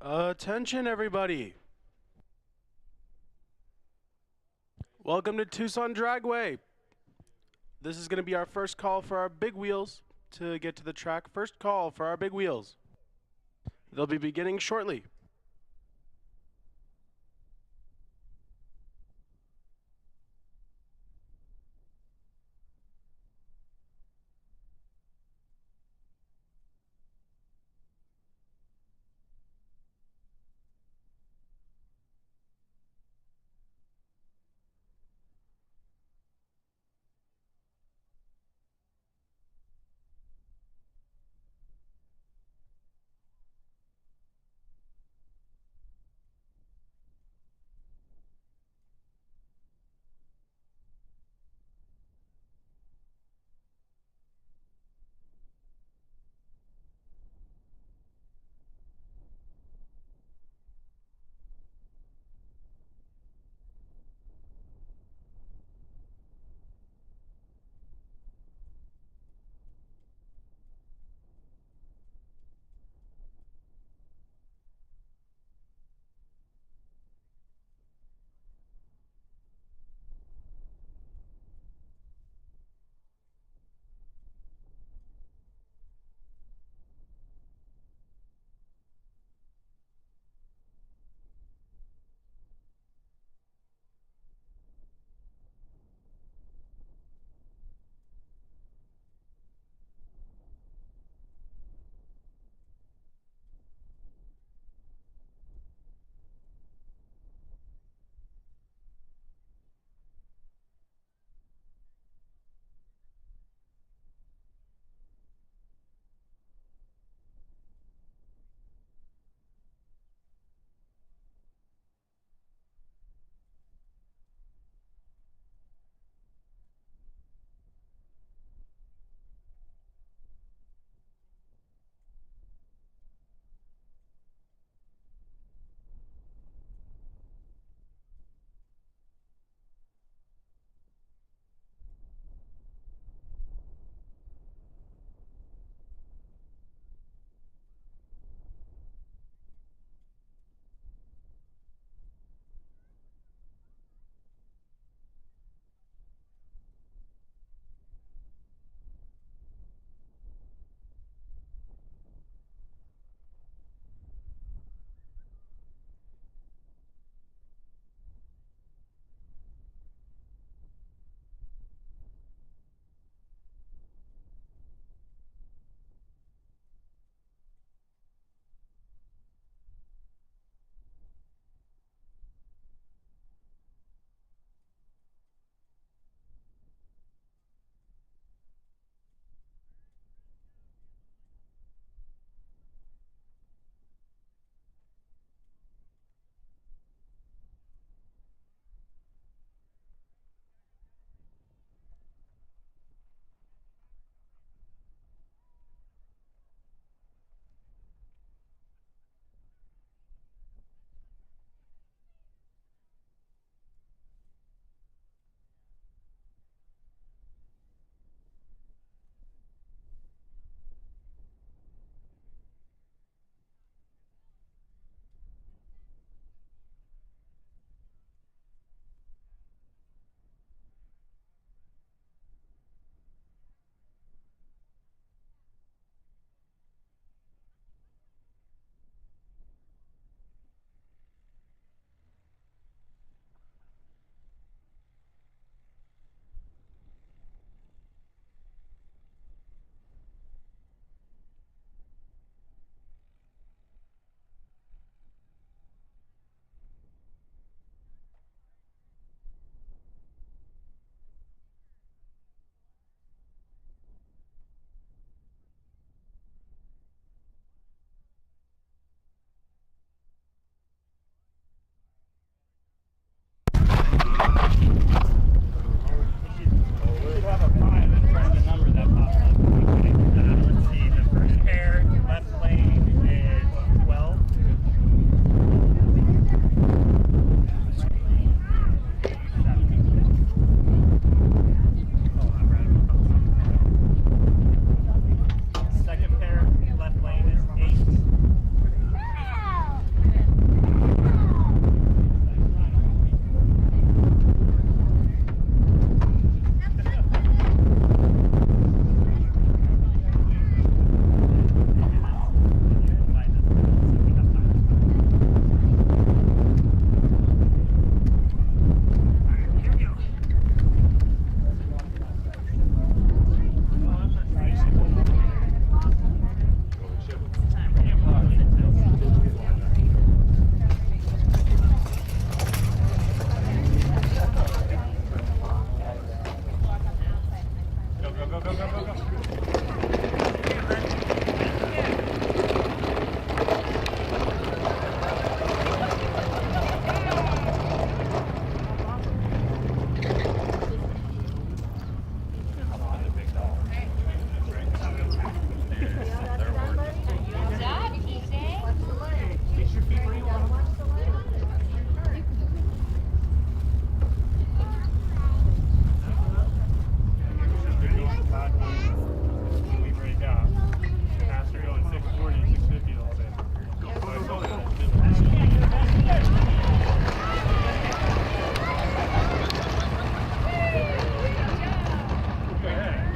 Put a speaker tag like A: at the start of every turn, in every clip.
A: Attention, everybody. Welcome to Tucson Dragway. This is going to be our first call for our big wheels to get to the track. First call for our big wheels. They'll be beginning shortly.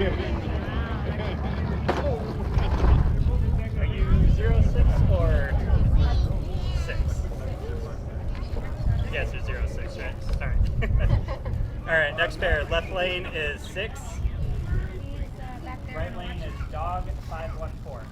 B: Are you 06 or 6? Yes, you're 06, right? All right. All right, next pair. Left lane is 6. Right lane is dog 514.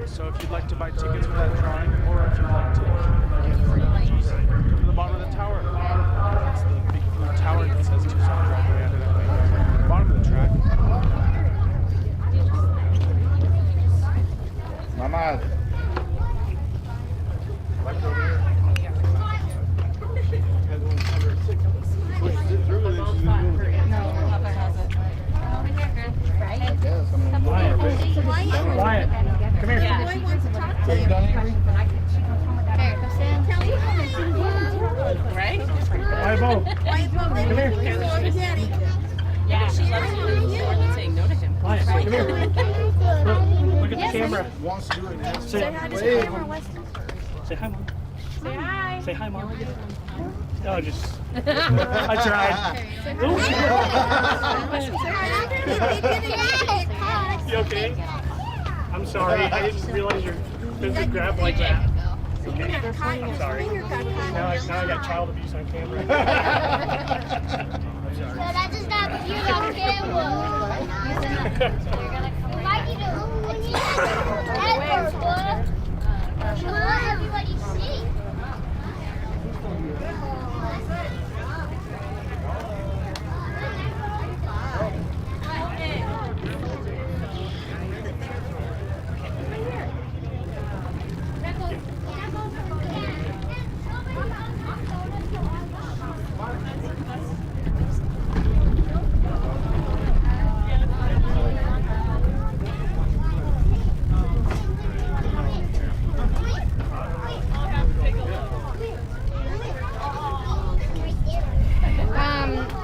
A: So if you'd like to buy tickets for that drawing, or if you'd like to get free EGs, come to the bottom of the tower. That's the big blue tower that says TUCSON Dragway under that way. Bottom of the track.
C: Mama.
B: Wyatt, come here.
C: Are you done here?
D: Right?
B: Wyatt, Bo. Come here.
D: Yeah, she loves you saying no to him.
B: Wyatt, come here. Look at the camera.
C: Wants to do it now.
B: Say hi to the camera, Weston. Say hi, Mom.
D: Say hi.
B: Say hi, Mom. Oh, just... I tried. You okay? I'm sorry. I didn't realize your finger grabbed like that. I'm sorry. Now I got child abuse on camera. I'm sorry.
E: I just got viewed on camera. Like you do. Let everybody see.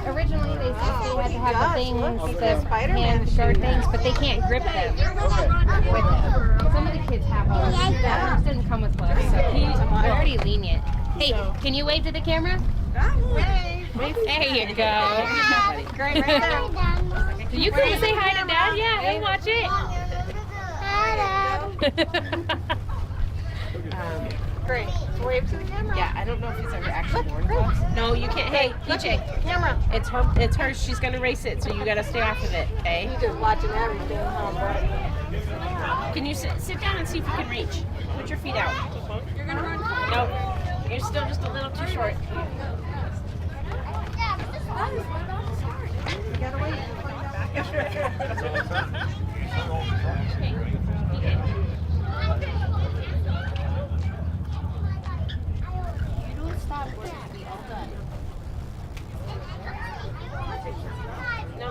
F: Originally they said they had to have the things, the hand guard things, but they can't grip them with them. Some of the kids have them. That ones didn't come with gloves, so they're already lenient. Hey, can you wave to the camera? There you go. Great, right there. You can say hi to Dad. Yeah, we'll watch it.
G: Great. Wave to the camera.
D: Yeah, I don't know if he's ever actually worn gloves. No, you can't. Hey, PJ.
G: Camera.
D: It's her. It's hers. She's gonna race it, so you gotta stay off of it. Okay.
G: You just watching everything, huh, buddy?
D: Can you sit down and see if you can reach? Put your feet out. You're gonna run. Nope. You're still just a little too short.
G: You gotta wait.
E: You don't stop working. Be all done.
D: No,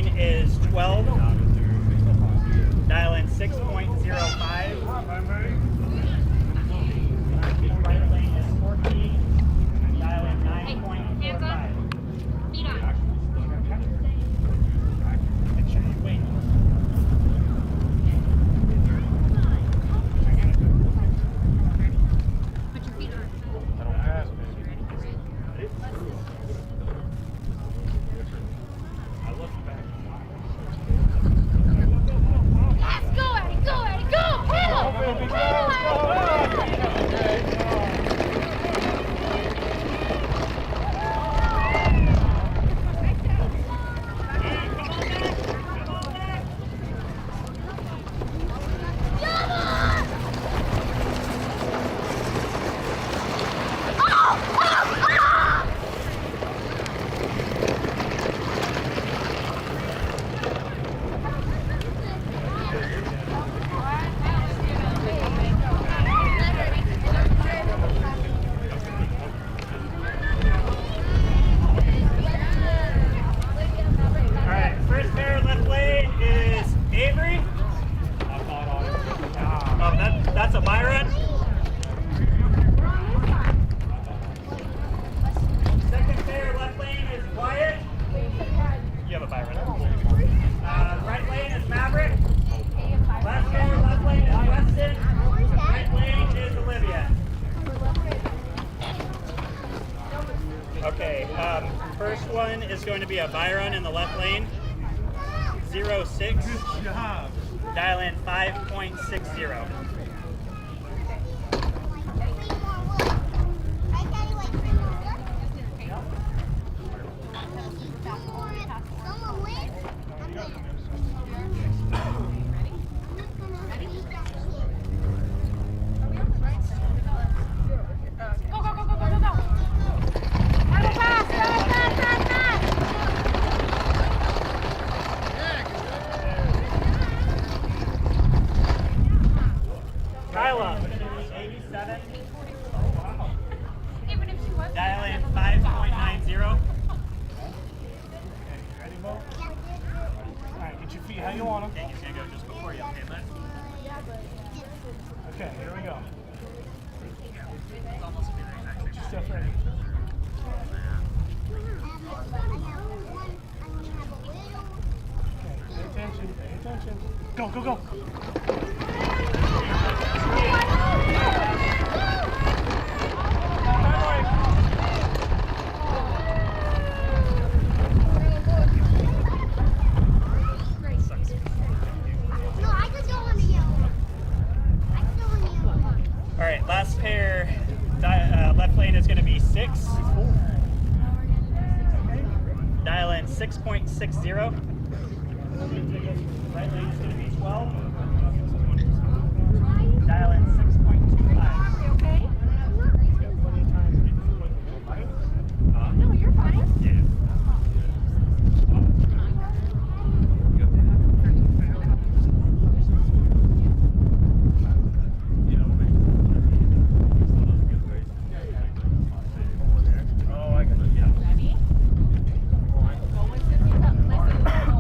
H: lane is 12. Dial in 6.05. Right lane is 14. Dial in 9.45.
F: Feet on.
H: Wait.
F: Put your feet on.
E: Let's go, Eddie, go, Eddie, go! Pedal!
H: Alright, first pair left lane is Avery. Oh, that's a Byron. Second pair left lane is Wyatt. You have a Byron. Right lane is Maverick. Last pair left lane is Weston. Right lane is Olivia. Okay, first one is going to be a Byron in the left lane. 06. Dial in 5.60. Kyla, 87. Dial in 5.90.
B: Ready, Mo? Alright, get your feet how you want them.
H: Okay, he's gonna go just before you, okay, bud?
B: Okay, here we go.
H: Almost be right back.
B: Get your stuff ready. Okay, pay attention, pay attention. Go, go, go.
E: No, I just don't want to yell. I still want to yell.
H: Alright, last pair, left lane is gonna be 6. Dial in 6.60. Right lane is gonna be 12. Dial in 6.25.
F: Okay? No, you're fine.
H: Yeah.
B: Oh, I got it. Yeah.
F: Ready? Go with it. Listen.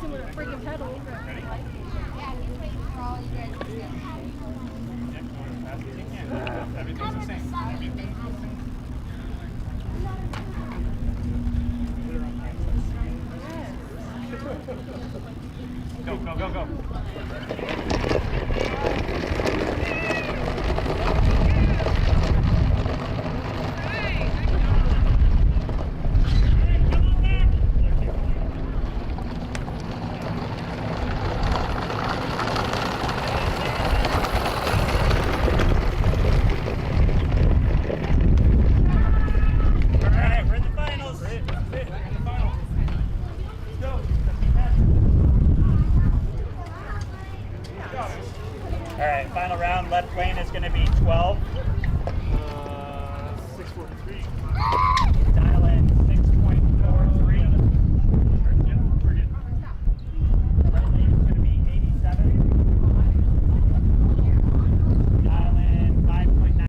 F: racing with a freaking pedal.
B: Everything's the same. Go, go, go, go.
H: Alright, final round, left lane is going to be 12.
B: 643.
H: Dial in 6.43.
B: Yep, we're good.
H: Right lane is going to be 87. Dial in 5.9.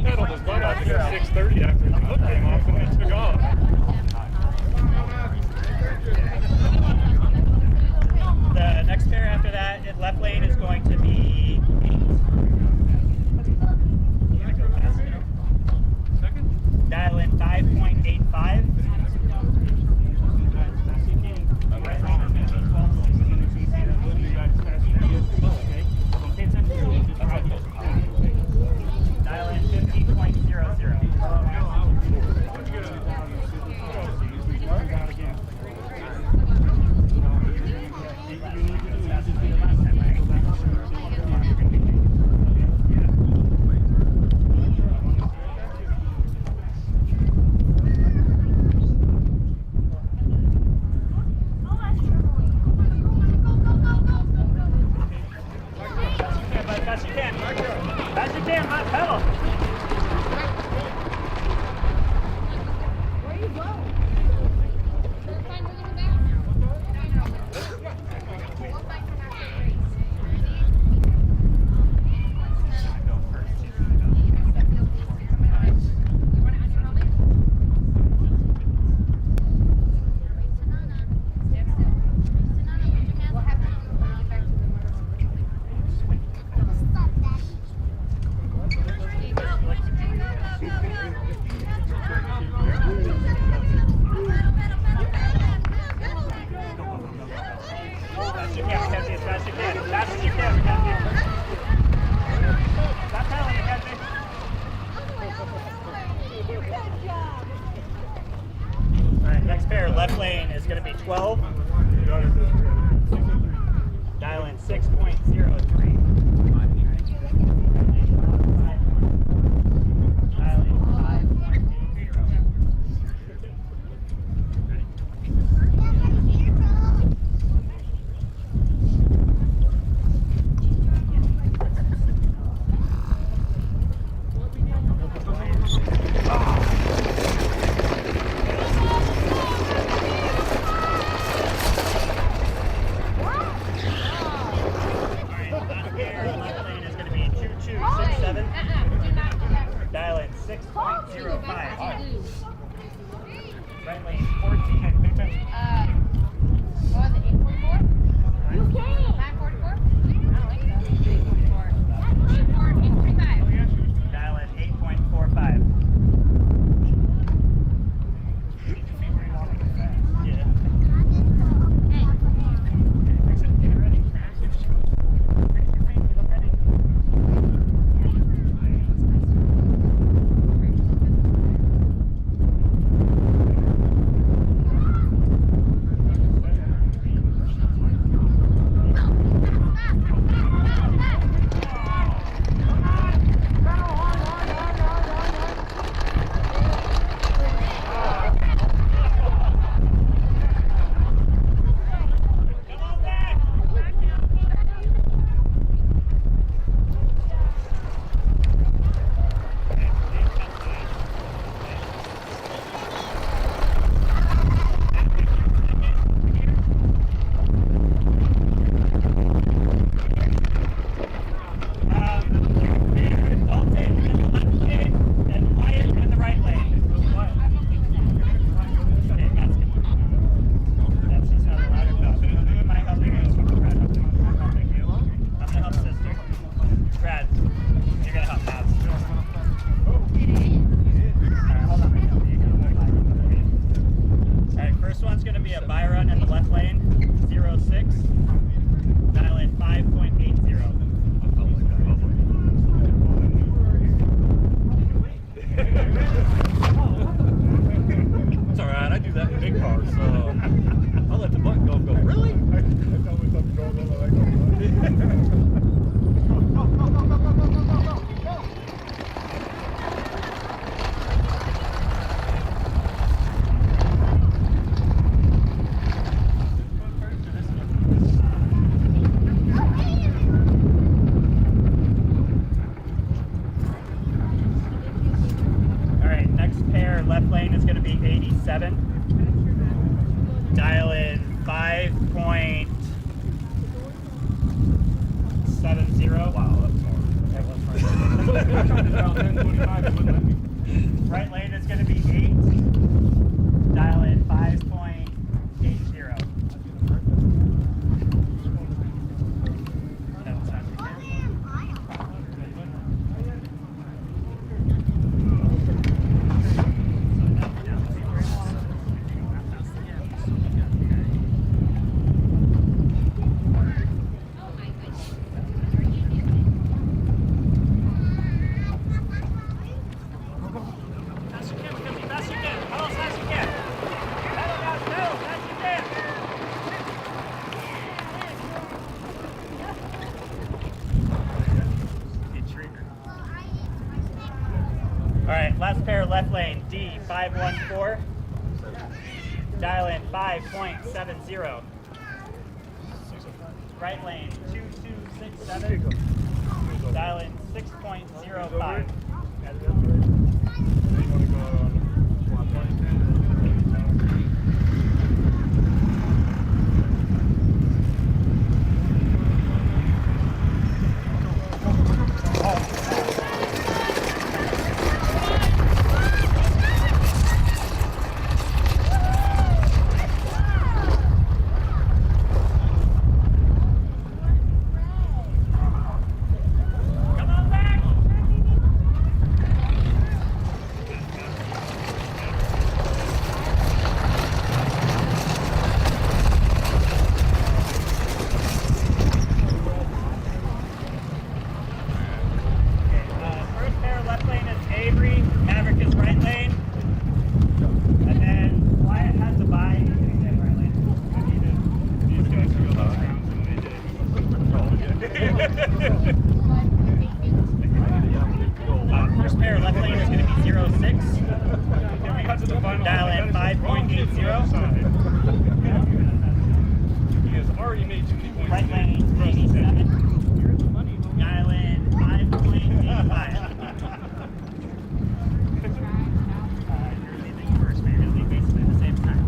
B: Pedaled his butt off here at 6:30 after the hook came off and we took off.
H: The next pair after that, left lane is going to be 8. Dial in 5.85. Dial in 50.00. fast as you can, Mackenzie, as fast as you can. As fast as you can, Mackenzie. Stop pedaling, Mackenzie. Alright, next pair, left lane is going to be 12. Dial in 6.03. Dial in 6.05. Right lane 14.
F: What was it, 844? You can! 944? I don't like that. 844. 845.
H: Dial in 8.45. Yeah. Get ready. left lane is going to be 87. Dial in 5.70. Wow, that's hard. Right lane is going to be 8. Dial in 5.80. Alright, last pair left lane, D514. Dial in 5.70. Right lane, 2267. Dial in 6.05. First pair left lane is going to be 06. Dial in 5.80.
B: He has already made 2 points.
H: Right lane 87. Dial in 5.85. You're leaving first, man. It'll be basically the same time.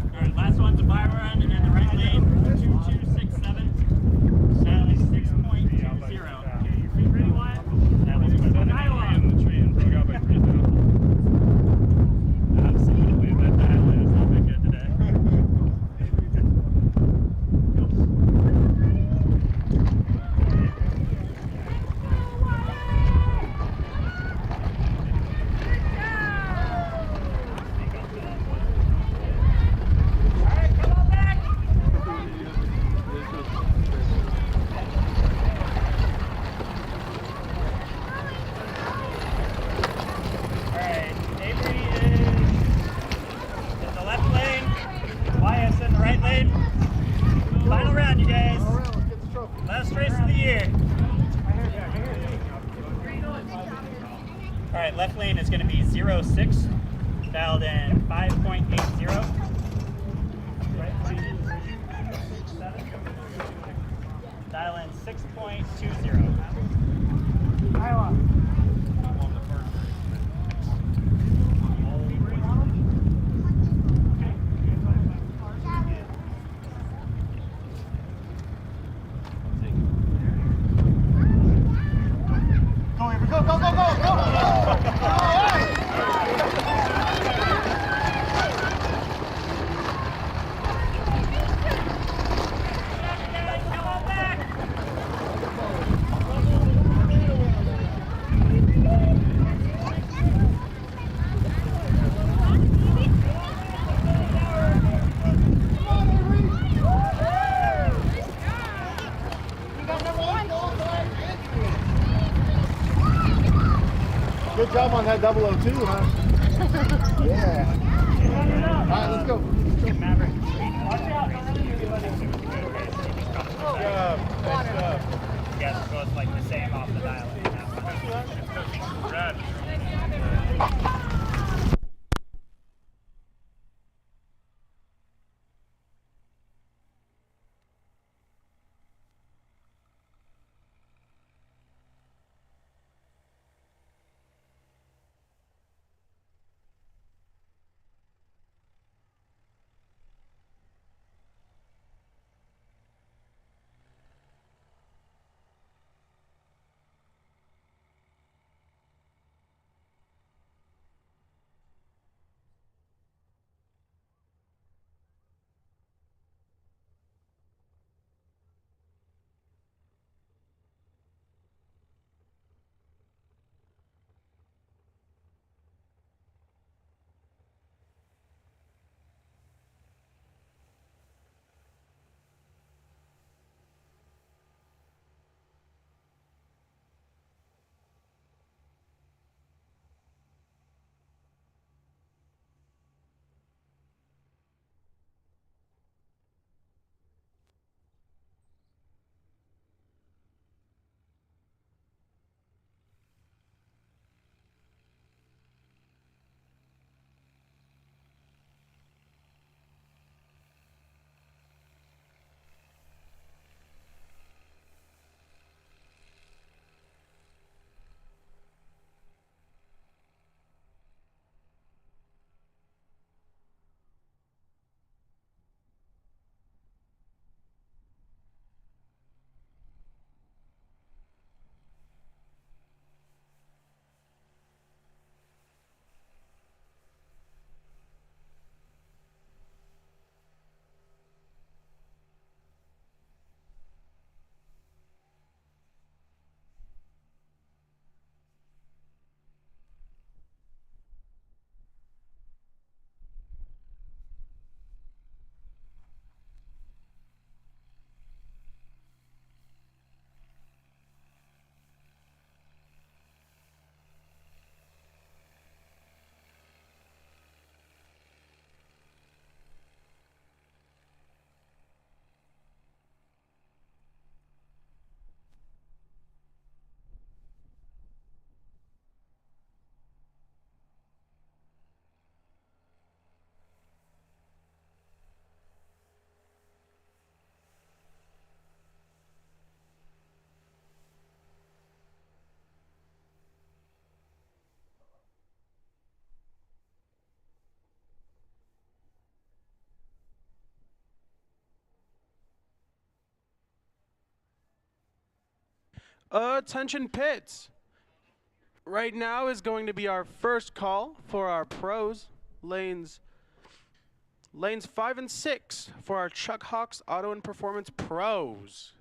H: Alright, last one's a fire run in the right lane, 2267. Dial in 6.20.
B: Ready, Wyatt?
H: That was my
B: Iowa.
H: I'm seeing it with that dial in. It's not been good today.
B: Alright, come on back.
H: Alright, Avery is in the left lane. Wyatt's in the right lane. Final round, you guys. Last race of the year. Alright, left lane is going to be 06. Dialed in 5.80. Right lane is 267. Dial in 6.20.
B: Iowa.
H: Come on back!
C: Good job on that 002, huh? Yeah. All right, let's go.
H: Maverick.
B: Watch out, don't run into anybody.
H: You guys are both like the same off the dial.
A: Attention pits. Right now is going to be our first call for our pros. Lanes 5 and 6 for our Chuck Hawks Auto and Performance Pros.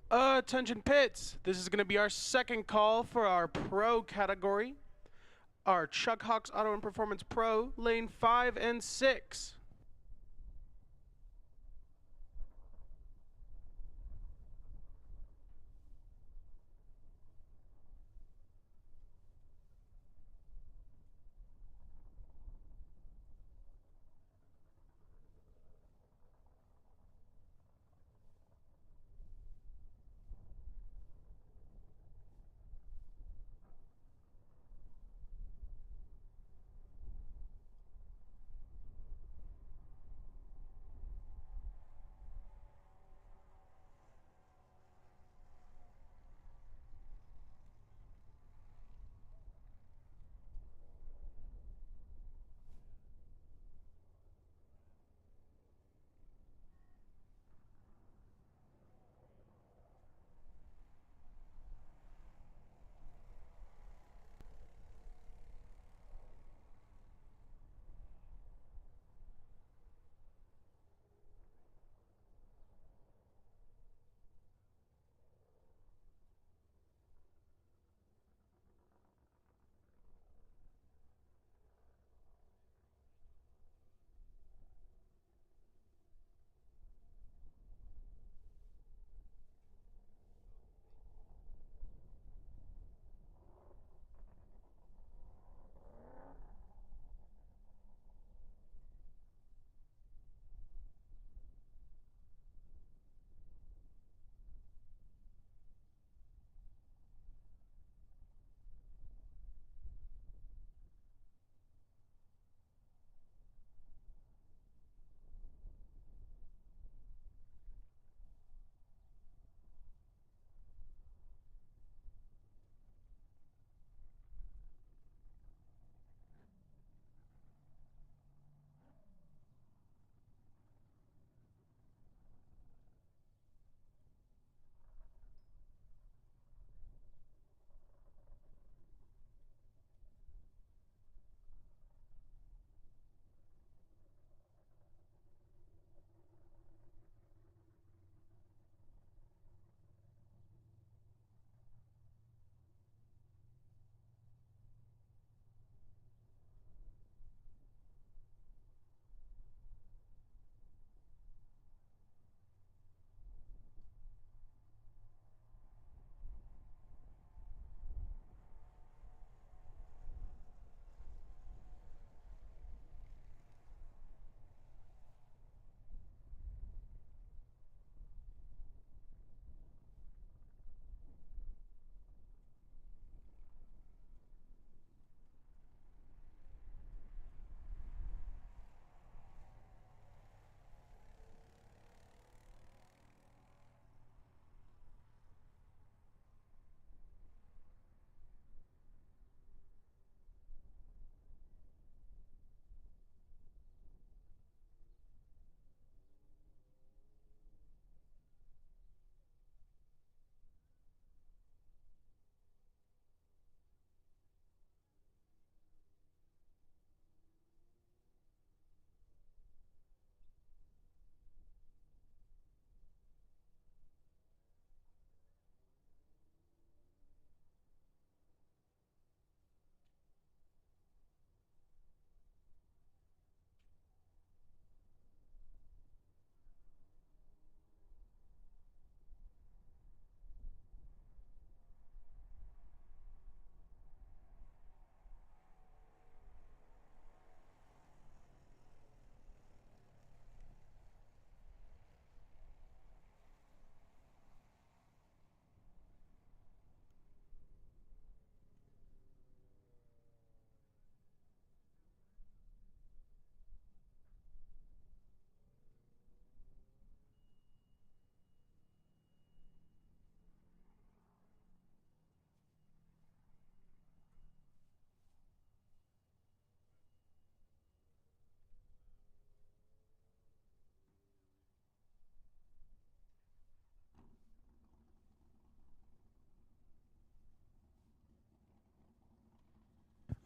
A: Attention pits, this is going to be our second call for our pro category. Our Chuck Hawks Auto and Performance Pro, lane 5 and 6.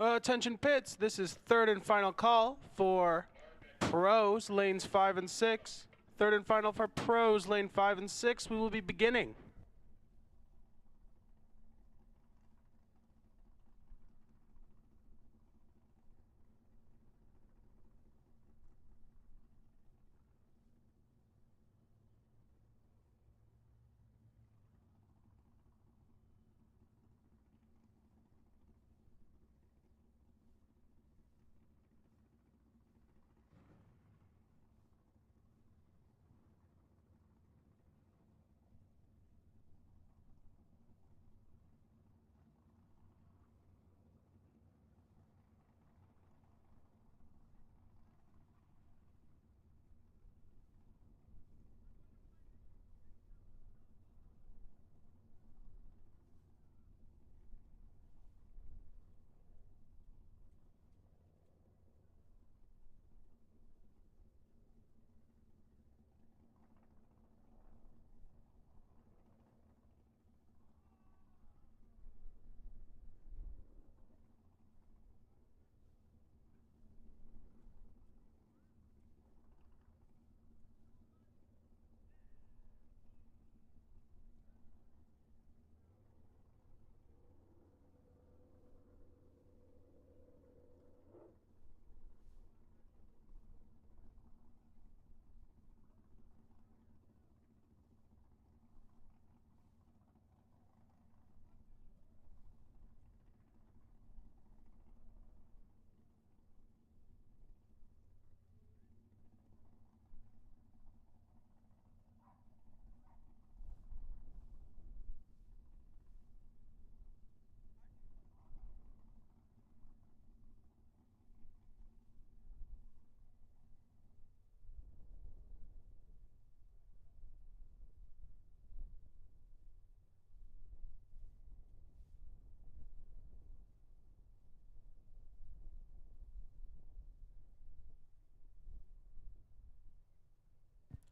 A: Attention pits, this is third and final call for pros, lanes 5 and 6. Third and final for pros, lane 5 and 6. We will be beginning.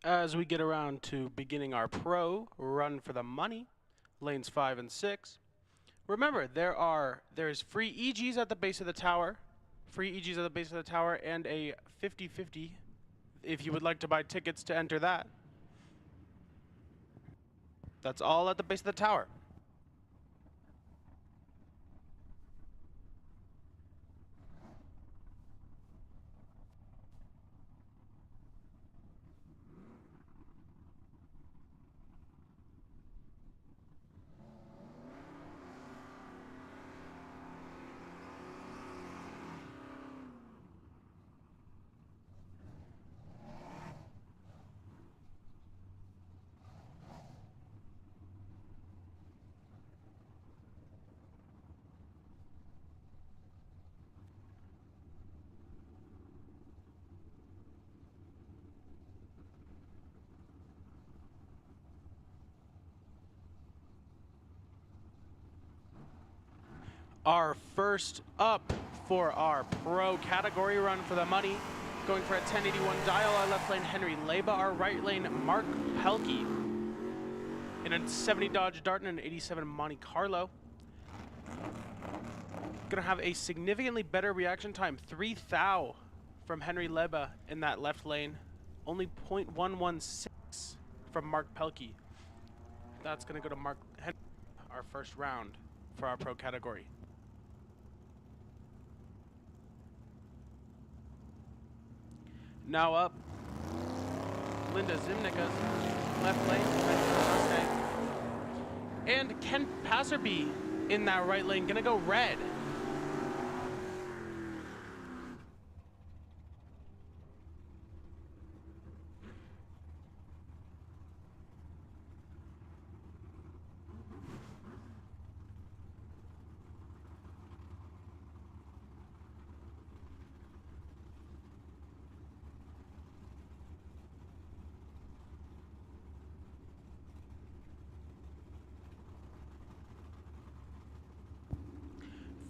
A: As we get around to beginning our pro run for the money, lanes 5 and 6. Remember, there's free EGs at the base of the tower, and a 50-50 if you would like to buy tickets to enter that. That's all at the base of the tower. Our first up for our pro category run for the money, going for a 1081 dial, our left lane Henry Leba, our right lane Mark Pelkey, in a 70 Dodge Dart and an 87 Monte Carlo. Gonna have a significantly better reaction time, 3 thou from Henry Leba in that left lane, only 0.116 from Mark Pelkey. That's gonna go to Mark Henry, our first round for our pro category. Now up, Linda Zimnicka's left lane, and Ken Passerby in that right lane, gonna go red.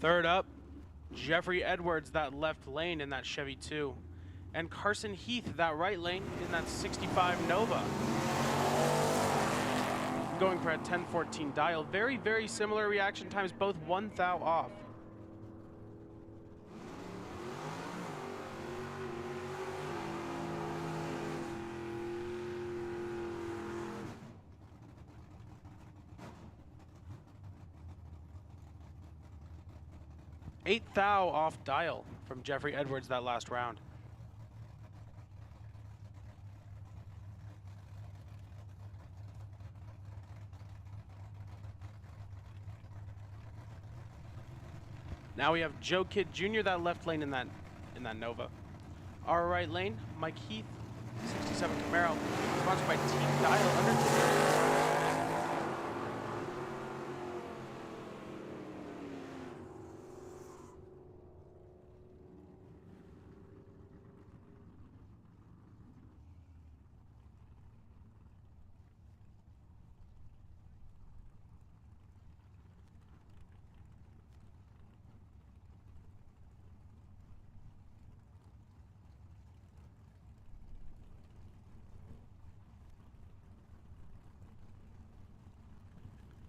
A: Third up, Jeffrey Edwards, that left lane in that Chevy 2. And Carson Heath, that right lane in that 65 Nova. Going for a 1014 dial. Very, very similar reaction times, both 1 thou off. Eight thou off dial from Jeffrey Edwards that last round. Now we have Joe Kidd Jr., that left lane in that Nova. Our right lane, Mike Heath, 67 Camaro, sponsored by Team Dial Undertaker.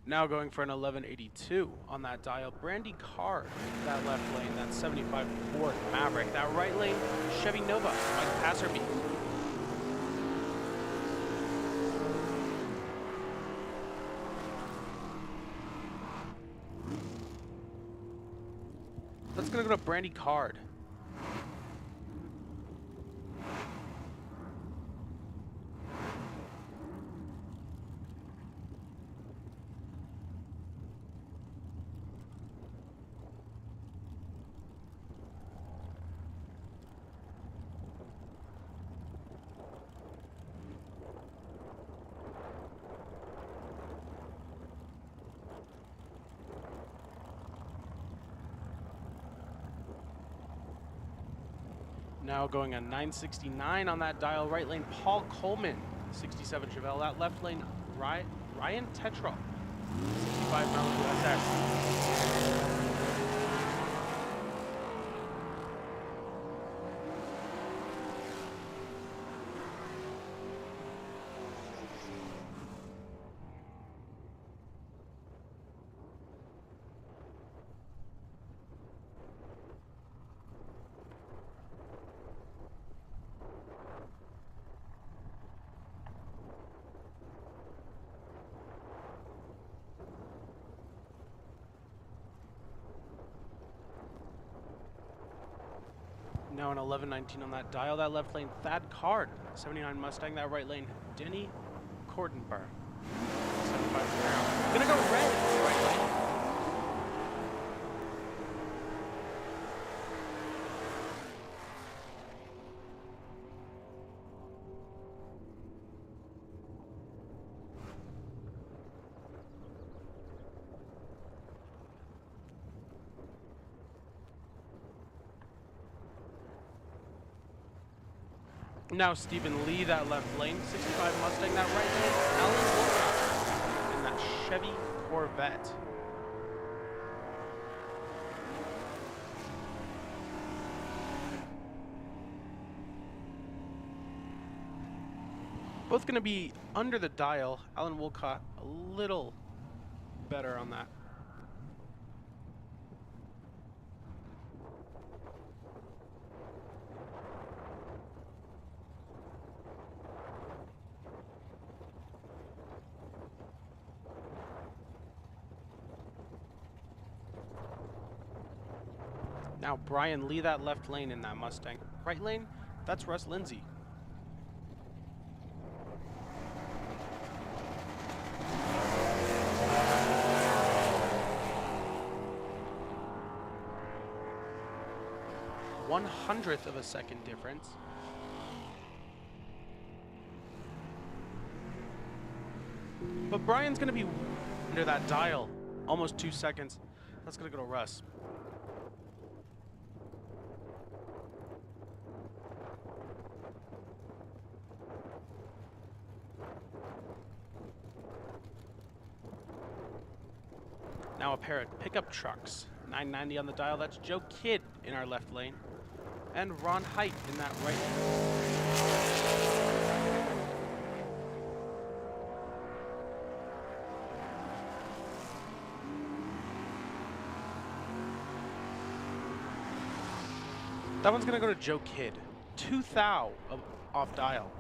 A: Now going for an 1182 on that dial. Brandy Carr, that left lane, that 75 Ford Maverick. That right lane, Chevy Nova, Mike Passerby. That's gonna go to Brandy Card. Now going a 969 on that dial. Right lane, Paul Coleman, 67 Chevelle. That left lane, Ryan Tetrell, 65 Malibu SX. Now an 11-19 on that dial. That left lane, Thad Card. 79 Mustang. That right lane, Denny Cordenberg. 75 Camaro. Gonna go red. Right lane. Now Stephen Lee, that left lane, 65 Mustang, that right lane, Alan Wilcox in that Chevy Corvette. Both going to be under the dial. Alan Wilcox a little better on that. Now Brian Lee, that left lane in that Mustang. Right lane, that's Russ Lindsay. One-hundredth of a second difference. But Brian's gonna be under that dial, almost 2 seconds. That's gonna go to Russ. Now a pair of pickup trucks. 990 on the dial, that's Joe Kidd in our left lane. And Ron Height in that right lane. That one's gonna go to Joe Kidd. 2 thou off dial.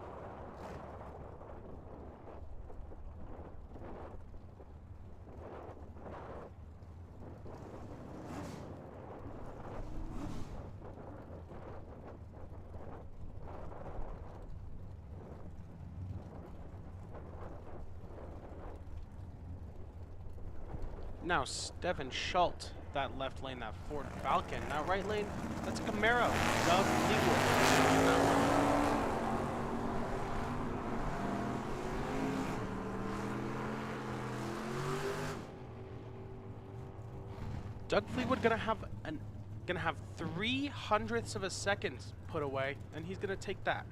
A: Now Stephen Schultz, that left lane, that Ford Falcon. That right lane, that's a Camaro. Doug Fleetwood. Doug Fleetwood gonna have 3/100ths of a second put away, and he's gonna take that.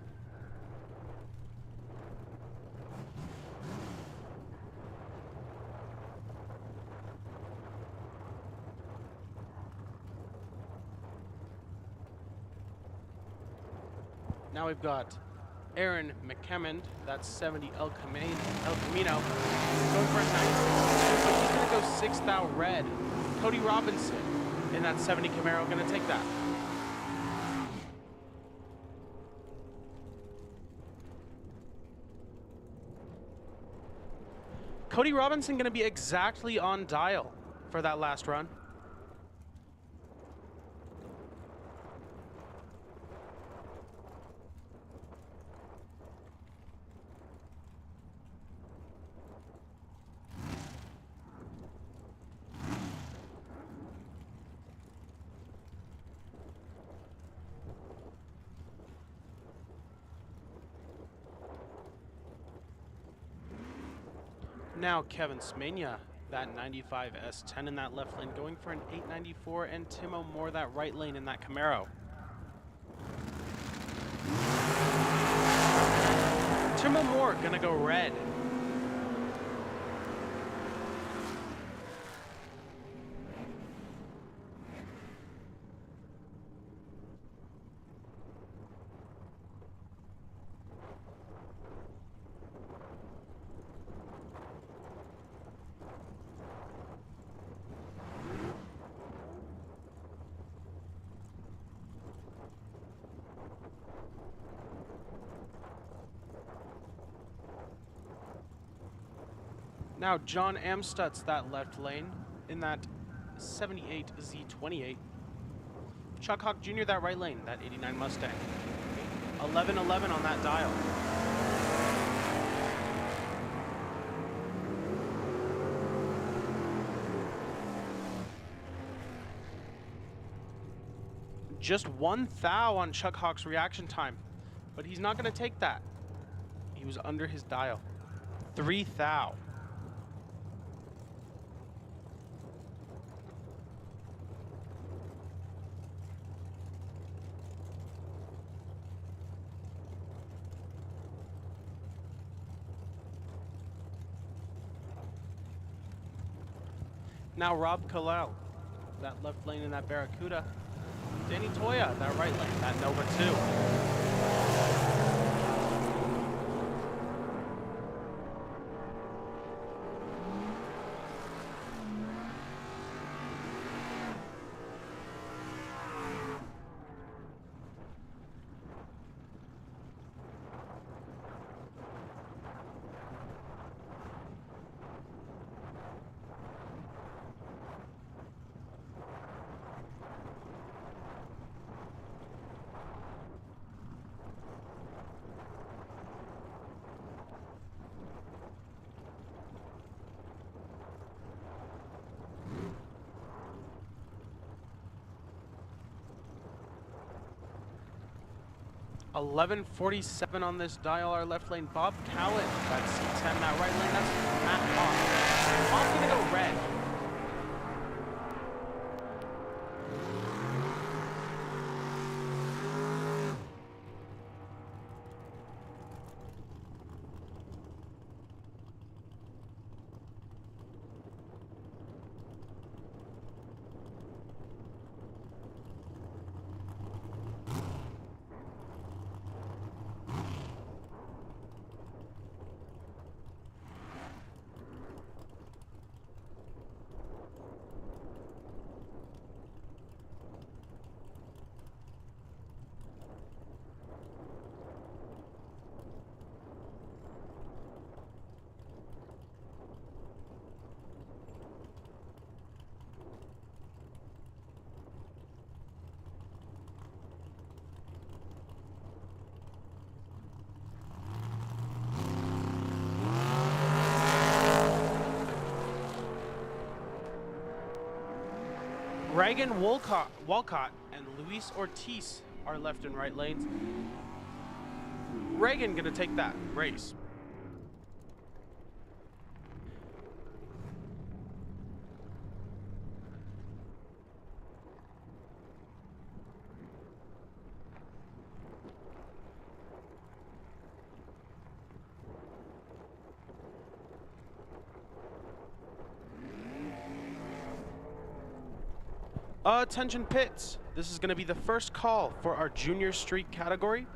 A: Now we've got Aaron McCammond, that's 70 El Camino, going for a 96. But he's gonna go 6 thou red. Cody Robinson in that 70 Camaro gonna take that. Cody Robinson gonna be exactly on dial for that last run. Now Kevin Smania, that 95 S10 in that left lane, going for an 894, and Timo Moore, that right lane in that Camaro. Timo Moore gonna go red. Now John Amstutz, that left lane in that 78 Z28. Chuck Hawk Jr., that right lane, that 89 Mustang. 1111 on that dial. Just 1 thou on Chuck Hawk's reaction time, but he's not going to take that. He was under his dial. 3 thou. Now Rob Kalal, that left lane in that Barracuda. Danny Toya, that right lane, that Nova 2. $11.47 on this dial, our left lane. Bob Cowan, that's C10, that right lane, that's Matt Hawk. Hawk's gonna go red. Reagan Walcott and Luis Ortiz are left and right lanes. Reagan gonna take that race. Attention pits, this is going to be the first call for our junior street category.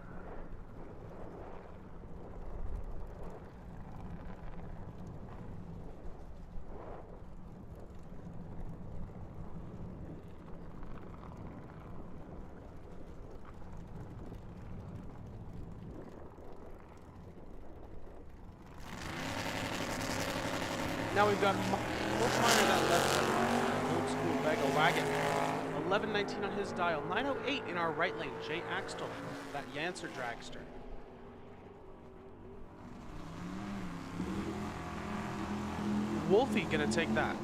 A: Now we've got Sportsman that left old school Vega wagon. 1119 on his dial. 908 in our right lane. Jay Axtell, that Yancer dragster. Wolfie gonna take that.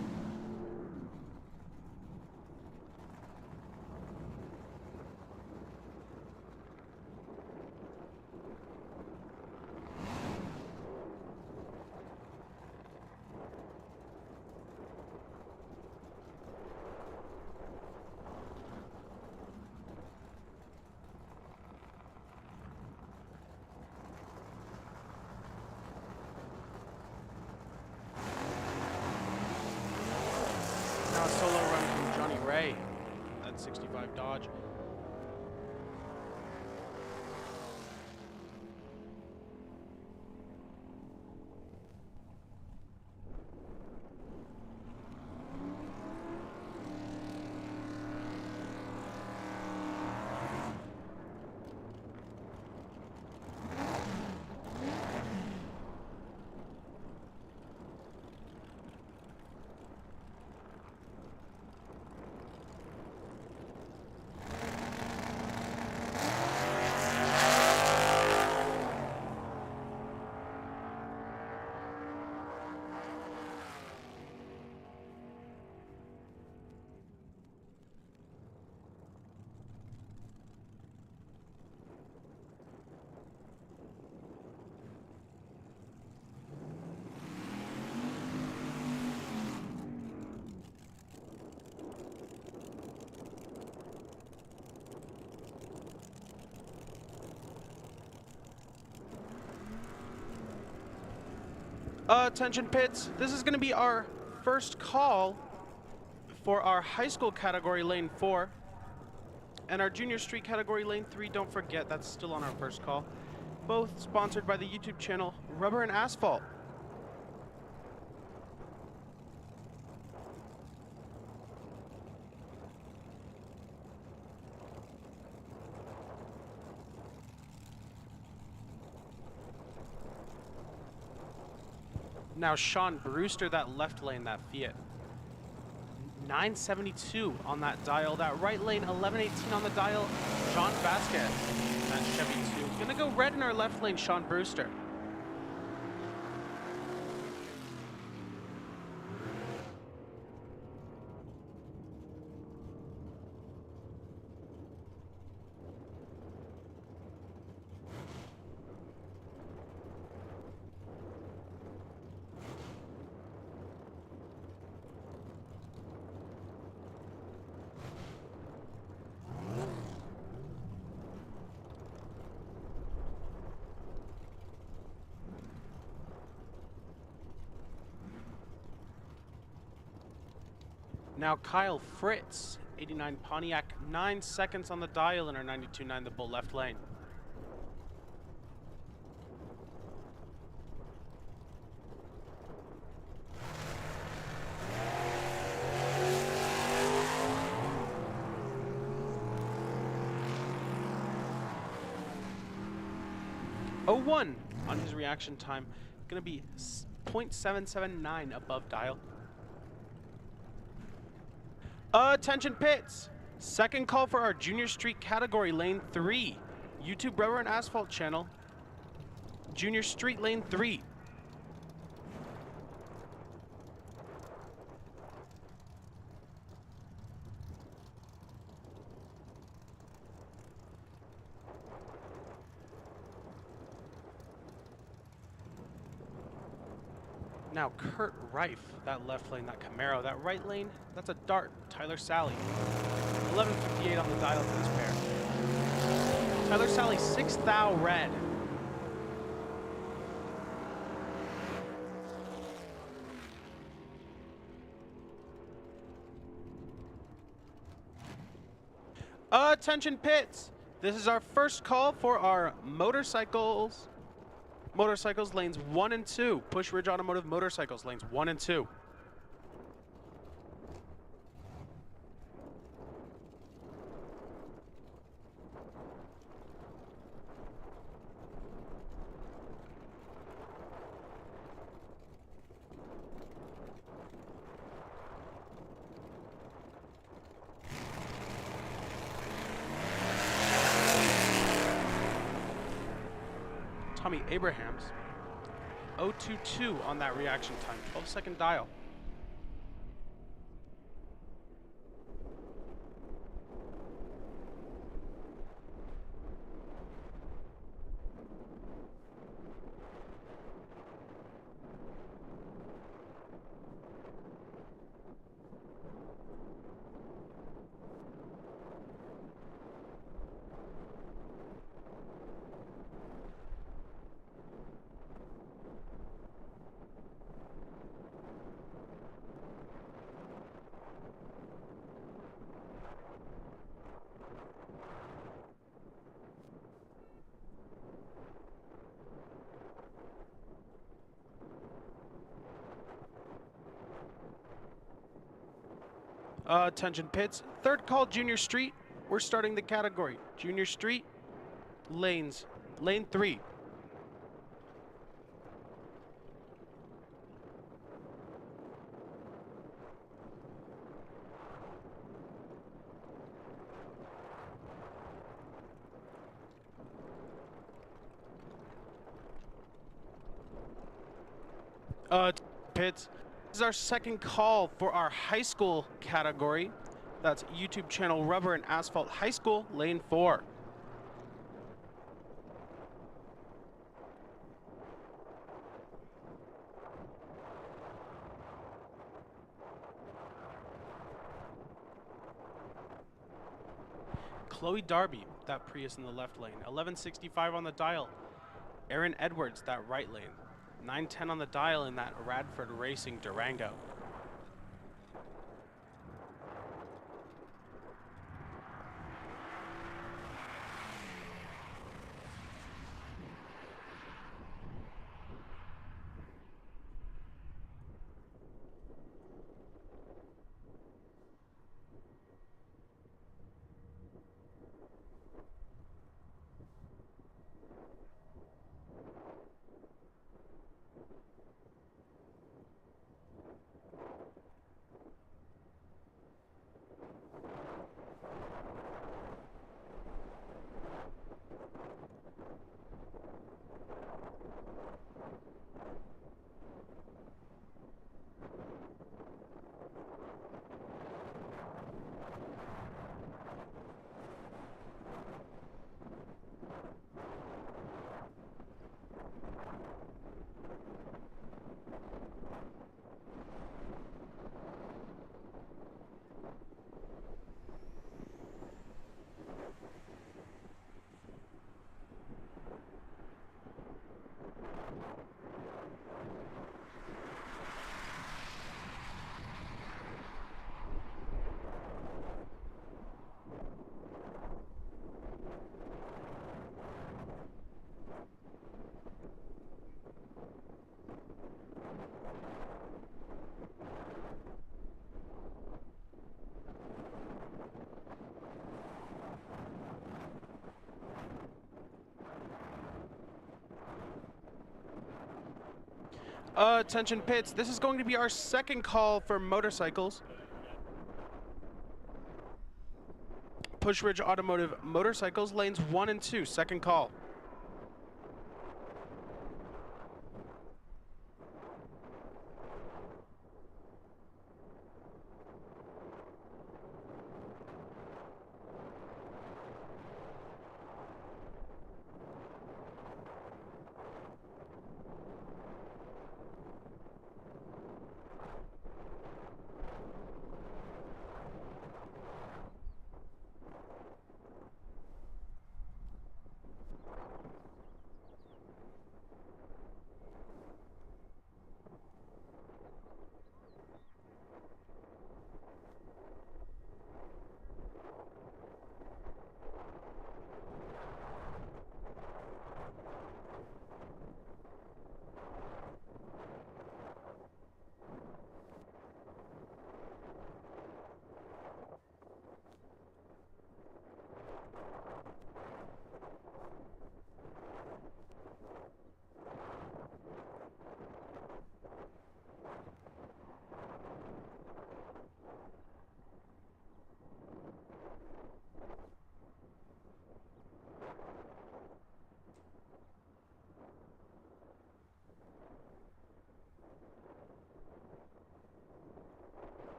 A: Now a solo run from Johnny Ray, that 65 Dodge. Attention pits, this is going to be our first call for our high school category, lane 4. And our junior street category, lane 3, don't forget, that's still on our first call. Both sponsored by the YouTube channel Rubber and Asphalt. Now Sean Brewster, that left lane, that Fiat. 972 on that dial. That right lane, 1118 on the dial. John Vasquez, that Chevy 2. Gonna go red in our left lane, Sean Brewster. Now Kyle Fritz, 89 Pontiac, 9 seconds on the dial in our 92.9 the Bull left lane. .01 on his reaction time, gonna be 0.779 above dial. Attention pits! Second call for our junior street category, lane 3. YouTube Rubber and Asphalt channel. Junior street, lane 3. Now Kurt Reif, that left lane, that Camaro. That right lane, that's a Dart, Tyler Sally. 1158 on the dial for this pair. Tyler Sally, 6th thou red. Attention pits! This is our first call for our motorcycles lanes 1 and 2. Push Ridge Automotive motorcycles lanes 1 and 2. Tommy Abrahams, 022 on that reaction time, 12-second dial. Attention pits, third call junior street. We're starting the category. Junior street, lanes, lane 3. Pits. This is our second call for our high school category. That's YouTube channel Rubber and Asphalt High School, lane 4. Chloe Darby, that Prius in the left lane, 1165 on the dial. Aaron Edwards, that right lane, 9:10 on the dial in that Radford Racing Durango. Attention pits, this is going to be our second call for motorcycles. Pushridge Automotive Motorcycles, lanes 1 and 2, second call.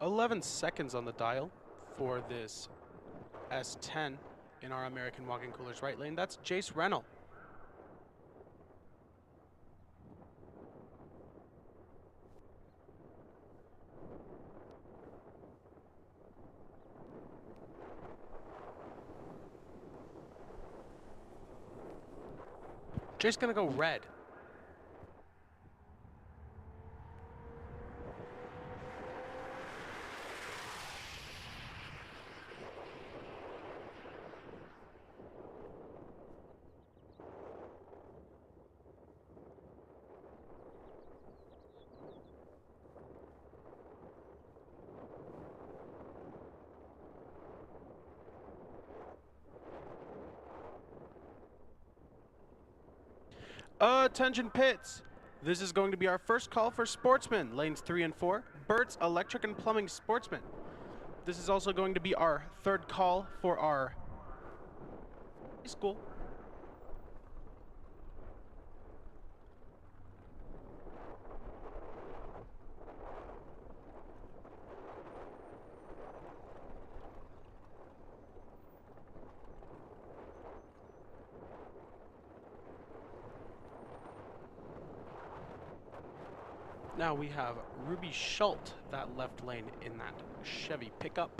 A: "11 seconds on the dial for this S10 in our American Walk-In Coolers right lane. That's Jace Rennell. Jace gonna go red. Attention pits. This is going to be our first call for Sportsman, lanes 3 and 4. Burt's Electric and Plumbing Sportsman. This is also going to be our third call for our high school. Now we have Ruby Schult, that left lane in that Chevy pickup.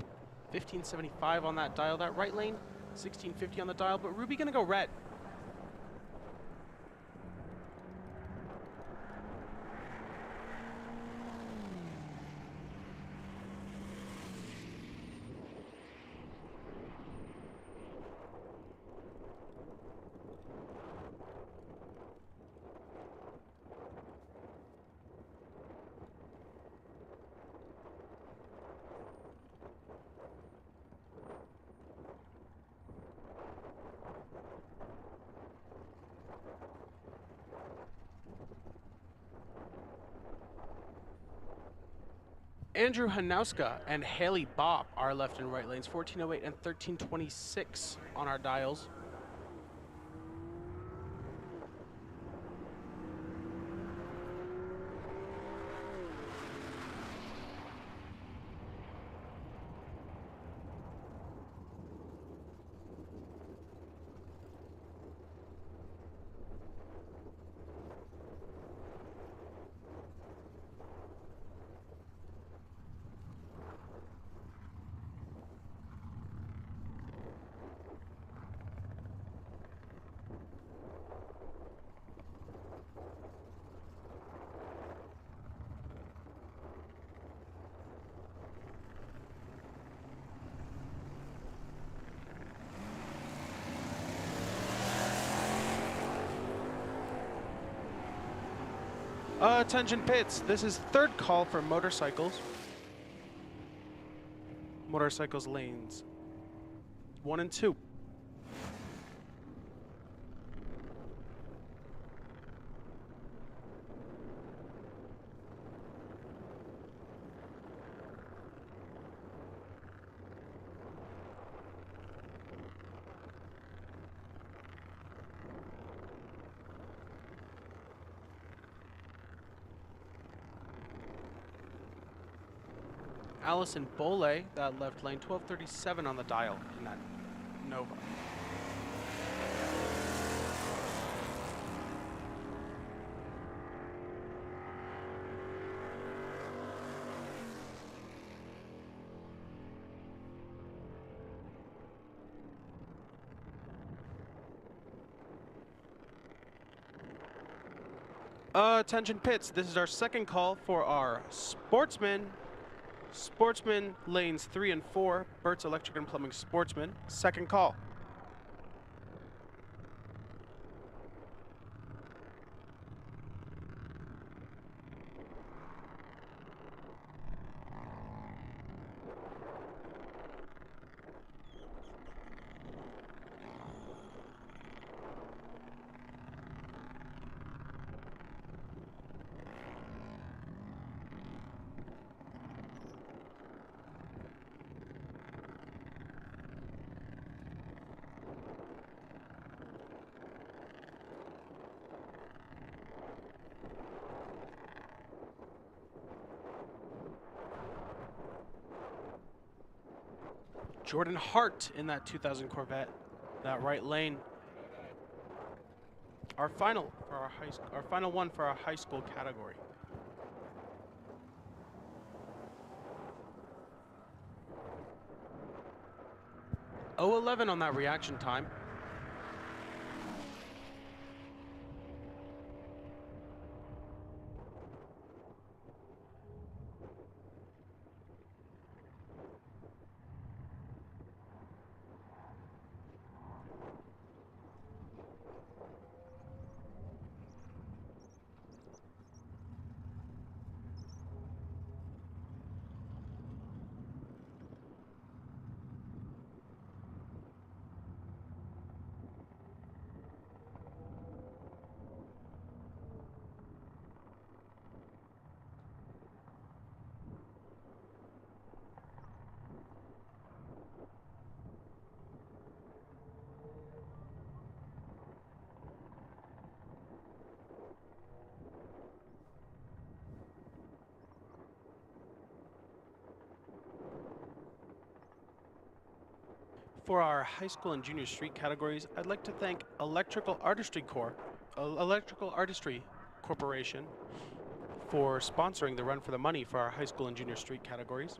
A: 1575 on that dial, that right lane, 1650 on the dial, but Ruby gonna go red. Andrew Hanauska and Haley Bopp are left and right lanes, 1408 and 1326 on our dials. Attention pits, this is third call for motorcycles. Motorcycles lanes 1 and 2. Allison Bole, that left lane, 1237 on the dial in that Nova. Attention pits, this is our second call for our Sportsman. Sportsman lanes 3 and 4, Burt's Electric and Plumbing Sportsman, second call. Jordan Hart in that 2000 Corvette, that right lane. Our final for our final one for our high school category. .011 on that reaction time. For our high school and junior street categories, I'd like to thank Electrical Artistry Corporation for sponsoring the Run for the Money for our high school and junior street categories.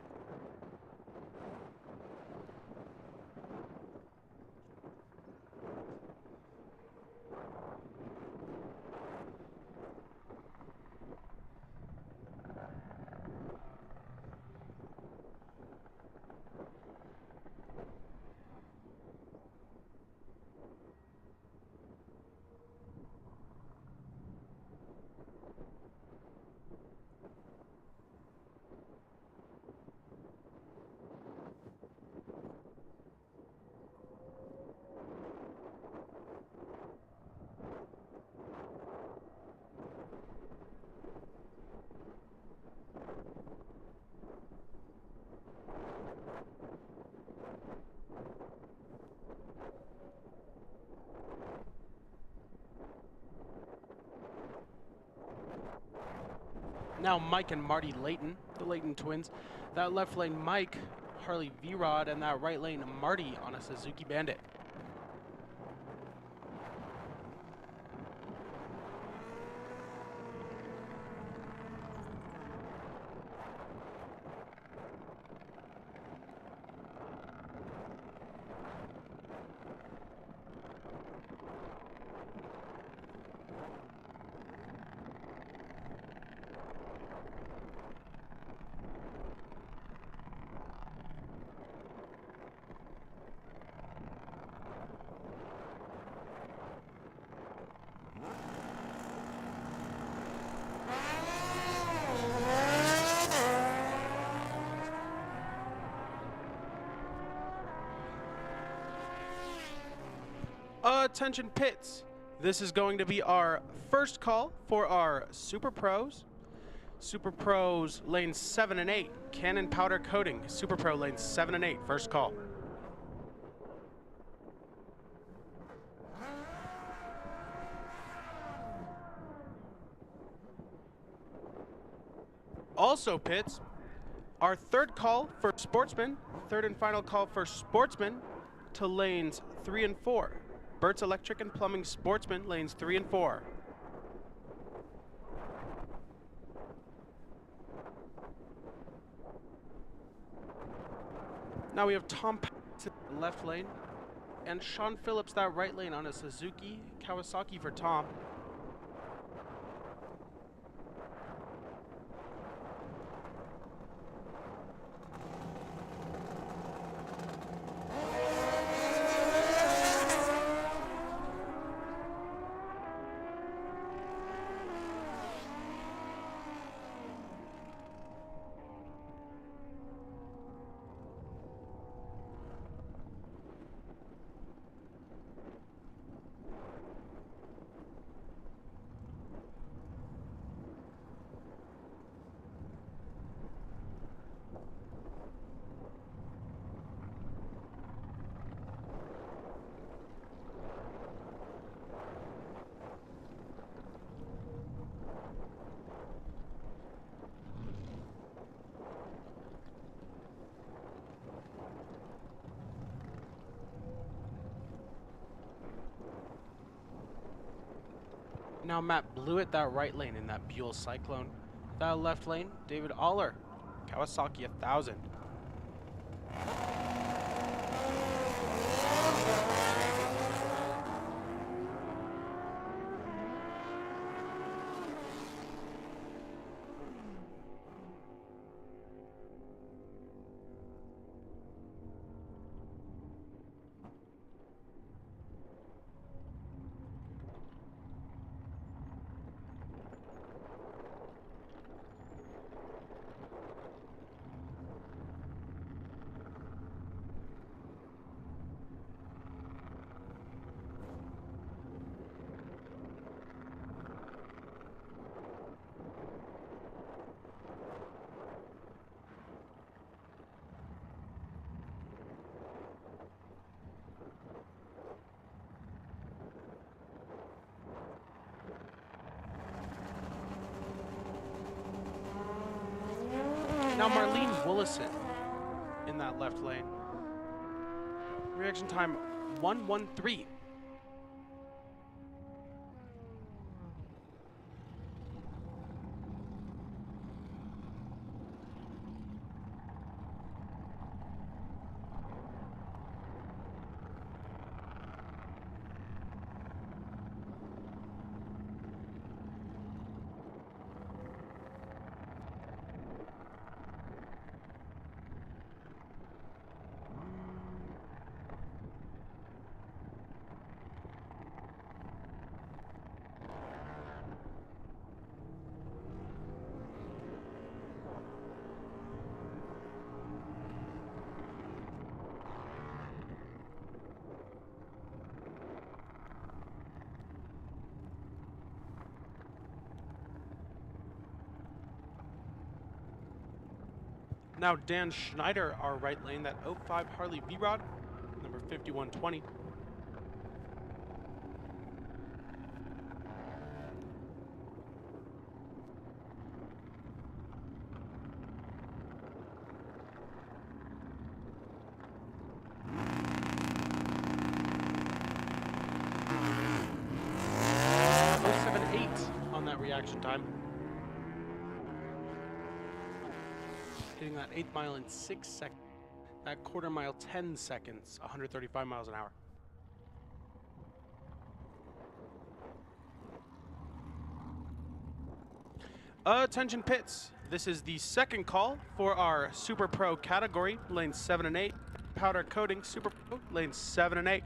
A: Now Mike and Marty Layton, the Layton twins. That left lane Mike, Harley V-Rod, and that right lane Marty on a Suzuki Bandit. Attention pits. This is going to be our first call for our Super Pros. Super Pros lanes 7 and 8. Cannon Powder Coating. Super Pro lanes 7 and 8. First call. Also pits. Our third call for Sportsman. Third and final call for Sportsman to lanes 3 and 4. Burt's Electric and Plumbing Sportsman, lanes 3 and 4. Now we have Tom Patterson in the left lane and Sean Phillips that right lane on a Suzuki Kawasaki for Tom. Now Matt Blewett that right lane in that Buell Cyclone. That left lane, David Aller, Kawasaki 1000. Now Marlene Willison in that left lane. Reaction time 1:13. Now Dan Schneider, our right lane, that 05 Harley V-Rod, number 5120. On that reaction time. Hitting that 8th mile in 6 seconds. That quarter mile 10 seconds, 135 miles an hour. Attention pits. This is the second call for our Super Pro category, lanes 7 and 8. Powder coating Super Pro, lanes 7 and 8.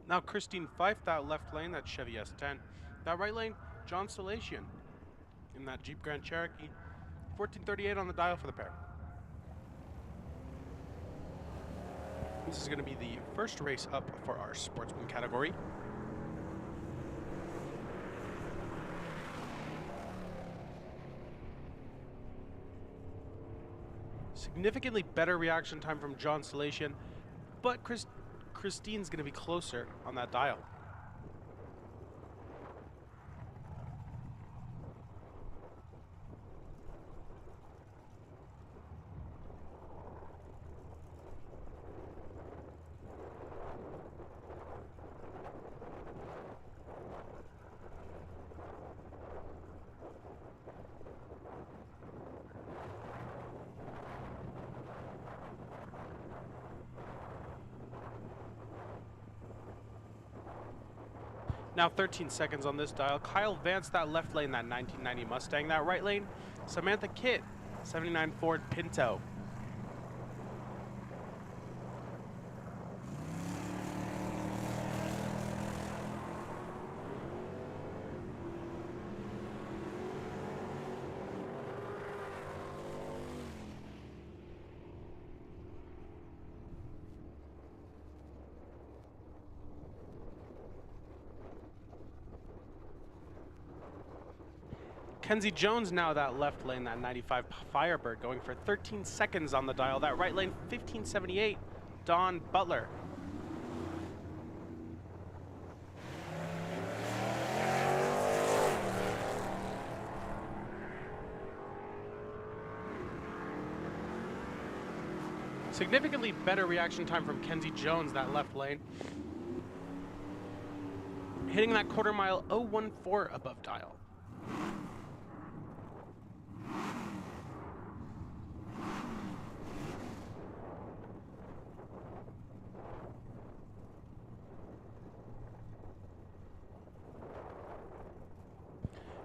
A: Now Christine Fife, that left lane, that Chevy S10. That right lane, John Salatian in that Jeep Grand Cherokee. 1438 on the dial for the pair. This is going to be the first race up for our Sportsman category. Significantly better reaction time from John Salatian, but Christine's going to be closer on that dial. Now 13 seconds on this dial. Kyle Vance, that left lane, that 1990 Mustang. That right lane, Samantha Kitt, 79 Ford Pinto. Kenzie Jones now that left lane, that 95 Firebird, going for 13 seconds on the dial. That right lane, 1578, Dawn Butler. Significantly better reaction time from Kenzie Jones, that left lane. Hitting that quarter mile 014 above dial.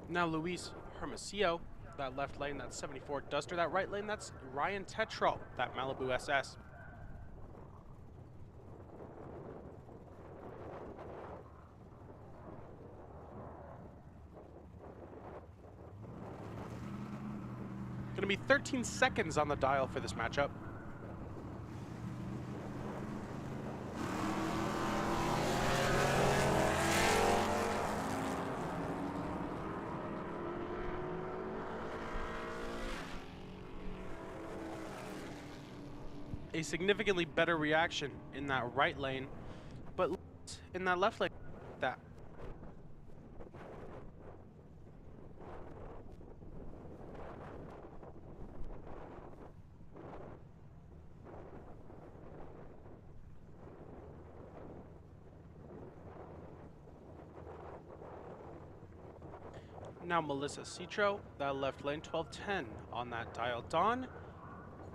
A: Now Luis Hermosillo, that left lane, that's 74 Duster. That right lane, that's Ryan Tetrol, that Malibu SS. Going to be 13 seconds on the dial for this matchup. A significantly better reaction in that right lane, but in that left lane, that. Now Melissa Citro, that left lane, 1210 on that dial. Dawn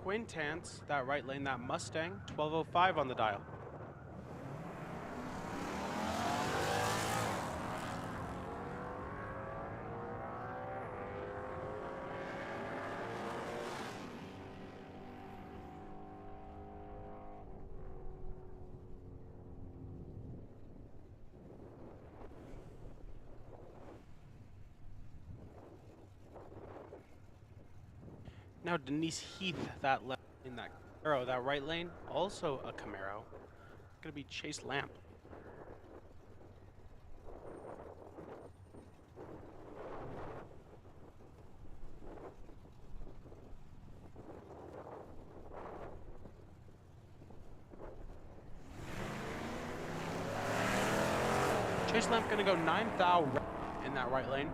A: Quintance, that right lane, that Mustang, 1205 on the dial. Now Denise Heath, that left in that Camaro, that right lane, also a Camaro. Gonna be Chase Lamp. Chase Lamp gonna go 9,000 in that right lane.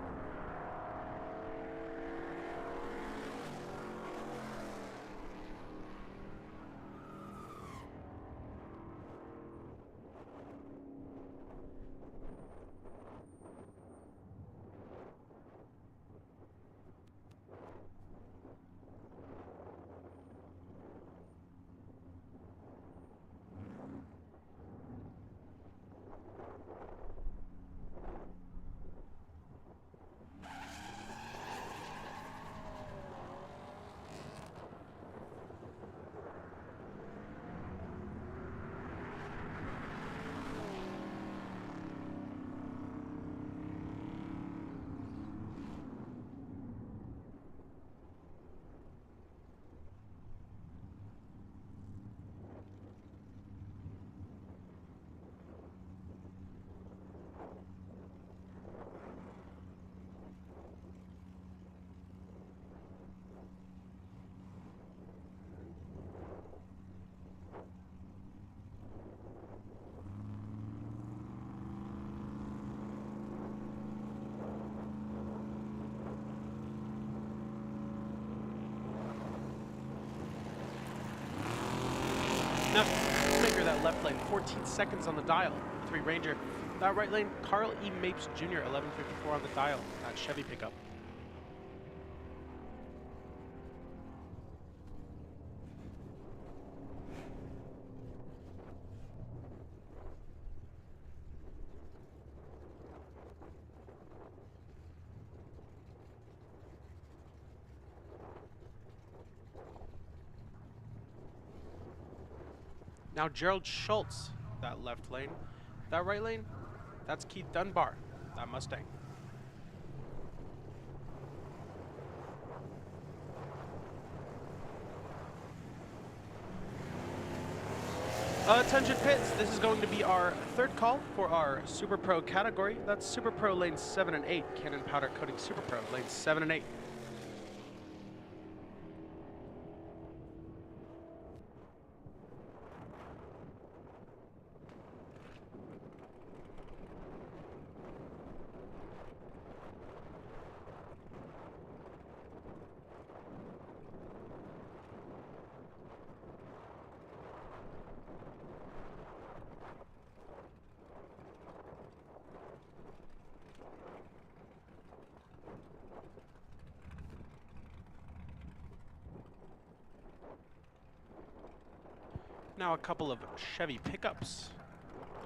A: Now, Maker, that left lane, 14 seconds on the dial, 3 Ranger. That right lane, Carl E. Mapes Jr., 1154 on the dial, that Chevy pickup. Now Gerald Schultz, that left lane. That right lane, that's Keith Dunbar, that Mustang. Attention pits, this is going to be our third call for our Super Pro category. That's Super Pro lanes 7 and 8, Cannon Powder Coating Super Pro, lanes 7 and 8. Now a couple of Chevy pickups.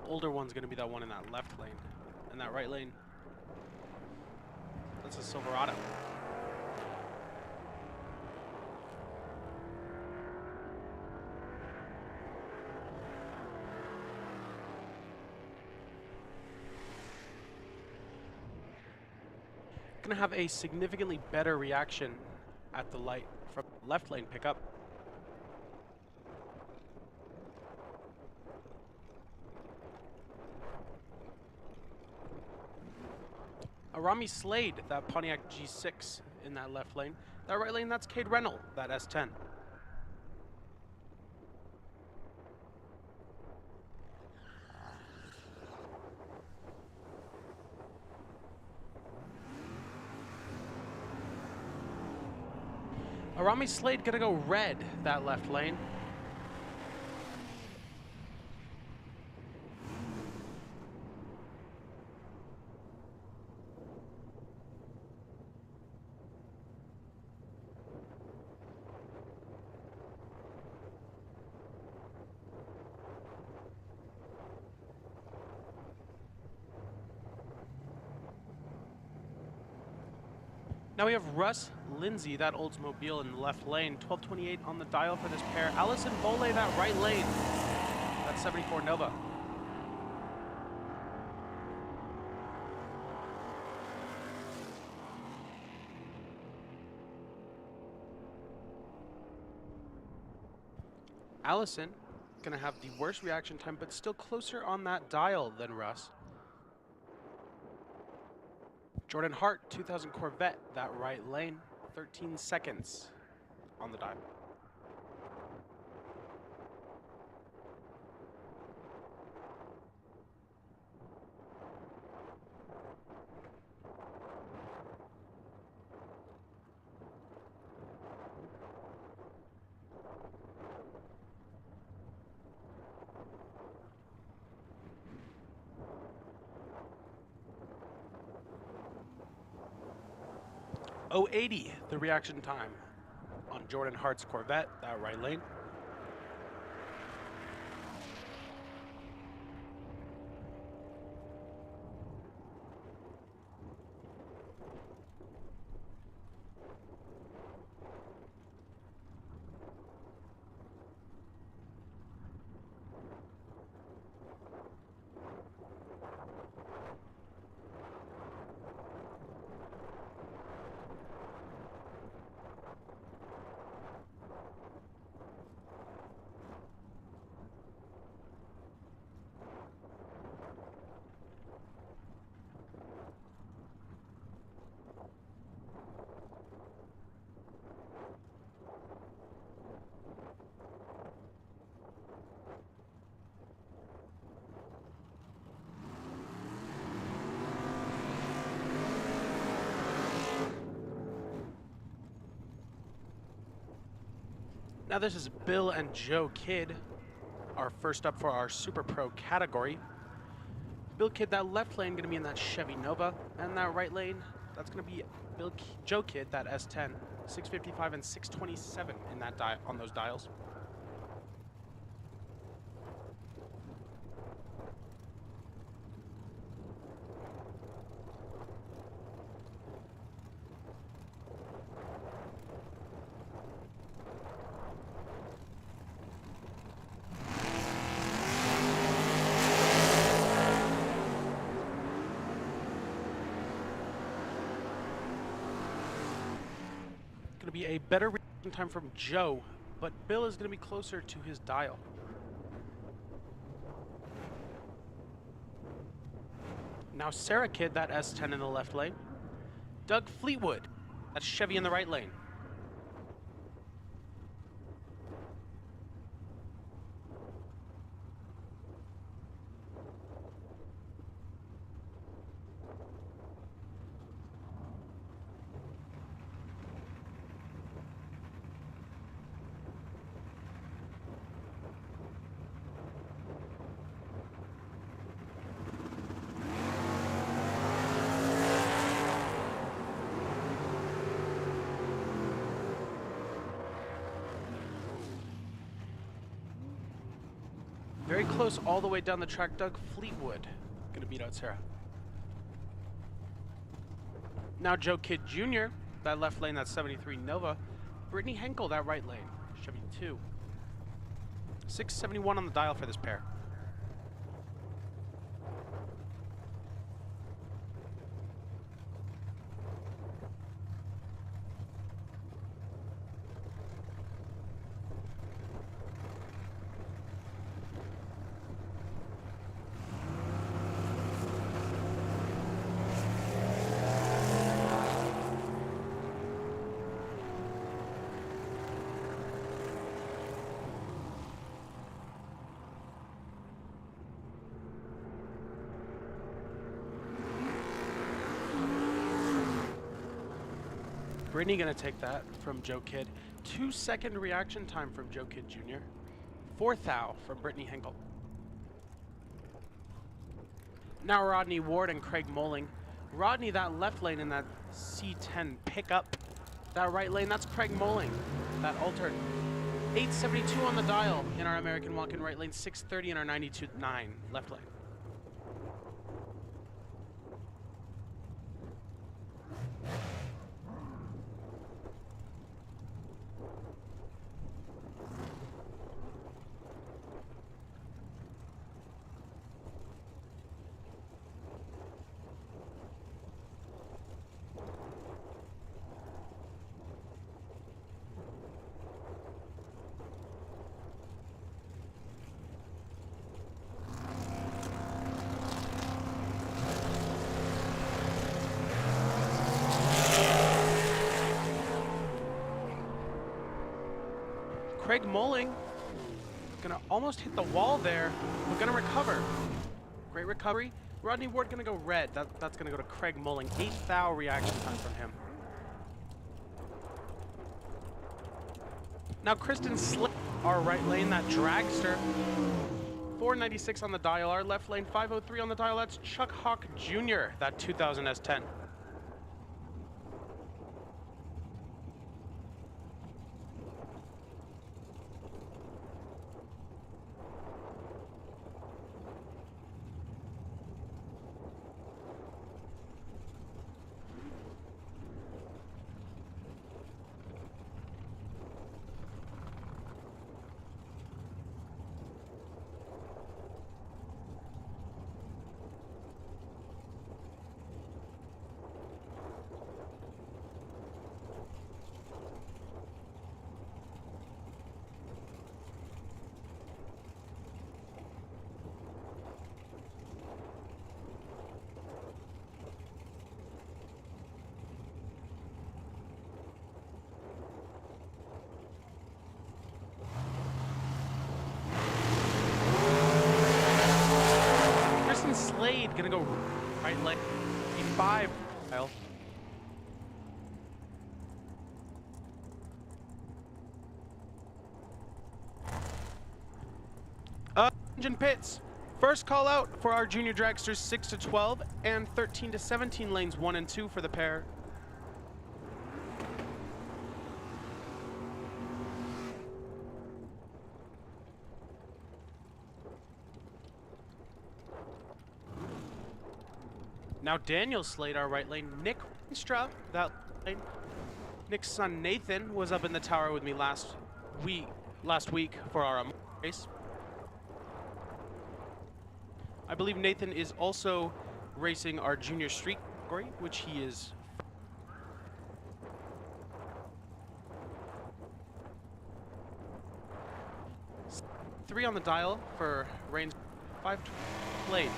A: The older one's going to be that one in that left lane. And that right lane, that's a Silverado. Going to have a significantly better reaction at the light from left lane pickup. Arami Slade, that Pontiac G6 in that left lane. That right lane, that's Cade Reynolds, that S10. Arami Slade gonna go red, that left lane. Now we have Russ Lindsay, that Oldsmobile in the left lane. 1228 on the dial for this pair. Allison Bole, that right lane. That's 74 Nova. Allison gonna have the worst reaction time, but still closer on that dial than Russ. Jordan Hart, 2000 Corvette, that right lane, 13 seconds on the dial. .080, the reaction time on Jordan Hart's Corvette, that right lane. Now this is Bill and Joe Kidd, our first up for our Super Pro category. Bill Kidd, that left lane gonna be in that Chevy Nova, and that right lane, that's gonna be Joe Kidd, that S10, 655 and 627 in that on those dials. Going to be a better reaction time from Joe, but Bill is going to be closer to his dial. Now Sarah Kidd, that S10 in the left lane. Doug Fleetwood, that's Chevy in the right lane. Very close all the way down the track. Doug Fleetwood going to beat out Sarah. Now Joe Kidd Jr., that left lane, that's 73 Nova. Brittany Henkel, that right lane, Chevy 2. 671 on the dial for this pair. Brittany gonna take that from Joe Kidd. 2-second reaction time from Joe Kidd Jr. 4th thou from Brittany Hinkle. Now Rodney Ward and Craig Moling. Rodney, that left lane in that C10 pickup. That right lane, that's Craig Moling. That altered. 872 on the dial in our American walk-in right lane, 630 in our 92.9 left lane. Craig Moling gonna almost hit the wall there, but gonna recover. Great recovery. Rodney Ward gonna go red. That's gonna go to Craig Moling. 8th thou reaction time from him. Now Kristen Slade, our right lane, that dragster. 496 on the dial. Our left lane, 503 on the dial. That's Chuck Hawk Jr., that 2000 S10. Slade gonna go right leg. 5. Engine pits. First call out for our junior dragsters 6 to 12 and 13 to 17 lanes 1 and 2 for the pair. Now Daniel Slade, our right lane. Nick Rienstra, that lane. Nick's son Nathan was up in the tower with me last week for our race. I believe Nathan is also racing our junior street category, which he is. Three on the dial for Reigns. 5 Slade.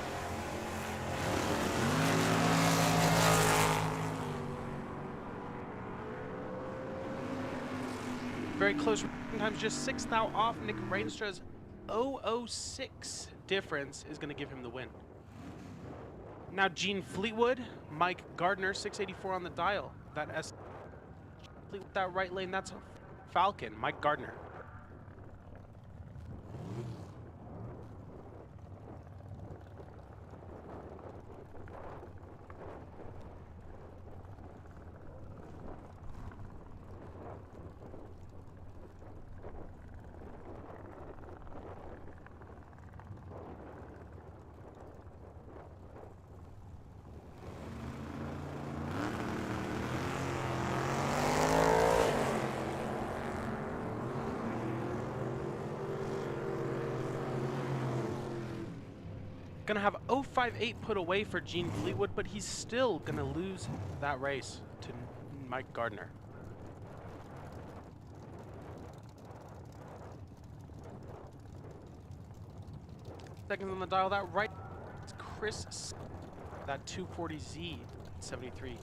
A: Very close times, just 6 thou off. Nick Reinstra's 006 difference is going to give him the win. Now Gene Fleetwood, Mike Gardner, 684 on the dial. That that right lane, that's Falcon, Mike Gardner. Gonna have 058 put away for Gene Fleetwood, but he's still gonna lose that race to Mike Gardner. Seconds on the dial, that right is Chris, that 240Z 73.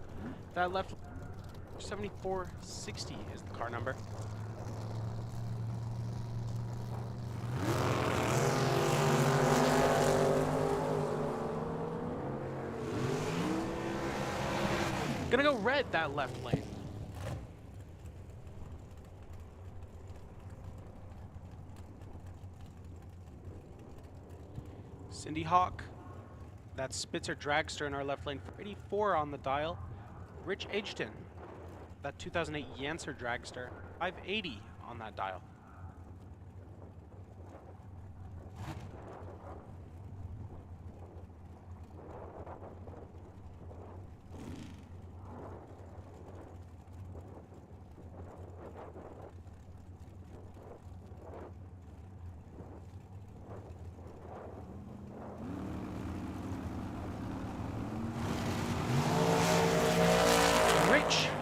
A: That left 7460 is the car number. Gonna go red that left lane. Cindy Hawk. That's Spitzer Dragster in our left lane for 84 on the dial. Rich Edgeton. That 2008 Yancer Dragster, 580 on that dial.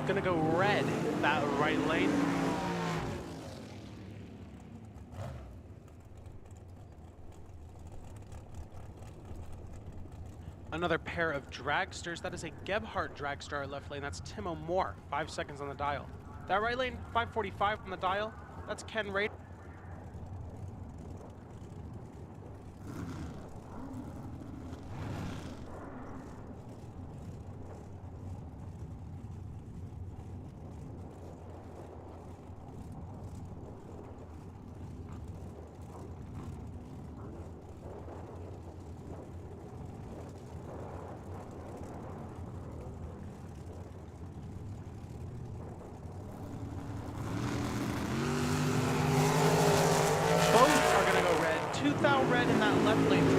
A: Gonna go red, that right lane. Another pair of dragsters. That is a Gebhardt dragster left lane. That's Tim O'More, 5 seconds on the dial. That right lane, 545 on the dial. That's Ken Rader. Red in that left lane for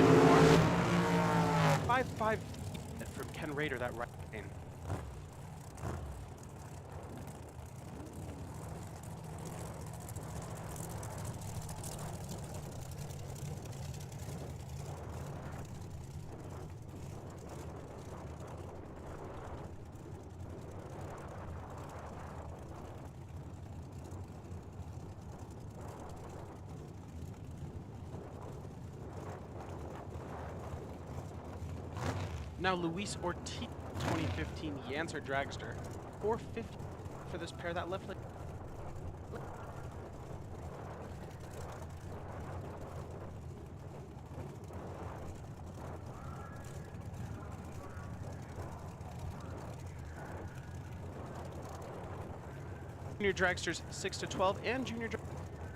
A: 5-5 from Ken Rader, that right lane. Now Luis Ortiz, 2015 Yancer Dragster, 450 for this pair, that left lane. Junior Dragsters 6 to 12 and Junior Dragsters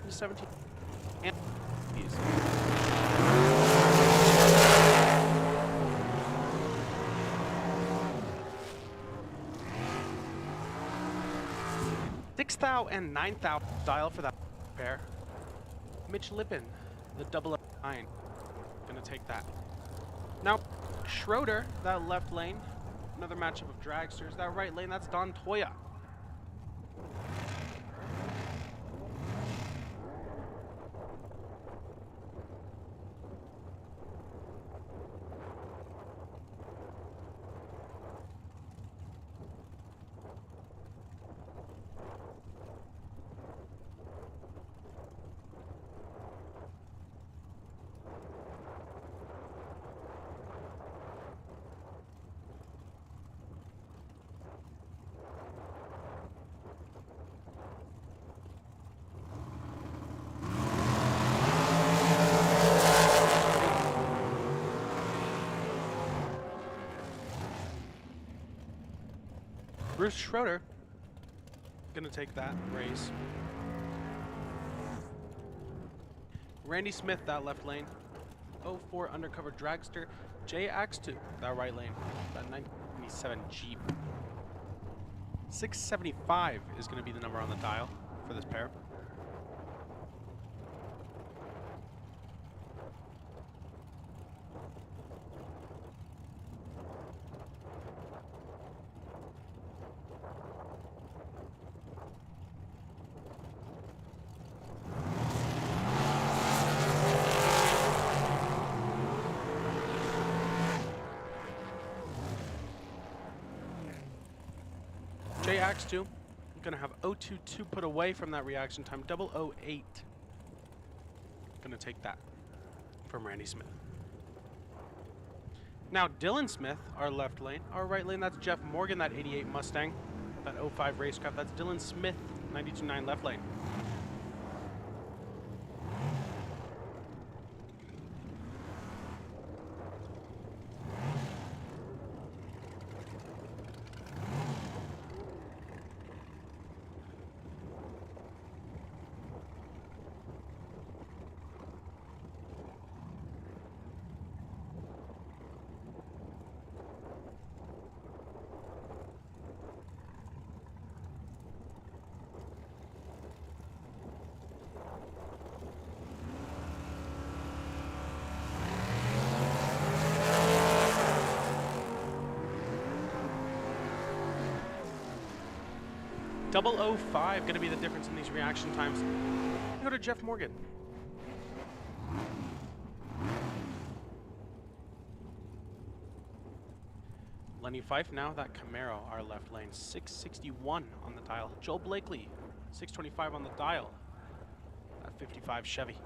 A: 17. And these. 6,000 and 9,000 dial for that pair. Mitch Lippin, the 009, gonna take that. Now, Schroeder, that left lane, another matchup of dragsters. That right lane, that's Don Toya. Bruce Schroeder gonna take that race. Randy Smith, that left lane. 04 undercover dragster. Jay Axtu, that right lane. That 1997 Jeep. 675 is gonna be the number on the dial for this pair. Jay Axtu, gonna have 022 put away from that reaction time, 008. Gonna take that from Randy Smith. Now Dylan Smith, our left lane. Our right lane, that's Jeff Morgan, that 88 Mustang. That 05 racecraft, that's Dylan Smith, 92.9 left lane. 005 going to be the difference in these reaction times. Go to Jeff Morgan. Lenny Fife now, that Camaro, our left lane, 661 on the dial. Joel Blakely, 625 on the dial. That 55 Chevy.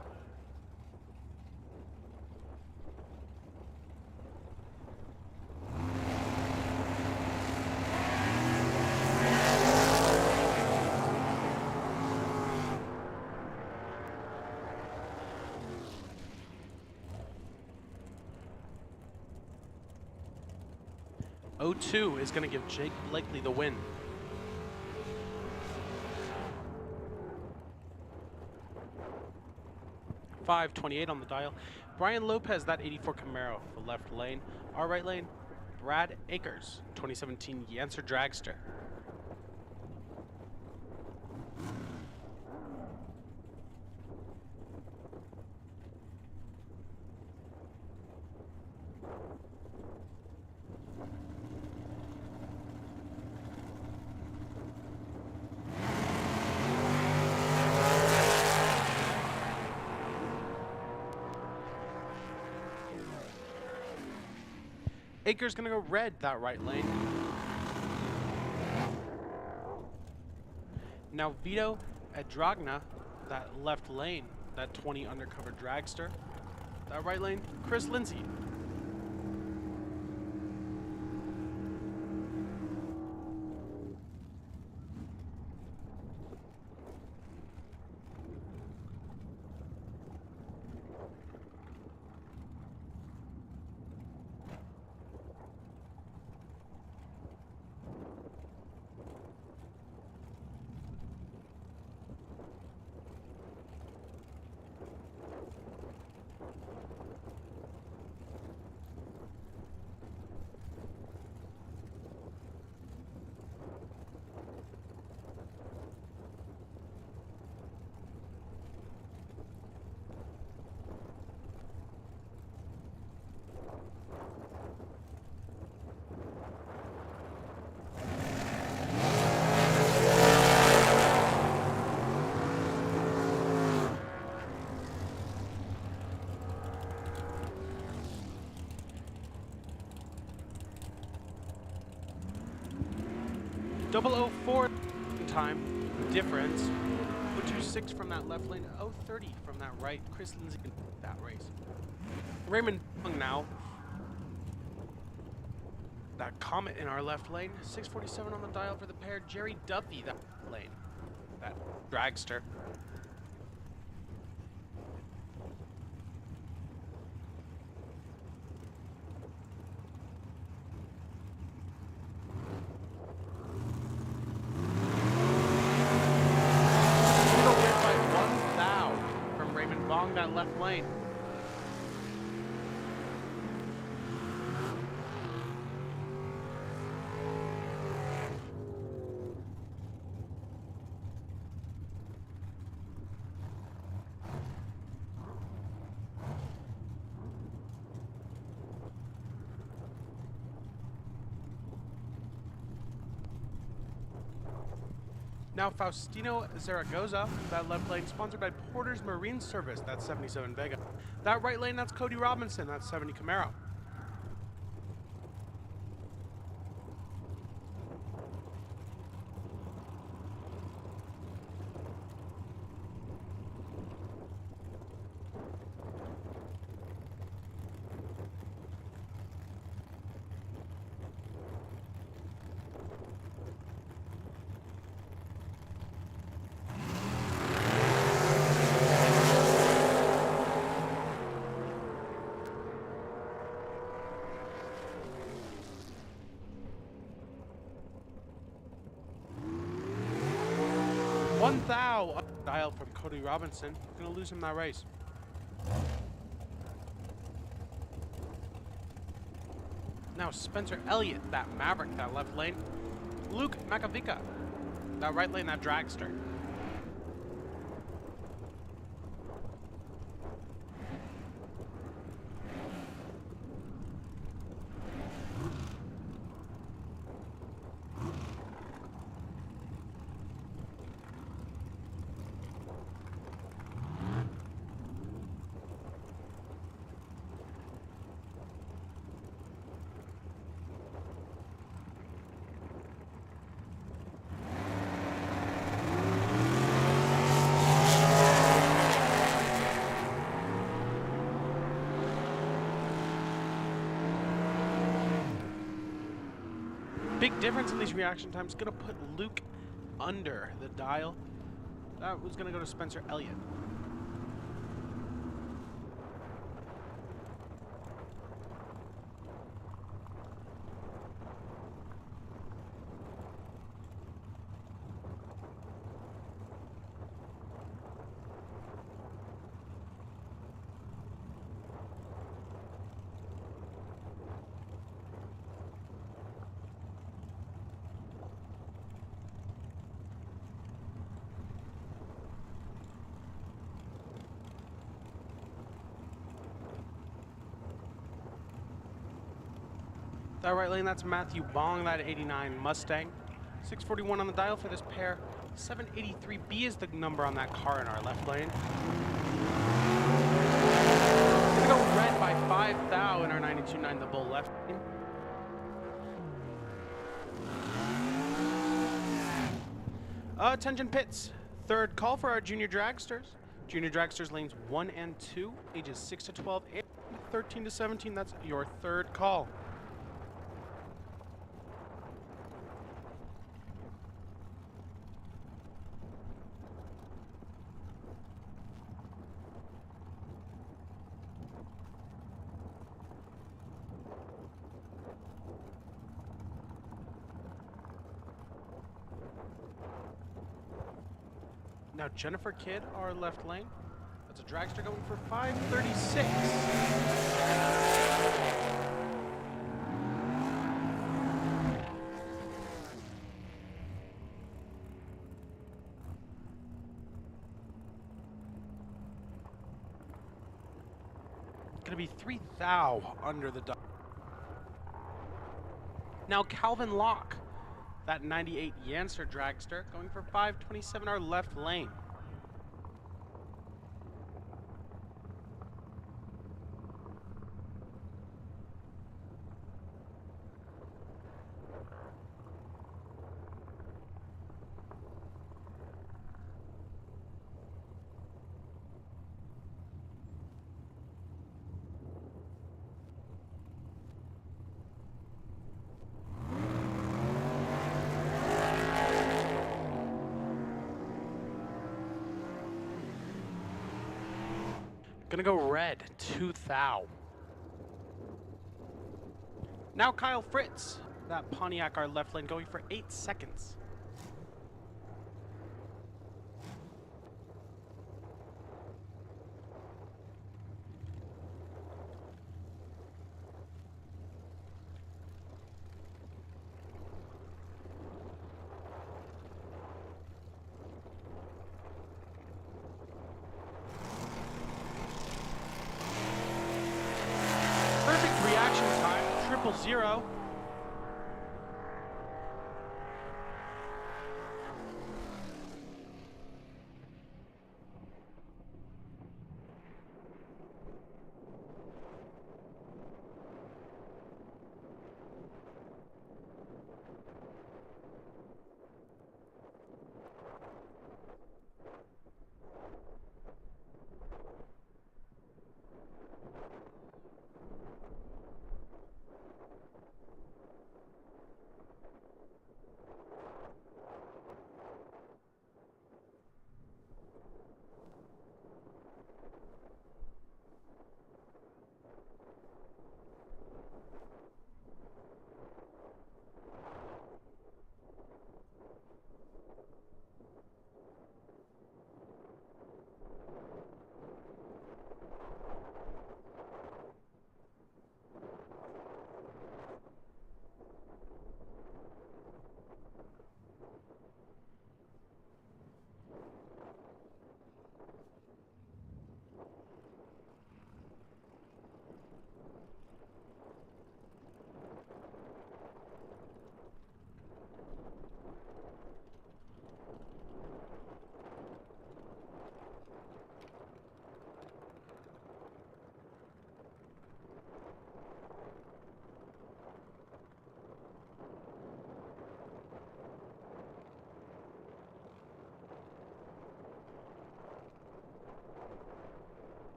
A: O2 is going to give Jake Blakely the win. .528 on the dial. Brian Lopez, that 84 Camaro, the left lane. Our right lane, Brad Akers, 2017 Yancer Dragster. Akers gonna go red, that right lane. Now Vito Adragna, that left lane, that 20 undercover dragster. That right lane, Chris Lindsay. .004 time difference. 026 from that left lane, 030 from that right. Chris Lindsay in that race. Raymond Bung now. That Comet in our left lane, 647 on the dial for the pair. Jerry Duffy, that lane, that dragster. That left lane. Now Faustino Zaragoza, that left lane, sponsored by Porter's Marine Service, that's 77 Vega. That right lane, that's Cody Robinson, that's 70 Camaro. One thou dial from Cody Robinson. Gonna lose him that race. Now Spencer Elliott, that Maverick, that left lane. Luke Makovica, that right lane, that dragster. Big difference in these reaction times. Going to put Luke under the dial. That was going to go to Spencer Elliott. That right lane, that's Matthew Bong, that 89 Mustang. 641 on the dial for this pair. 783B is the number on that car in our left lane. Gonna go red by 5 thou in our 92.9 the Bull left lane. Attention pits. Third call for our junior dragsters. Junior dragsters lanes 1 and 2, ages 6 to 12 and 13 to 17. That's your third call. Now Jennifer Kidd, our left lane. That's a dragster going for 536. Gonna be 3 thou under the dial. Now Calvin Locke. That 98 Yancer dragster going for 527 our left lane. Gonna go red, 2 thou. Now Kyle Fritz, that Pontiac, our left lane, going for 8 seconds. Reaction time, 000.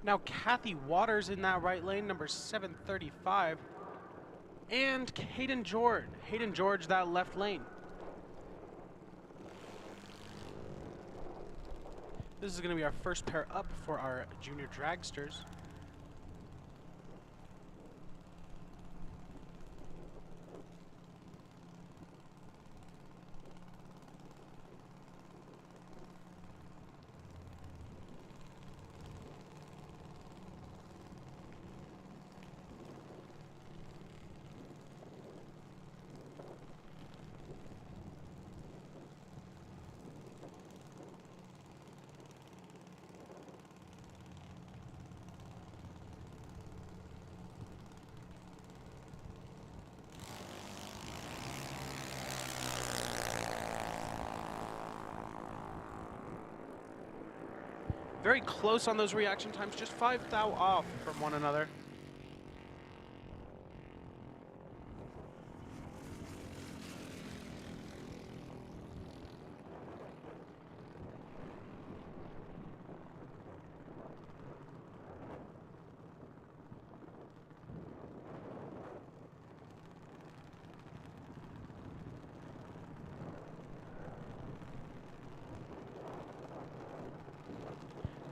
A: Now Kathy Waters in that right lane, number 735. And Hayden George that left lane. This is going to be our first pair up for our junior dragsters. Very close on those reaction times, just 5 thou off from one another.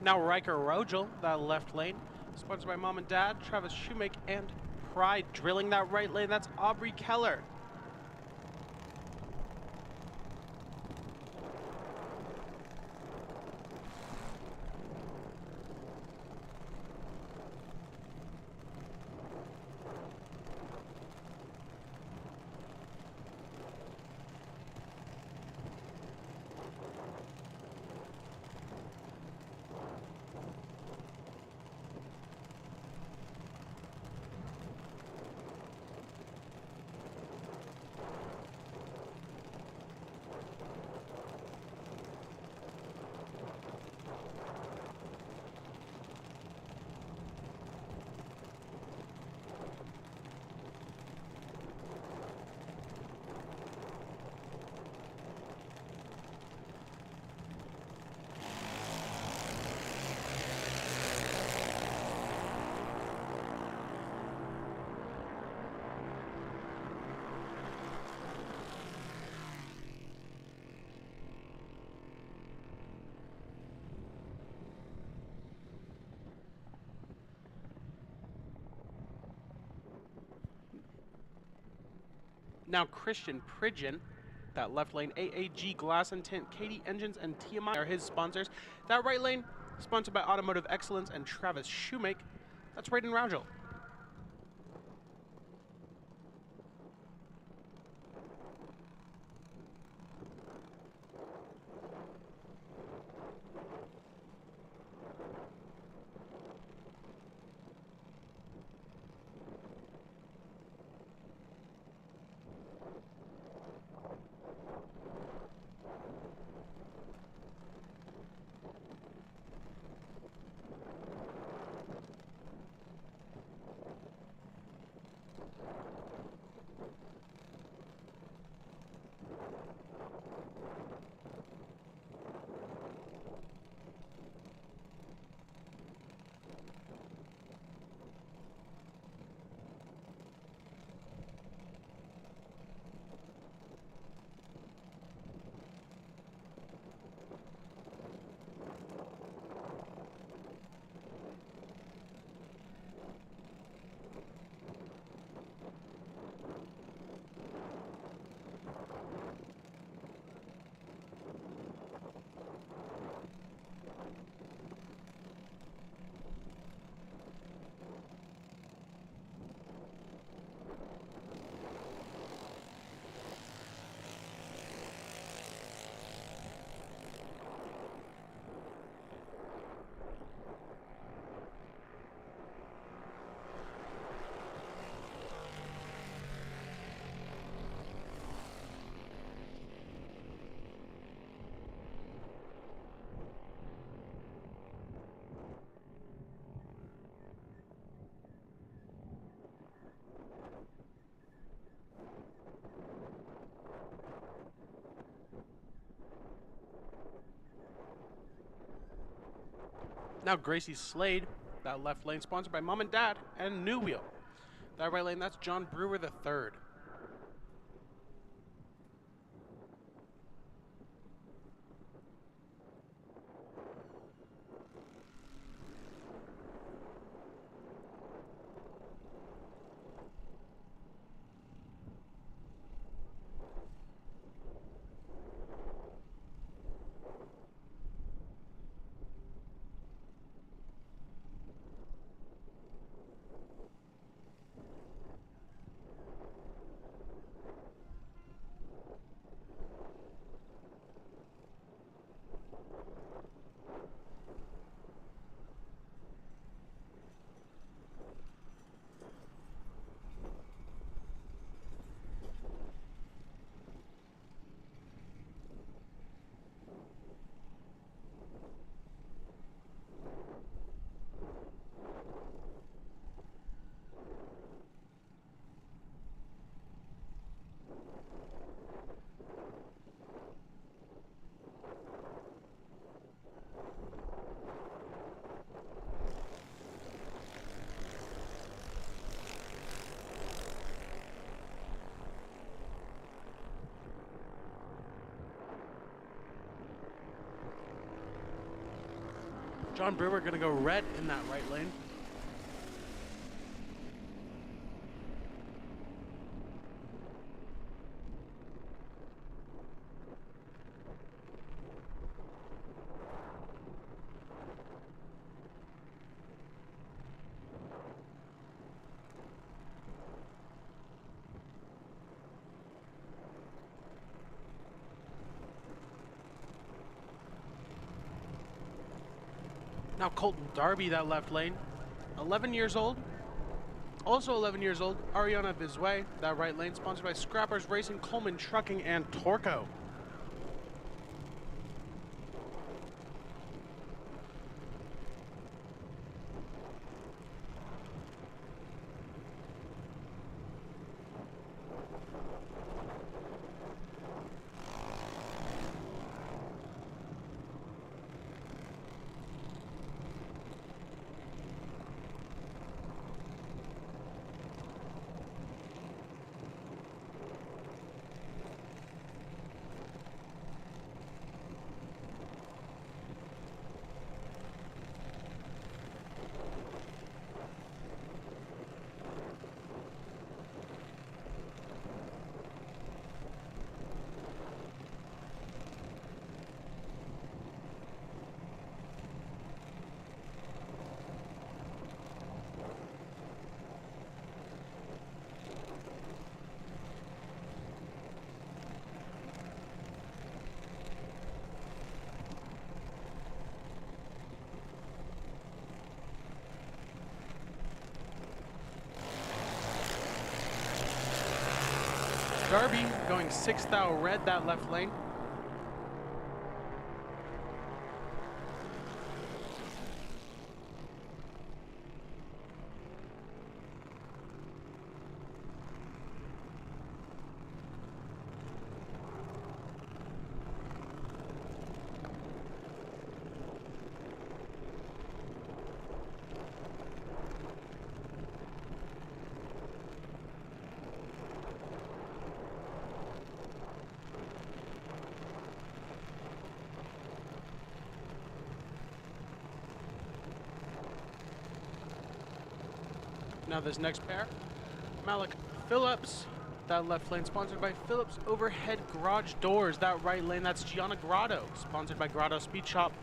A: Now Riker Rogel, that left lane, sponsored by Mom and Dad, Travis Shoemake, and Pride. Drilling that right lane, that's Aubrey Keller. Now Christian Pridgeon, that left lane, AAG Glass and Tint, Katie Engines, and TMI are his sponsors. That right lane, sponsored by Automotive Excellence and Travis Shoemake, that's Raiden Rogel. Now Gracie Slade, That left lane sponsored by Mom and Dad and New Wheel. That right lane, that's John Brewer III. John Brewer gonna go red in that right lane. Now Colton Darby, that left lane. 11 years old. Also 11 years old, Ariana Bizway, that right lane, sponsored by Scrappers Racing, Coleman Trucking, and Torco. Darby going 6th out red, that left lane. Now this next pair, Malik Phillips, that left lane sponsored by Phillips Overhead Garage Doors. That right lane, that's Gianna Grotto, sponsored by Grotto Speed Shop.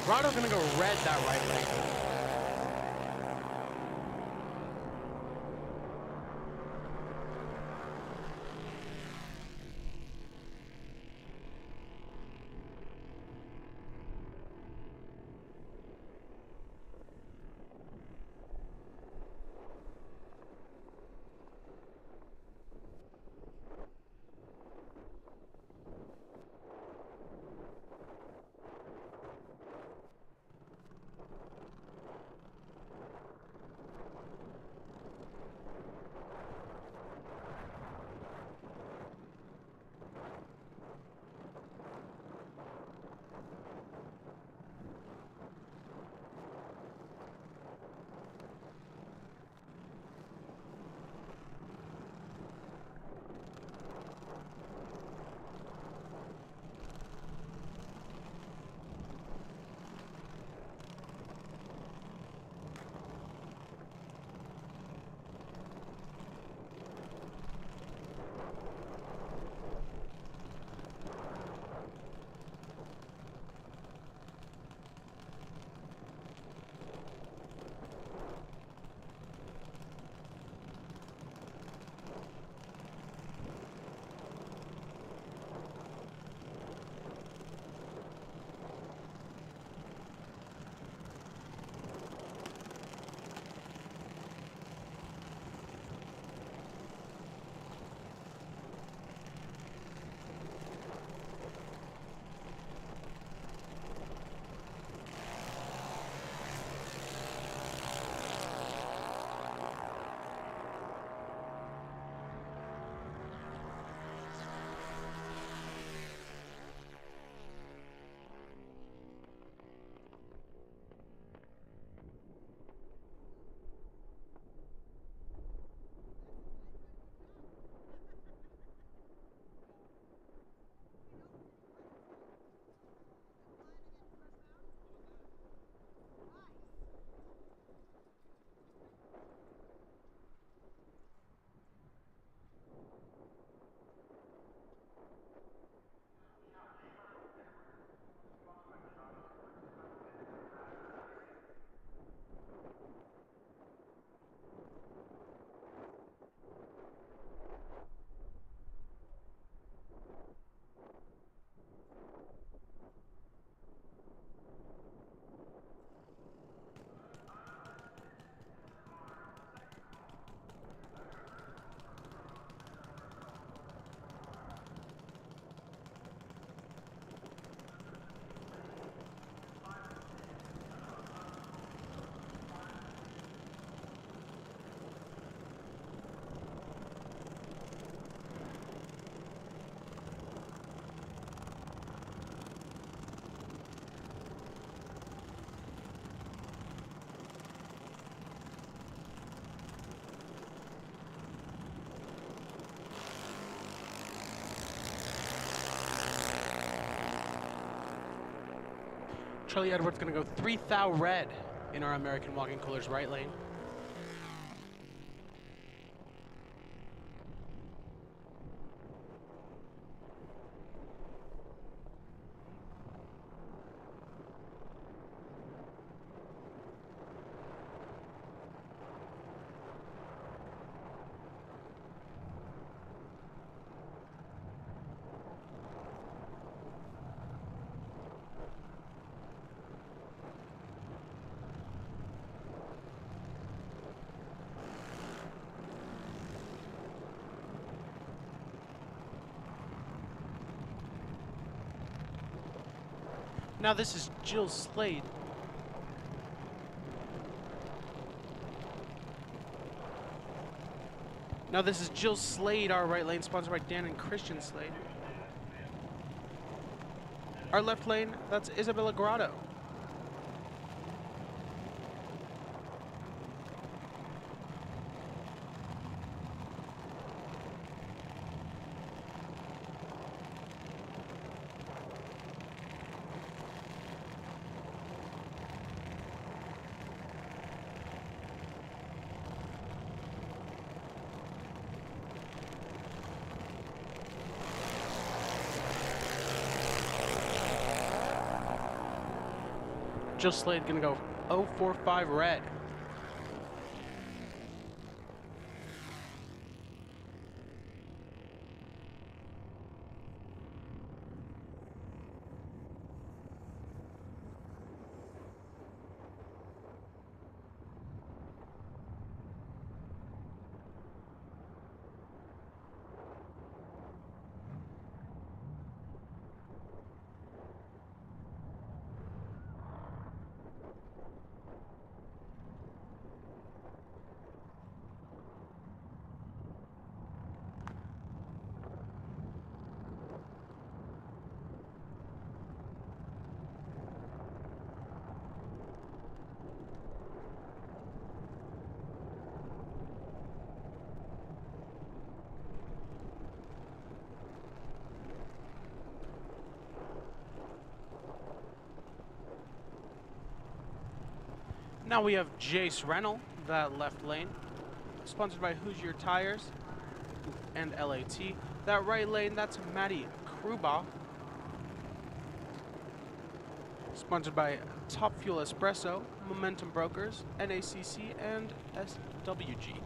A: Grotto gonna go red that right lane. Charlie Edwards going to go 3 thou red in our American Walking Coolers right lane. Now this is Jill Slade. Now this is Jill Slade, our right lane, sponsored by Dan and Christian Slade. Our left lane, that's Isabella Grotto. Jill Slade gonna go 045 red. Now we have Jace Rennell, that left lane, sponsored by Hoosier Tires and LAT. That right lane, that's Maddie Kruba, sponsored by Top Fuel Espresso, Momentum Brokers, NACC, and SWG.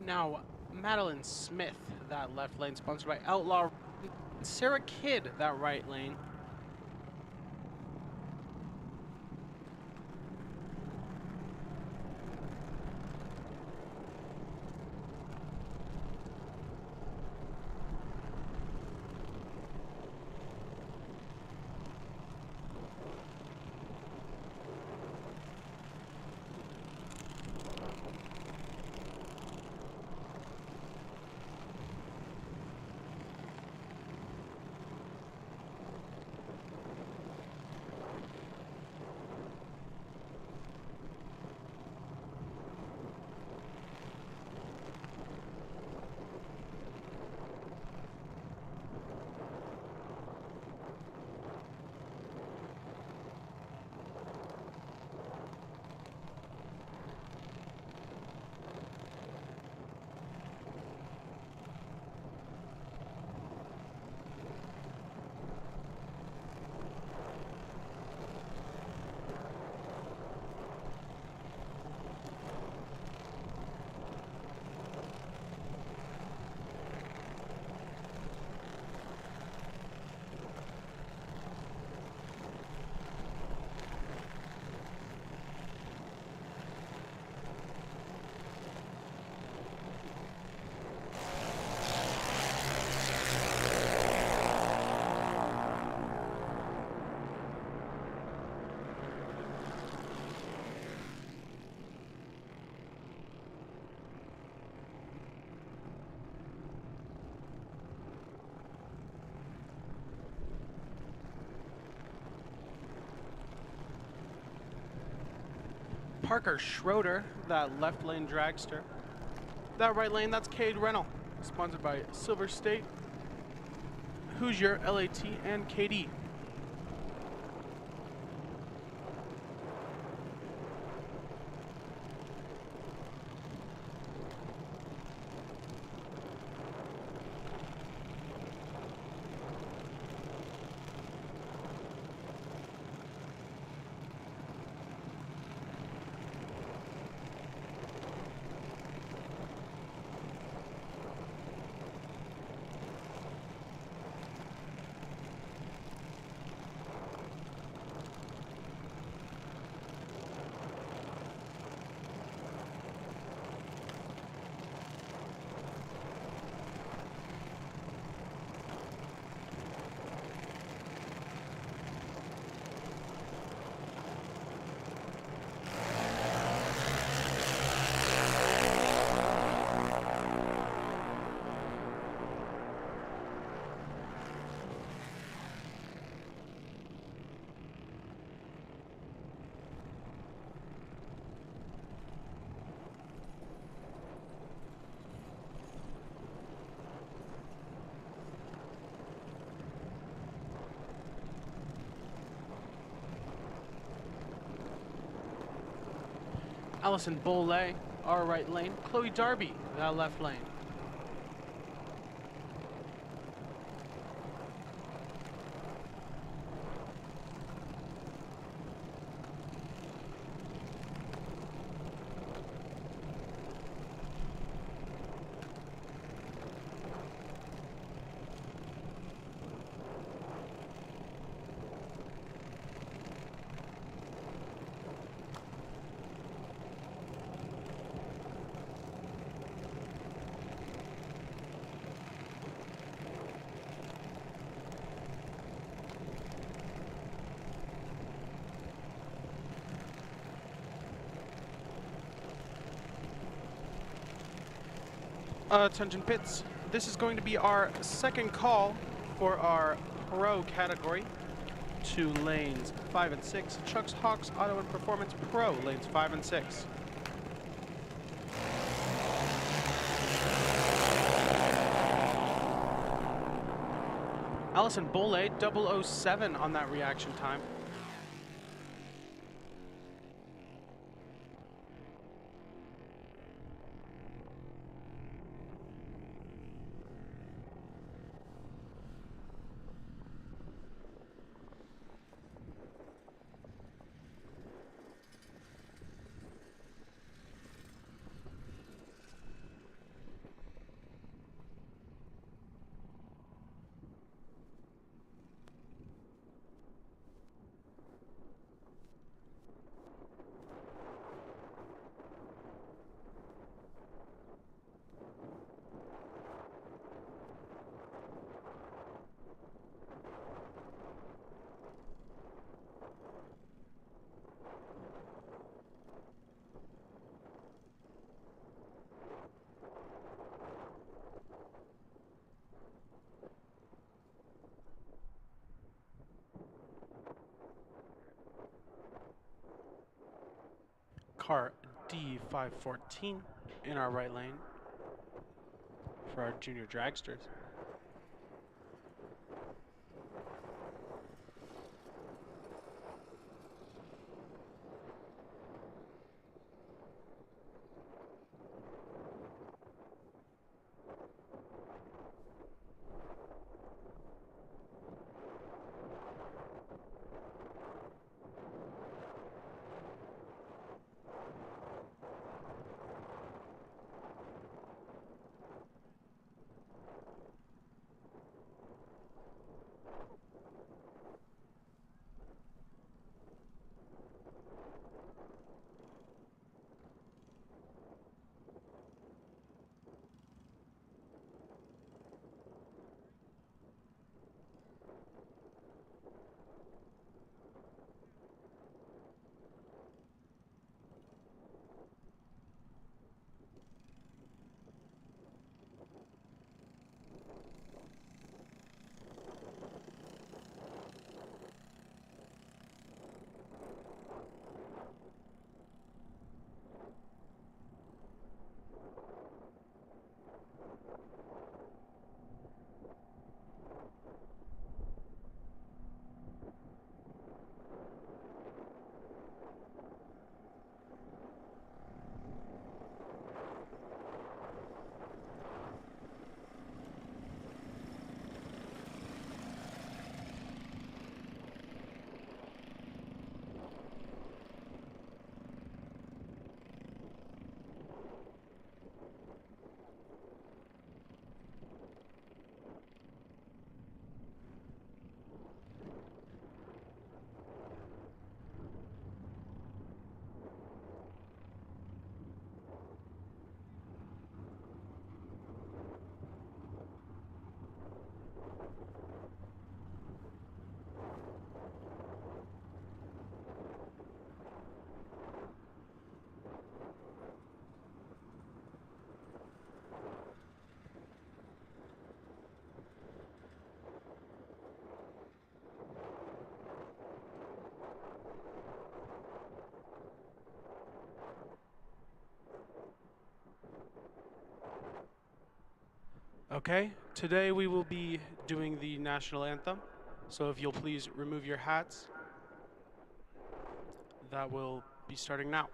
A: Now, Madeline Smith, that left lane, sponsored by Outlaw. Sarah Kidd, that right lane. Parker Schroeder, that left lane dragster. That right lane, that's Cade Rennell, sponsored by Silver State, Hoosier, LAT, and KD. Allison Boley, our right lane. Chloe Darby, that left lane. Attention pits, this is going to be our second call for our pro category to lanes 5 and 6. Chuck's Hawks Auto and Performance Pro, lanes 5 and 6. Allison Boley, 007 on that reaction time. Car D514 in our right lane for our junior dragsters. Okay, today we will be doing the national anthem. So if you'll please remove your hats, that will be starting now.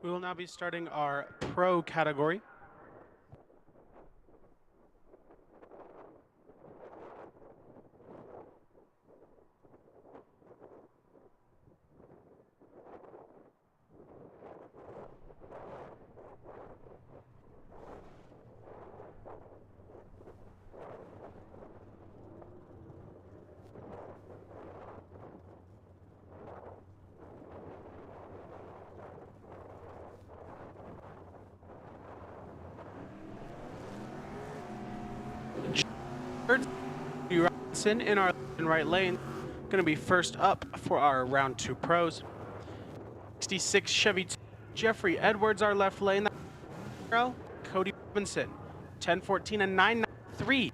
A: We will now be starting our pro category. Robinson in our right lane, going to be first up for our round 2 pros. 66 Chevy Jeffrey Edwards, our left lane. Cody Robinson, 10-14 and 9-3.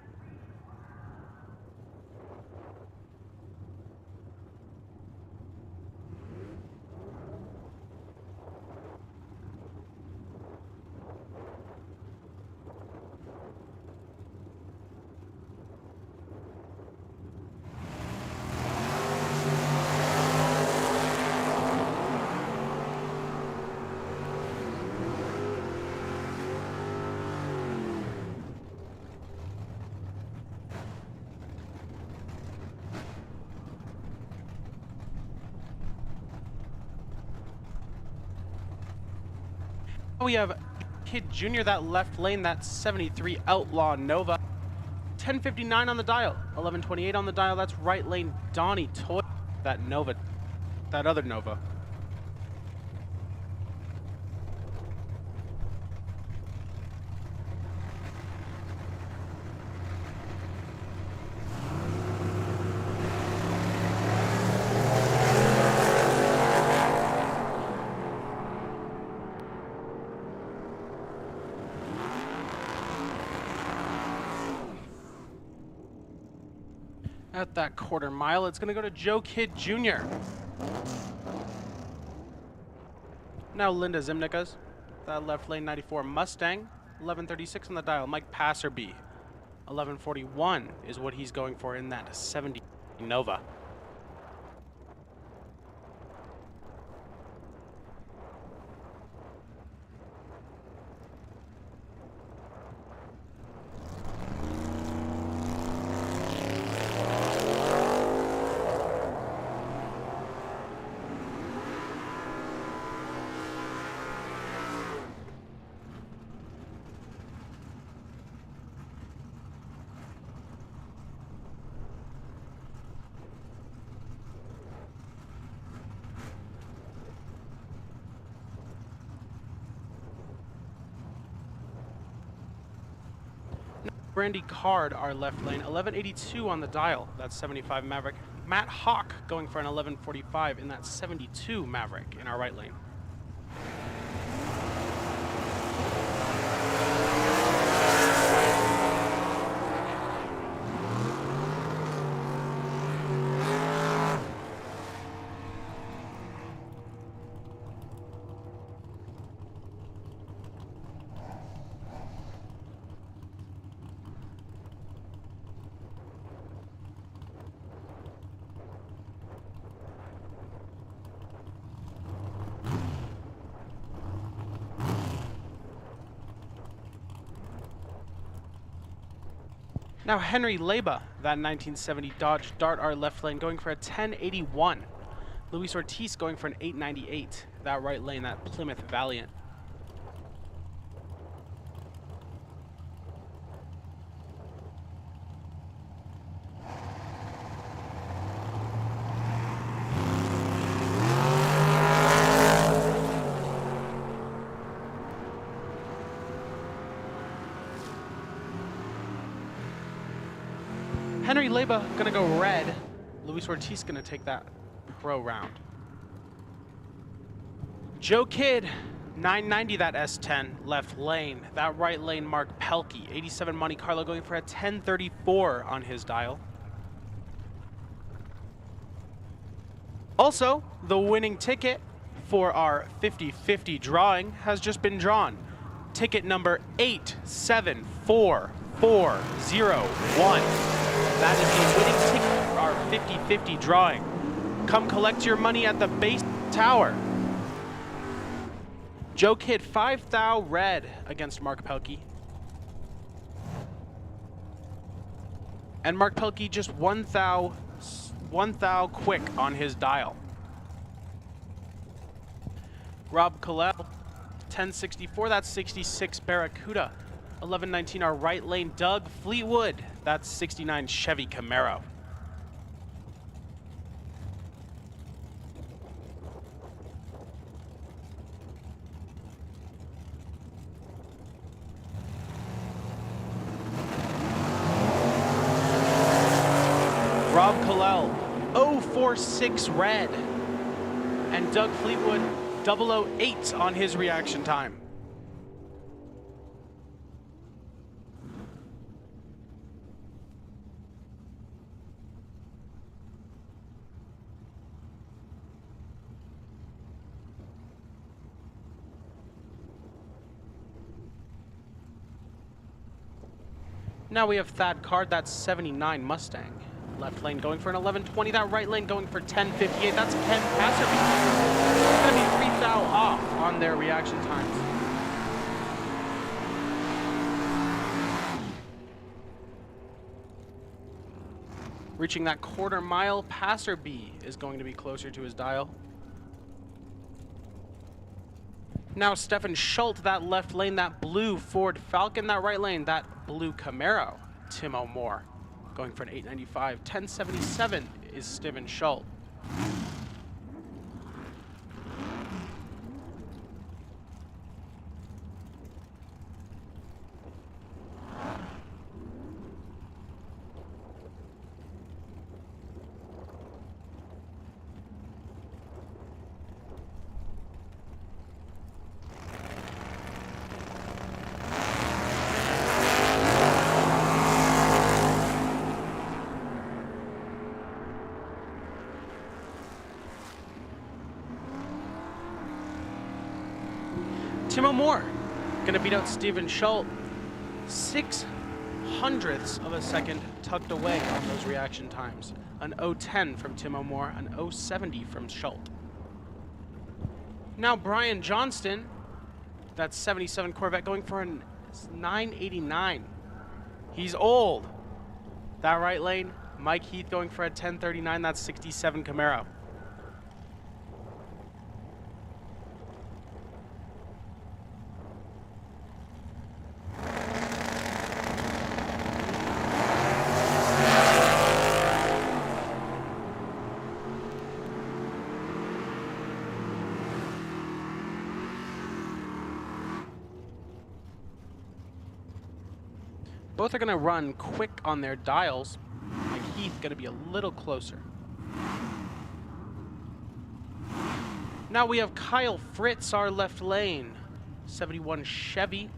A: We have Kid Jr., that left lane, that 73 Outlaw Nova. 10:59 on the dial, 11:28 on the dial. That's right lane Donnie Toy, that Nova, that other Nova. At that quarter mile, it's going to go to Joe Kid Jr. Now Linda Zimnickas, that left lane 94 Mustang, 11:36 on the dial. Mike Passerby, 11:41 is what he's going for in that 70 Nova. Brandy Card, our left lane, 11:82 on the dial. That's 75 Maverick. Matt Hawk going for an 11:45 in that 72 Maverick in our right lane. Now Henry Leba, that 1970 Dodge Dart R left lane, going for a 1081. Luis Ortiz going for an 898. That right lane, that Plymouth Valiant. Henry Leba gonna go red. Luis Ortiz gonna take that pro round. Joe Kidd, 990 that S10 left lane. That right lane, Mark Pelkey, 87 Monte Carlo going for a 1034 on his dial. Also, the winning ticket for our 50-50 drawing has just been drawn. Ticket number 874401. That is the winning ticket for our 50-50 drawing. Come collect your money at the base tower. Joe Kidd, 5 thou red against Mark Pelkey. And Mark Pelkey just 1 thou quick on his dial. Rob Kalel, 1064, that's 66 Barracuda. 1119 our right lane, Doug Fleetwood, that's 69 Chevy Camaro. Rob Kalel, 046 red. And Doug Fleetwood, 008 on his reaction time. Now we have Thad Card, that's 79 Mustang. Left lane going for an 1120, that right lane going for 1058, that's Ken Passerby. It's gonna be 3 thou off on their reaction times. Reaching that quarter mile, Passerby is going to be closer to his dial. Now Stefan Schultz, that left lane, that blue Ford Falcon, that right lane, that blue Camaro, Tim O'More. Going for an 895, 1077 is Stephen Schultz. Tim O'More gonna beat out Stephen Schultz. 0.06 of a second tucked away on those reaction times. An 010 from Tim O'More, an 070 from Schultz. Now Brian Johnston, that's 77 Corvette, going for a 989. He's old. That right lane, Mike Heath going for a 1039, that's 67 Camaro. Both are going to run quick on their dials, and Heath going to be a little closer. Now we have Kyle Fritz, our left lane. 71 Chevy,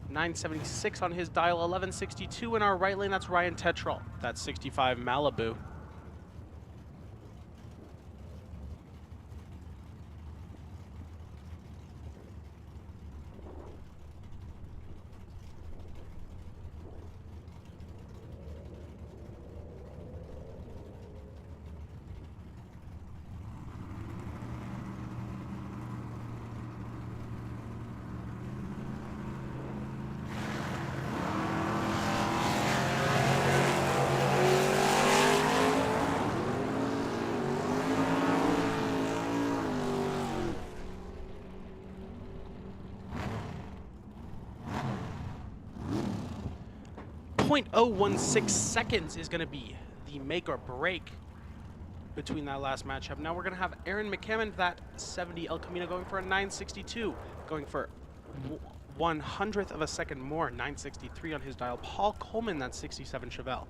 A: 976 on his dial, 1162 in our right lane. That's Ryan Tetrol. That's 65 Malibu. .016 seconds is going to be the make or break between that last matchup. Now we're going to have Aaron McCammon, that 70 El Camino, going for a 962, going for 1/100th of a second more, 963 on his dial. Paul Coleman, that 67 Chevelle.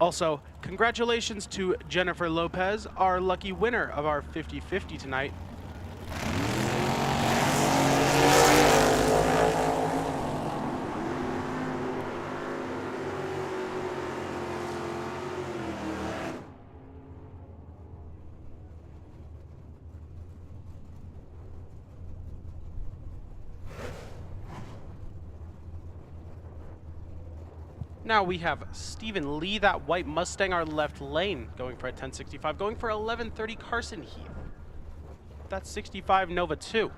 A: Also, congratulations to Jennifer Lopez, our lucky winner of our 50-50 tonight. Now we have Stephen Lee, that white Mustang, our left lane, going for a 1065, going for 1130 Carson Heath. That's 65 Nova 2.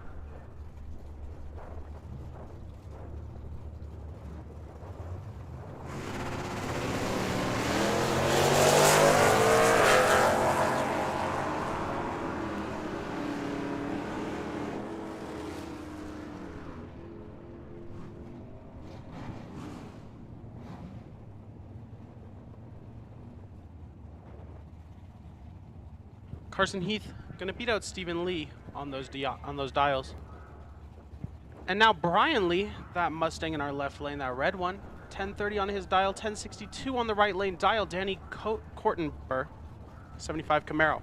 A: Carson Heath gonna beat out Stephen Lee on those dials. And now Brian Lee, that Mustang in our left lane, that red one, 1030 on his dial, 1062 on the right lane dial. Danny Kortenberg, 75 Camaro.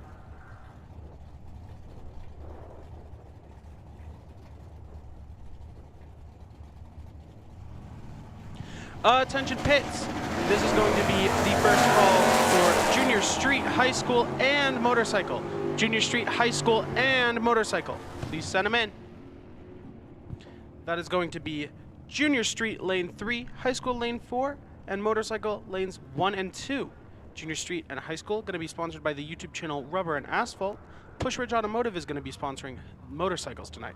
A: Attention pits. This is going to be the first call for junior street, high school, and motorcycle. Junior street, high school, and motorcycle. Please send them in. That is going to be junior street lane 3, high school lane 4, and motorcycle lanes 1 and 2. Junior street and high school going to be sponsored by the YouTube channel Rubber and Asphalt. Push Ridge Automotive is going to be sponsoring motorcycles tonight.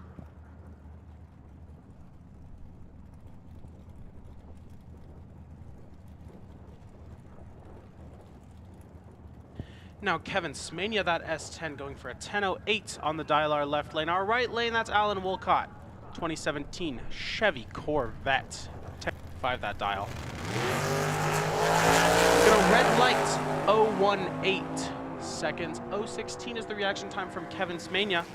A: Now Kevin Smania, that S10, going for a 1008 on the dial, our left lane. Our right lane, that's Alan Wolcott, 2017 Chevy Corvette, 1005 that dial. Gonna red light, 018 seconds. 016 is the reaction time from Kevin Smania.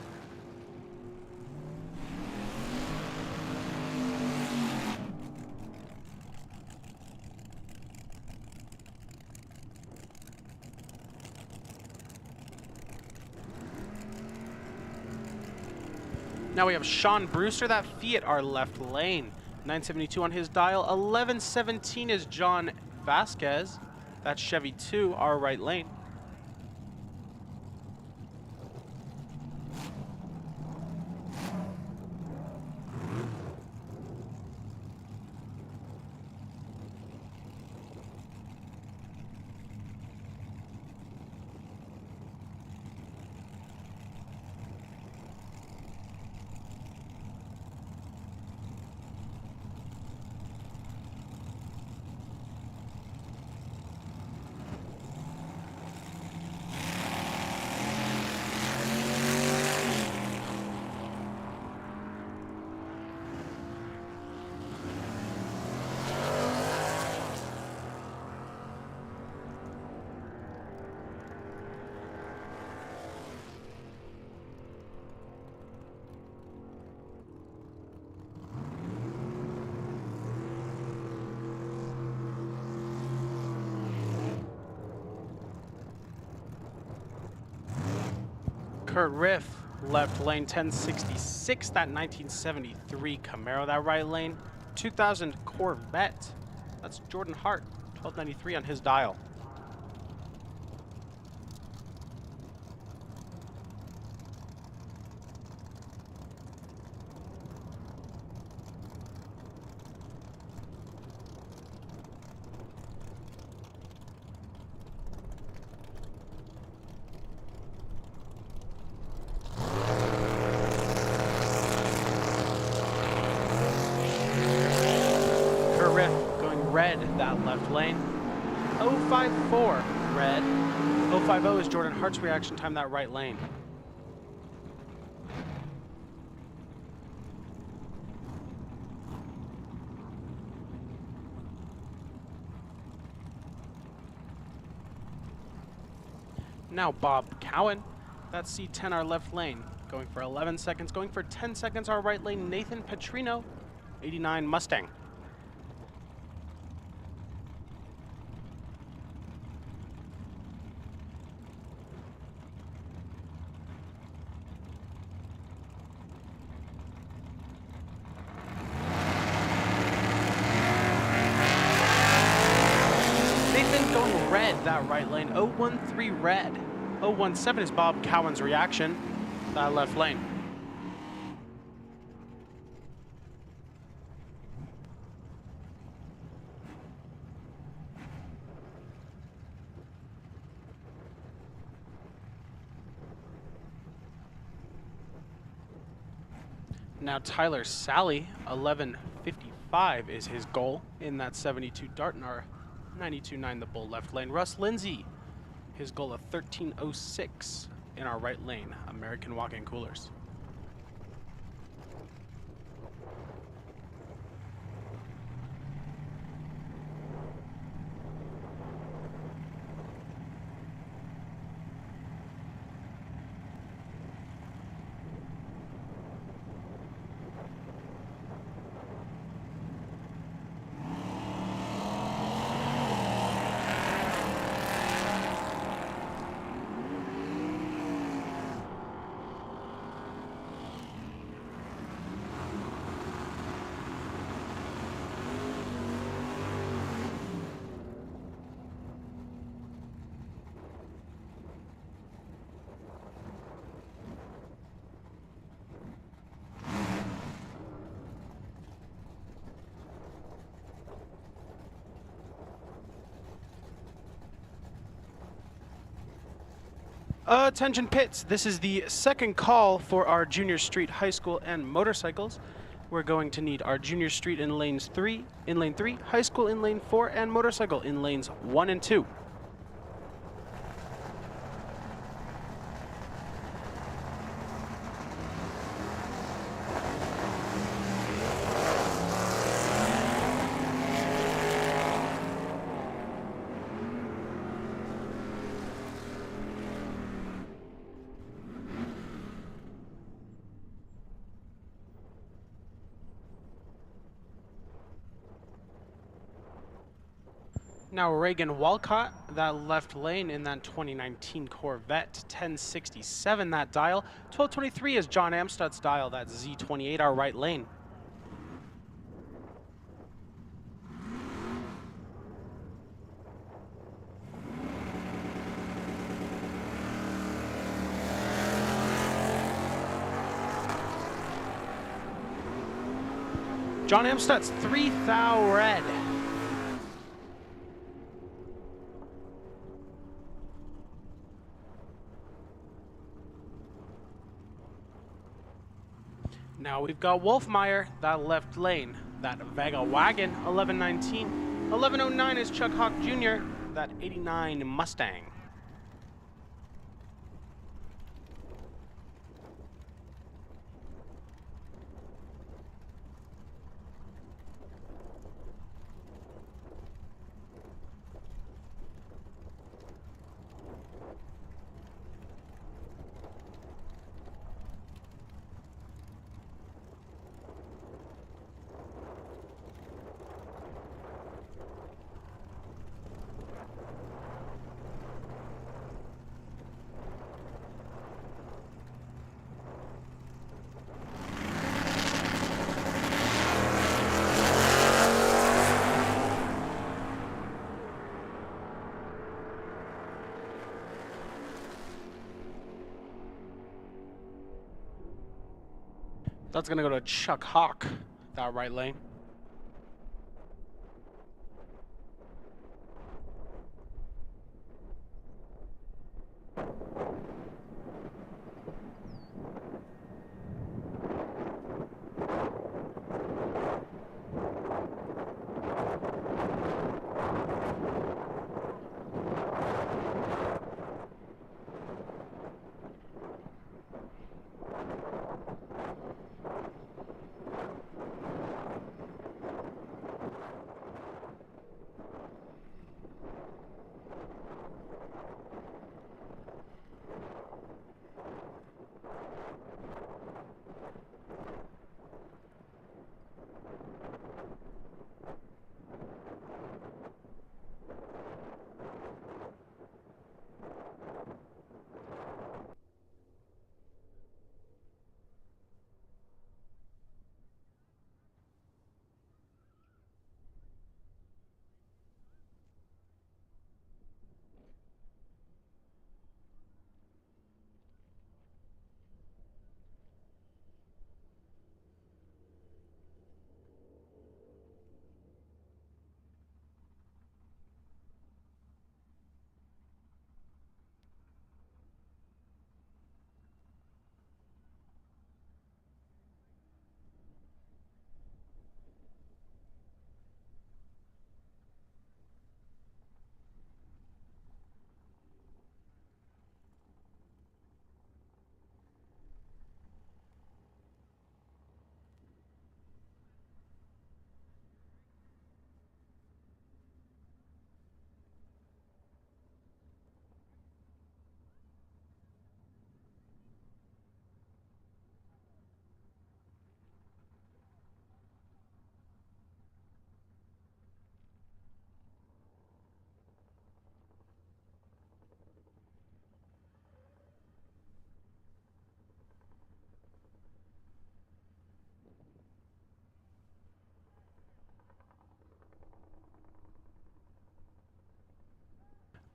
A: Now we have Sean Brewster, that Fiat, our left lane. 972 on his dial. 1117 is John Vasquez. That's Chevy 2, our right lane. Kurt Riff, left lane, 1066, that 1973 Camaro. That right lane, 2000 Corvette. That's Jordan Hart, 1293 on his dial. Red, that left lane. 054, red. 050 is Jordan Hart's reaction time, that right lane. Now Bob Cowan, that's C10, our left lane, going for 11 seconds. Going for 10 seconds, our right lane, Nathan Petrino, 89 Mustang. Nathan going red, that right lane, 013 red. 017 is Bob Cowan's reaction, that left lane. Now Tyler Sally, 11:55 is his goal in that 72 Dart, and our 92.9 the Bull left lane. Russ Lindsay, his goal of 13:06 in our right lane, American Walk-In Coolers. Attention pits, this is the second call for our junior street, high school, and motorcycles. We're going to need our junior street in lane 3, high school in lane 4, and motorcycle in lanes 1 and 2. Now Reagan Walcott, that left lane in that 2019 Corvette, 1067 that dial. 1223 is John Amstut's dial, that Z28, our right lane. John Amstut's 3000 red. Now we've got Wolfmeyer, that left lane, that Vega Wagon, 1119. 1109 is Chuck Hawk Jr., that 89 Mustang. That's gonna go to Chuck Hawk, that right lane.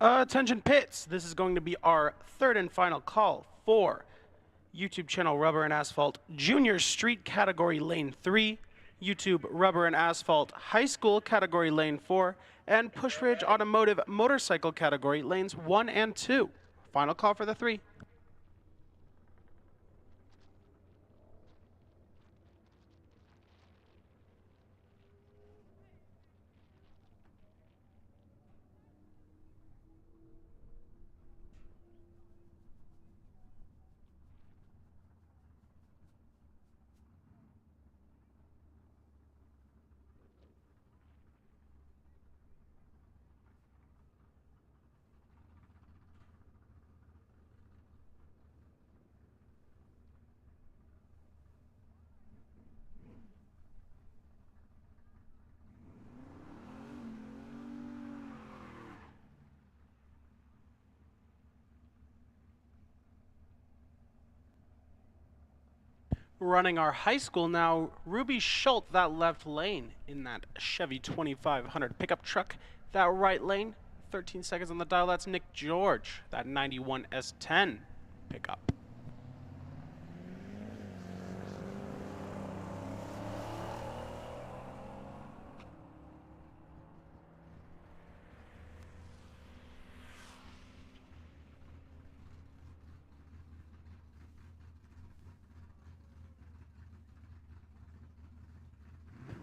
A: Attention pits, this is going to be our third and final call for YouTube channel Rubber and Asphalt Junior Street category lane 3, YouTube Rubber and Asphalt High School category lane 4, and Push Ridge Automotive Motorcycle category lanes 1 and 2. Final call for the 3. Running our high school now, Ruby Schultz, that left lane in that Chevy 2500 pickup truck. That right lane, 13 seconds on the dial, that's Nick George, that 91 S10 pickup.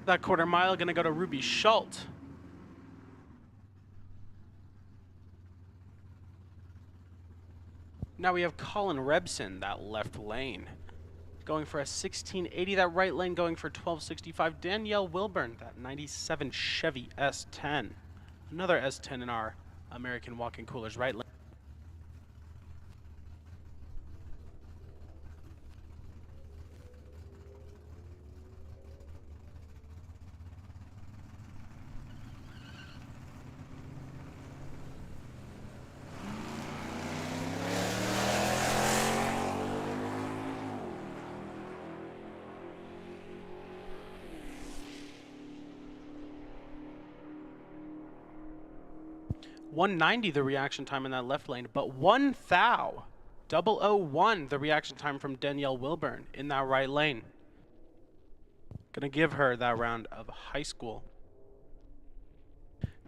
A: That quarter mile gonna go to Ruby Schultz. Now we have Colin Rebson, that left lane, going for a 1680. That right lane going for 1265. Danielle Wilburn, that 97 Chevy S10. Another S10 in our American Walk-In Coolers right lane. .190 the reaction time in that left lane, but 1,001 the reaction time from Danielle Wilburn in that right lane. Gonna give her that round of high school.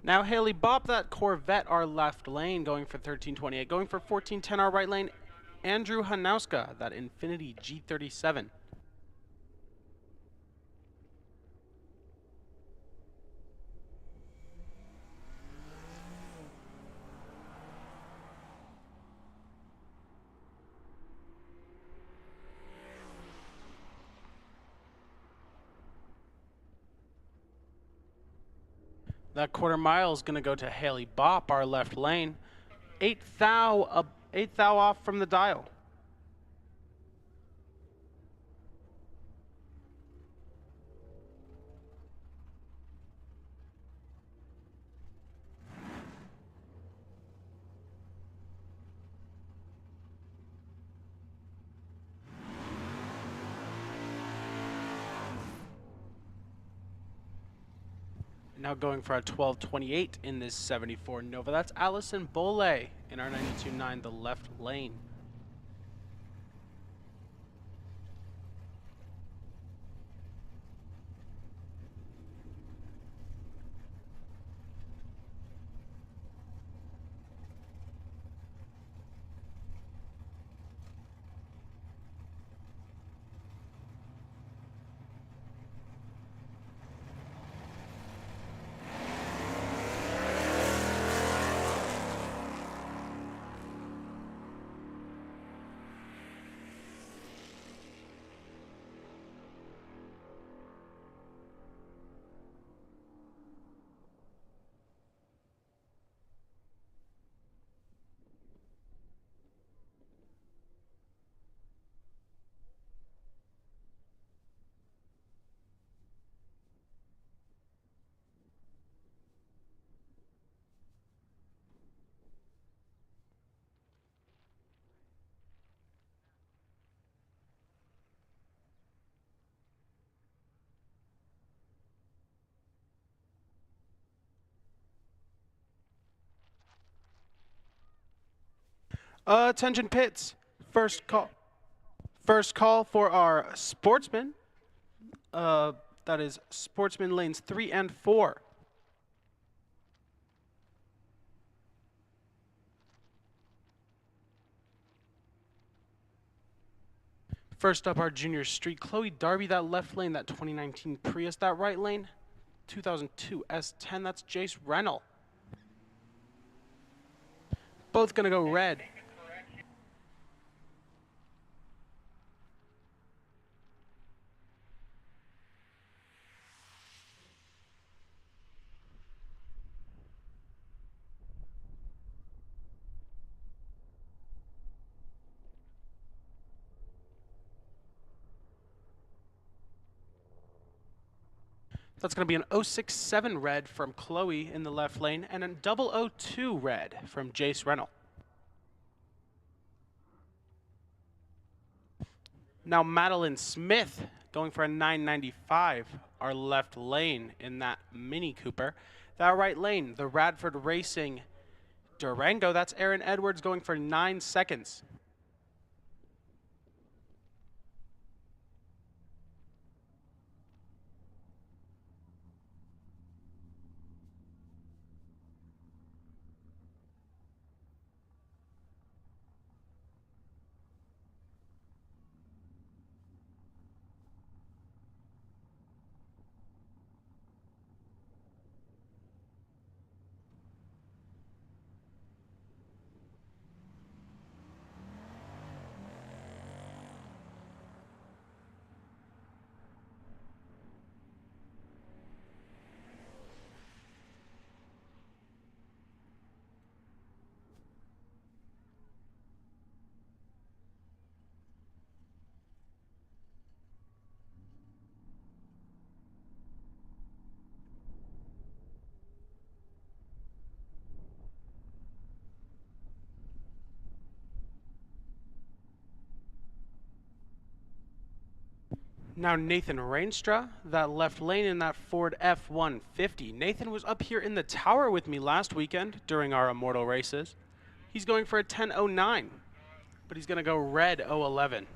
A: Now Haley Bopp, that Corvette, our left lane, going for 1328. Going for 1410 our right lane, Andrew Hanauska, that Infiniti G37. That quarter mile is going to go to Haley Bopp, our left lane. 8 thou off from the dial. Now going for a 1228 in this 74 Nova. That's Allison Bole in our 92.9, the left lane. Attention pits. First call. First call for our Sportsman. That is Sportsman lanes 3 and 4. First up, our junior street. Chloe Darby, that left lane, that 2019 Prius. That right lane, 2002 S10. That's Jace Rennell. Both gonna go red. That's going to be an 067 red from Chloe in the left lane and a 002 red from Jace Rennell. Now Madeline Smith going for a 995, our left lane in that Mini Cooper. That right lane, the Radford Racing Durango, that's Aaron Edwards going for 9 seconds. Now Nathan Reinstra, that left lane in that Ford F-150. Nathan was up here in the tower with me last weekend during our Immortal races. He's going for a 10.09, but he's going to go red 011.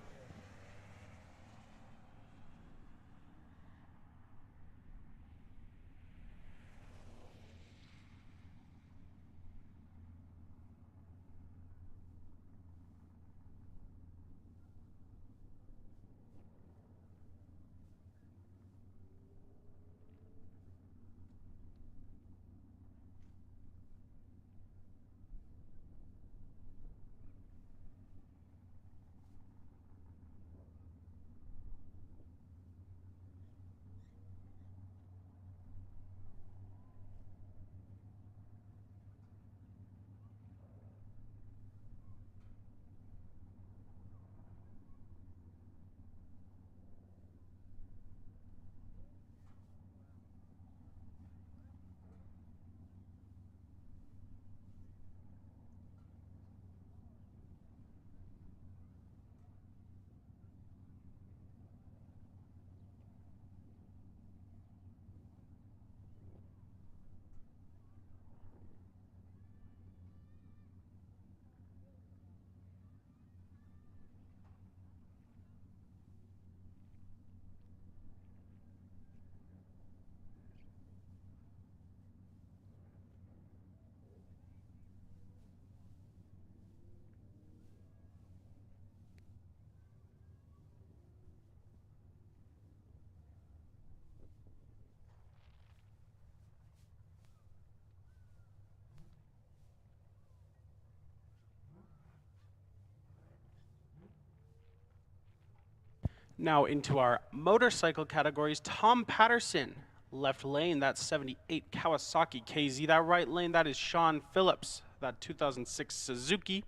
A: Now into our motorcycle categories, Tom Patterson, left lane, that's 78 Kawasaki KZ. That right lane, that is Sean Phillips, that 2006 Suzuki.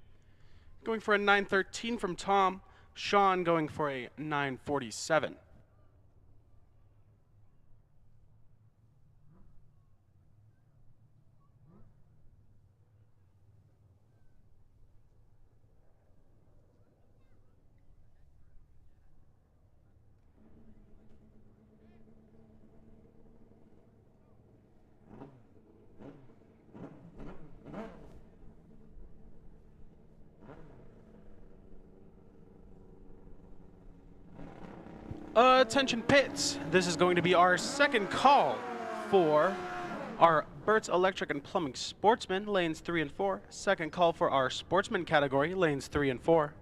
A: Going for a 913 from Tom. Sean going for a 947. Attention pits. This is going to be our second call for our Burt's Electric and Plumbing Sportsman, lanes 3 and 4. Second call for our Sportsman category, lanes 3 and 4.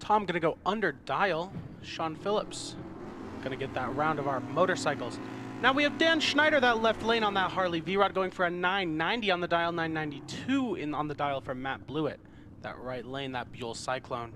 A: Tom gonna go under dial. Sean Phillips gonna get that round of our motorcycles. Now we have Dan Schneider, that left lane on that Harley V-Rod, going for a 990 on the dial, 992 on the dial for Matt Blewett. That right lane, that Buell Cyclone.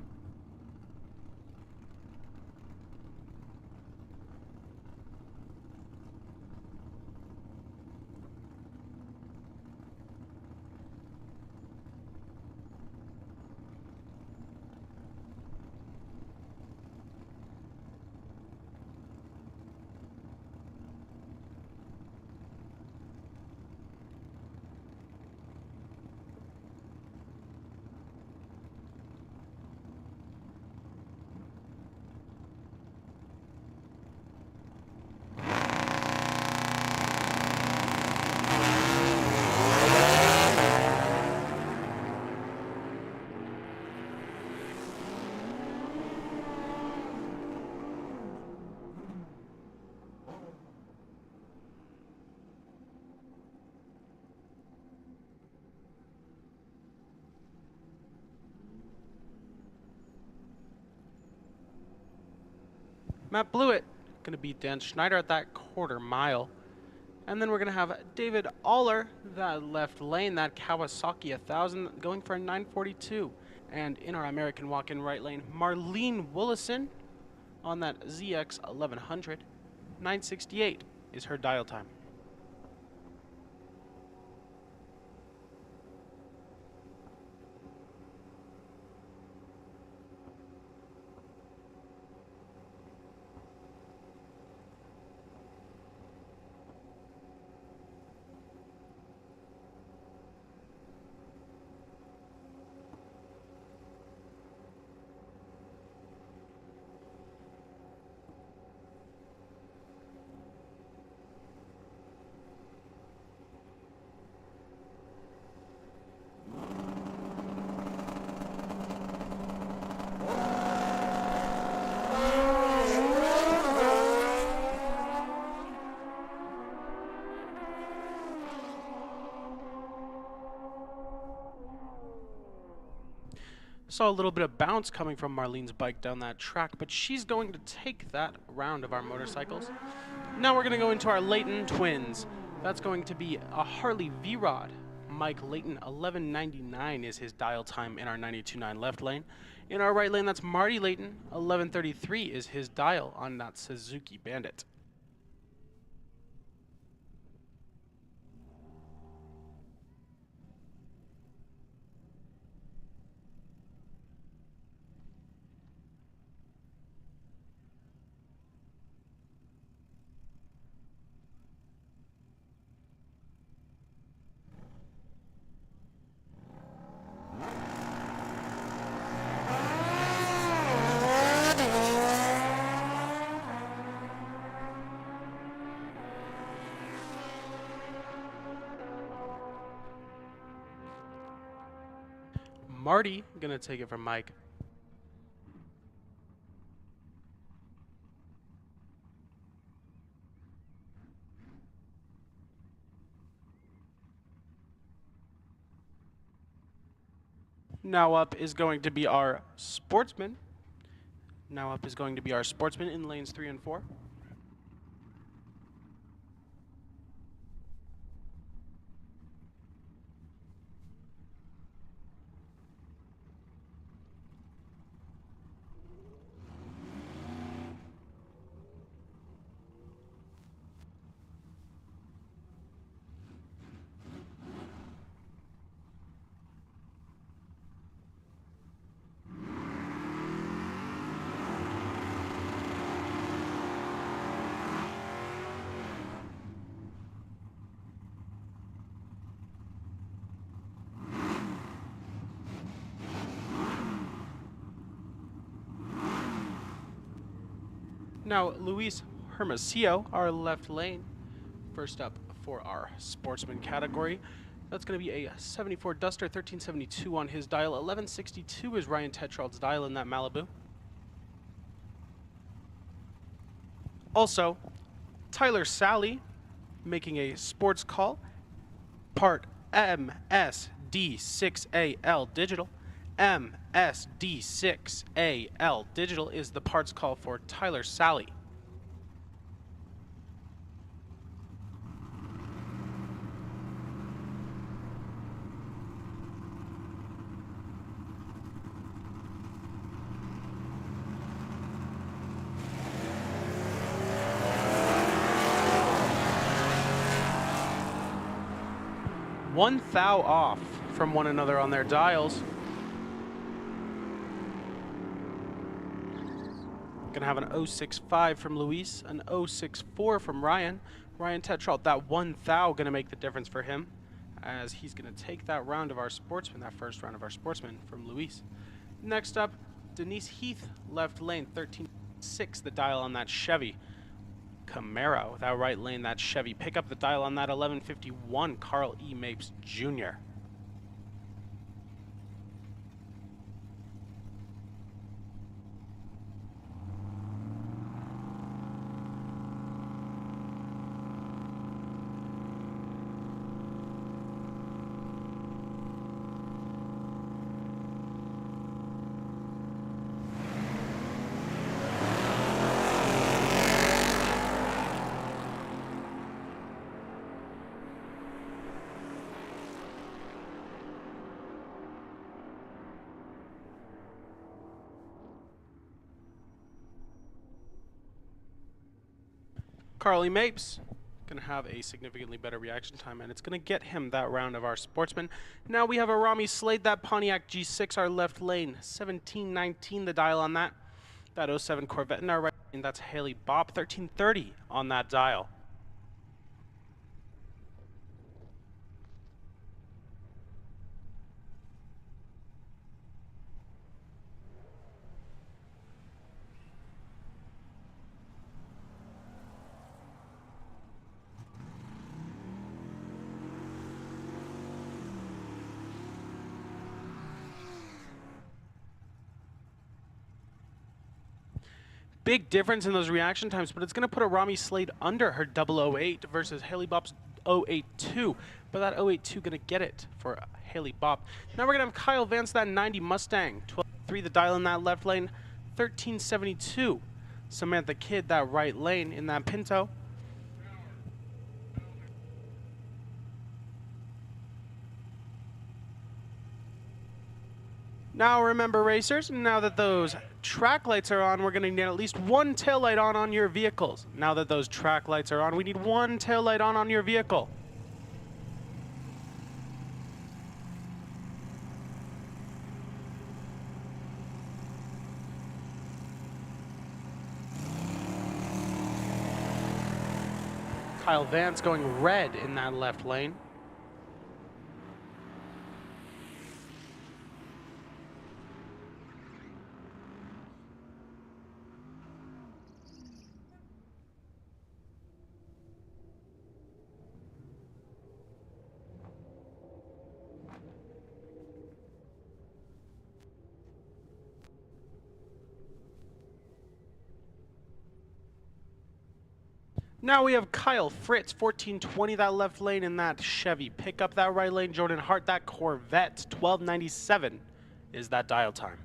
A: Matt Blewett going to beat Dan Schneider at that quarter mile. And then we're going to have David Aller, that left lane, that Kawasaki 1000, going for a 942. And in our American walk-in right lane, Marlene Willison on that ZX 1100. 968 is her dial time. Saw a little bit of bounce coming from Marlene's bike down that track, but she's going to take that round of our motorcycles. Now we're going to go into our Layton twins. That's going to be a Harley V-Rod. Mike Layton, 1199 is his dial time in our 92.9 left lane. In our right lane, that's Marty Layton, 1133 is his dial on that Suzuki Bandit. Marty gonna take it from Mike. Now up is going to be our Sportsman. Now up is going to be our Sportsman in lanes 3 and 4. Now, Luis Hermosillo, our left lane. First up for our Sportsman category. That's going to be a 74 Duster, 1372 on his dial. 1162 is Ryan Tetrault's dial in that Malibu. Also, Tyler Sally making a sports call. Part MSD6AL Digital. MSD6AL Digital is the parts call for Tyler Sally. One thou off from one another on their dials. Gonna have an 065 from Luis, an 064 from Ryan. Ryan Tetrault, that one thou gonna make the difference for him, as he's gonna take that round of our Sportsman, that first round of our Sportsman from Luis. Next up, Denise Heath, left lane, 13.6, the dial on that Chevy. Camaro, that right lane, that Chevy. Pick up the dial on that 1151, Carl E. Mapes Jr. Carly Mapes going to have a significantly better reaction time, and it's going to get him that round of our Sportsman. Now we have a Rami Slade, that Pontiac G6, our left lane, 1719 the dial on that. That 07 Corvette in our right lane, that's Haley Bopp, 1330 on that dial. Big difference in those reaction times, but it's going to put a Rami Slade under her 008 versus Haley Bopp's 082. But that 082 going to get it for Haley Bopp. Now we're going to have Kyle Vance, that 90 Mustang, 12.3 the dial in that left lane, 1372. Samantha Kidd, that right lane in that Pinto. Now remember, racers, now that those track lights are on, we're going to need at least one tail light on your vehicles. Now that those track lights are on, we need one tail light on your vehicle. Kyle Vance going red in that left lane. Now we have Kyle Fritz, 1420 that left lane in that Chevy. Pick up that right lane, Jordan Hart, that Corvette, 1297 is that dial time.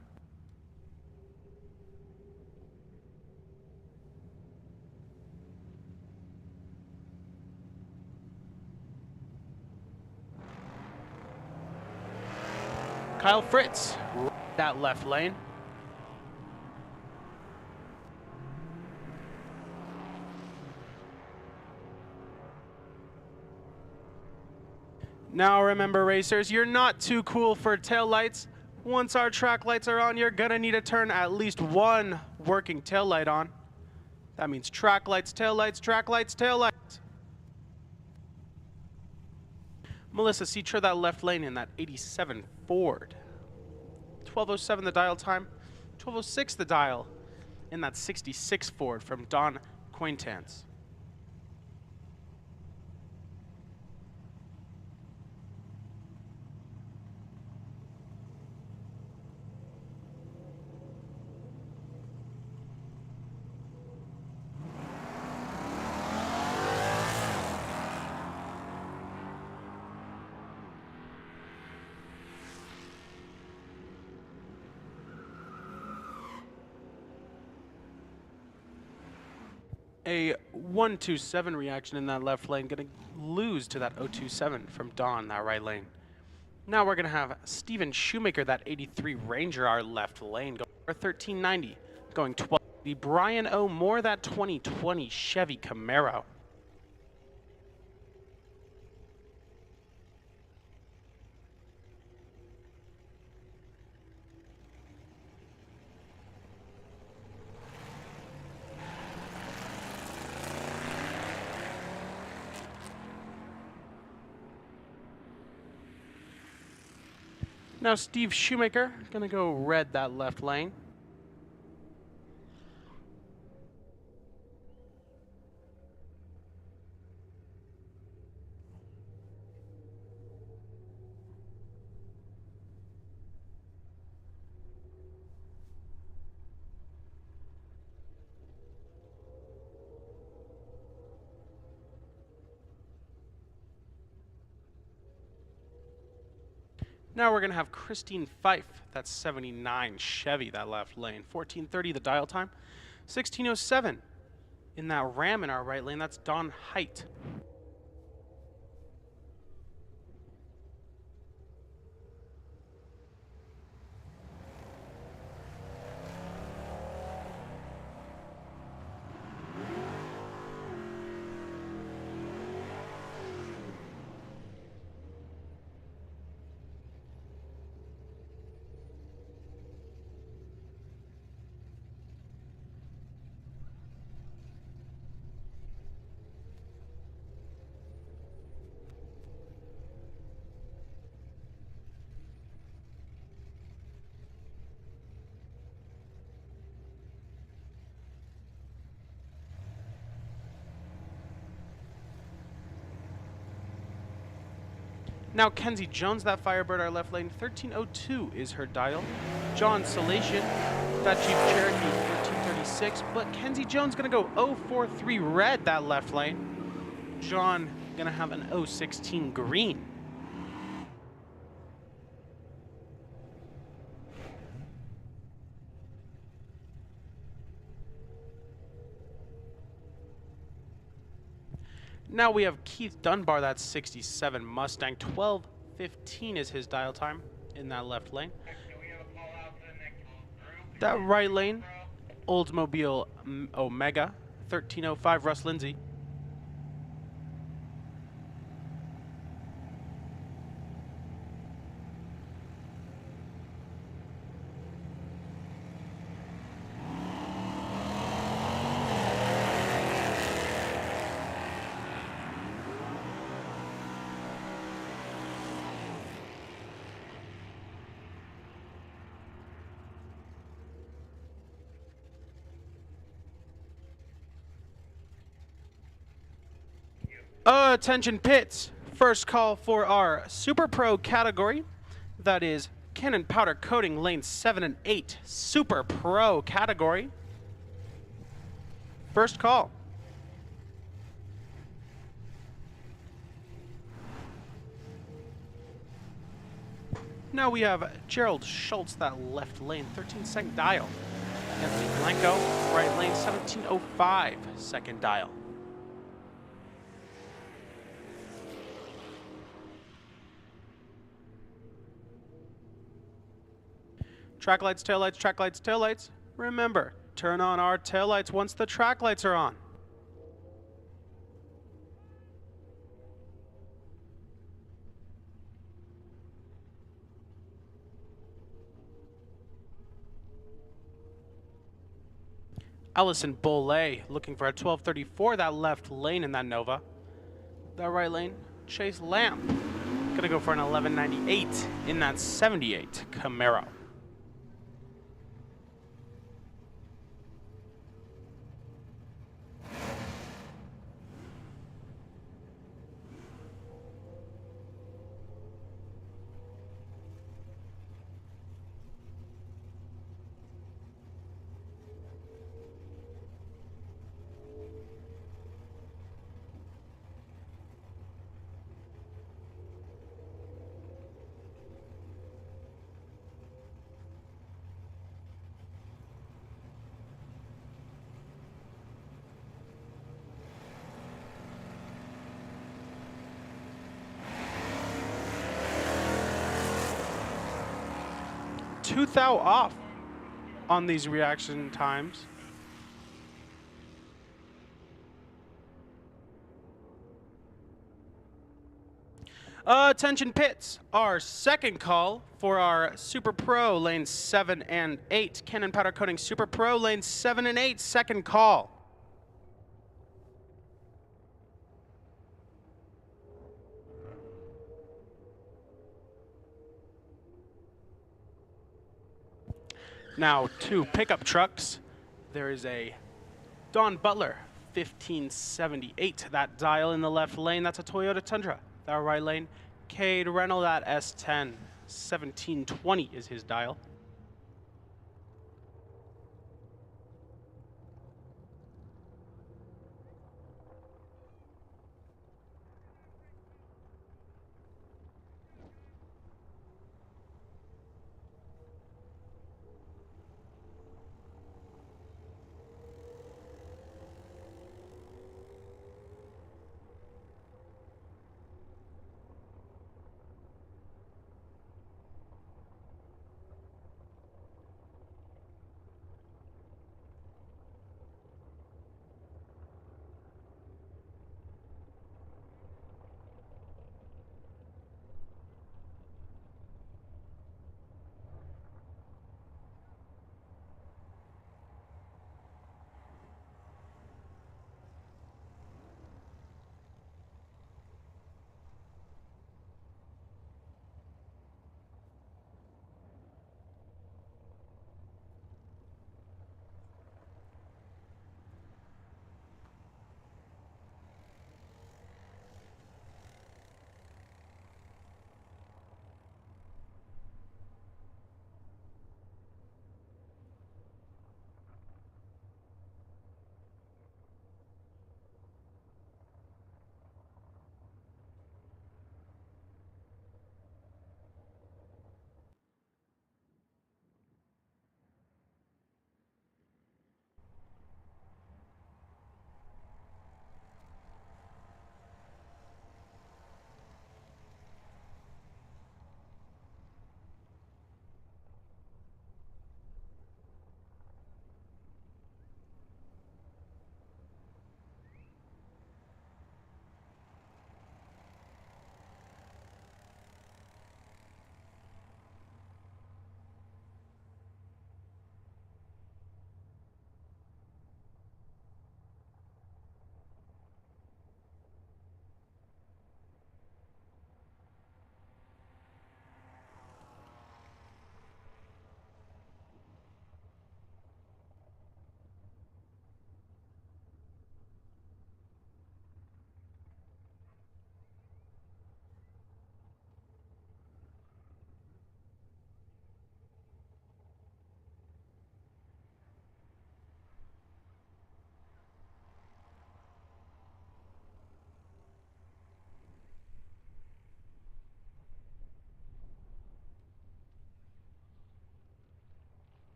A: Kyle Fritz, that left lane. Now remember, racers, you're not too cool for tail lights. Once our track lights are on, you're gonna need to turn at least one working tail light on. That means track lights, tail lights, track lights, tail lights. Melissa Citra, that left lane in that 87 Ford. 1207 the dial time, 1206 the dial in that 66 Ford from Don Quaintance. A 127 reaction in that left lane, going to lose to that 027 from Don, that right lane. Now we're going to have Steven Shoemaker, that 83 Ranger, our left lane, going for 1390, going 1280. Brian O. Moore, that 2020 Chevy Camaro. Now Steve Shoemaker, gonna go red that left lane. Now we're going to have Christine Fife, that's 79 Chevy, that left lane. 1430 the dial time. 1607 in that Ram in our right lane, that's Don Height. Now Kenzie Jones, that Firebird, our left lane, 1302 is her dial. John Salation, that Jeep Cherokee, 1336. But Kenzie Jones gonna go 043 red, that left lane. John gonna have an 016 green. Now we have Keith Dunbar, that's 67 Mustang. 1215 is his dial time in that left lane. That right lane, Oldsmobile Omega, 1305 Russ Lindsay. Attention pits, first call for our Super Pro category. That is Cannon Powder Coating lanes 7 and 8, Super Pro category. First call. Now we have Gerald Schultz, that left lane, 13-second dial. Anthony Blanco, right lane, 1705, second dial. Track lights, taillights, track lights, taillights. Remember, turn on our taillights once the track lights are on. Allison Bollet looking for a 1234, that left lane in that Nova. That right lane, Chase Lamb. Gonna go for an 1198 in that 78 Camaro. 2,000 off on these reaction times. Attention pits, our second call for our Super Pro lanes 7 and 8. Cannon Powder Coating Super Pro lanes 7 and 8, second call. Now, 2 pickup trucks. There is a Don Butler 1578. That dial in the left lane, that's a Toyota Tundra. That right lane, Cade Reynolds at S10. 1720 is his dial.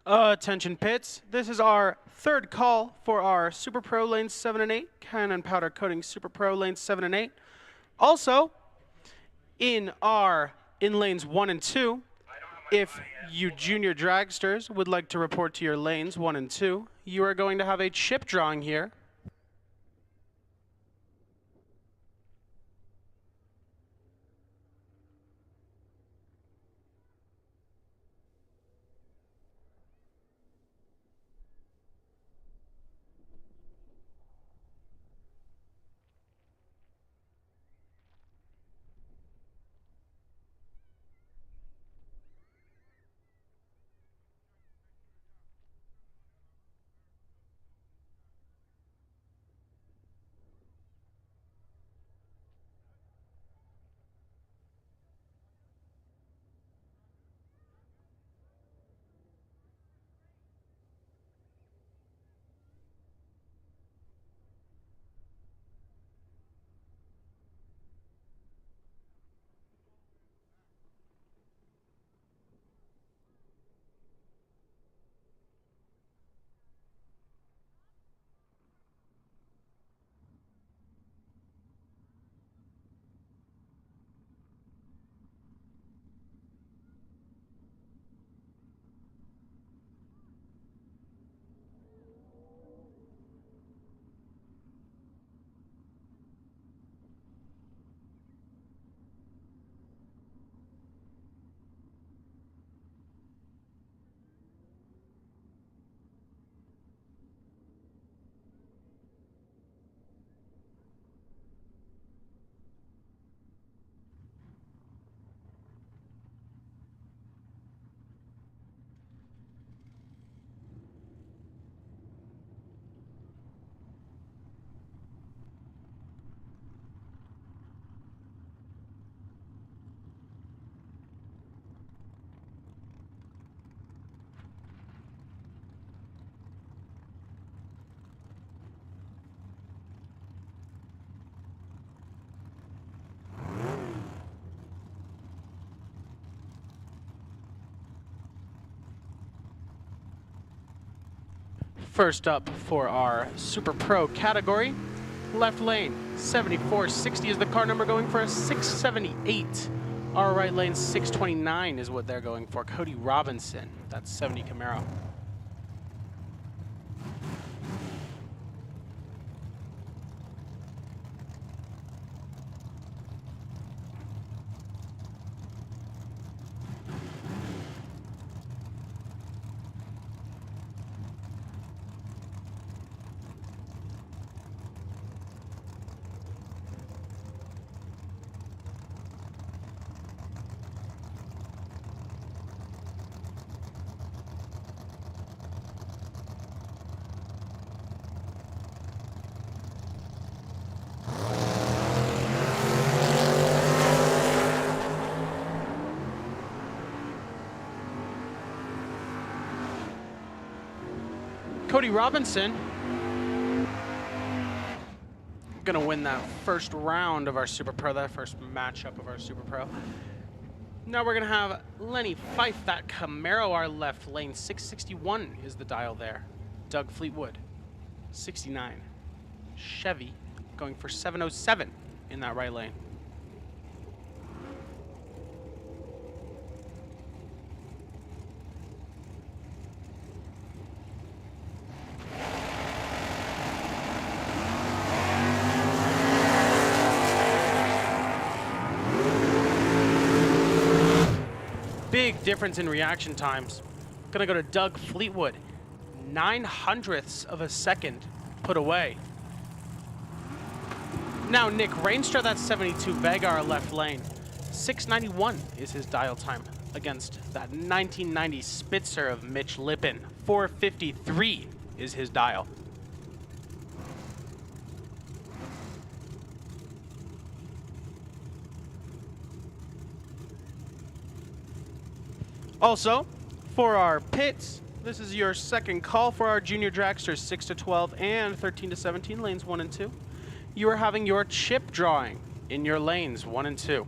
A: Attention pits, this is our third call for our Super Pro lanes 7 and 8, Cannon Powder Coating Super Pro lanes 7 and 8. Also, in lanes 1 and 2, if you junior dragsters would like to report to your lanes 1 and 2, you are going to have a chip drawing here. First up for our Super Pro category, left lane 7460 is the car number, going for a 678. Our right lane 629 is what they're going for. Cody Robinson, that's 70 Camaro. Cody Robinson gonna win that first round of our Super Pro, that first matchup of our Super Pro. Now we're gonna have Lenny Fife, that Camaro, our left lane. 661 is the dial there. Doug Fleetwood, 69. Chevy going for 707 in that right lane. Big difference in reaction times. Gonna go to Doug Fleetwood. 0.09 of a second put away. Now Nick Rainstra, that 72 Vegar left lane. 691 is his dial time against that 1990 Spitzer of Mitch Lippin. 453 is his dial. Also, for our pits, this is your second call for our junior dragsters, 6 to 12 and 13 to 17, lanes 1 and 2. You are having your chip drawing in your lanes 1 and 2.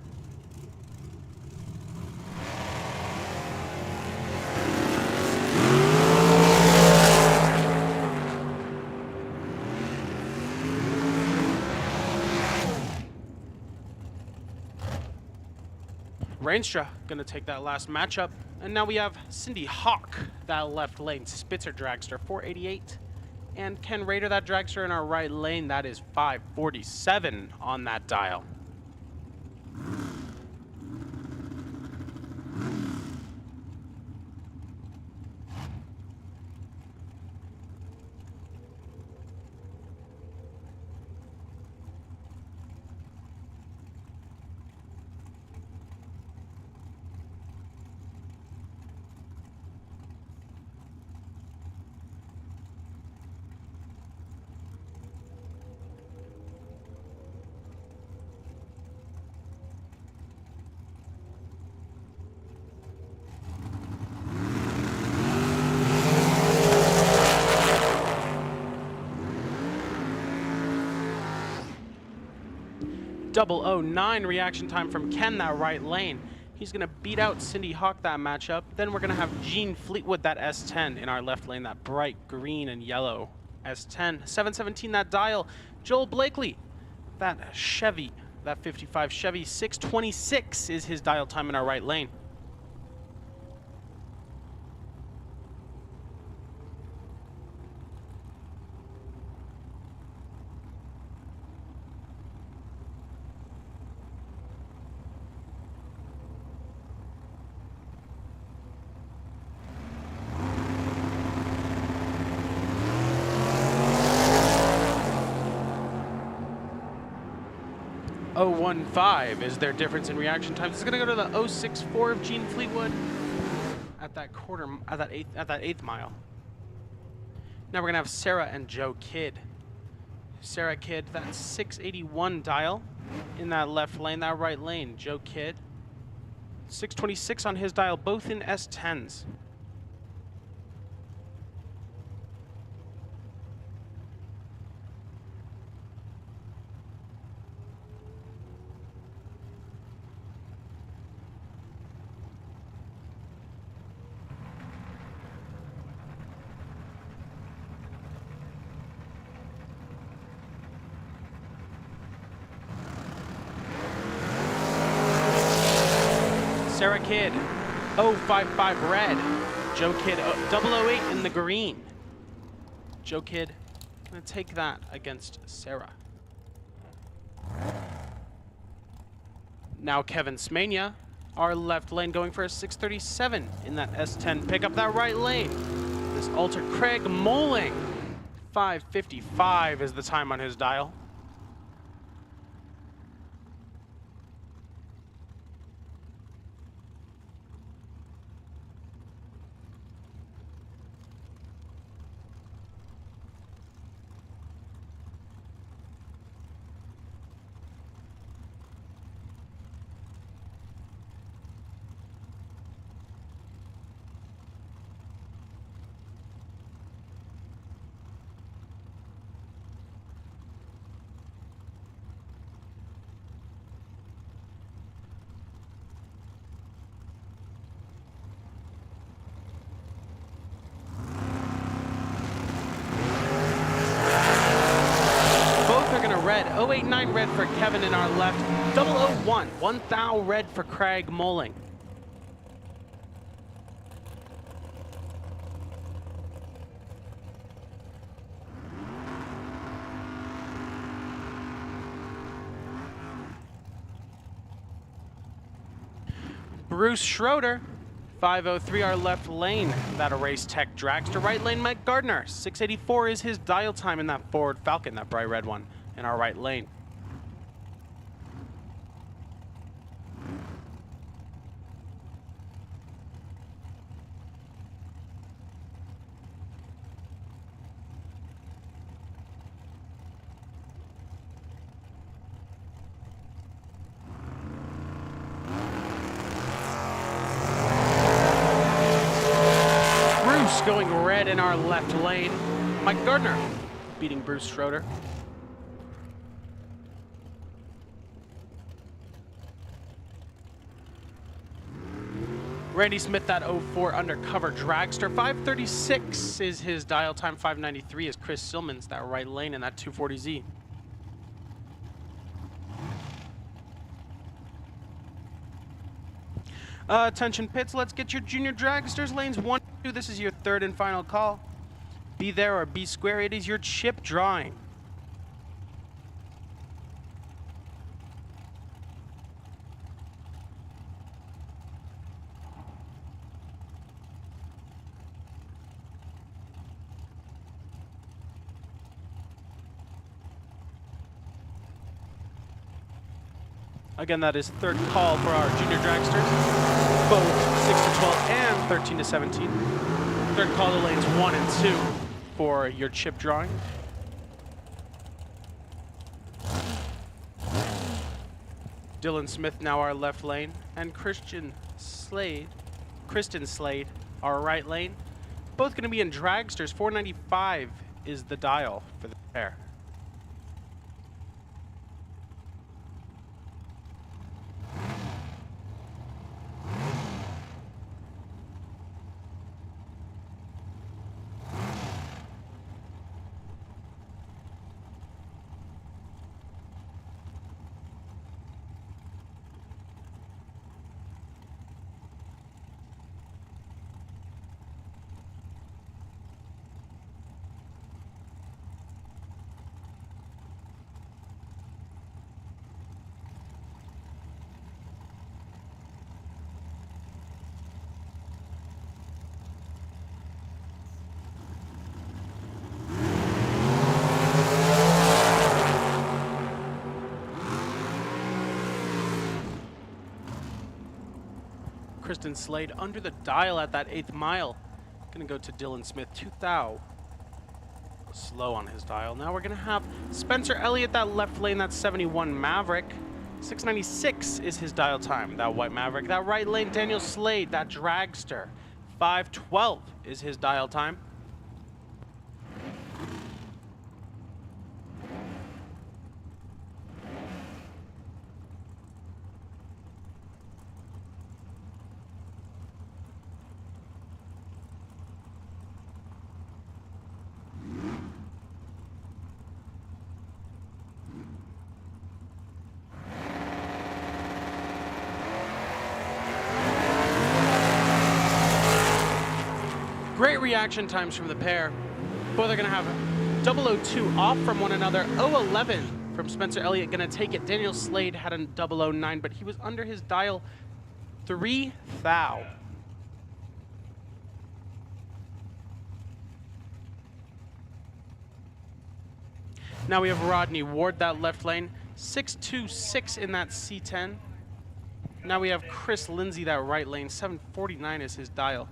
A: Rainstra gonna take that last matchup. And now we have Cindy Hawk, that left lane Spitzer dragster, 488. And Ken Rader, that dragster in our right lane, that is 547 on that dial. .009 reaction time from Ken, that right lane. He's going to beat out Cindy Hawk that matchup. Then we're going to have Jean Fleetwood, that S10 in our left lane, that bright green and yellow S10. 717 that dial. Joel Blakely, that Chevy, that 55 Chevy, 626 is his dial time in our right lane. .015 is their difference in reaction times. It's going to go to the .064 of Jean Fleetwood at that eighth mile. Now we're going to have Sarah and Joe Kidd. Sarah Kidd, that 681 dial in that left lane, that right lane. Joe Kidd, 626 on his dial, both in S10s. Sarah Kidd, 055 red. Joe Kidd, 008 in the green. Joe Kidd gonna take that against Sarah. Now Kevin Smania, our left lane, going for a 637 in that S10. Pick up that right lane. This altered Craig Moling, 555 is the time on his dial. Red, 089 red for Kevin in our left, 001, 1000 red for Craig Moling. Bruce Schroeder, 503 our left lane, that Erase Tech dragster. Right lane, Mike Gardner, 684 is his dial time in that Ford Falcon, that bright red one in our right lane. Bruce going red in our left lane. Mike Gardner beating Bruce Schroeder. Randy Smith, that 04 undercover dragster. 536 is his dial time. 593 is Chris Silmans, that right lane in that 240Z. Attention pits, let's get your junior dragsters lanes 1 and 2. This is your third and final call. Be there or be square. It is your chip drawing. Again, that is third call for our junior dragsters, both 6 to 12 and 13 to 17. Third call to lanes 1 and 2 for your chip drawing. Dylan Smith now our left lane, and Kristen Slade, our right lane. Both going to be in dragsters. 495 is the dial for the pair. Kristen Slade under the dial at that 8th mile. Gonna go to Dylan Smith, 2,000. Slow on his dial. Now we're gonna have Spencer Elliott, that left lane, that 71 Maverick. 696 is his dial time, that white Maverick. That right lane, Daniel Slade, that dragster. 512 is his dial time. Great reaction times from the pair. Both are going to have 002 off from one another. 011 from Spencer Elliott, going to take it. Daniel Slade had a 009, but he was under his dial 3,000. Now we have Rodney Ward, that left lane. 626 in that C10. Now we have Chris Lindsay, that right lane. 749 is his dial.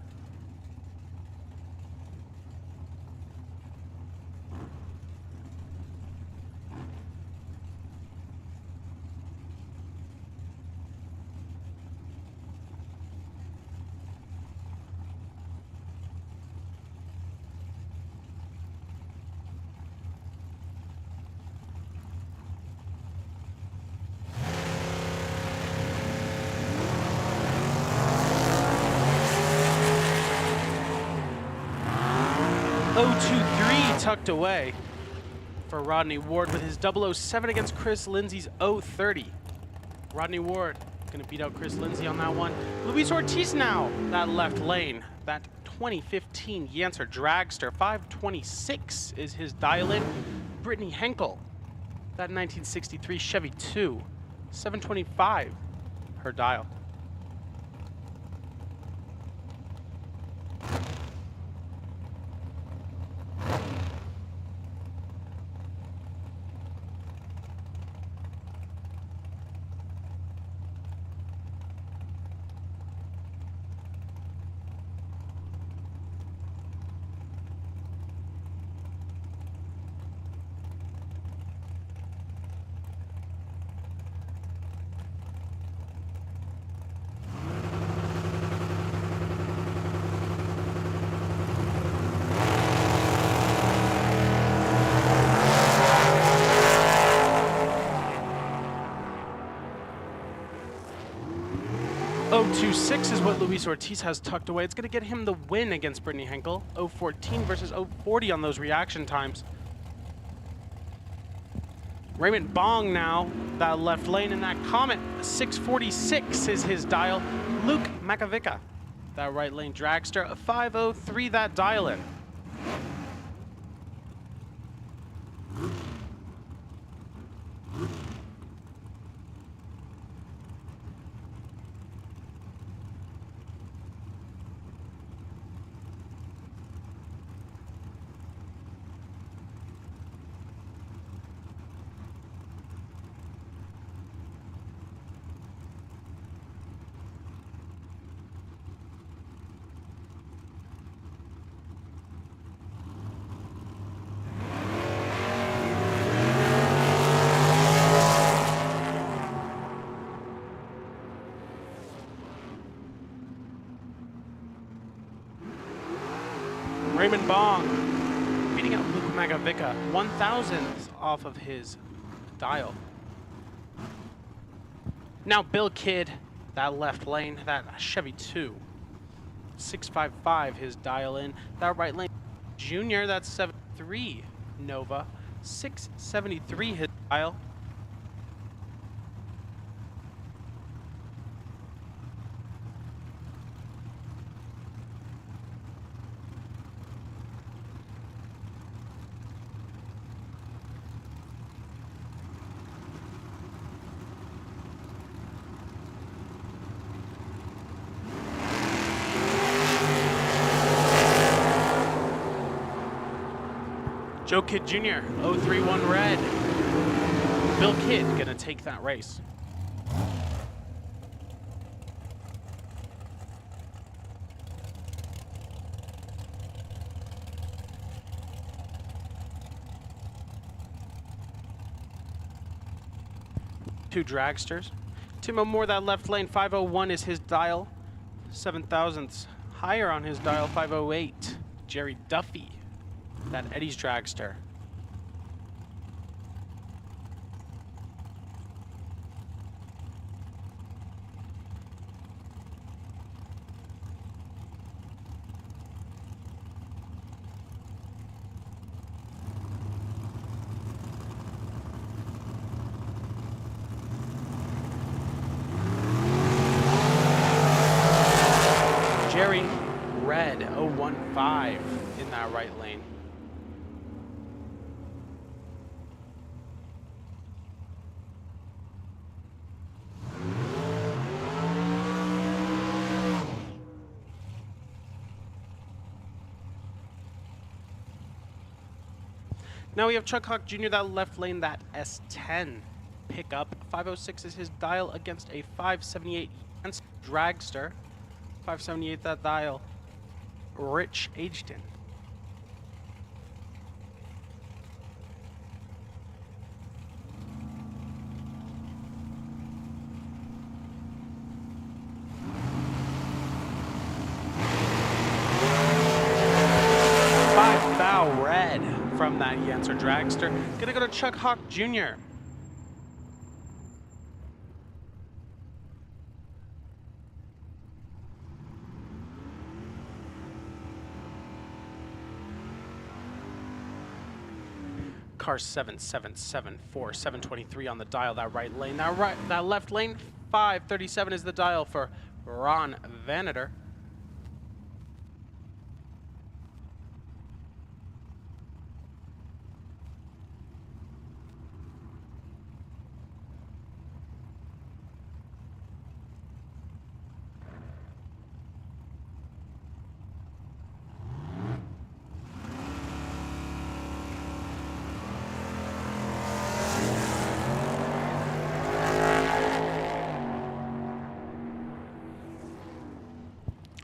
A: Tucked away for Rodney Ward with his 007 against Chris Lindsay's 030. Rodney Ward gonna beat out Chris Lindsay on that one. Luis Ortiz now, that left lane, that 2015 Yancer dragster. 526 is his dial in. Brittany Henkel, that 1963 Chevy 2. 725, her dial. .026 is what Luis Ortiz has tucked away. It's going to get him the win against Brittany Henkel. 014 versus 040 on those reaction times. Raymond Bong now, that left lane in that Comet. 646 is his dial. Luke Makavica, that right lane dragster. 503, that dial in. Raymond Bong beating out Luke Magavica, 1,000th off of his dial. Now Bill Kidd, that left lane, that Chevy 2. 655 his dial in. That right lane Junior, that's 73 Nova. 673 his dial. Joe Kidd Jr., 031 red. Bill Kidd gonna take that race. Two dragsters. Timo Moore, that left lane, 501 is his dial. 7,000ths higher on his dial, 508. Jerry Duffy, that Eddie's dragster. Jerry Red, 015 in that right lane. Now we have Chuck Hawk Jr., that left lane, that S10 pickup. 506 is his dial against a 578 dragster. 578 that dial, Rich Ageton. Red from that Yancer dragster. Gonna go to Chuck Hawk Jr. Car 7774, 723 on the dial, that right lane. That left lane, 537 is the dial for Ron Vaniter.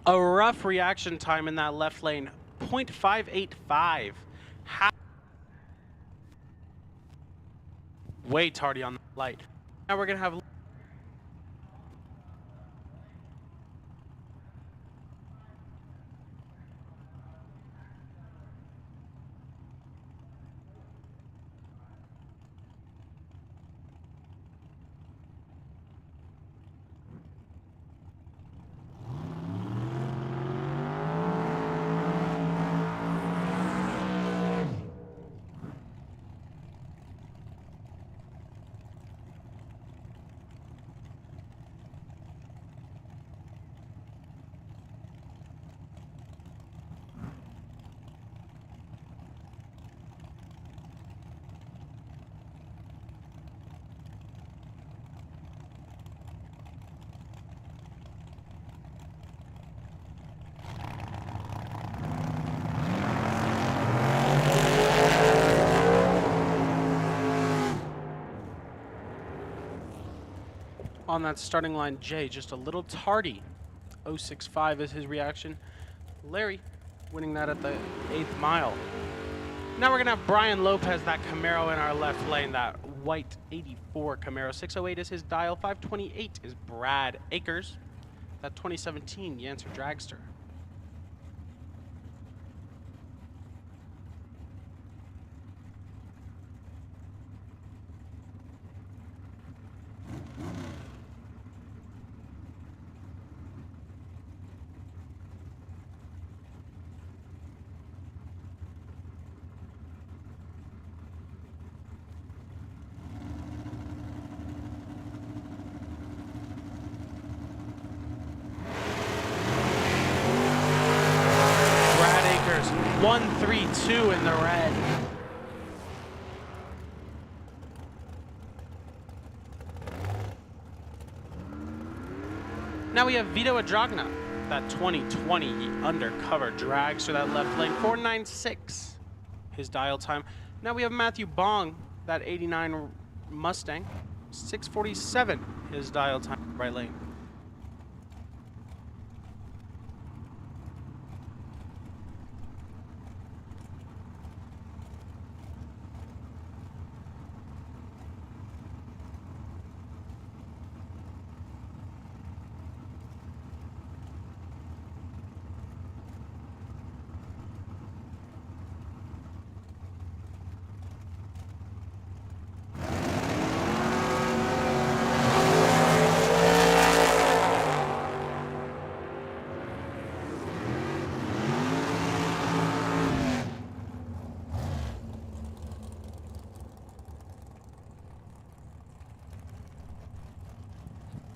A: A rough reaction time in that left lane, 0.585. Way tardy on the light. Now we're gonna have on that starting line, Jay, just a little tardy. 065 is his reaction. Larry winning that at the 8th mile. Now we're going to have Brian Lopez, that Camaro in our left lane, that white 84 Camaro. 608 is his dial. 528 is Brad Akers. That 2017 Yancer Dragster. Brad Akers, 132 in the red. Now we have Vito Adragna, that 2020 undercover dragster, that left lane, 496, his dial time. Now we have Matthew Bong, that 89 Mustang, 647, his dial time, right lane.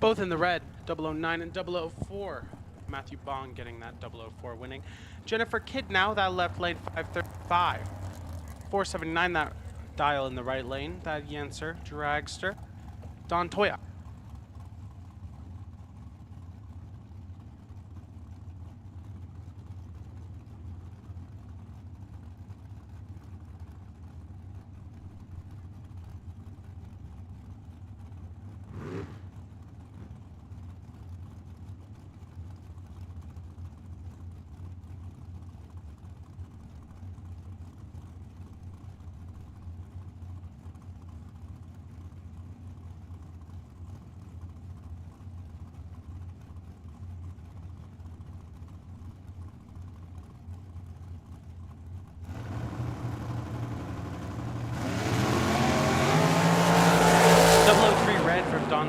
A: Both in the red, 009 and 004. Matthew Bong getting that 004 winning. Jennifer Kidd now, that left lane, 535. 479, that dial in the right lane, that Yancer Dragster. Don Toya.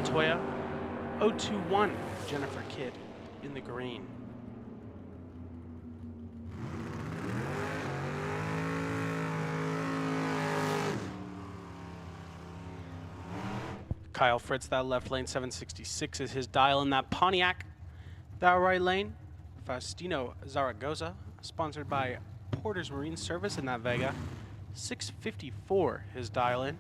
A: Montoya. 021, Jennifer Kidd in the green. Kyle Fritz, that left lane, 766 is his dial in that Pontiac. That right lane, Faustino Zaragoza, sponsored by Porter's Marine Service in that Vega. 654 his dial in.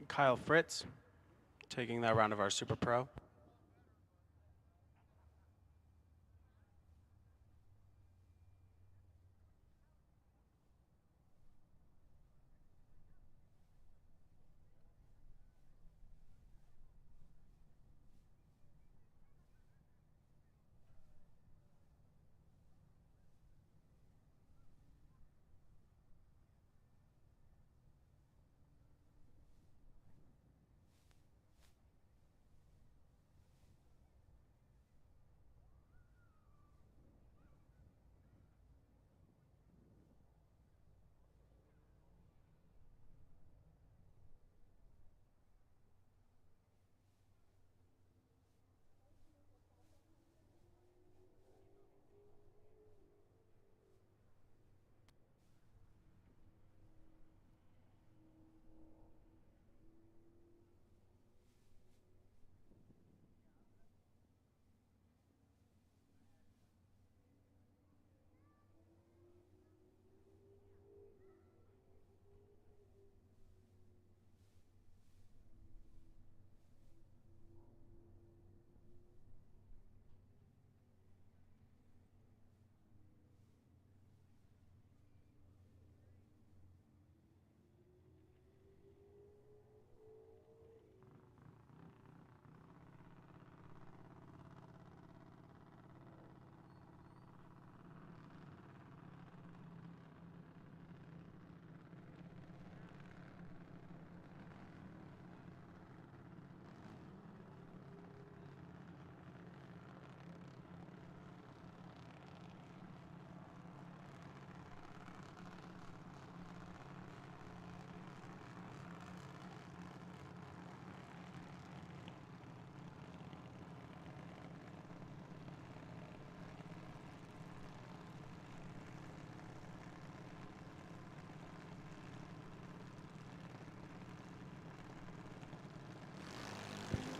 A: Kyle Fritz taking that round of our Super Pro.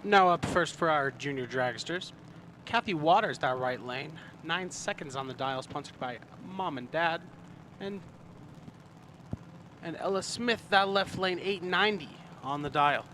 A: Now up first for our junior dragsters. Kathy Waters, that right lane. 9 seconds on the dial, sponsored by Mom and Dad. And Ella Smith, that left lane, 890 on the dial.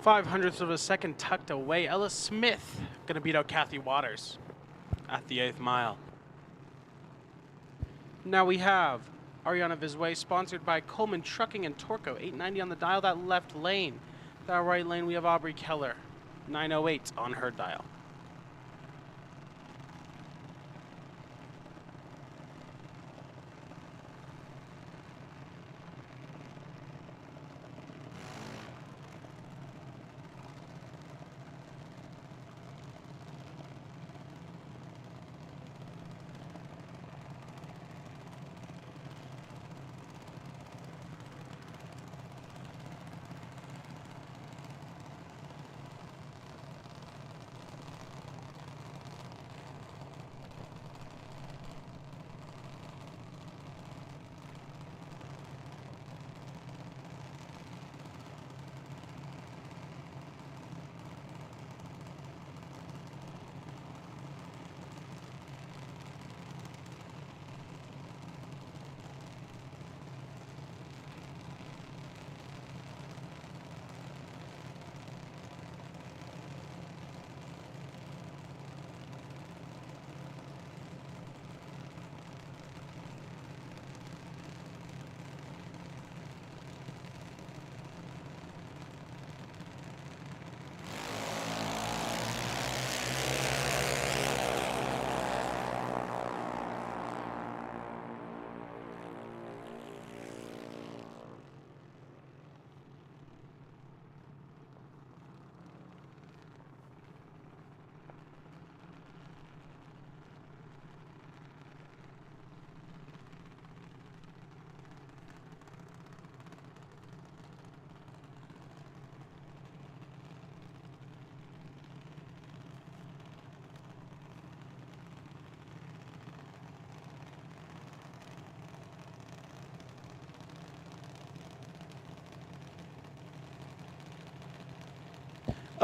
A: Five hundredths of a second tucked away. Ella Smith gonna beat out Kathy Waters at the 8th mile. Now we have Ariana Vizway, sponsored by Coleman Trucking and Torco, 890 on the dial, that left lane. That right lane, we have Aubrey Keller, 908 on her dial.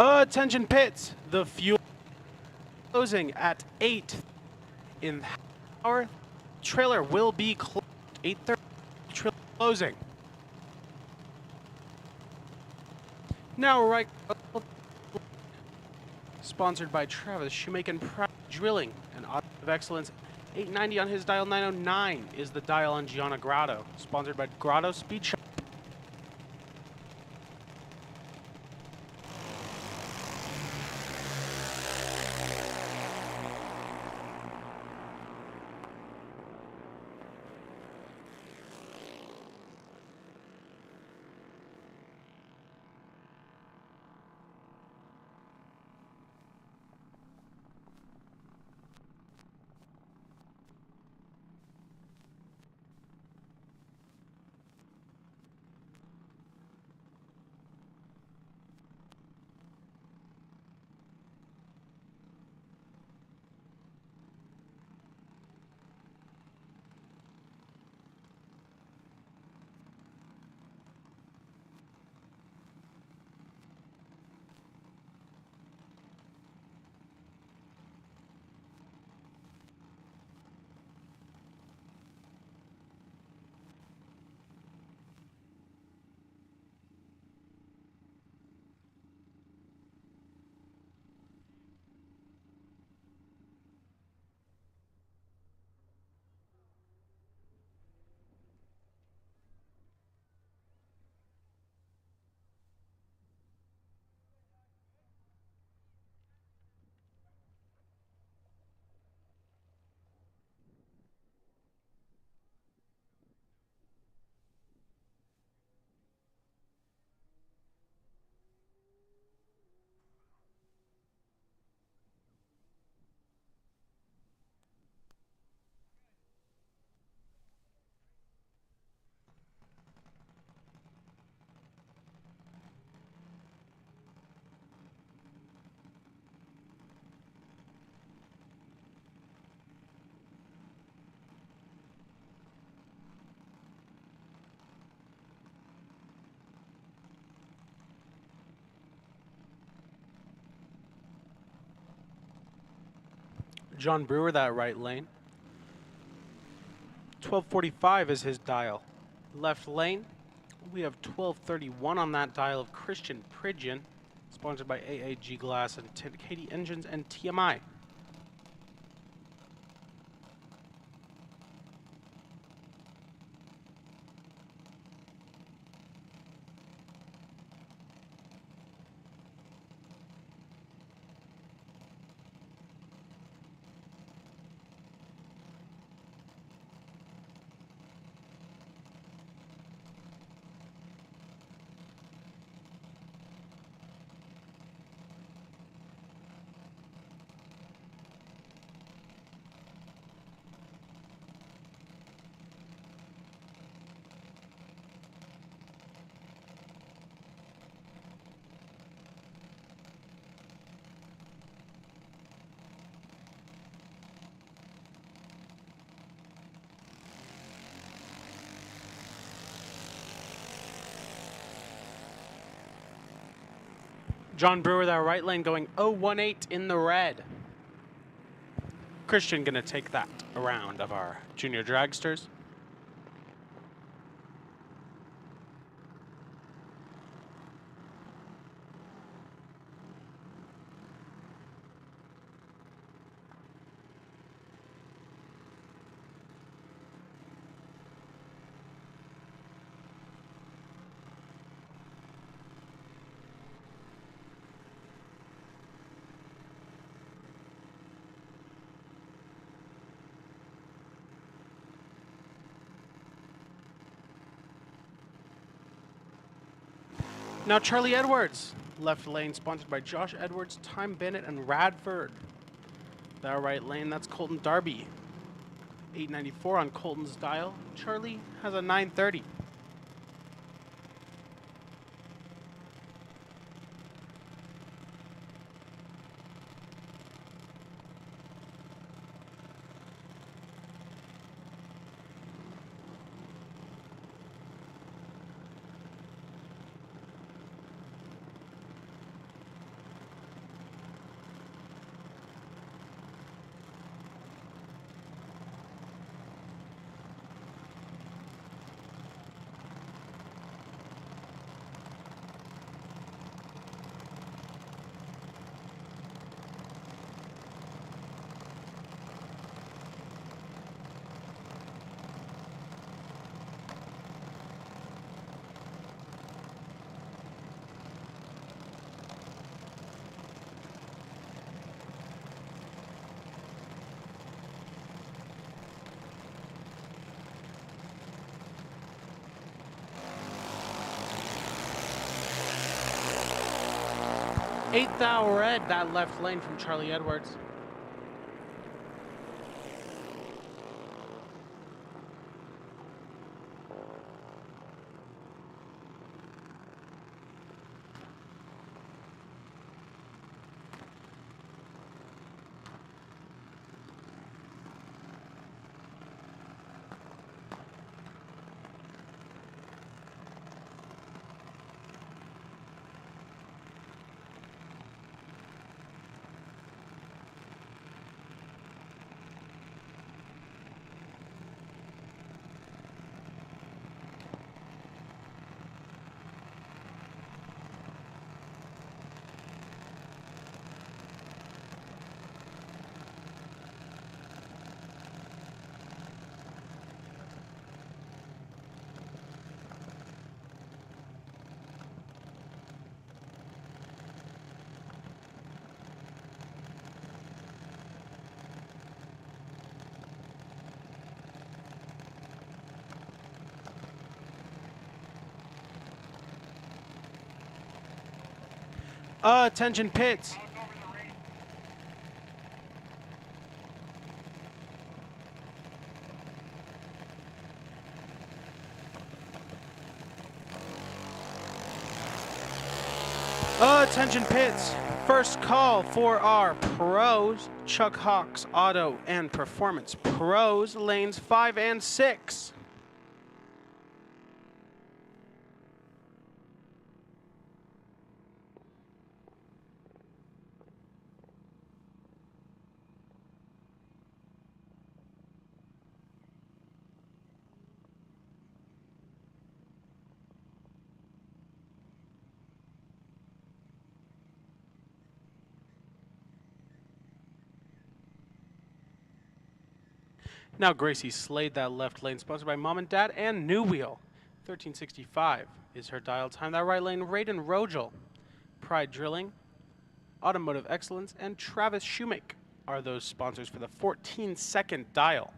A: Attention pits, the fuel closing at 8 in the hour. Trailer will be closed, 8:30, trailer closing. Now right, sponsored by Travis Shoemaker Pride Drilling and Auto of Excellence, 890 on his dial, 909 is the dial on Gianna Grotto, sponsored by Grotto Speed Shop. John Brewer, that right lane. 1245 is his dial. Left lane, we have 1231 on that dial of Christian Pridgeon, sponsored by AAG Glass and Katie Engines and TMI. John Brewer, that right lane, going 018 in the red. Christian gonna take that around of our junior dragsters. Now Charlie Edwards, left lane, sponsored by Josh Edwards, Time Bennett, and Radford. That right lane, that's Colton Darby. 894 on Colton's dial. Charlie has a 930. Eighth hour red, that left lane from Charlie Edwards. Attention pits. Attention pits. First call for our pros, Chuck Hawks Auto and Performance Pros, lanes 5 and 6. Now Gracie slayed that left lane, sponsored by Mom and Dad and New Wheel. 1365 is her dial time. That right lane, Raiden Rogel. Pride Drilling, Automotive Excellence, and Travis Shoemake are those sponsors for the 14-second dial.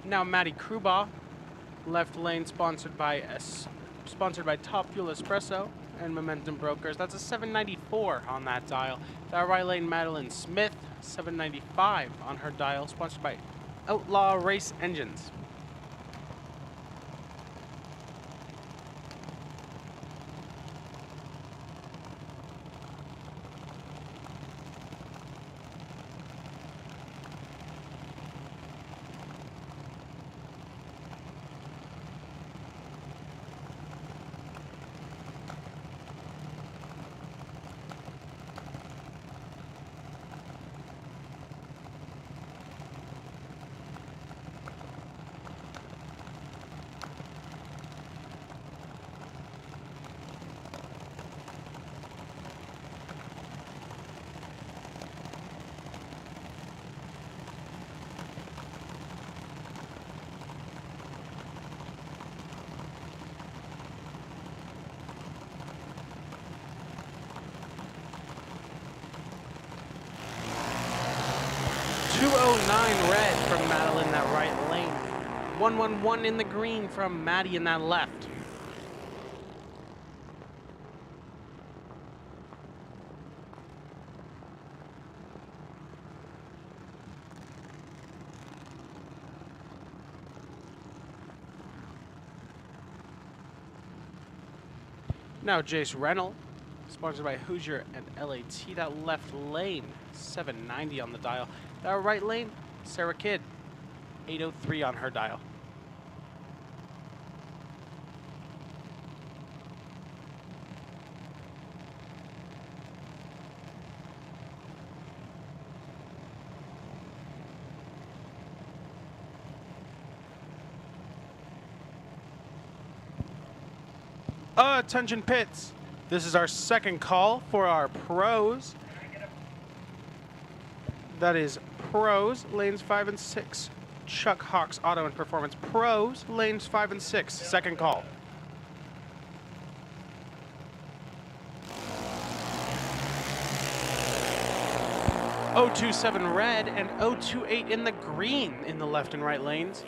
A: Now Maddie Krubaugh, left lane, sponsored by Top Fuel Espresso and Momentum Brokers. That's a 794 on that dial. That right lane, Madeline Smith, 795 on her dial, sponsored by Outlaw Race Engines. Red from Madeline, that right lane. 111 in the green from Maddie in that left. Now Jace Rennell, sponsored by Hoosier and LAT, that left lane, 790 on the dial. That right lane, Sarah Kidd, 803 on her dial. Attention pits. This is our second call for our pros. That is pros, lanes 5 and 6. Chuck Hawks Auto and Performance pros, lanes 5 and 6. Second call. .027 red and .028 in the green in the left and right lanes.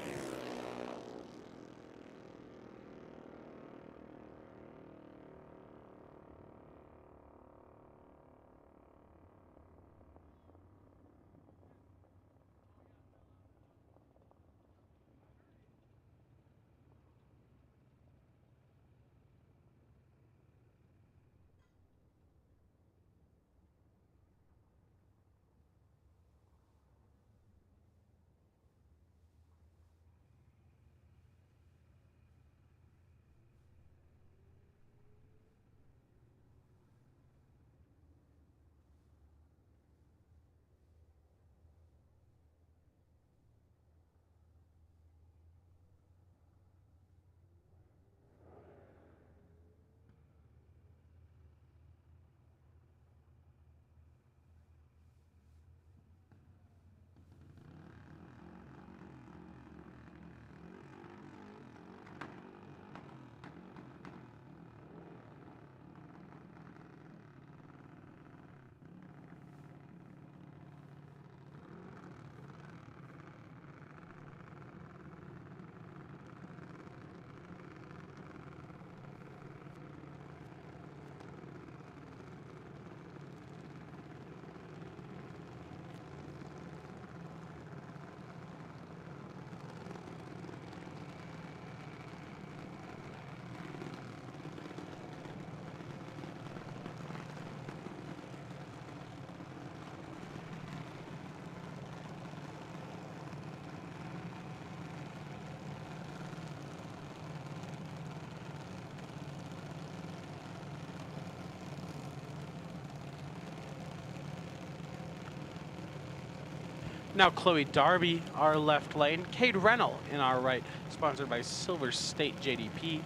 A: Now Chloe Darby, our left lane. Cade Rennell in our right, sponsored by Silver State JDP.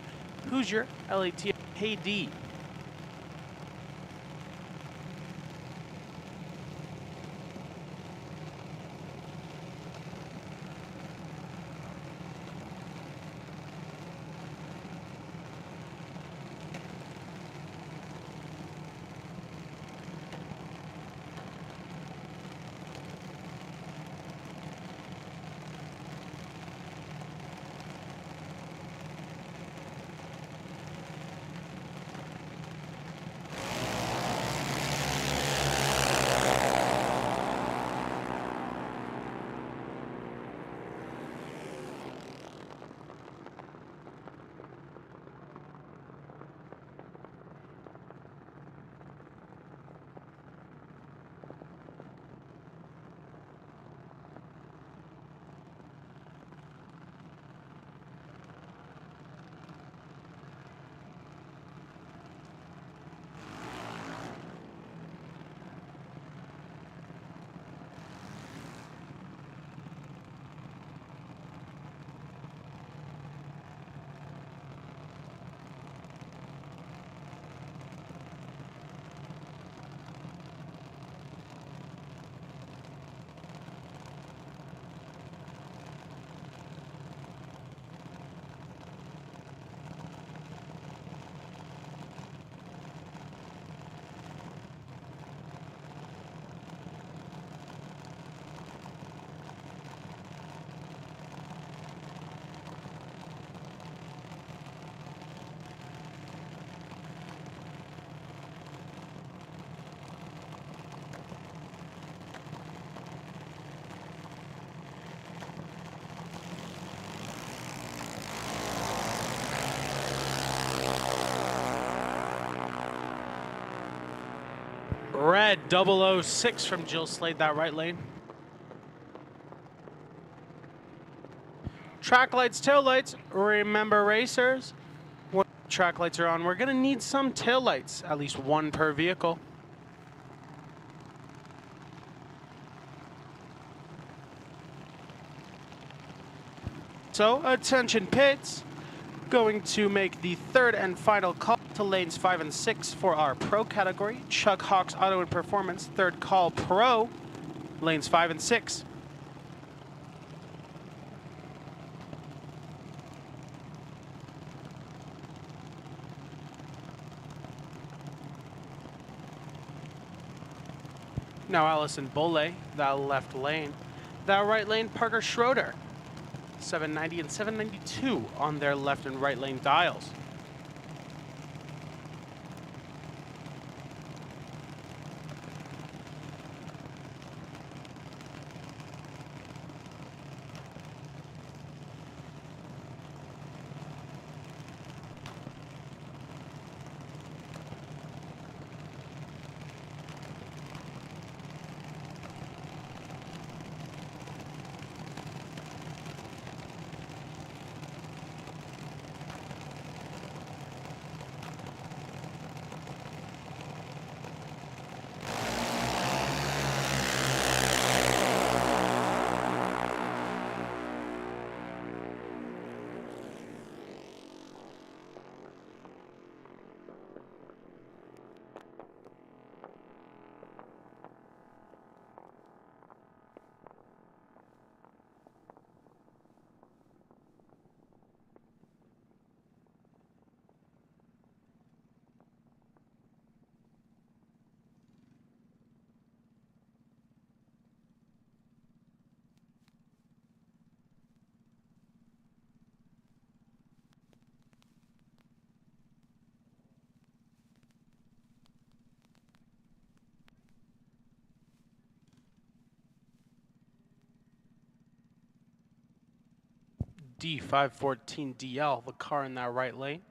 A: Hoosier, LAT, KD. Red 006 from Jill Slade, that right lane. Track lights, tail lights. Remember, racers, when track lights are on, we're going to need some tail lights, at least one per vehicle. So, attention pits. Going to make the third and final call to lanes 5 and 6 for our pro category. Chuck Hawks Auto and Performance, third call pro, lanes 5 and 6. Now Allison Bolle, that left lane. That right lane, Parker Schroeder. 790 and 792 on their left and right lane dials. D514DL, the car in that right lane.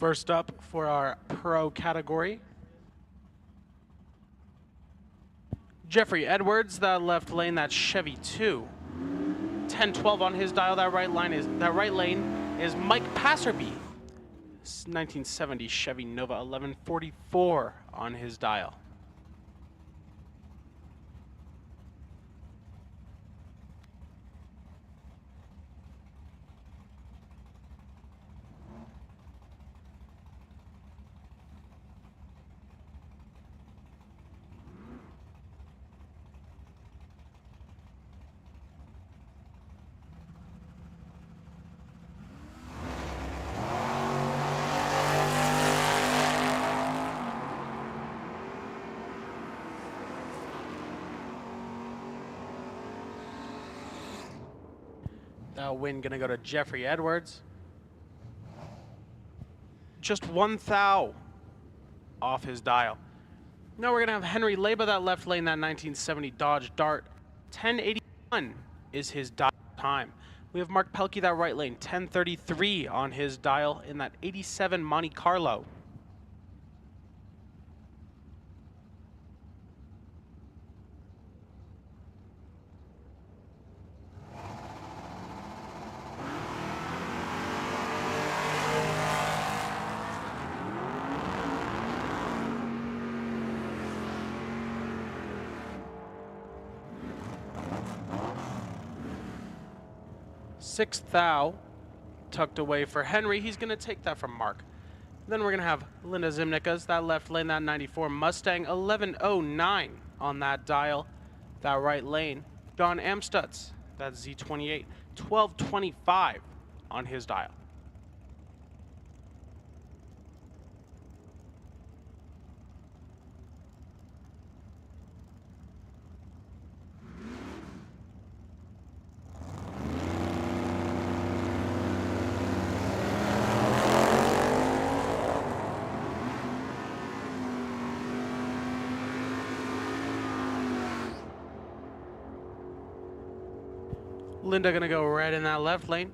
A: First up for our pro category, Jeffrey Edwards, that left lane, that's Chevy 2. 10-12 on his dial. That right lane is Mike Passerby. 1970 Chevy Nova. 1144 on his dial. That win gonna go to Jeffrey Edwards. Just 1 thou off his dial. Now we're gonna have Henry Leba, that left lane, that 1970 Dodge Dart. 1081 is his dial time. We have Mark Pelkey, that right lane, 1033 on his dial in that 87 Monte Carlo. Sixth thou tucked away for Henry. He's going to take that from Mark. Then we're going to have Linda Zimnickas, that left lane, that 94 Mustang, 1109 on that dial, that right lane. John Amstutz, that Z28, 1225 on his dial. Linda gonna go red in that left lane.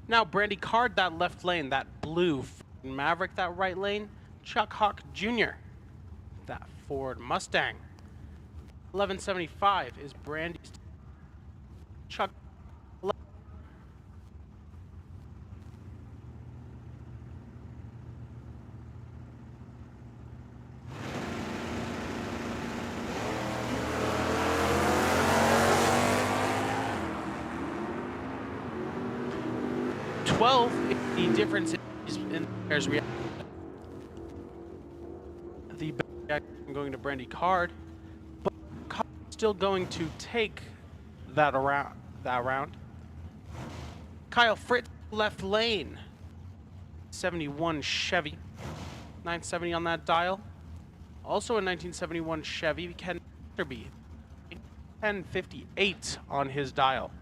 A: Now Brandy Card, that left lane, that blue Maverick, that right lane, Chuck Hawk Jr., that Ford Mustang. 1175 is Brandy's. Chuck. 12, the difference is in there's reaction. The back going to Brandy Card, but Card still going to take that round. Kyle Fritz, left lane, 71 Chevy, 970 on that dial. Also a 1971 Chevy, Ken Passerby, 1058 on his dial.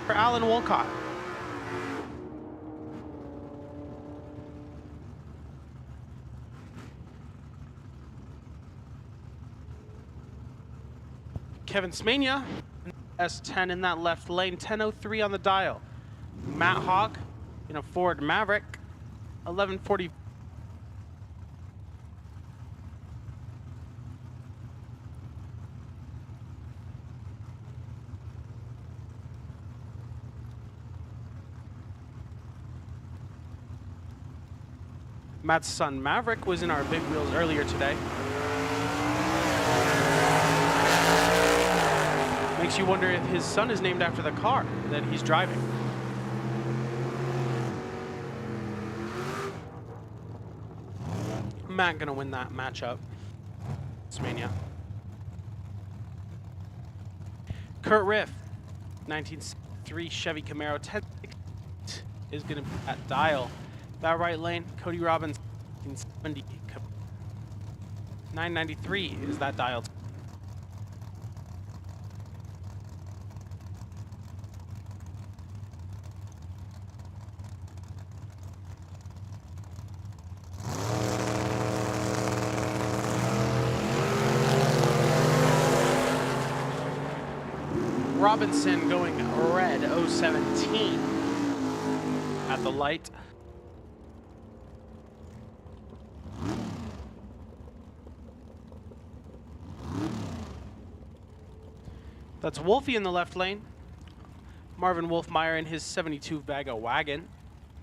A: for Alan Wolcott. Kevin Smania, S10 in that left lane, 10:03 on the dial. Matt Hawk in a Ford Maverick, 11:40. Matt's son Maverick was in our big wheels earlier today. Makes you wonder if his son is named after the car that he's driving. Matt gonna win that matchup. Smania. Kurt Riff, 1963 Chevy Camaro, 1060 is gonna be at dial. That right lane, Cody Robbins, 1970. 993 is that dial. Robinson going red 017 at the light. That's Wolfie in the left lane. Marvin Wolfmeyer in his 72 Vaga wagon.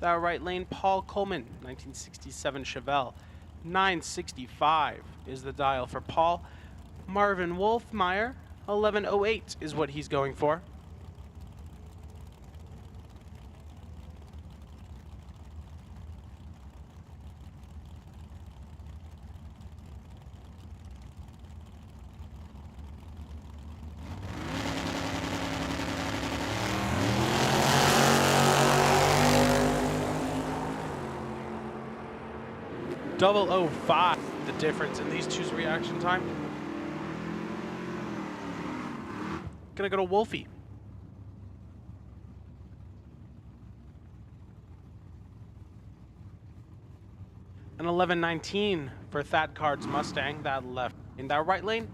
A: That right lane, Paul Coleman, 1967 Chevelle. 965 is the dial for Paul. Marvin Wolfmeyer, 1108 is what he's going for. .005, the difference in these two's reaction time. Gonna go to Wolfie. An 1119 for Thad Card's Mustang, that left. In that right lane,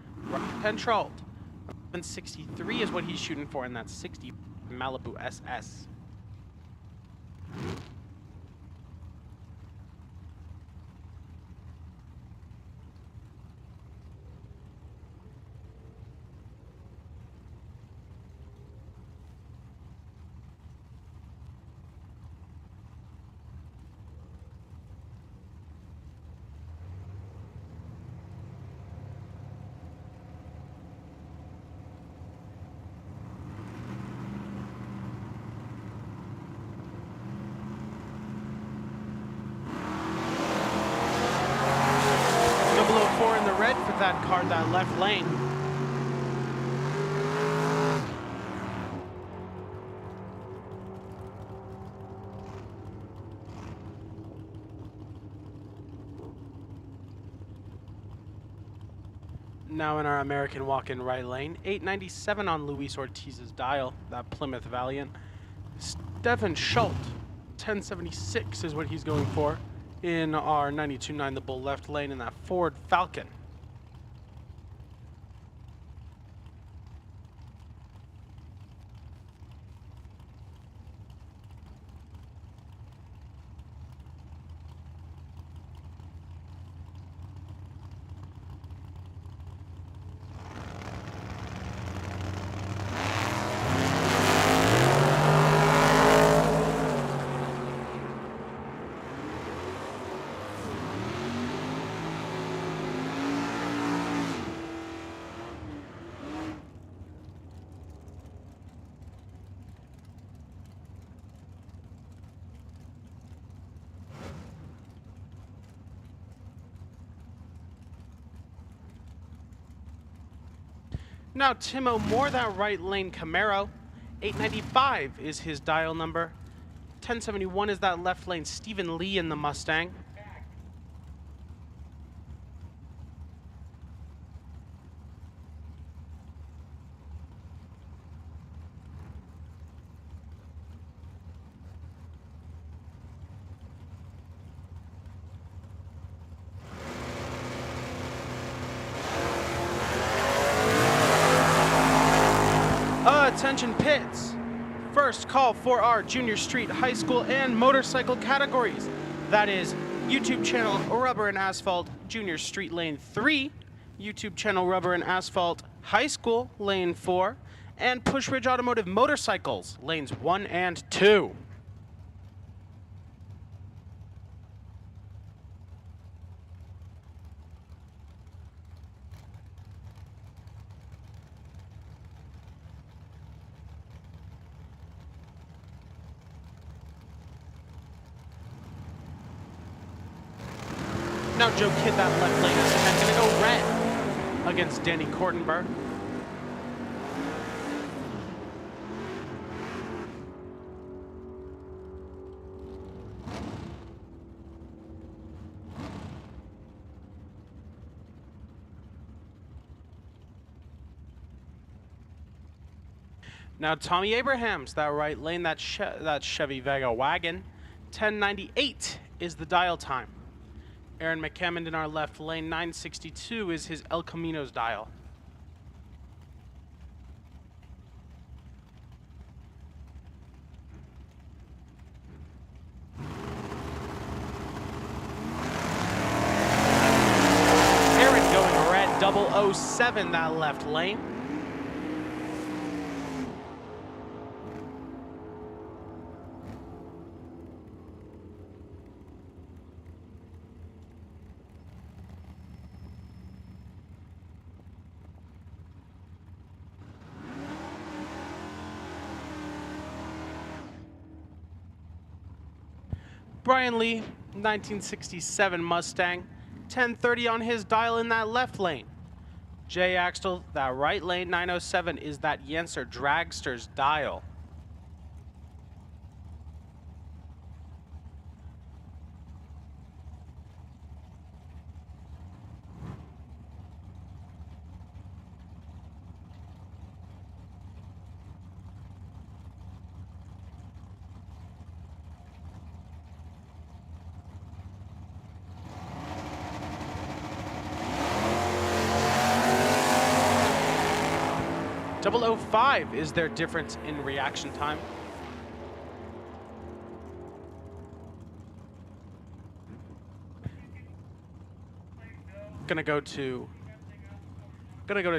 A: controlled. 1163 is what he's shooting for in that 60 Malibu SS. That card, that left lane. Now in our American walk-in right lane, 897 on Luis Ortiz's dial, that Plymouth Valiant. Stephen Schultz, 1076 is what he's going for in our 92.9 the Bull left lane in that Ford Falcon. Now Timo Moore, that right lane Camaro. 895 is his dial number. 1071 is that left lane Stephen Lee in the Mustang. Attention pits. First call for our junior street, high school, and motorcycle categories. That is YouTube channel Rubber and Asphalt Junior Street Lane 3, YouTube channel Rubber and Asphalt High School Lane 4, and Push Ridge Automotive Motorcycles Lanes 1 and 2. Now Joe Kidd, that left lane is ahead, gonna go red against Danny Kortenberg. Now Tommy Abrahams, that right lane, that Chevy Vega wagon. 1098 is the dial time. Aaron McCammond in our left lane, 962 is his El Camino's dial. Aaron going red, 007 that left lane. Brian Lee, 1967 Mustang, 1030 on his dial in that left lane. Jay Axtell, that right lane, 907 is that Yenser Dragster's dial. .005 is their difference in reaction time. Gonna go to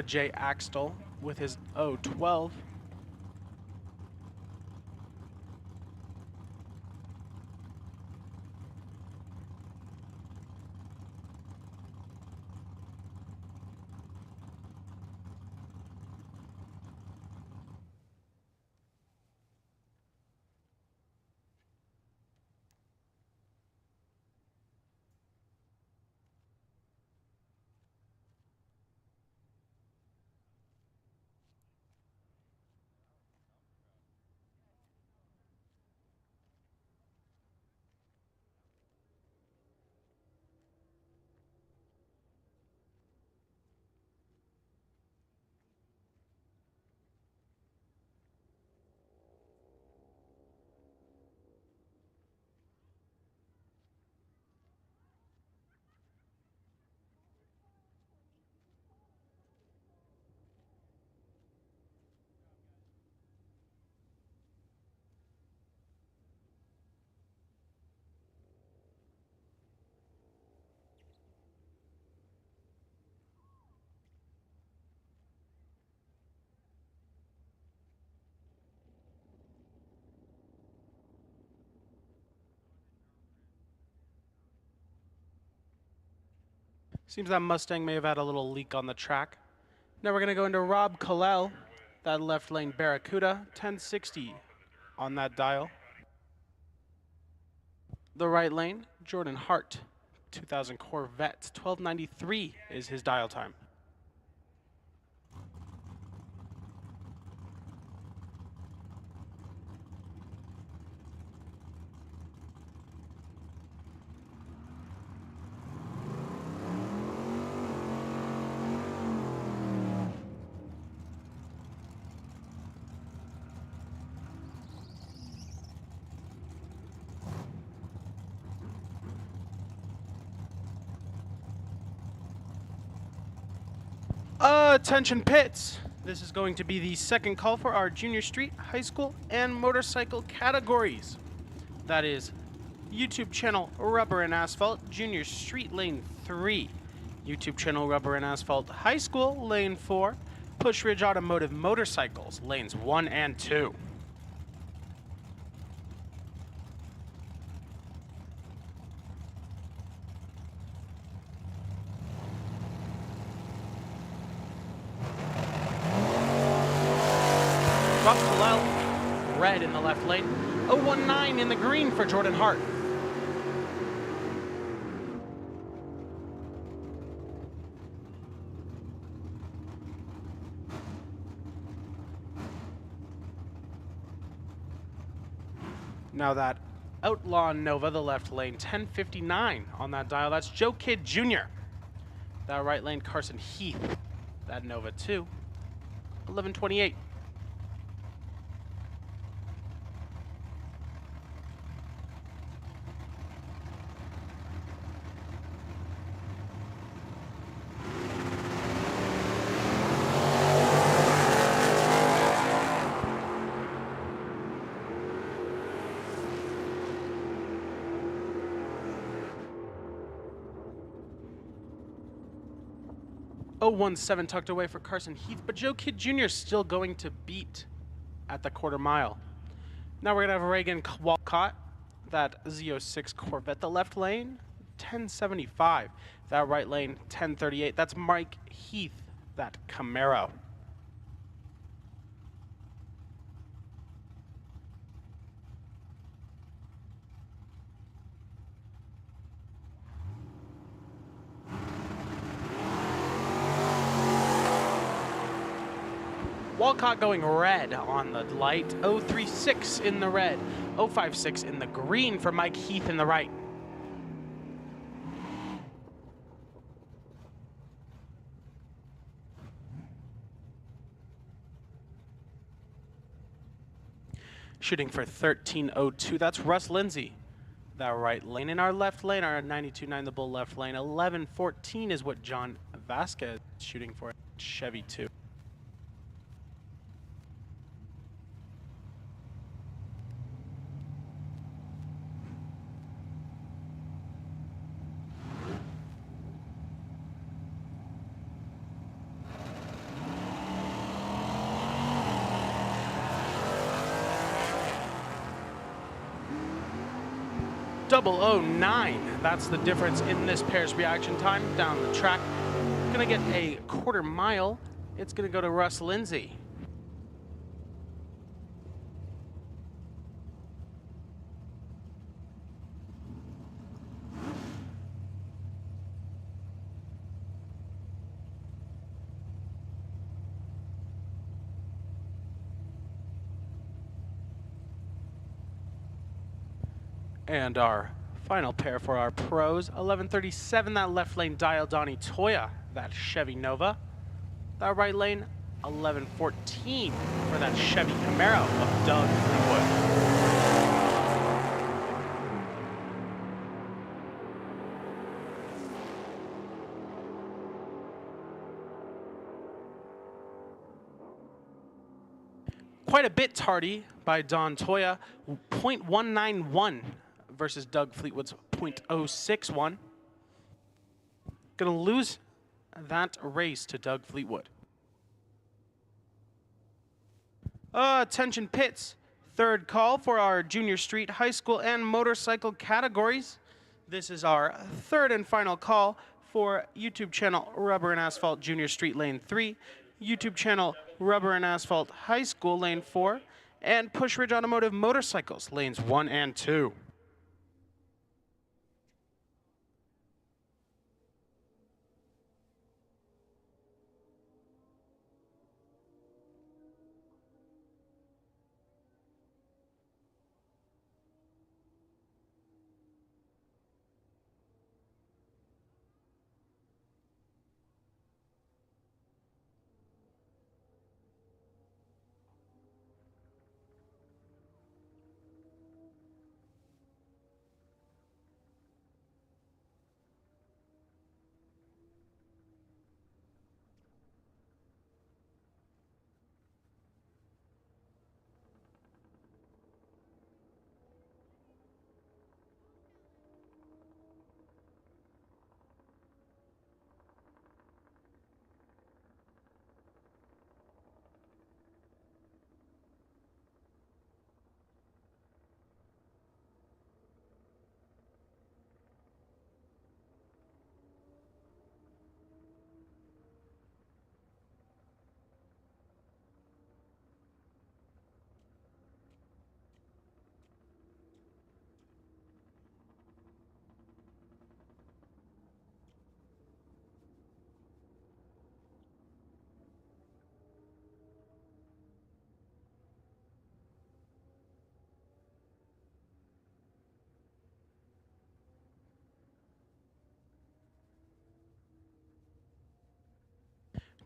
A: Jay Axtell with his 012. Seems that Mustang may have had a little leak on the track. Now we're going to go into Rob Colell, that left lane Barracuda, 1060 on that dial. The right lane, Jordan Hart, 2000 Corvette, 1293 is his dial time. Attention pits. This is going to be the second call for our junior street, high school, and motorcycle categories. That is YouTube channel Rubber and Asphalt, Junior Street Lane 3. YouTube channel Rubber and Asphalt High School, Lane 4. Push Ridge Automotive Motorcycles, Lanes 1 and 2. Red in the left lane. 019 in the green for Jordan Hart. Now that Outlaw Nova, the left lane, 1059 on that dial. That's Joe Kidd Jr. That right lane, Carson Heath. That Nova 2, 1128. Oh, 17 tucked away for Carson Heath, but Joe Kidd Jr. is still going to beat at the quarter mile. Now we're going to have Reagan Walcott, that Z06 Corvette, the left lane, 1075. That right lane, 1038. That's Mike Heath, that Camaro. Walcott going red on the light, 036 in the red, 056 in the green for Mike Heath in the right. Shooting for 1302, that's Russ Lindsay. That right lane. In our left lane, our 92.9 the Bull left lane, 1114 is what John Vasquez is shooting for Chevy 2. .009, that's the difference in this pair's reaction time down the track. Gonna get a quarter mile. It's gonna go to Russ Lindsay. And our final pair for our pros, 1137, that left lane Dial Donnie Toya, that Chevy Nova. That right lane, 1114 for that Chevy Camaro of Doug Fleetwood. Quite a bit tardy by Don Toya, 0.191 versus Doug Fleetwood's 0.061. Gonna lose that race to Doug Fleetwood. Attention pits, third call for our junior street, high school, and motorcycle categories. This is our third and final call for YouTube channel Rubber and Asphalt Junior Street Lane 3, YouTube channel Rubber and Asphalt High School Lane 4, and Push Ridge Automotive Motorcycles Lanes 1 and 2.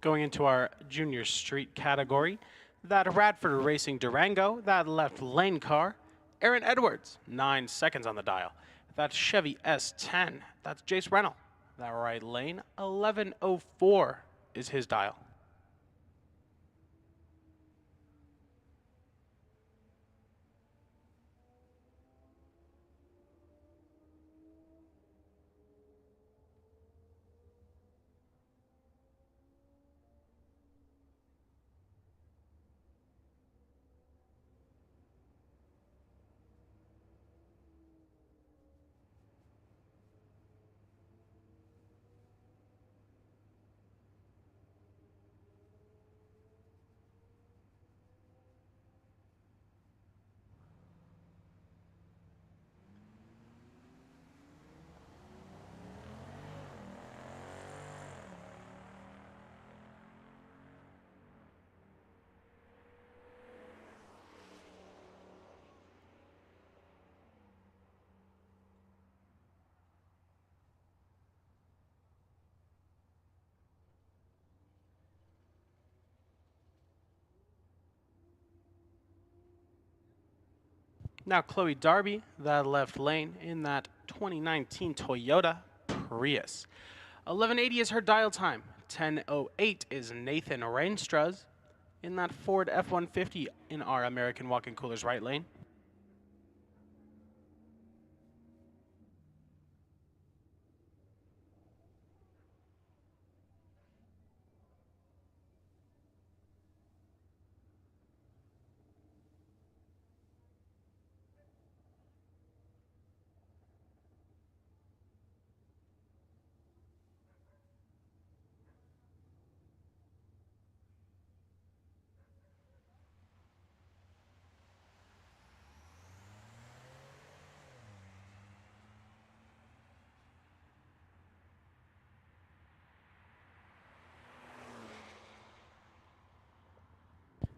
A: Going into our junior street category, that Radford Racing Durango, that left lane car, Aaron Edwards, 9 seconds on the dial. That Chevy S10, that's Jace Rennell. That right lane, 11:04 is his dial. Now Chloe Darby, that left lane in that 2019 Toyota Prius. 11:80 is her dial time. 10:08 is Nathan Reinstras in that Ford F-150 in our American Walk-In Coolers right lane.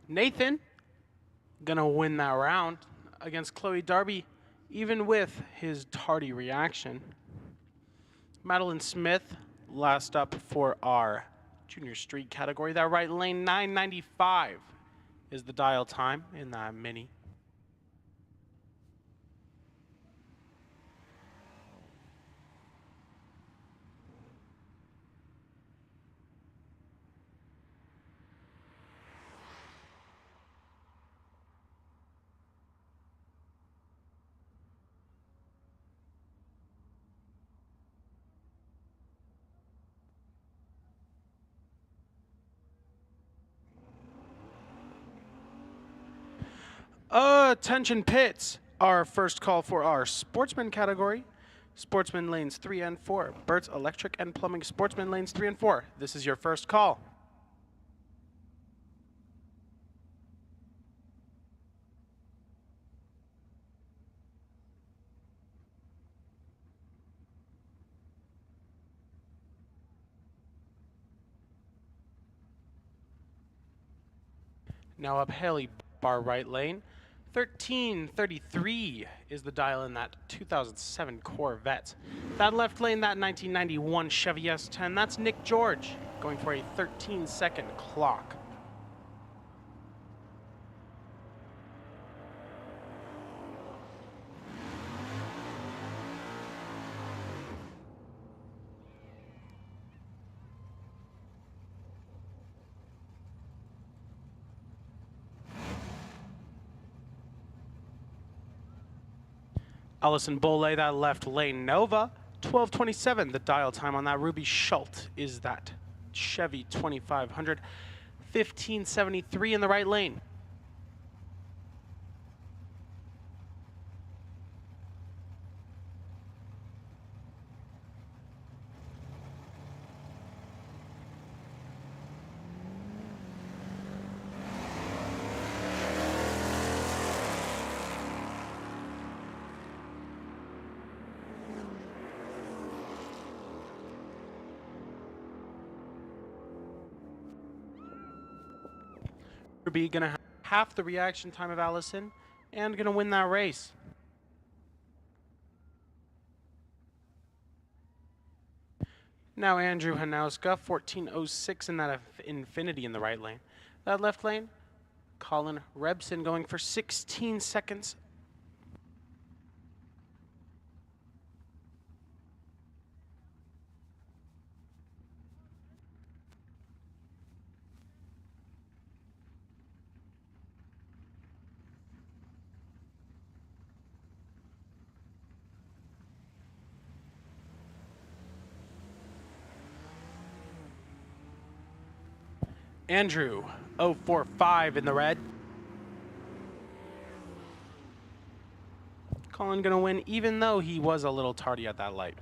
A: Nathan gonna win that round against Chloe Darby, even with his tardy reaction. Madeline Smith, last up for our junior street category. That right lane, 9:95 is the dial time in that Mini. Attention pits, our first call for our Sportsman category. Sportsman lanes 3 and 4. Burt's Electric and Plumbing Sportsman lanes 3 and 4. This is your first call. Now up Haley Bar right lane. 13:33 is the dial in that 2007 Corvette. That left lane, that 1991 Chevy S10, that's Nick George, going for a 13-second clock. Allison Boley, that left lane Nova, 12:27. The dial time on that Ruby Schult is that Chevy 2500, 15:73 in the right lane. Ruby gonna have half the reaction time of Allison and gonna win that race. Now Andrew Hanauska, 14:06 in that Infinity in the right lane. That left lane, Colin Rebson going for 16 seconds. Andrew, 045 in the red. Colin gonna win even though he was a little tardy at that light.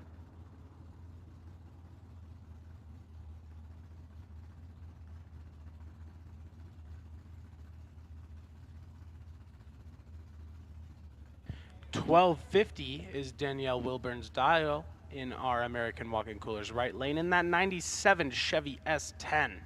A: $12.50 is Danielle Wilburn's dial in our American Walk-In Coolers right lane in that 97 Chevy S10.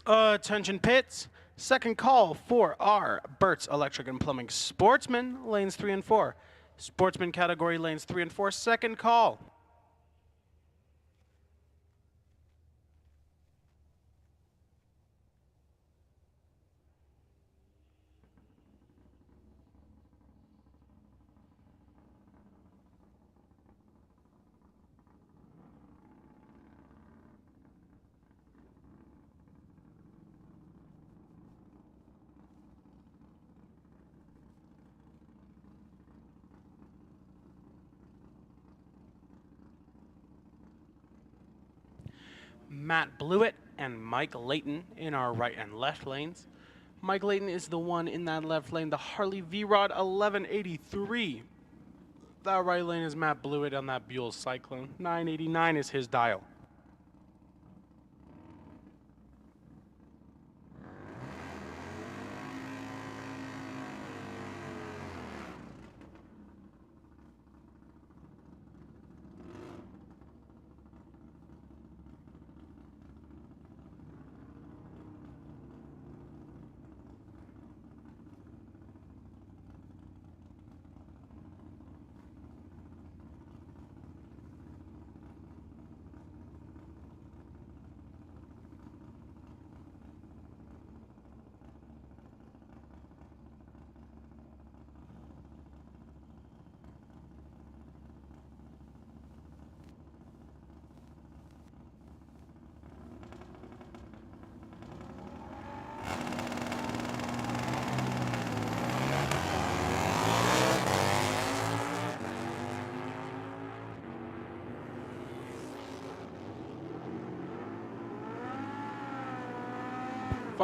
A: Attention pits. Second call for our Burt's Electric and Plumbing Sportsman, lanes 3 and 4. Sportsman category lanes 3 and 4. Second call. Matt Blewett and Mike Layton in our right and left lanes. Mike Layton is the one in that left lane, the Harley V-Rod 1183. That right lane is Matt Blewett on that Buell Cyclone. 989 is his dial.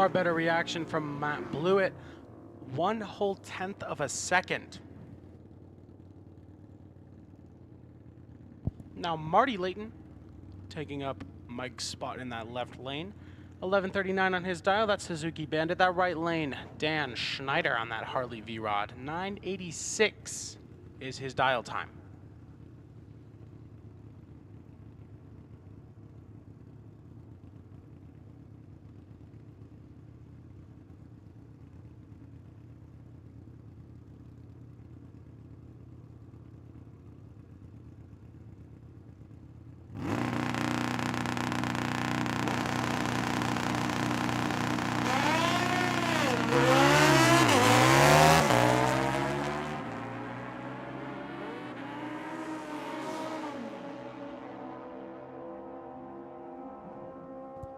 A: Far better reaction from Matt Blewett. 1/10 of a second. Now Marty Layton taking up Mike's spot in that left lane. 11:39 on his dial, that's Suzuki Bandit. That right lane, Dan Schneider on that Harley V-Rod. 9:86 is his dial time.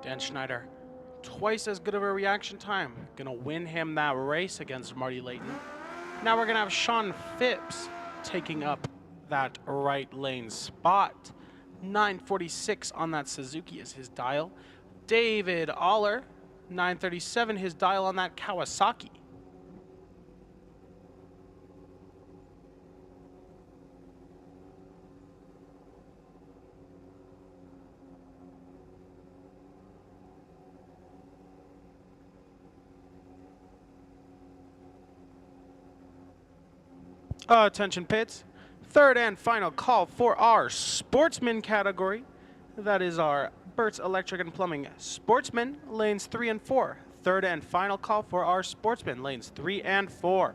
A: Dan Schneider, twice as good of a reaction time. Gonna win him that race against Marty Layton. Now we're gonna have Sean Phipps taking up that right lane spot. 9:46 on that Suzuki is his dial. David Aller, 9:37 his dial on that Kawasaki. Attention pits. Third and final call for our Sportsman category. That is our Burt's Electric and Plumbing Sportsman, lanes 3 and 4. Third and final call for our Sportsman, lanes 3 and 4.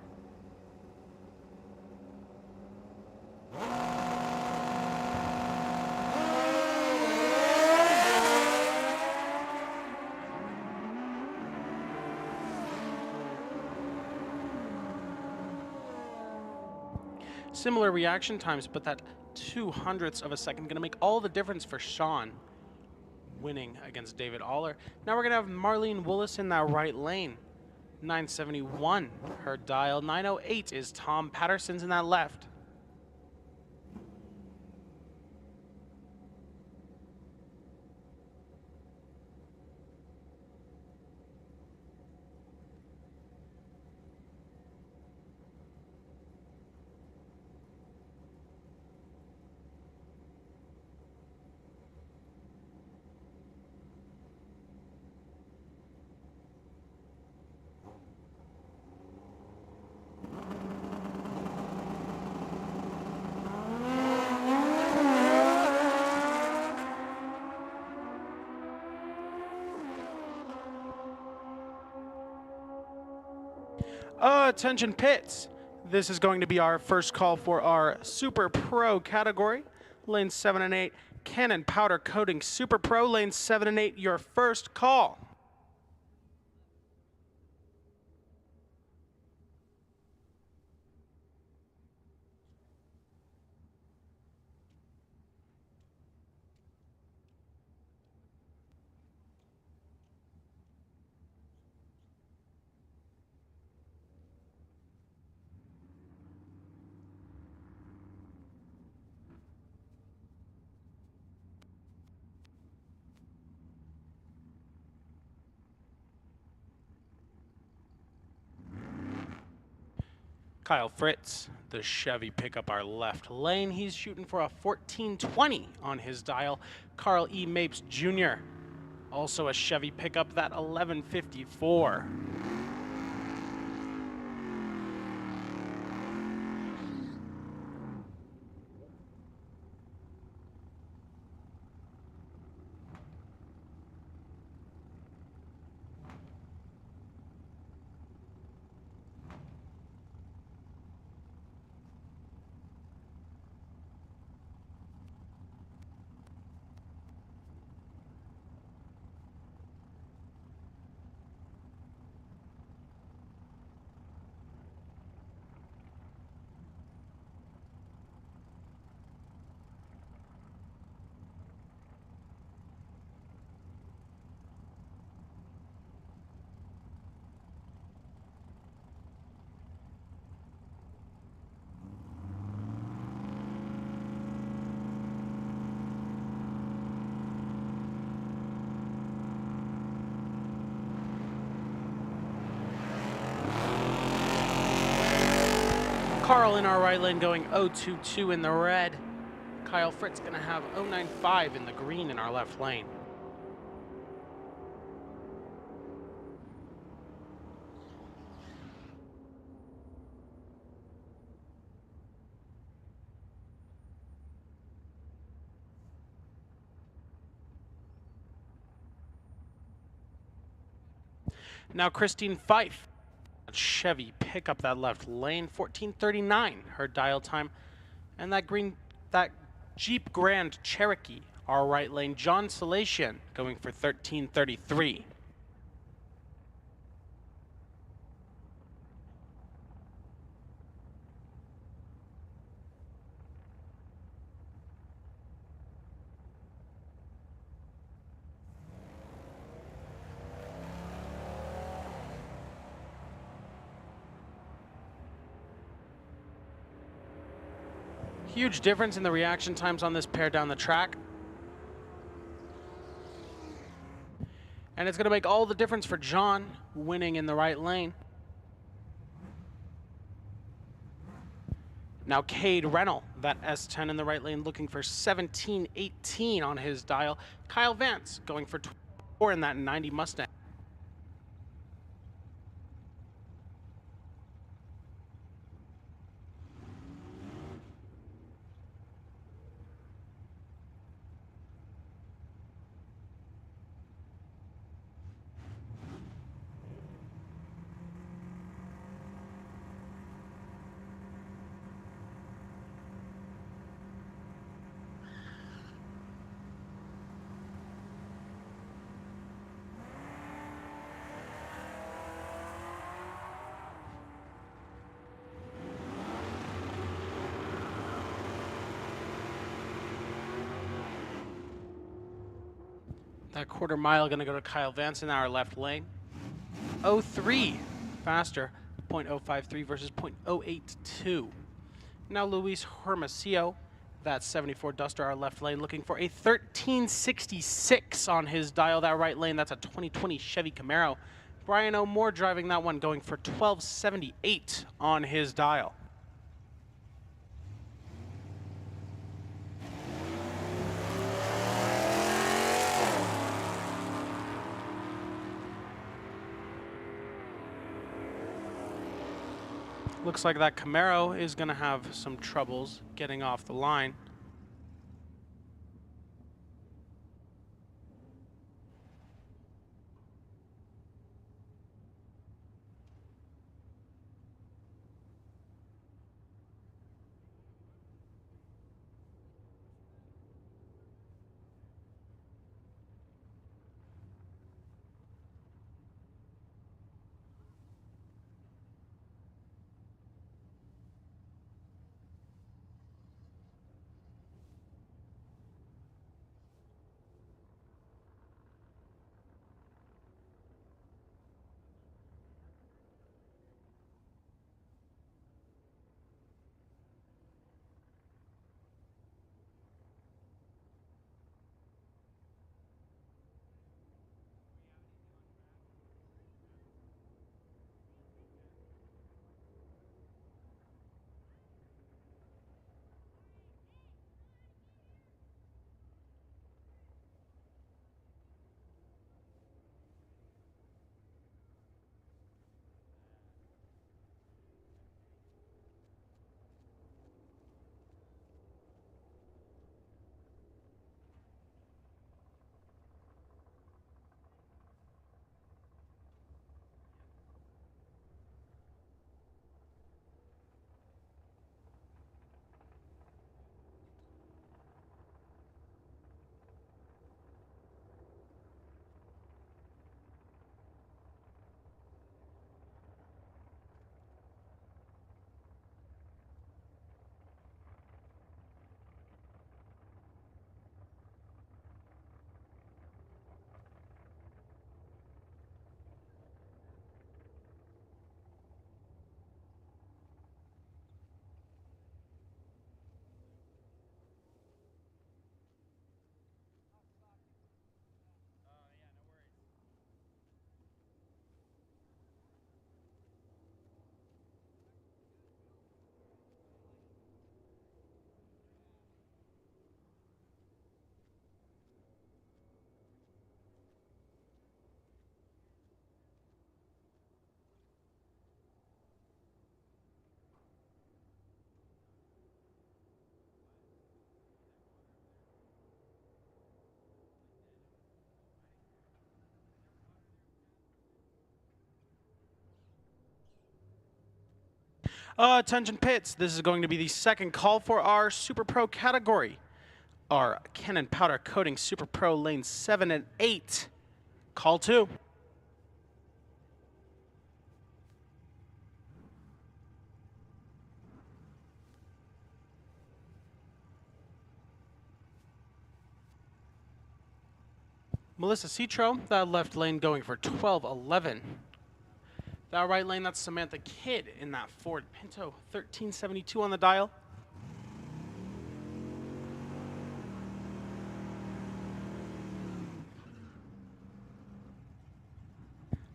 A: Similar reaction times, but that 2/100th of a second gonna make all the difference for Sean winning against David Aller. Now we're gonna have Marlene Willis in that right lane. 9:71 her dial. 9:08 is Tom Patterson's in that left. Attention pits. This is going to be our first call for our Super Pro category. Lanes 7 and 8, Cannon Powder Coating Super Pro. Lanes 7 and 8, your first call. Kyle Fritz, the Chevy pickup our left lane. He's shooting for a 1420 on his dial. Carl E. Mapes Jr., also a Chevy pickup, that 1154. Carl in our right lane going 022 in the red. Kyle Fritz going to have 095 in the green in our left lane. Now Christine Fife, Chevy, pick up that left lane, 14:39 her dial time, and that Jeep Grand Cherokee, our right lane, John Salatian going for 13:33. Huge difference in the reaction times on this pair down the track. And it's going to make all the difference for John winning in the right lane. Now Cade Rennell, that S10 in the right lane, looking for 17:18 on his dial. Kyle Vance going for 24 in that 90 Mustang. That quarter mile going to go to Kyle Vance in our left lane. 0.03 faster, 0.053 versus 0.082. Now Luis Hermosillo, that 74 Duster, our left lane, looking for a 13:66 on his dial. That right lane, that's a 2020 Chevy Camaro. Brian O'Moore driving that one, going for 12:78 on his dial. Looks like that Camaro is going to have some troubles getting off the line. Attention pits, this is going to be the second call for our Super Pro category. Our Cannon Powder Coating Super Pro lanes 7 and 8. Call 2. Melissa Citro, that left lane going for 12-11. That right lane, that's Samantha Kidd in that Ford Pinto, 1372 on the dial.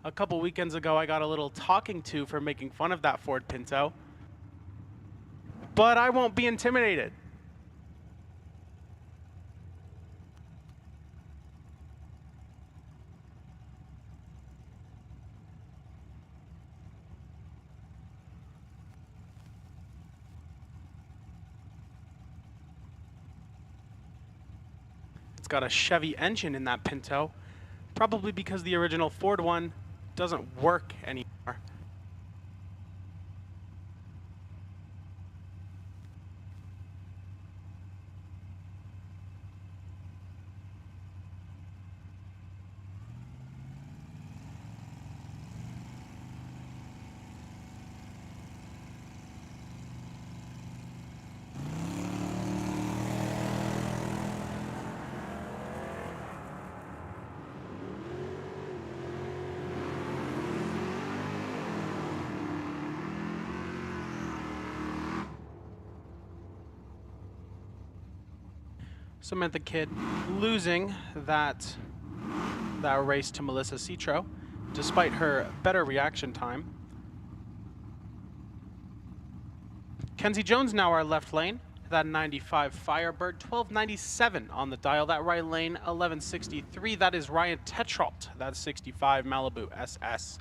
A: A couple weekends ago, I got a little talking to for making fun of that Ford Pinto. But I won't be intimidated. It's got a Chevy engine in that Pinto, probably because the original Ford one doesn't work anymore. Samantha Kidd losing that race to Melissa Citro, despite her better reaction time. Kenzie Jones now our left lane. That 95 Firebird, 1297 on the dial. That right lane, 1163. That is Ryan Tetrault. That's 65 Malibu SS.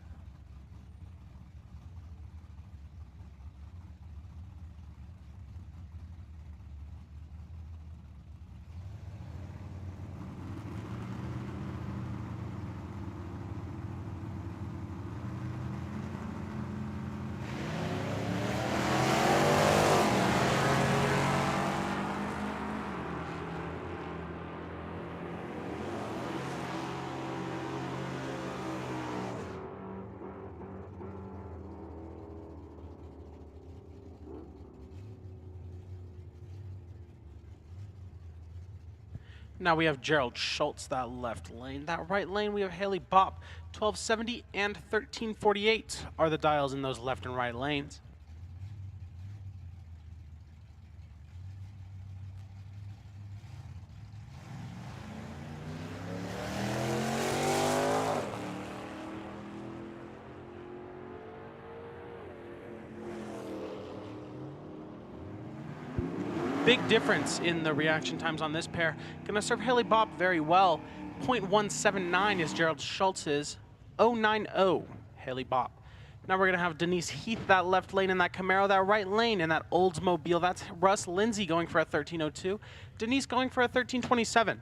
A: Now we have Gerald Schultz, that left lane. That right lane, we have Haley Bopp, 1270 and 1348 are the dials in those left and right lanes. Big difference in the reaction times on this pair. Gonna serve Haley Bopp very well. 0.179 is Gerald Schultz's. 090 Haley Bopp. Now we're gonna have Denise Heath, that left lane in that Camaro, that right lane in that Oldsmobile. That's Russ Lindsay going for a 1302. Denise going for a 1327.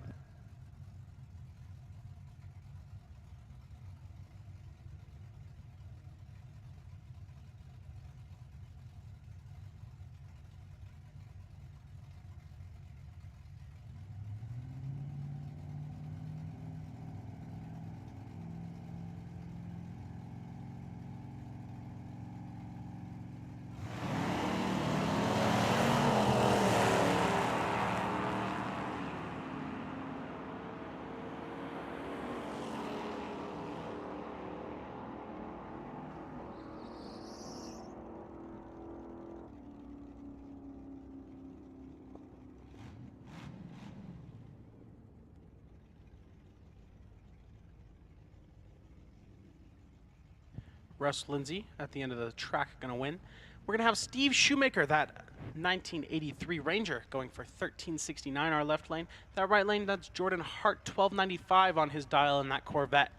A: Russ Lindsay at the end of the track gonna win. We're gonna have Steve Shoemaker, that 1983 Ranger, going for 1369 our left lane. That right lane, that's Jordan Hart, 1295 on his dial in that Corvette.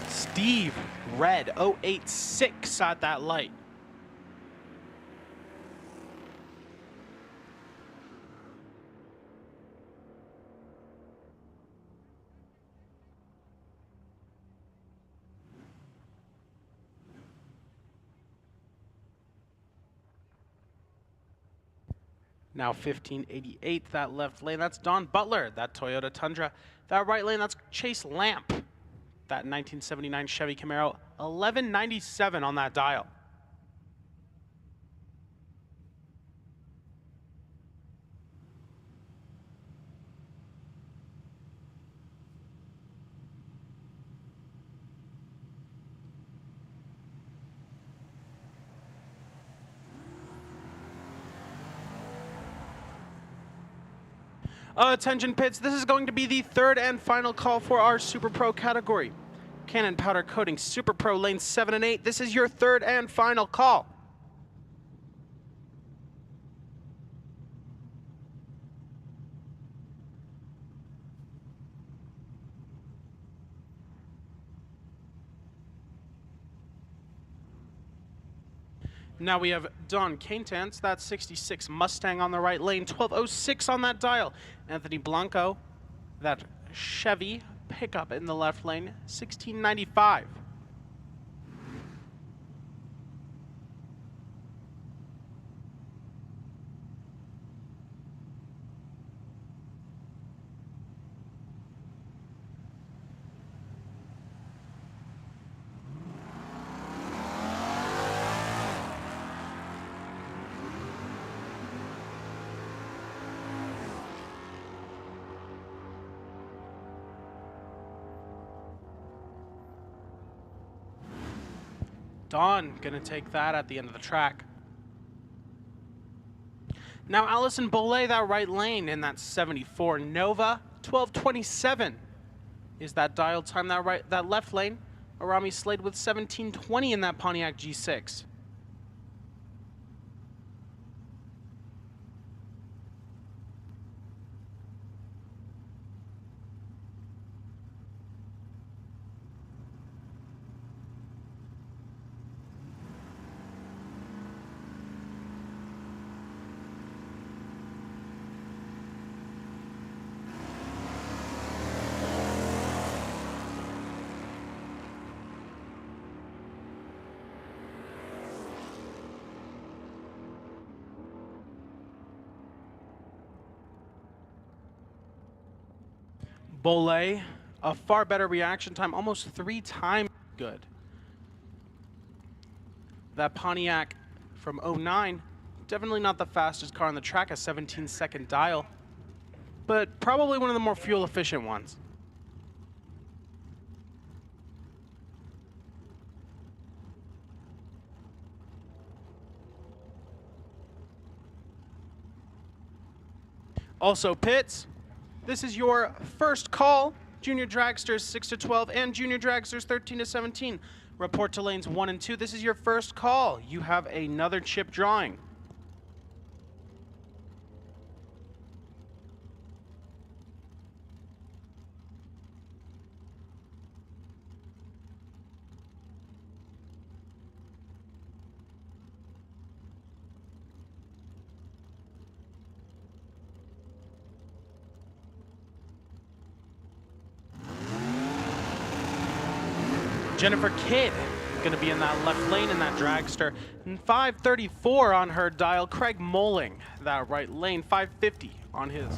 A: Steve Red, 086 at that light. Now 1588, that left lane, that's Don Butler, that Toyota Tundra. That right lane, that's Chase Lamp, that 1979 Chevy Camaro. 1197 on that dial. Attention pits, this is going to be the third and final call for our Super Pro category. Cannon Powder Coating Super Pro lanes 7 and 8. This is your third and final call. Now we have Don Caintance, that 66 Mustang on the right lane, 1206 on that dial. Anthony Blanco, that Chevy pickup in the left lane, 1695. Don gonna take that at the end of the track. Now Allison Bollet, that right lane in that 74 Nova, 1227 is that dial time. That left lane, Arami Slade with 1720 in that Pontiac G6. Bollet, a far better reaction time, almost 3 times good. That Pontiac from 09, definitely not the fastest car on the track, a 17-second dial, but probably one of the more fuel-efficient ones. Also pits, this is your first call. Junior Dragsters 6 to 12 and Junior Dragsters 13 to 17. Report to lanes 1 and 2. This is your first call. You have another chip drawing. Jennifer Kidd going to be in that left lane in that dragster. And 534 on her dial. Craig Moling, that right lane, 550 on his.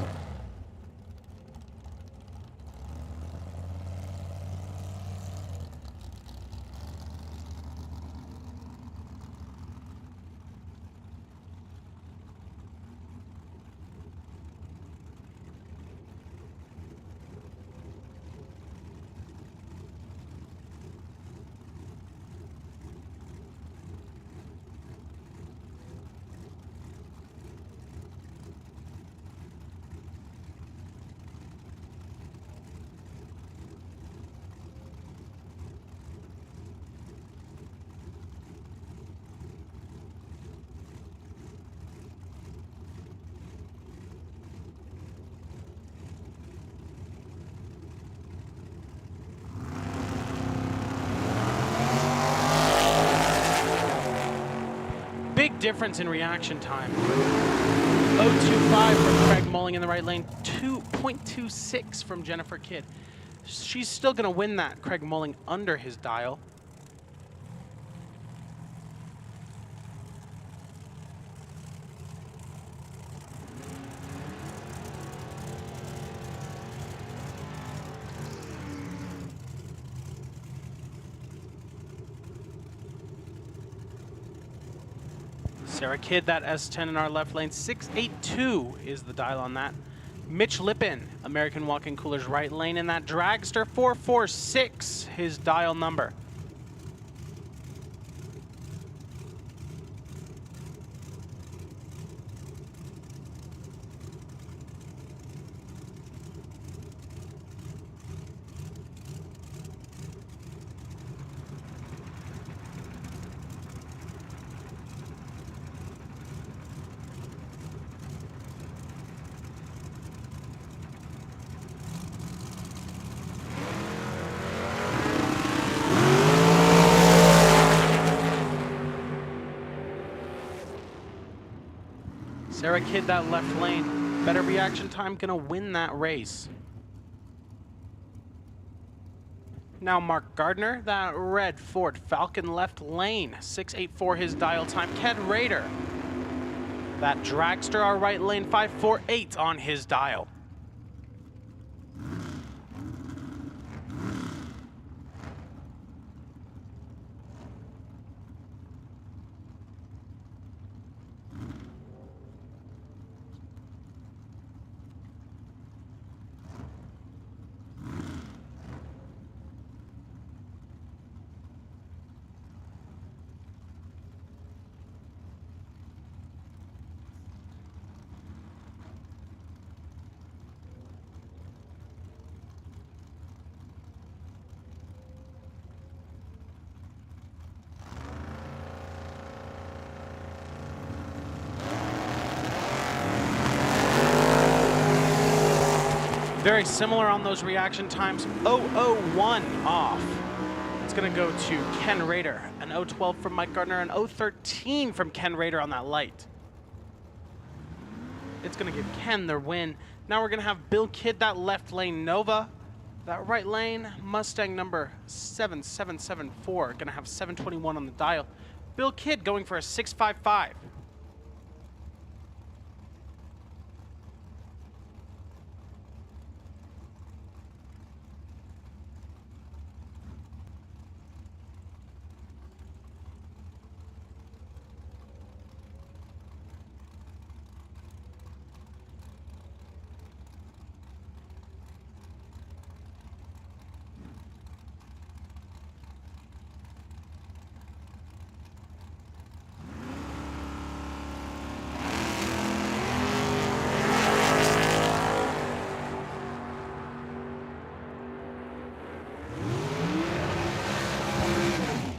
A: Big difference in reaction time. 0.25 from Craig Moling in the right lane, 2.26 from Jennifer Kidd. She's still going to win that, Craig Moling under his dial. Sarah Kidd, that S10 in our left lane. 682 is the dial on that. Mitch Lippin, American Walk-In Coolers right lane, in that dragster. 446, his dial number. Sarah Kidd, that left lane. Better reaction time, gonna win that race. Now Mark Gardner, that red Ford Falcon left lane. 684 his dial time. Ken Rader, that dragster, our right lane. 548 on his dial. Very similar on those reaction times. 001 off. It's gonna go to Ken Rader. An 012 from Mike Gardner, an 013 from Ken Rader on that light. It's gonna give Ken their win. Now we're gonna have Bill Kidd, that left lane Nova. That right lane, Mustang number 7774. Gonna have 721 on the dial. Bill Kidd going for a 655.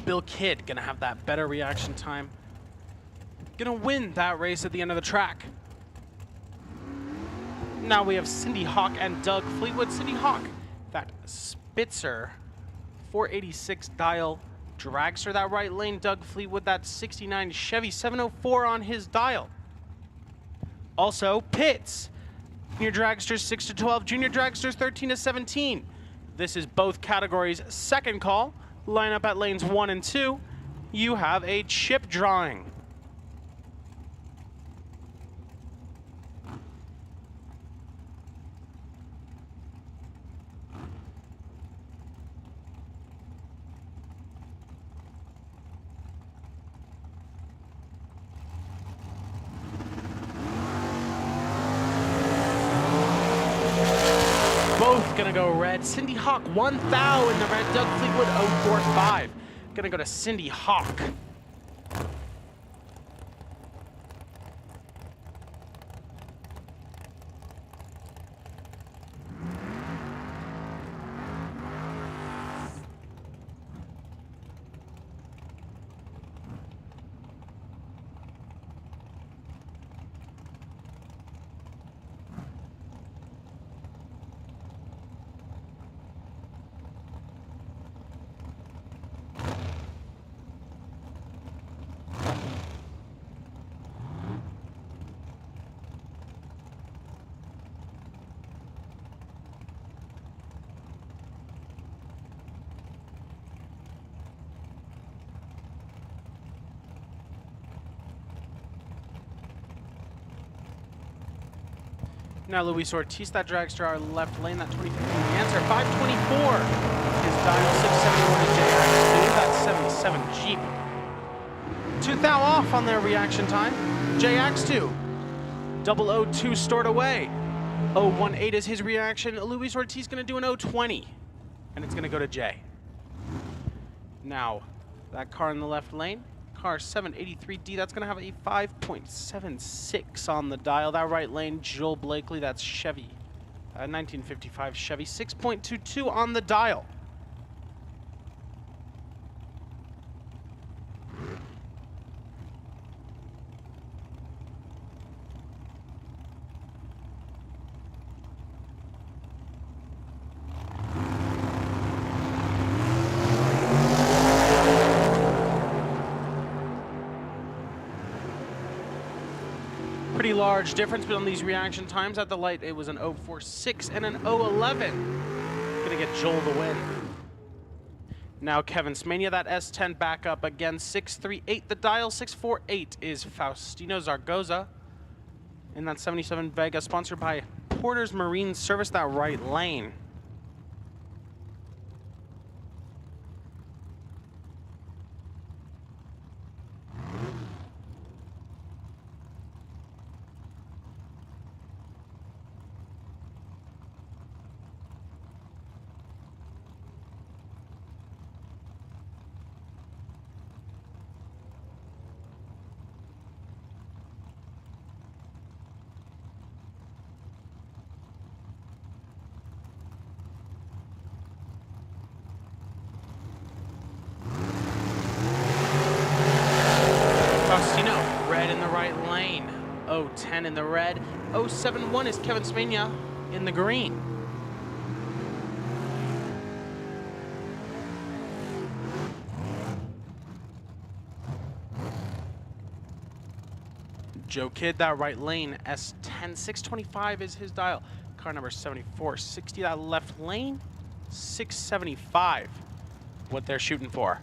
A: Bill Kidd gonna have that better reaction time. Gonna win that race at the end of the track. Now we have Cindy Hawk and Doug Fleetwood. Cindy Hawk, that Spitzer 486 dial dragster, that right lane. Doug Fleetwood, that 69 Chevy 704 on his dial. Also Pitts, junior dragsters 6 to 12, junior dragsters 13 to 17. This is both categories' second call. Line up at lanes 1 and 2. You have a chip drawing. Both gonna go red. Cindy Hawk, 1 thou in the red. Doug Fleetwood, 045. Gonna go to Cindy Hawk. Now Luis Ortiz, that dragster, our left lane, that 2015 answer, 524. His dial 671 is JRX2, that 77 Jeep. 2 thou off on their reaction time. JX2. 002 stored away. 018 is his reaction. Luis Ortiz going to do an 020. And it's going to go to Jay. Now, that car in the left lane, car 783D, that's going to have a 5.76 on the dial. That right lane, Joel Blakely, that's Chevy. 1955 Chevy, 6.22 on the dial. Pretty large difference between these reaction times. At the light, it was an 046 and an 011. Gonna get Joel the win. Now Kevin Smania, that S10 back up again, 638. The dial 648 is Faustino Zargoza. In that 77 Vega, sponsored by Porter's Marine Service, that right lane. Faustino, red in the right lane. 010 in the red. 071 is Kevin Smania in the green. Joe Kidd, that right lane. S10, 625 is his dial. Car number 7460, that left lane. 675, what they're shooting for.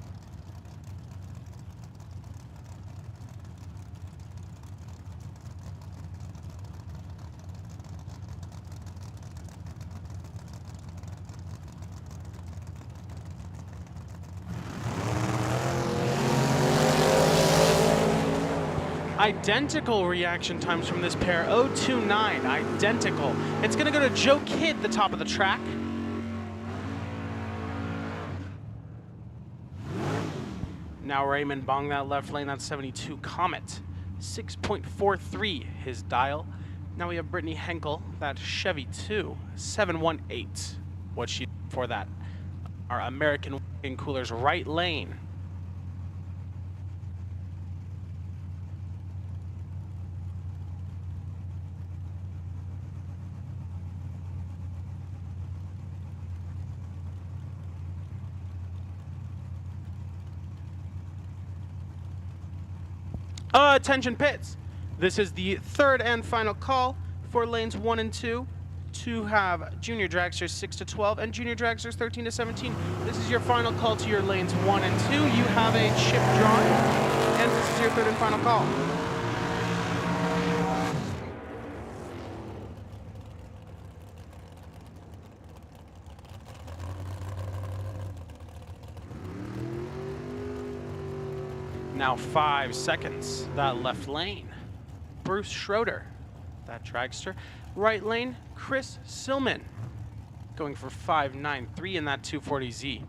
A: Identical reaction times from this pair, 029, identical. It's gonna go to Joe Kidd, the top of the track. Now Raymond Bong, that left lane, that's 72 Comet, 6.43 his dial. Now we have Brittany Henkel, that Chevy 2, 718. What she for that? Our American Coolers right lane. Attention pits. This is the third and final call for lanes 1 and 2 to have junior dragsters 6 to 12 and junior dragsters 13 to 17. This is your final call to your lanes 1 and 2. You have a chip drawn, and this is your third and final call. Now 5 seconds, that left lane. Bruce Schroeder, that dragster. Right lane, Chris Silman, going for 5.93 in that 240Z.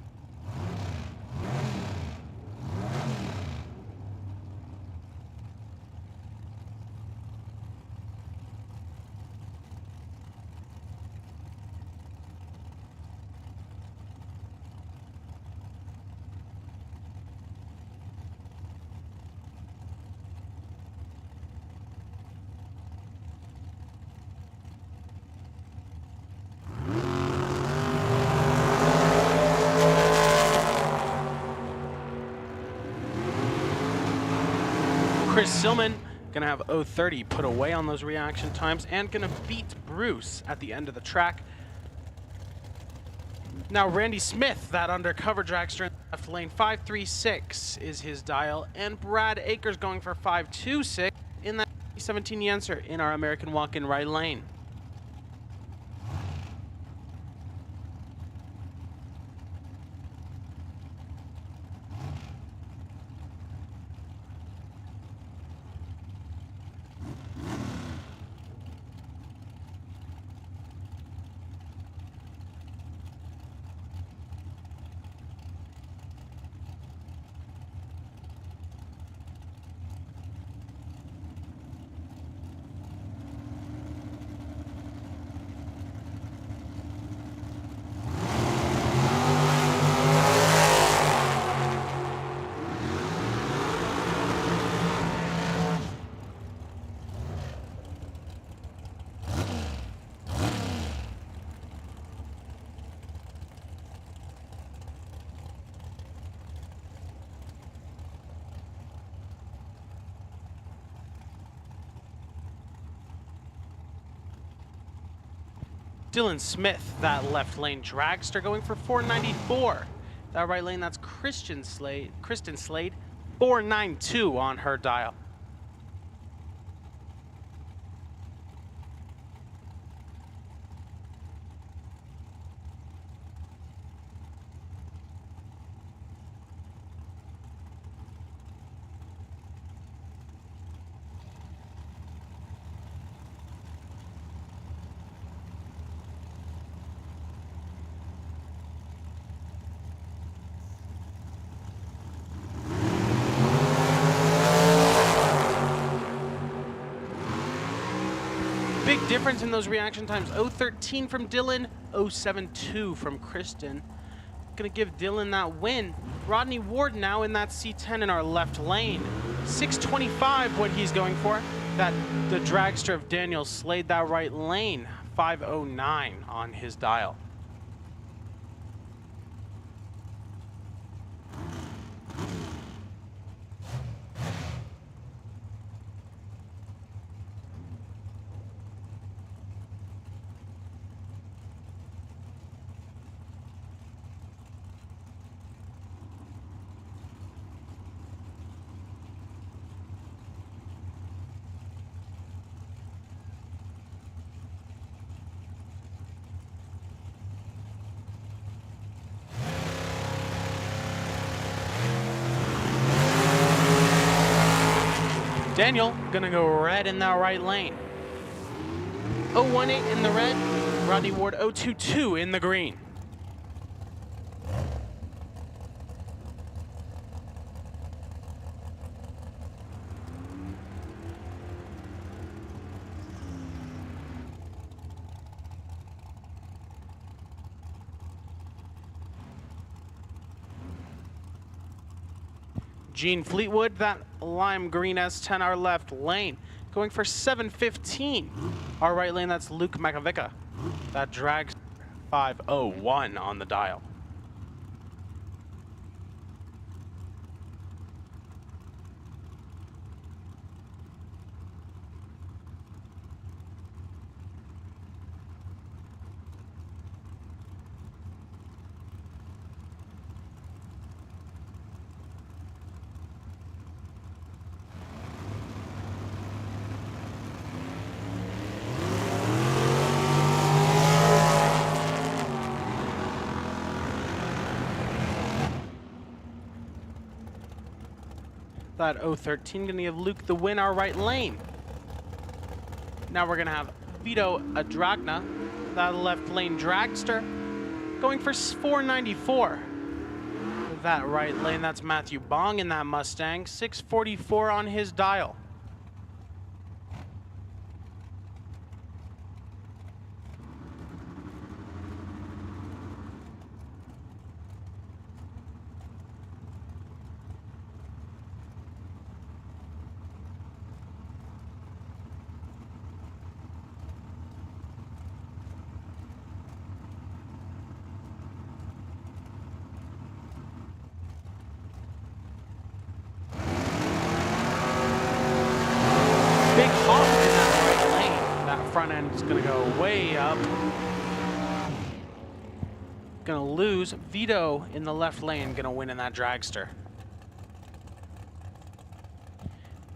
A: Chris Silman gonna have 030 put away on those reaction times and gonna beat Bruce at the end of the track. Now Randy Smith, that undercover dragster in the left lane, 536 is his dial, and Brad Akers going for 526 in that 17 Yenser in our American walk-in right lane. Dylan Smith, that left lane dragster, going for 494. That right lane, that's Kristen Slade, 492 on her dial. Big difference in those reaction times. 0:13 from Dylan, 0:72 from Kristen. Gonna give Dylan that win. Rodney Ward now in that C10 in our left lane. 625 what he's going for. The dragster of Daniel Slade, that right lane. 509 on his dial. Daniel gonna go red in that right lane. 018 in the red, Rodney Ward 022 in the green. Gene Fleetwood, that lime green S10, our left lane, going for 715. Our right lane, that's Luke Makovica. That drags 501 on the dial. That 013 gonna give Luke the win, our right lane. Now we're gonna have Vito Adragna, that left lane dragster, going for 494. That right lane, that's Matthew Bong in that Mustang, 644 on his dial. Big hop in that right lane. That front end is gonna go way up. Gonna lose. Vito in the left lane, gonna win in that dragster.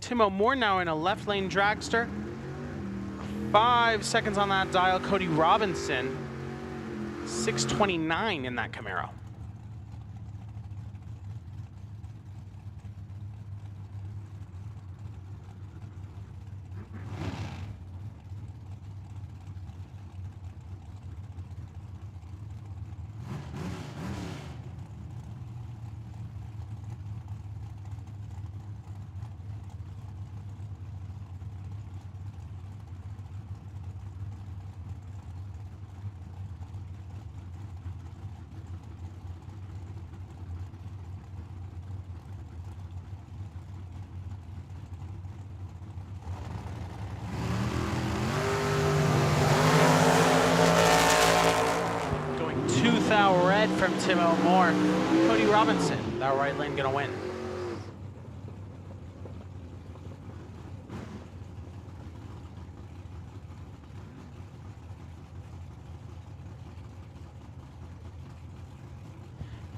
A: Timo Moore now in a left lane dragster. 5 seconds on that dial. Cody Robinson, 629 in that Camaro. Foul red from Timo Moore. Cody Robinson, that right lane gonna win.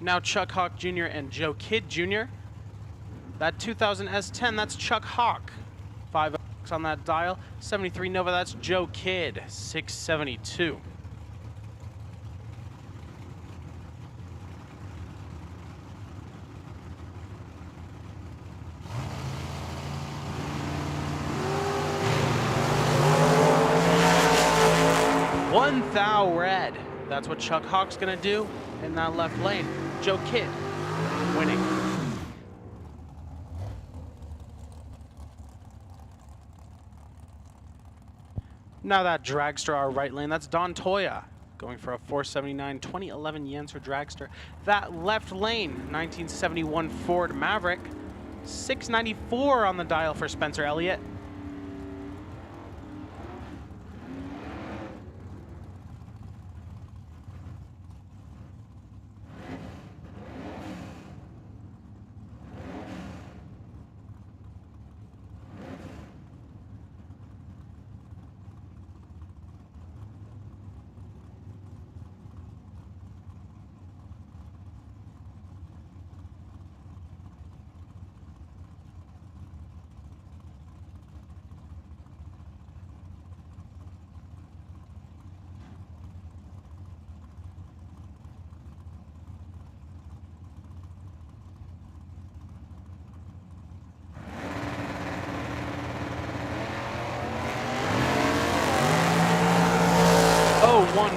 A: Now Chuck Hawk Jr. and Joe Kidd Jr. That 2000 S10, that's Chuck Hawk. 5 on that dial. 73 Nova, that's Joe Kidd. 672. One thou red. That's what Chuck Hawk's gonna do in that left lane. Joe Kidd winning. Now that dragster, our right lane, that's Don Toya, going for a 479 2011 Yancer dragster. That left lane, 1971 Ford Maverick, 694 on the dial for Spencer Elliott.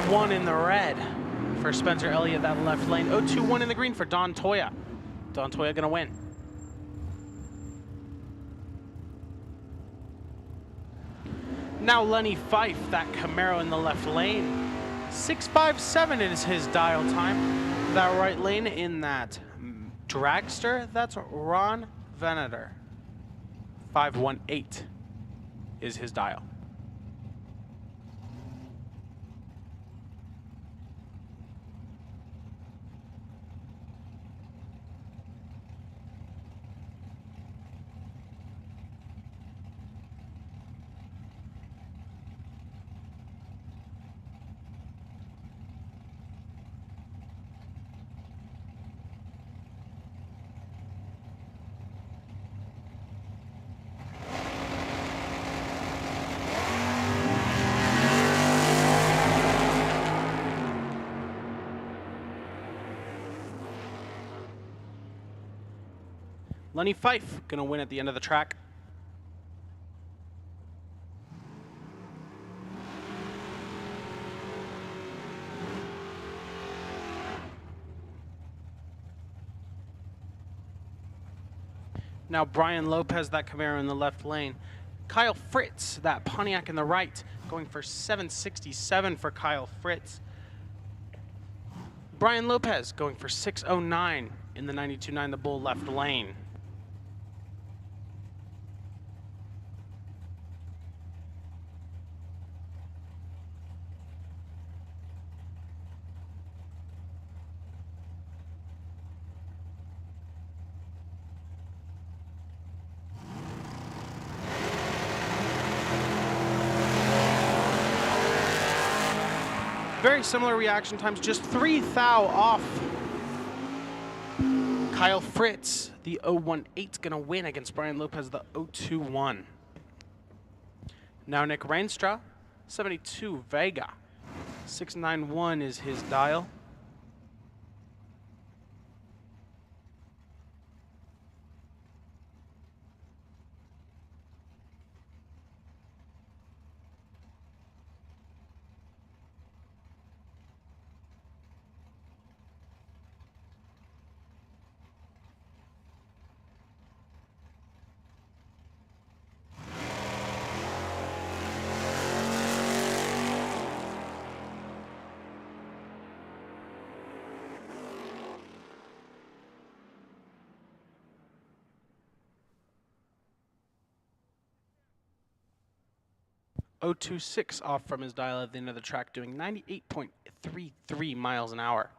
A: One in the red for Spencer Elliott, that left lane. 021 in the green for Don Toya. Don Toya gonna win. Now Lenny Fife, that Camaro in the left lane. 657 is his dial time. That right lane in that dragster, that's Ron Venator. 518 is his dial. Lenny Fife gonna win at the end of the track. Now Brian Lopez, that Camaro in the left lane. Kyle Fritz, that Pontiac in the right, going for 767 for Kyle Fritz. Brian Lopez going for 609 in the 92.9, the Bull left lane. Very similar reaction times, just 3 thou off. Kyle Fritz, the 018, gonna win against Brian Lopez, the 021. Now Nick Reinstra, 72 Vega. 691 is his dial. .026 off from his dial at the end of the track, doing 98.33 miles an hour.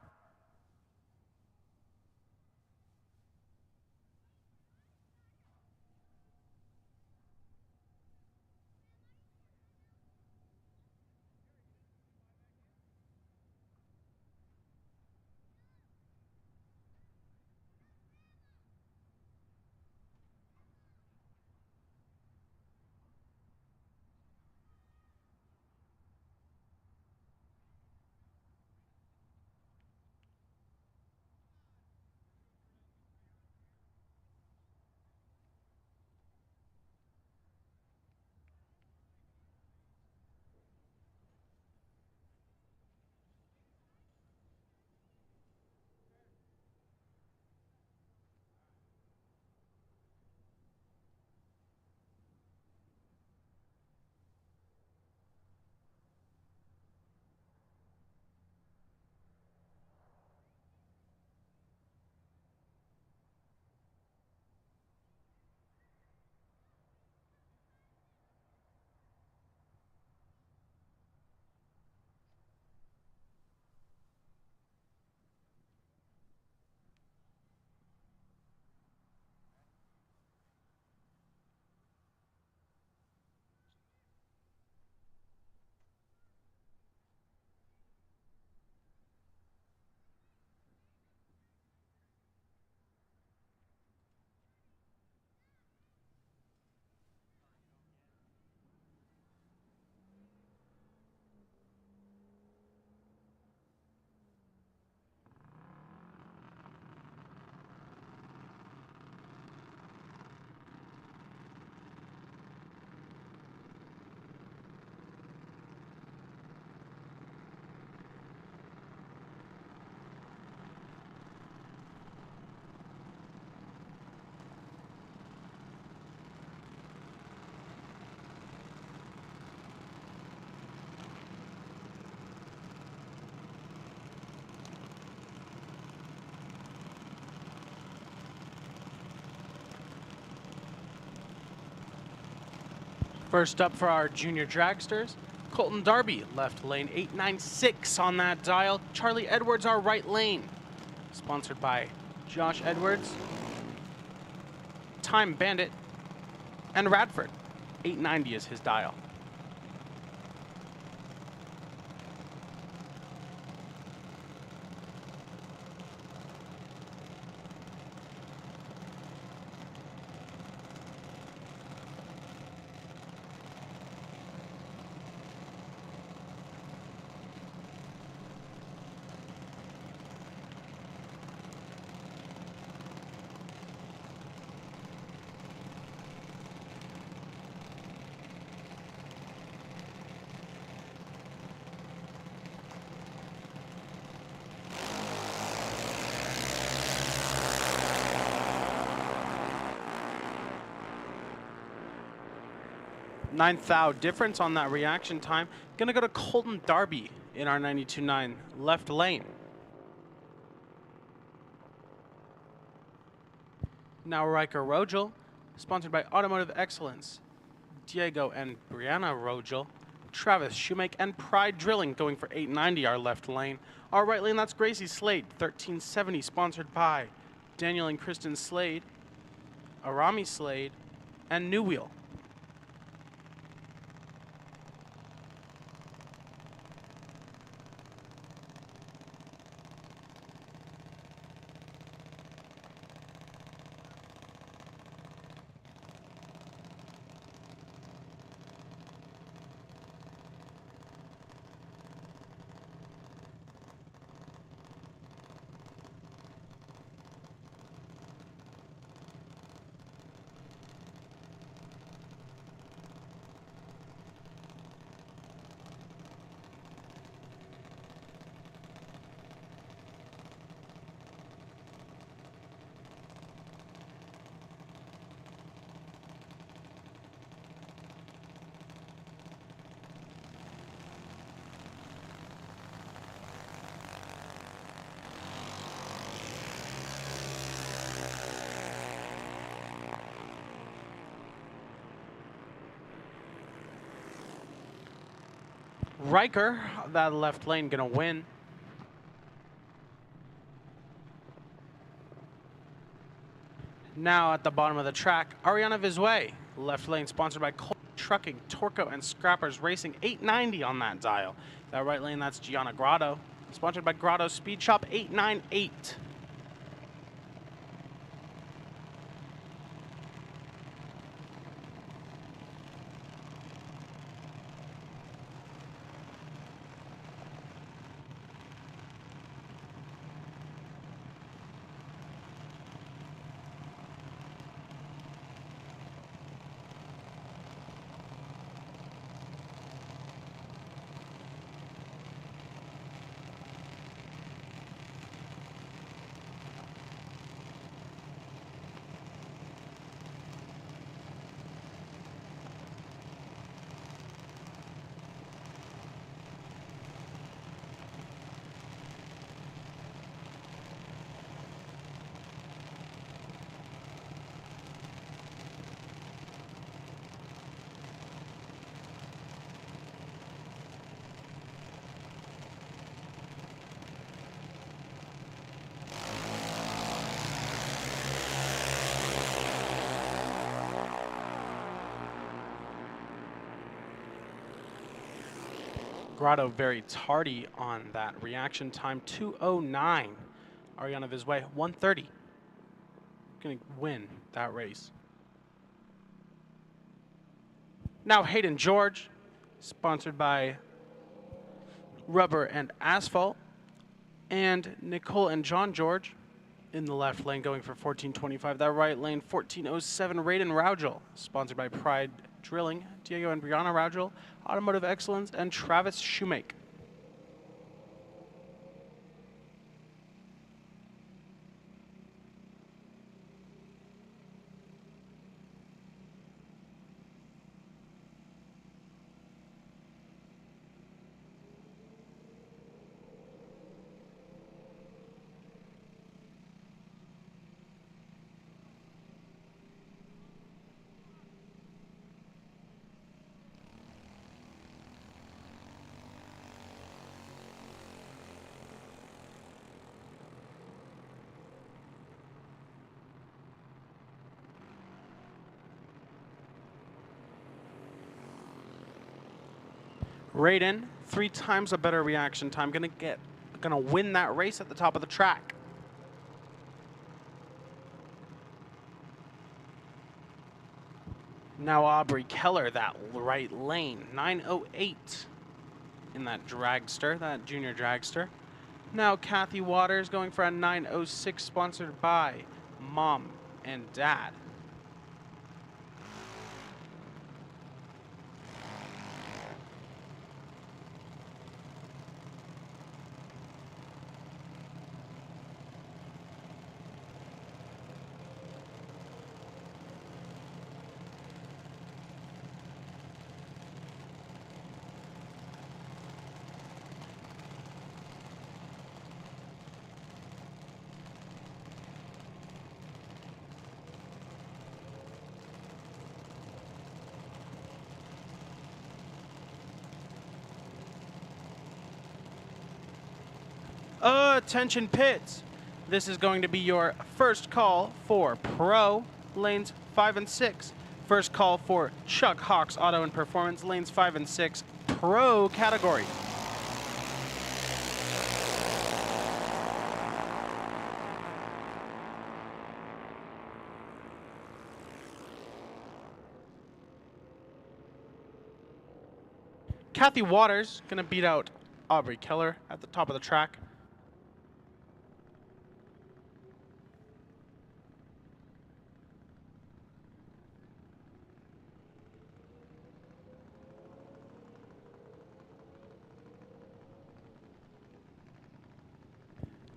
A: First up for our junior dragsters, Colton Darby, left lane 896 on that dial. Charlie Edwards, our right lane. Sponsored by Josh Edwards, Time Bandit, and Radford. 890 is his dial. Ninth thou difference on that reaction time. Gonna go to Colton Darby in our 92.9 left lane. Now Riker Rogel, sponsored by Automotive Excellence. Diego and Brianna Rogel, Travis Shoemake, and Pride Drilling going for 890 our left lane. Our right lane, that's Gracie Slade, 1370, sponsored by Daniel and Kristen Slade, Arami Slade, and New Wheel. Riker, that left lane, gonna win. Now at the bottom of the track, Ariana Vizue, left lane, sponsored by Colt Trucking, Torco, and Scrappers Racing, 890 on that dial. That right lane, that's Gianna Grotto, sponsored by Grotto Speed Shop, 898. Grotto very tardy on that reaction time, 2:09. Ariana Vizue, 1:30. Gonna win that race. Now Hayden George, sponsored by Rubber and Asphalt, and Nicole and John George in the left lane going for 1425. That right lane, 1407. Raiden Raugel, sponsored by Pride Drilling, Diego and Brianna Raugel, Automotive Excellence, and Travis Shoemake. Raiden, 3 times a better reaction time, gonna win that race at the top of the track. Now Aubrey Keller, that right lane, 9:08 in that dragster, that junior dragster. Now Kathy Waters going for a 9:06, sponsored by Mom and Dad. Attention pits. This is going to be your first call for Pro, lanes 5 and 6. First call for Chuck Hawks Auto and Performance, lanes 5 and 6, Pro category. Kathy Waters gonna beat out Aubrey Keller at the top of the track.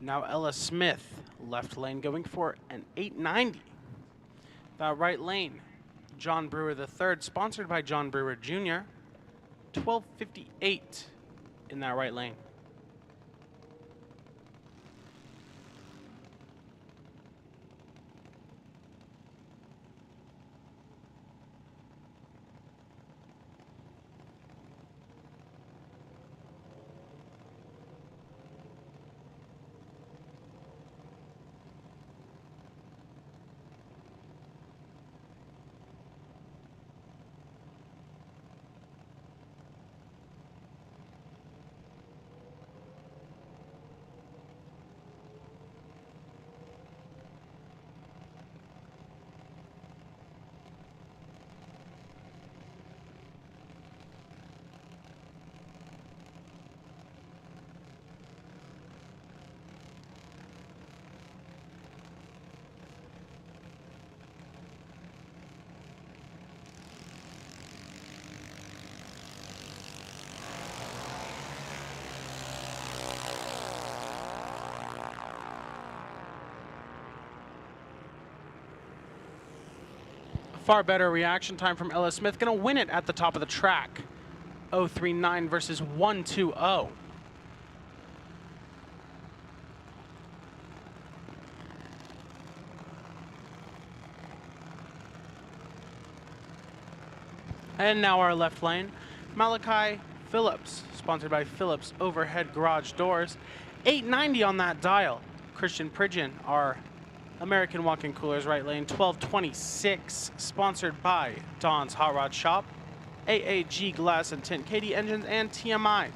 A: Now Ella Smith, left lane, going for an 890. That right lane, John Brewer III, sponsored by John Brewer Jr., 12:58 in that right lane. Far better reaction time from Ella Smith. Gonna win it at the top of the track. 039 versus 120. And now our left lane, Malachi Phillips, sponsored by Phillips Overhead Garage Doors. 890 on that dial. Christian Pridgeon, our American Walk-In Coolers, right lane, 1226, sponsored by Don's Hot Rod Shop, AAG Glass and Tint, KD Engines, and TMI.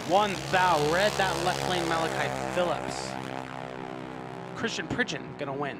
A: One thou. Red that left lane, Malachi Phillips. Christian Pridgeon gonna win.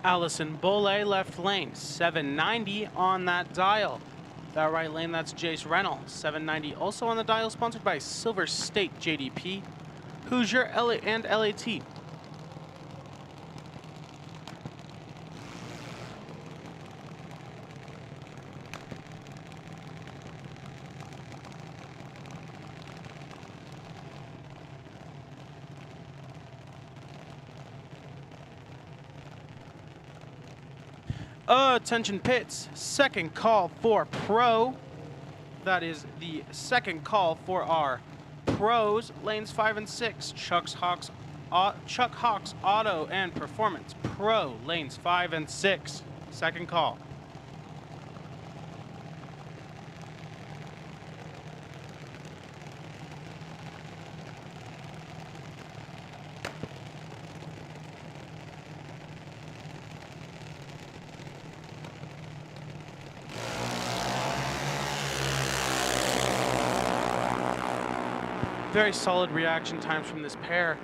A: Allison Bole, left lane, 790 on that dial. That right lane, that's Jace Rennell, 790 also on the dial, sponsored by Silver State JDP, Hoosier and LAT. Attention pits, second call for pro. That is the second call for our pros. Lanes 5 and 6, Chuck Hawks Auto and Performance Pro. Lanes 5 and 6, second call. Very solid reaction times from this pair.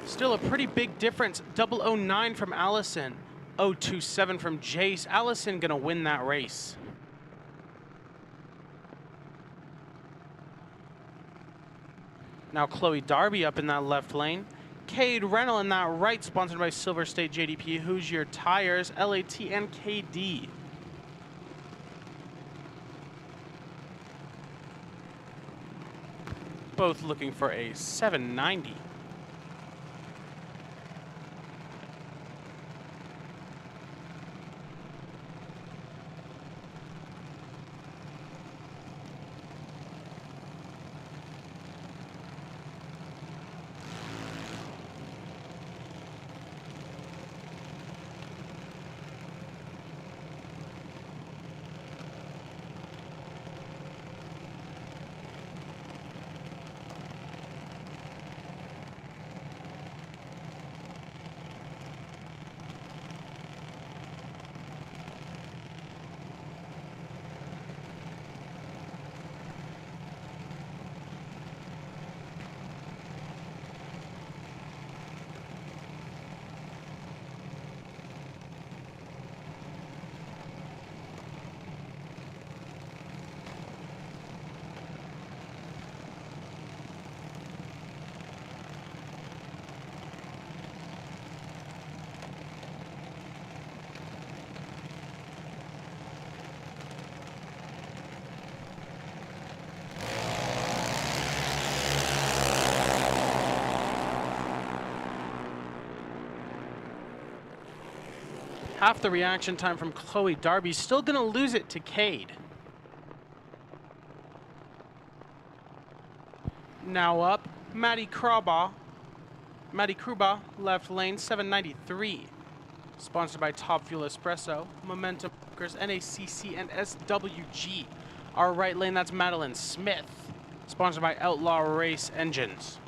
A: Still a pretty big difference. 009 from Allison, 027 from Jace. Allison gonna win that race. Now Chloe Darby up in that left lane. Cade Rennell in that right, sponsored by Silver State JDP, Hoosier Tires, LAT, and KD. Both looking for a 790. Half the reaction time from Chloe Darby. Still gonna lose it to Cade. Now up, Maddie Kruba, left lane, 793. Sponsored by Top Fuel Espresso, Momentum Brokers, NACC, and SWG. Our right lane, that's Madeline Smith. Sponsored by Outlaw Race Engines.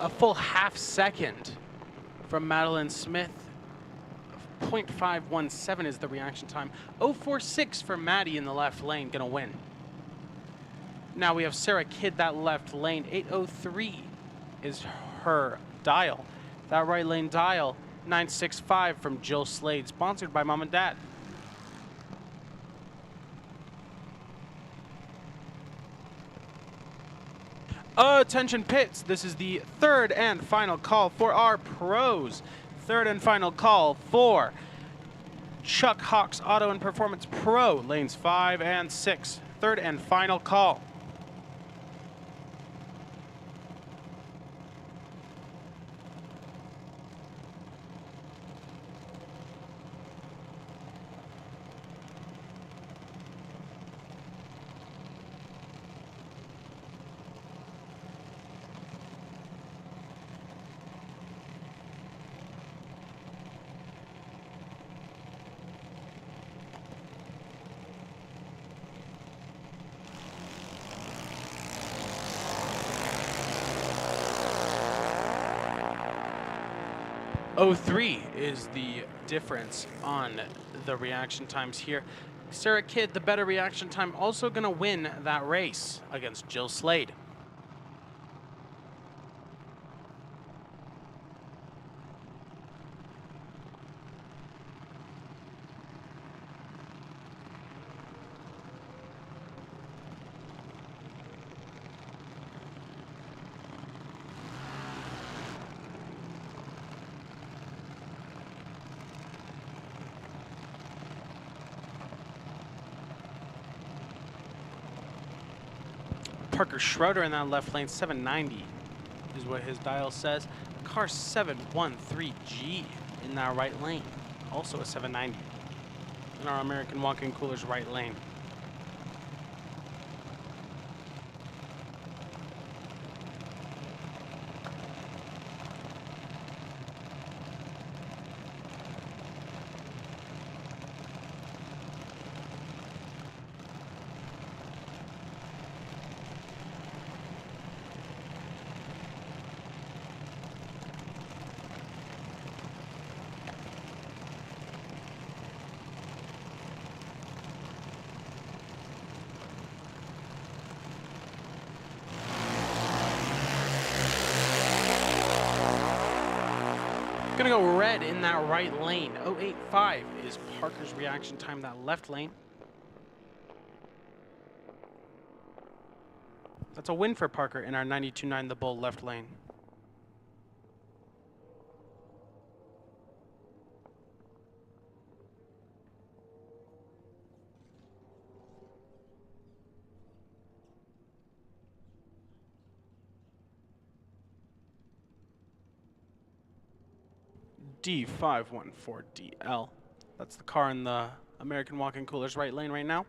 A: a full half second from Madeline Smith. 0.517 is the reaction time. 0.46 for Maddie in the left lane, gonna win. Now we have Sarah Kidd, that left lane. 803 is her dial. That right lane dial, 965 from Jill Slade, sponsored by Mom and Dad. Attention pits, this is the third and final call for our pros. Third and final call for Chuck Hawks Auto and Performance Pro, lanes 5 and 6. Third and final call. .03 is the difference on the reaction times here. Sarah Kidd, the better reaction time, also going to win that race against Jill Slade. Parker Schroeder in that left lane, 790 is what his dial says. Car 713G in that right lane, also a 790 in our American Walk-In Coolers right lane. Gonna go red in that right lane. 085 is Parker's reaction time, that left lane. That's a win for Parker in our 92.9 the Bull left lane. D514DL. That's the car in the American Walk-In Coolers right lane right now.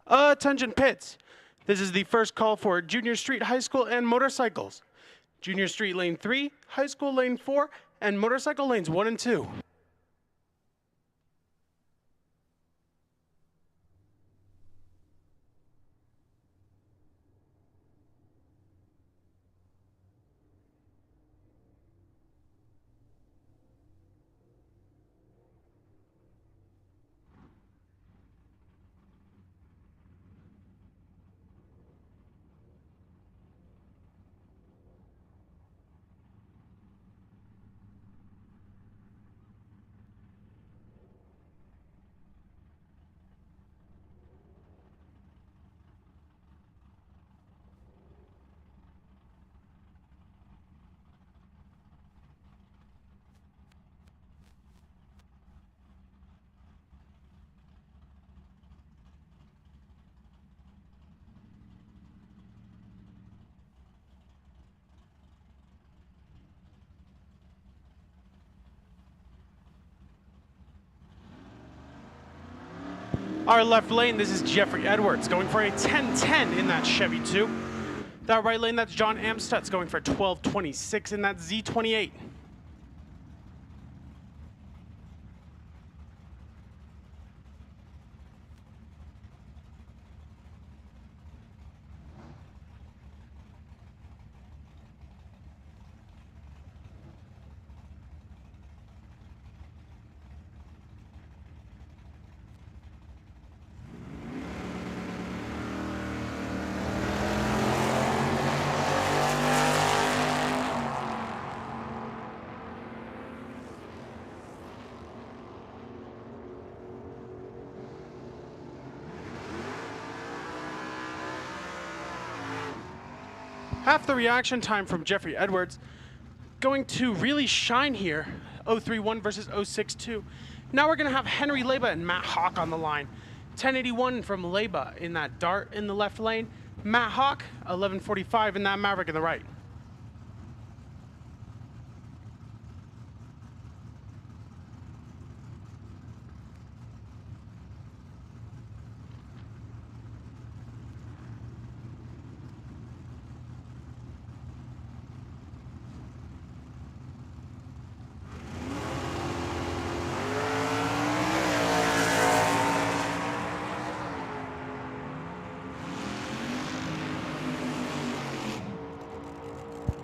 A: Attention pits. This is the first call for Junior Street High School and motorcycles. Junior Street Lane 3, High School Lane 4, and motorcycle lanes 1 and 2. Our left lane, this is Jeffrey Edwards going for a 10-10 in that Chevy 2. That right lane, that's John Amstutz going for 12-26 in that Z28. Half the reaction time from Jeffrey Edwards. Going to really shine here. 031 versus 062. Now we're going to have Henry Leba and Matt Hawk on the line. 1081 from Leba in that Dart in the left lane. Matt Hawk, 1145 in that Maverick in the right.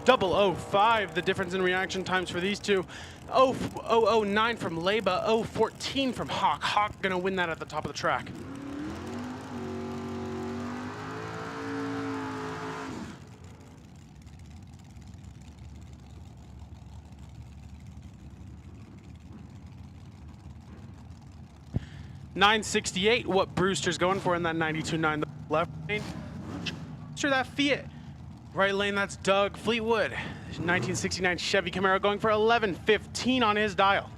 A: .005, the difference in reaction times for these two. 009 from Leba, 014 from Hawk. Hawk gonna win that at the top of the track. .968, what Brewster's going for in that 92.9, the left lane. Sure, that Fiat. Right lane, that's Doug Fleetwood. 1969 Chevy Camaro going for 1115 on his dial.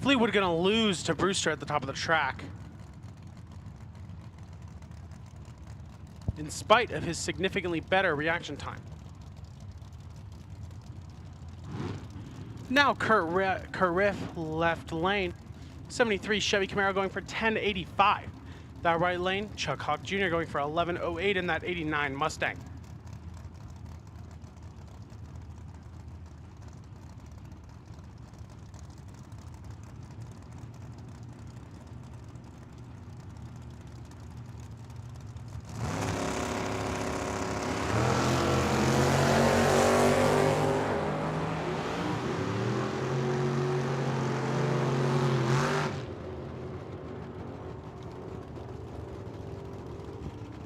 A: Fleetwood gonna lose to Brewster at the top of the track. In spite of his significantly better reaction time. Now Kurt Riff, left lane. 73 Chevy Camaro going for 1085. That right lane, Chuck Hawk Jr. going for 1108 in that 89 Mustang.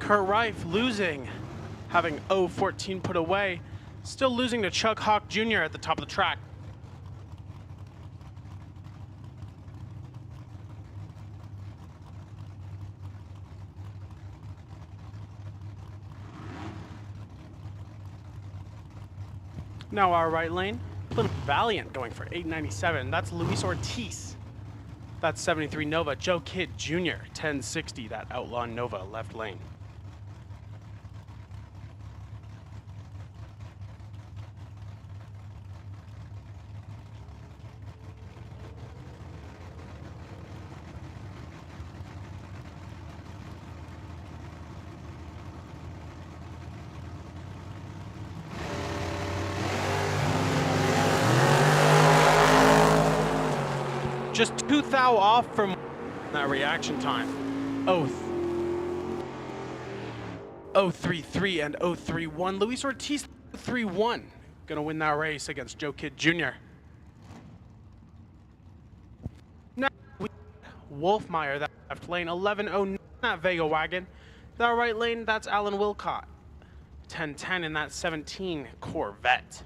A: Kurt Rife losing, having 014 put away. Still losing to Chuck Hawk Jr. at the top of the track. Now our right lane, Plymouth Valiant going for 897. That's Luis Ortiz. That's 73 Nova. Joe Kidd Jr. 1060. That Outlaw Nova left lane. Just 2 thou off from that reaction time. 033 and 031. Luis Ortiz 3-1. Gonna win that race against Joe Kidd Jr. Now Wolfmeyer, that left lane, 1109 that Vega wagon. That right lane, that's Alan Wilcott. 1010 in that 17 Corvette.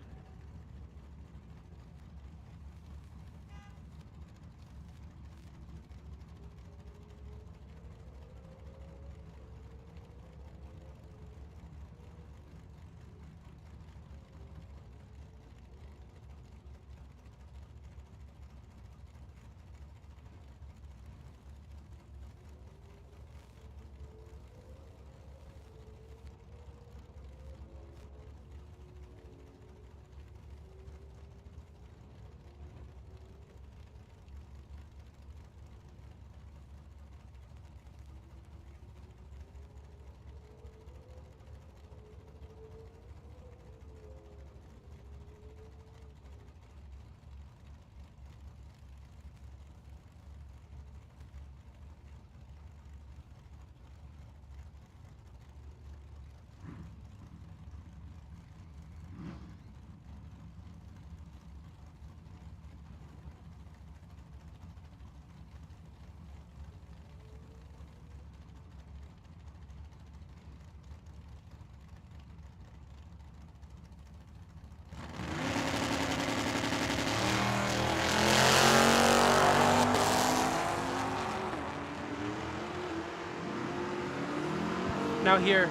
A: Now here,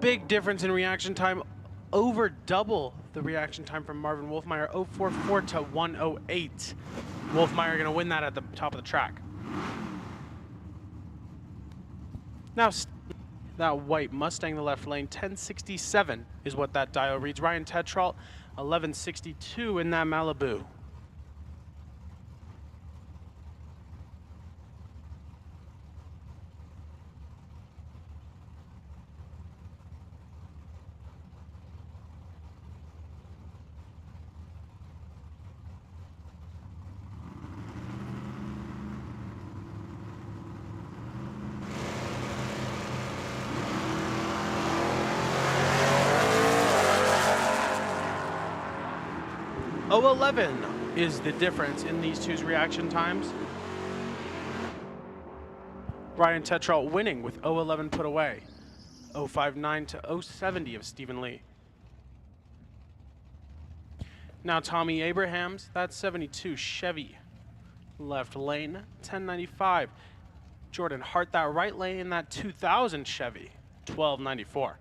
A: big difference in reaction time, over double the reaction time from Marvin Wolfmeyer, 044 to 108. Wolfmeyer gonna win that at the top of the track. Now, that white Mustang, the left lane, 1067 is what that dial reads. Ryan Tetrault, 1162 in that Malibu. Oh, 11 is the difference in these two's reaction times. Ryan Tetrault winning with 011 put away. 059 to 070 of Stephen Lee. Now Tommy Abrahams, that's 72 Chevy. Left lane, 1095. Jordan Hart, that right lane, that 2000 Chevy, 1294.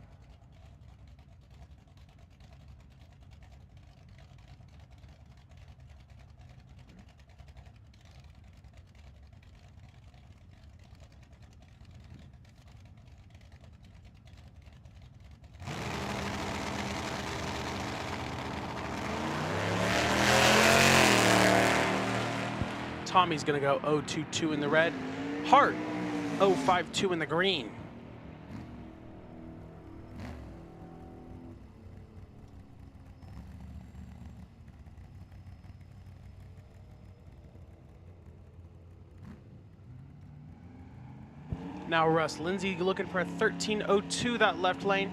A: Tommy's gonna go 022 in the red. Hart, 052 in the green. Now Russ Lindsay looking for a 1302, that left lane.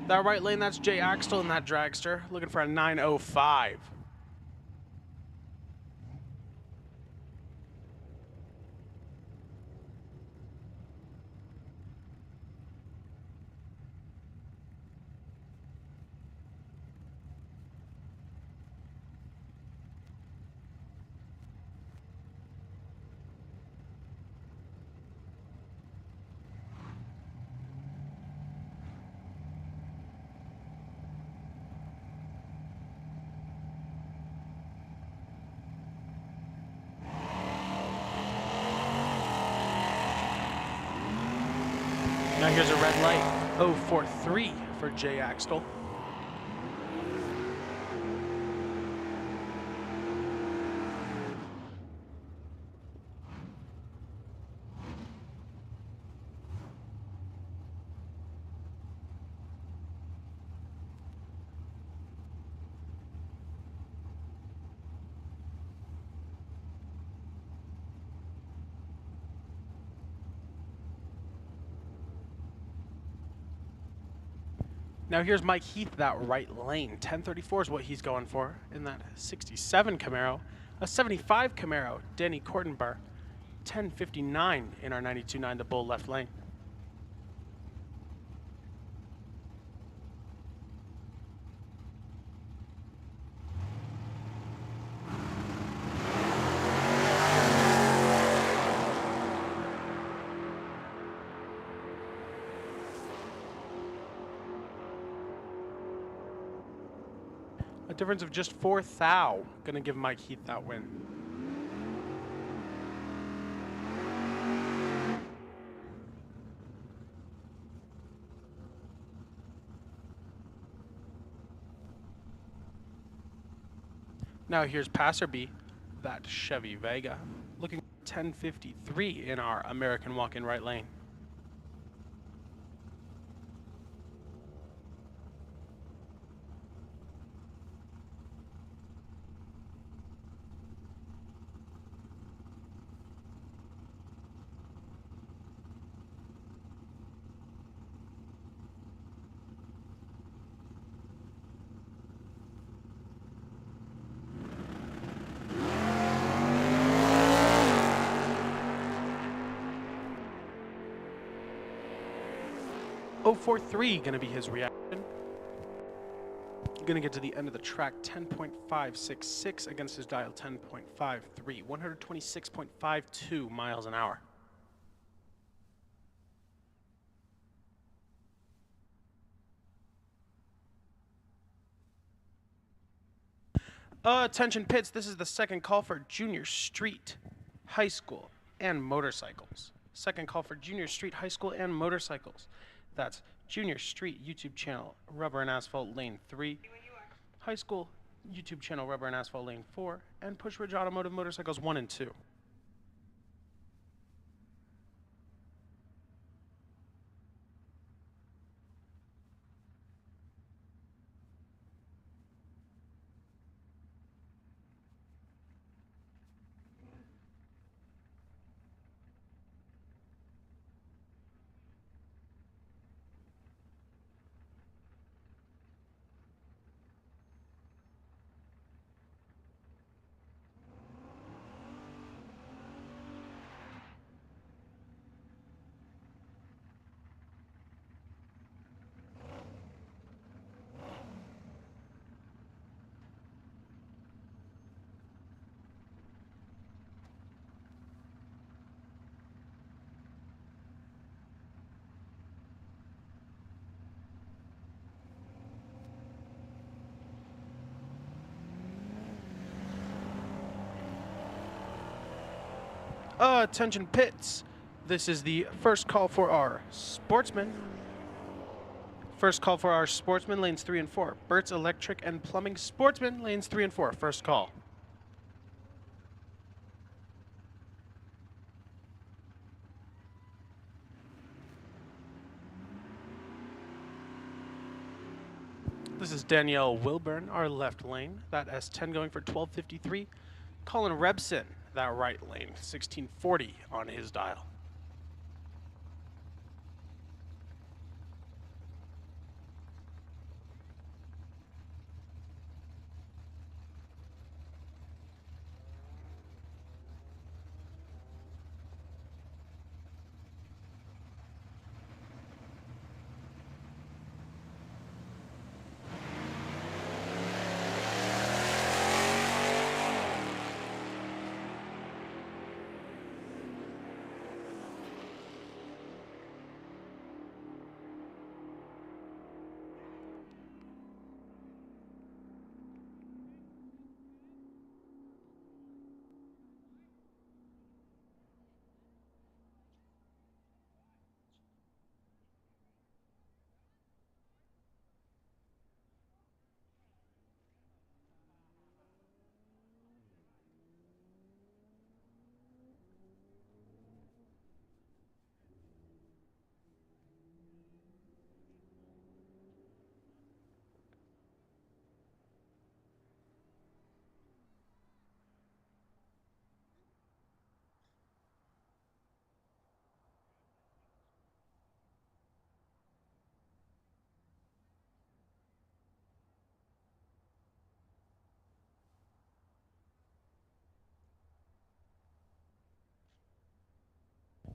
A: That right lane, that's Jay Axtell in that dragster, looking for a 905. Now here's a red light. 043 for Jay Axtell. Now here's Mike Heath, that right lane. 1034 is what he's going for in that 67 Camaro. A 75 Camaro, Danny Kortenbar. 1059 in our 92.9, the Bull left lane. A difference of just 4 thou. Gonna give Mike Heath that win. Now here's Passerby, that Chevy Vega, looking 1053 in our American walk-in right lane. .043 gonna be his reaction. Gonna get to the end of the track, 10.566 against his dial 10.53, 126.52 miles an hour. Attention pits, this is the second call for Junior Street High School and motorcycles. Second call for Junior Street High School and motorcycles. That's Junior Street YouTube channel, Rubber and Asphalt Lane 3, High School YouTube channel, Rubber and Asphalt Lane 4, and Push Ridge Automotive Motorcycles 1 and 2. Attention pits, this is the first call for our Sportsman. First call for our Sportsman, lanes 3 and 4. Burt's Electric and Plumbing Sportsman, lanes 3 and 4. First call. This is Danielle Wilburn, our left lane. That S10 going for 1253. Colin Rebson, that right lane, 1640 on his dial.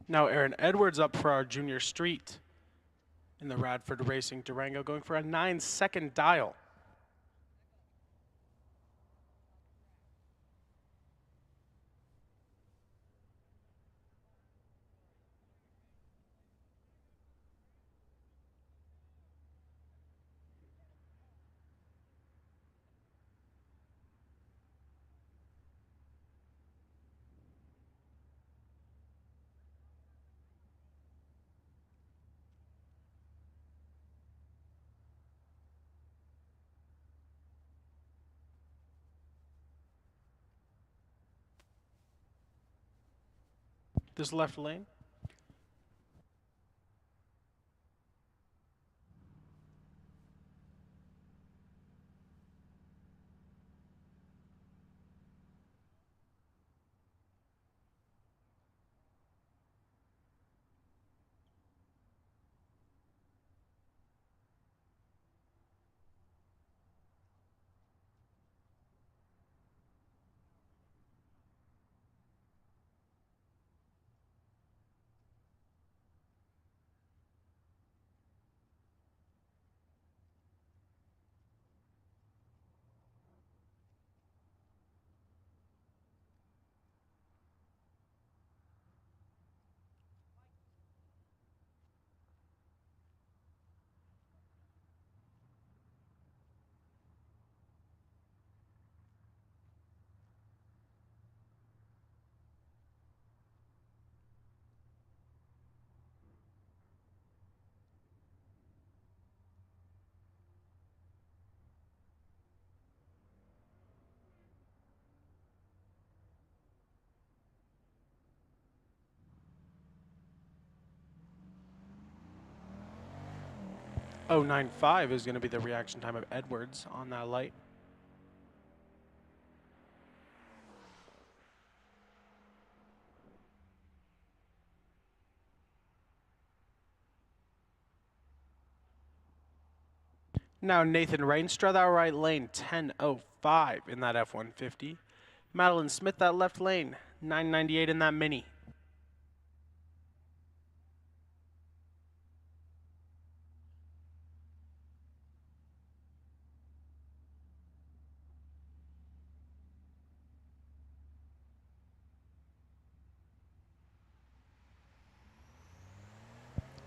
A: Now Aaron Edwards up for our junior street in the Radford Racing Durango, going for a 9-second dial. This left lane. Oh, 9.5 is going to be the reaction time of Edwards on that light. Now Nathan Reinstra, that right lane, 10.05 in that F-150. Madeline Smith, that left lane, 9.98 in that Mini.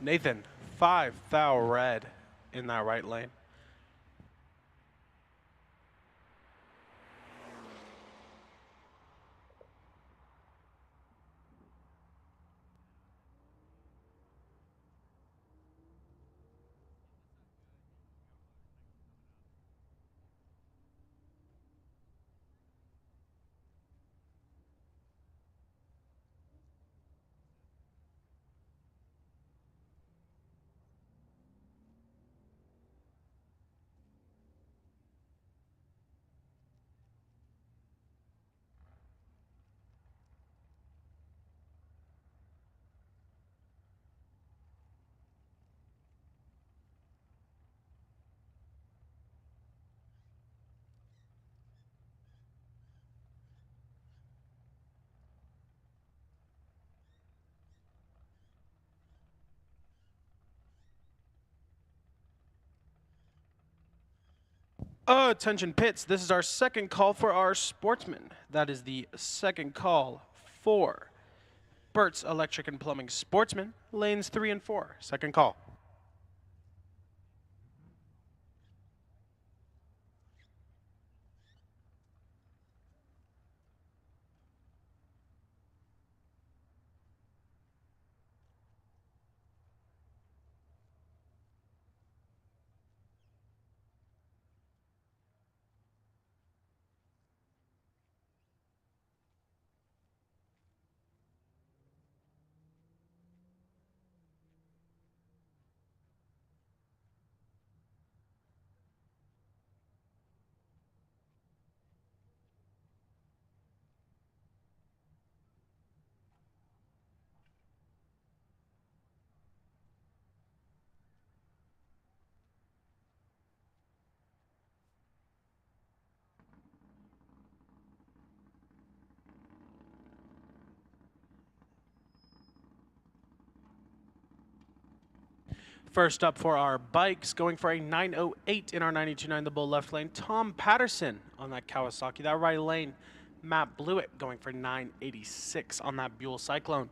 A: Nathan, 5 thou red in that right lane. Attention pits, this is our second call for our Sportsman. That is the second call for Burt's Electric and Plumbing Sportsman, lanes 3 and 4. Second call. First up for our bikes, going for a 908 in our 92.9, the Bull left lane, Tom Patterson on that Kawasaki. That right lane, Matt Blewett going for 986 on that Buell Cyclone.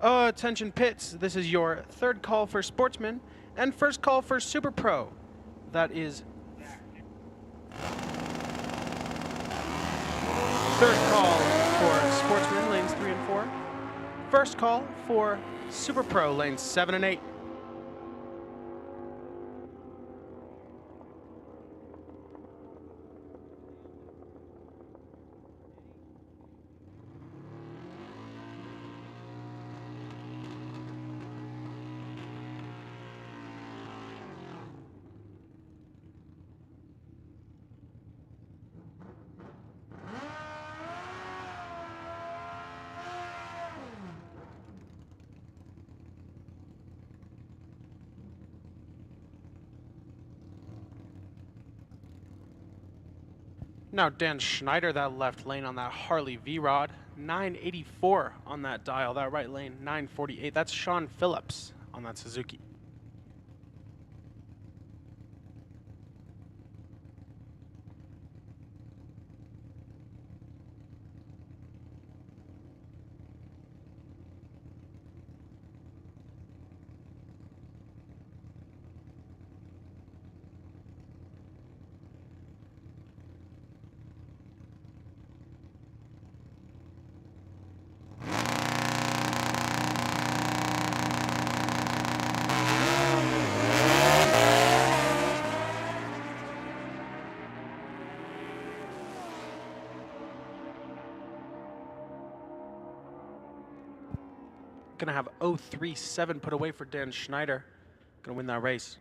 A: Attention pits, this is your third call for Sportsman and first call for Super Pro. That is third call for Sportsman, lanes 3 and 4. First call for Super Pro, lanes 7 and 8. Now Dan Schneider, that left lane on that Harley V-Rod, 984 on that dial. That right lane, 948. That's Sean Phillips on that Suzuki. Gonna have 037 put away for Dan Schneider. Gonna win that race.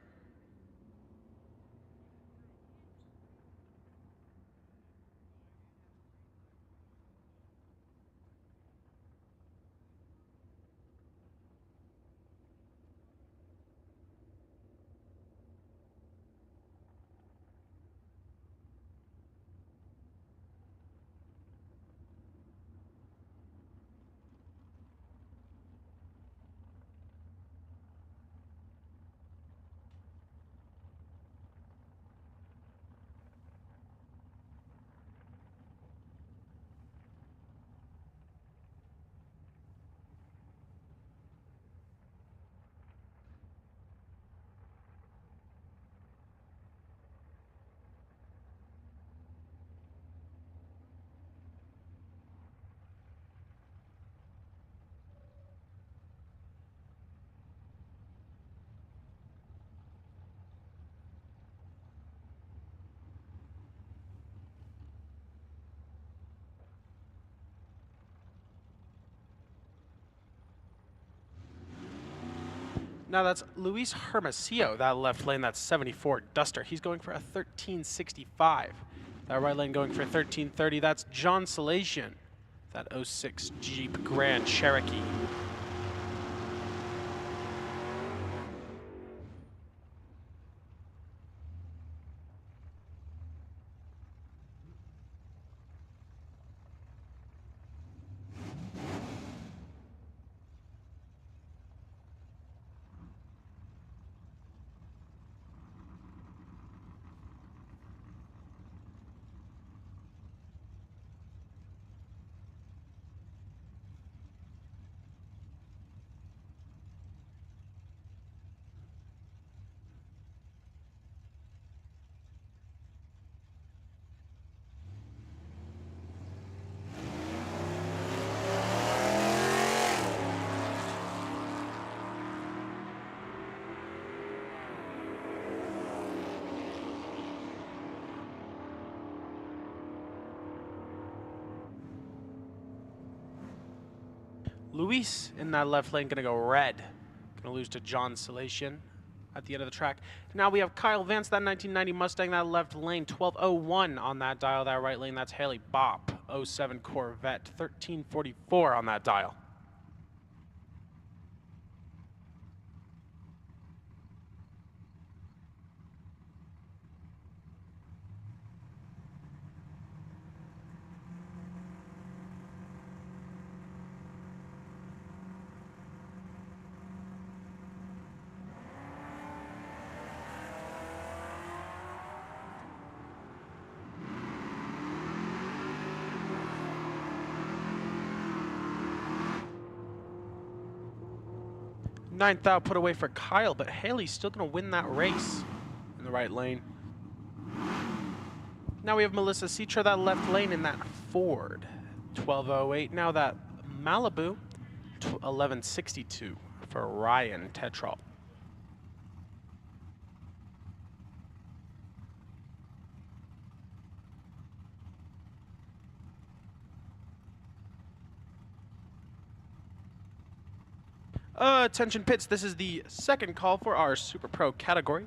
A: Now that's Luis Hermosillo, that left lane, that's 74 Duster. He's going for a 1365. That right lane going for 1330. That's John Salesian, that 06 Jeep Grand Cherokee. Luis in that left lane, gonna go red. Gonna lose to John Salatian at the end of the track. Now we have Kyle Vance, that 1990 Mustang, that left lane, 1201 on that dial. That right lane, that's Haley Bopp, 07 Corvette, 1344 on that dial. Ninth out put away for Kyle, but Haley's still going to win that race in the right lane. Now we have Melissa Citra, that left lane in that Ford, 1208. Now that Malibu, 1162 for Ryan Tetrall. Attention pits, this is the second call for our Super Pro category.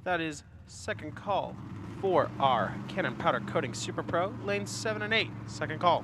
A: That is second call for our Cannon Powder Coating Super Pro, lanes 7 and 8, second call.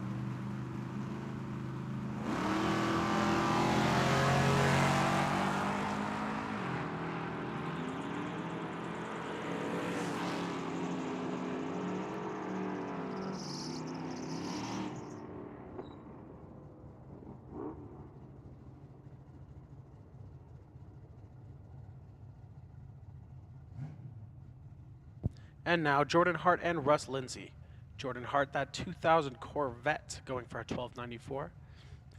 A: And now Jordan Hart and Russ Lindsay. Jordan Hart, that 2000 Corvette, going for a 1294.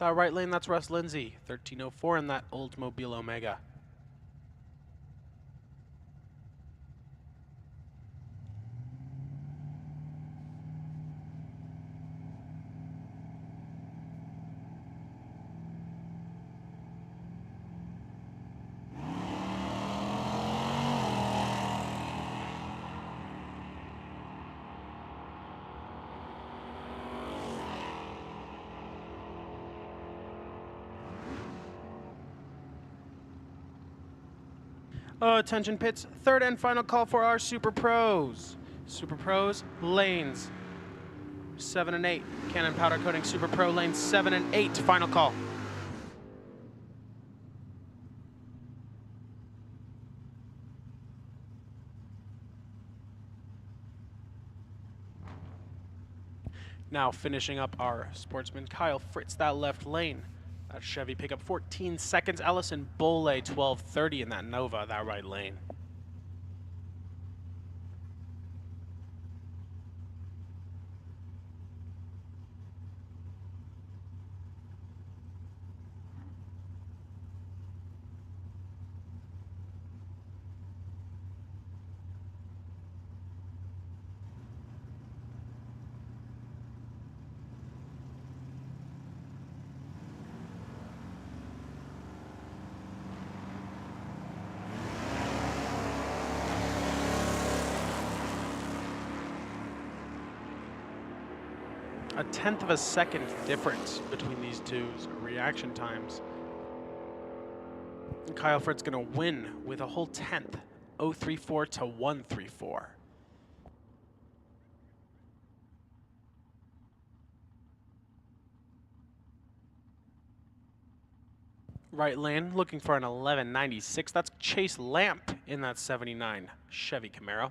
A: That right lane, that's Russ Lindsay, 1304 in that Oldsmobile Omega. Attention pits, third and final call for our Super Pros. Super Pros, lanes 7 and 8. Cannon Powder Coating Super Pro, lanes 7 and 8, final call. Now finishing up our Sportsman, Kyle Fritz, that left lane. That Chevy pickup, 14 seconds. Allison Bole, 1230 in that Nova, that right lane. A 1/10 of a second difference between these two's reaction times. And Kyle Fritz gonna win with a whole 1/10, 034 to 134. Right lane, looking for an 1196. That's Chase Lamp in that 79 Chevy Camaro.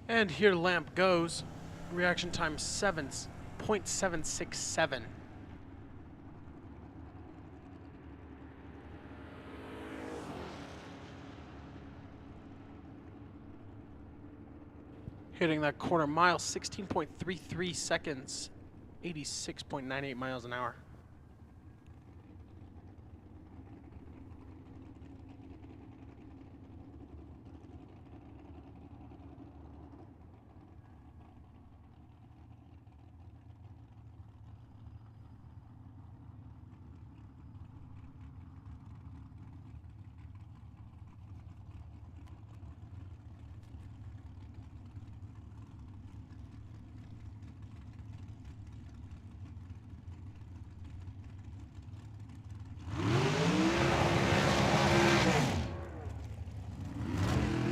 A: And here lamp goes. Reaction time 7.767. Hitting that quarter mile, 16.33 seconds, 86.98 miles an hour.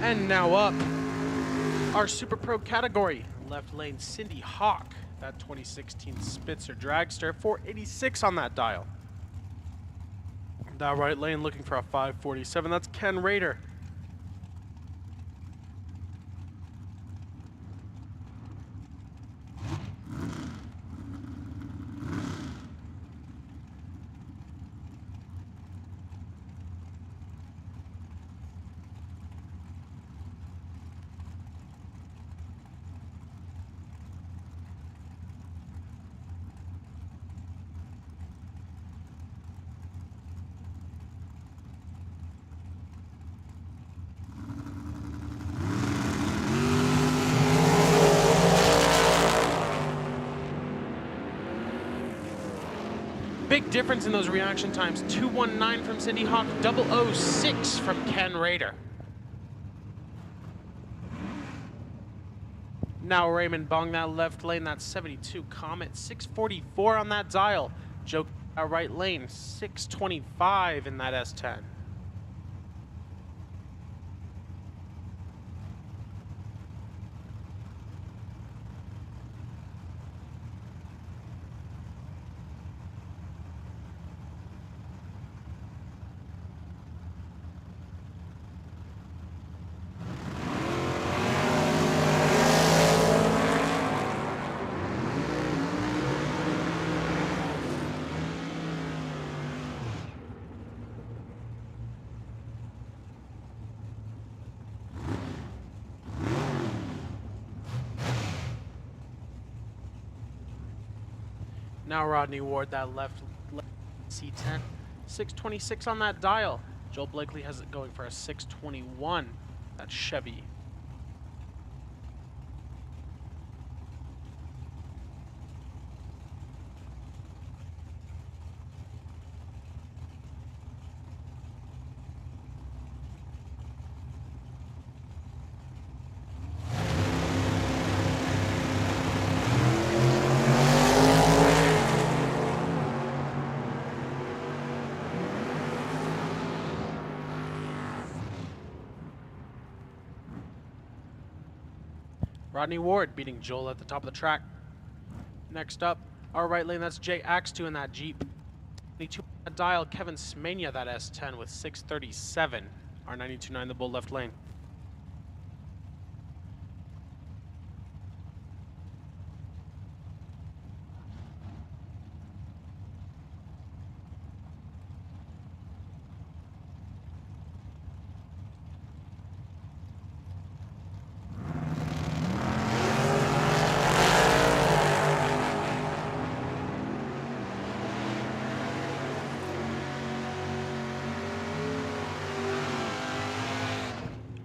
A: And now up, our Super Pro category. Left lane, Cindy Hawk, that 2016 Spitzer dragster, 486 on that dial. That right lane looking for a 547, that's Ken Rader. Big difference in those reaction times. 219 from Cindy Hawk, 006 from Ken Rader. Now Raymond Bong, that left lane, that 72 Comet, 644 on that dial. Joe, right lane, 625 in that S10. Now Rodney Ward, that left C10, 626 on that dial. Joel Blakely has it going for a 621, that Chevy. Rodney Ward beating Joel at the top of the track. Next up, our right lane, that's Jay Axtu in that Jeep. 92 dial, Kevin Smania, that S10 with 637. Our 92.9, the Bull left lane.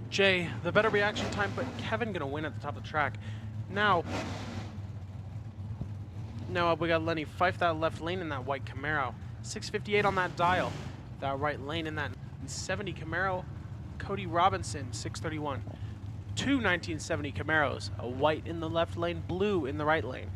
A: Jay, the better reaction time, but Kevin gonna win at the top of the track. Now we got Lenny Fife, that left lane in that white Camaro. 658 on that dial. That right lane in that 70 Camaro. Cody Robinson, 631. Two 1970 Camaros, a white in the left lane, blue in the right lane.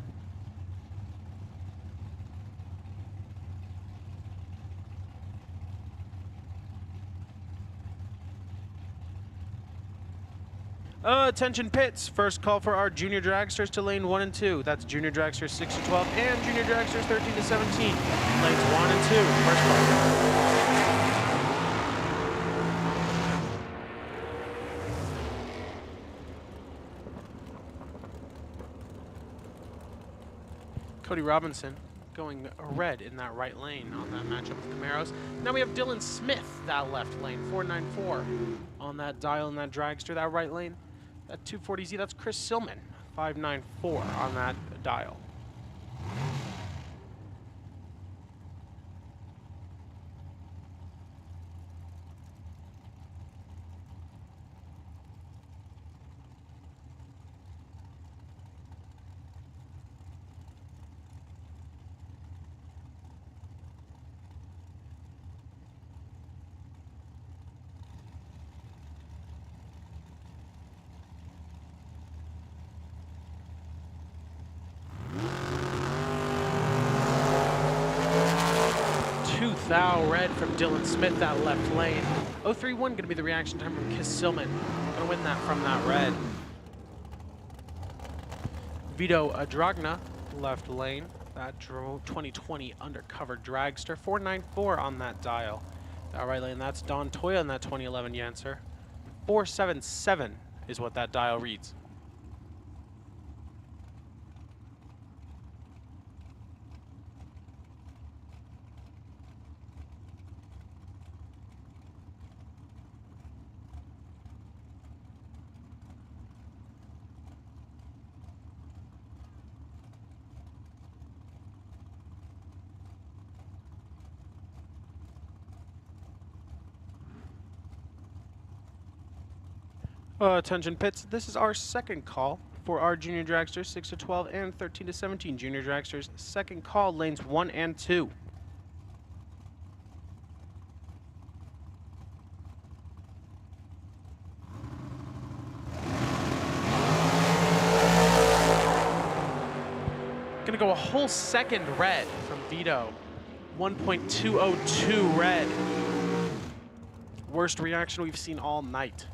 A: Attention pits. First call for our junior dragsters to lane 1 and 2. That's junior dragsters 6 to 12 and junior dragsters 13 to 17. Lanes 1 and 2. First call. Cody Robinson going red in that right lane on that matchup with Camaros. Now we have Dylan Smith, that left lane, 494 on that dial in that dragster, that right lane. That 240Z, that's Chris Silman, 594 on that dial. Thou red from Dylan Smith, that left lane. 031 going to be the reaction time from Kiss Silman. Going to win that from that red. Vito Adragna, left lane. That 2020 undercover dragster. 494 on that dial. That right lane, that's Don Toya in that 2011 Yancer. 477 is what that dial reads. Attention pits, this is our second call for our junior dragsters, 6 to 12 and 13 to 17 junior dragsters. Second call, lanes 1 and 2. Gonna go a whole second red from Vito. 1.202 red. Worst reaction we've seen all night.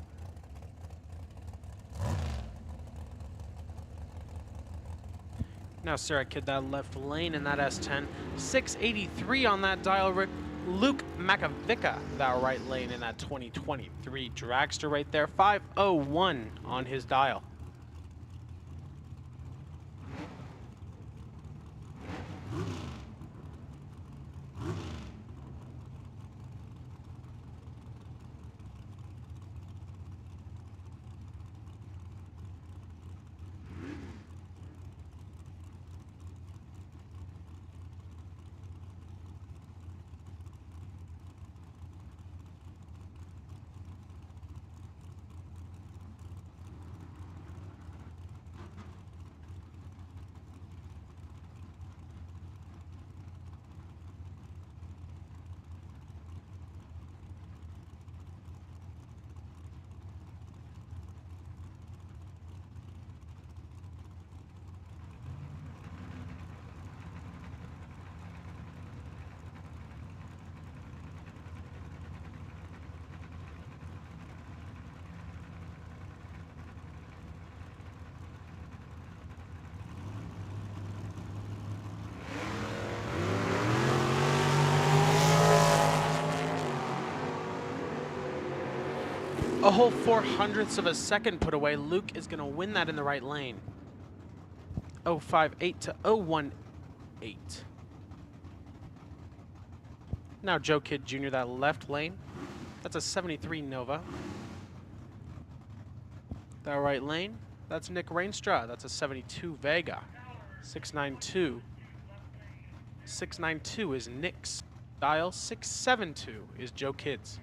A: Now Sarah Kidd, that left lane in that S10. 683 on that dial. Luke Makovica, that right lane in that 2023 dragster right there. 501 on his dial. A whole 0.04 of a second put away. Luke is going to win that in the right lane. 058 to 018. Now Joe Kidd Jr., that left lane. That's a 73 Nova. That right lane, that's Nick Rainstra. That's a 72 Vega. 692. 692 is Nick's dial. 672 is Joe Kidd's.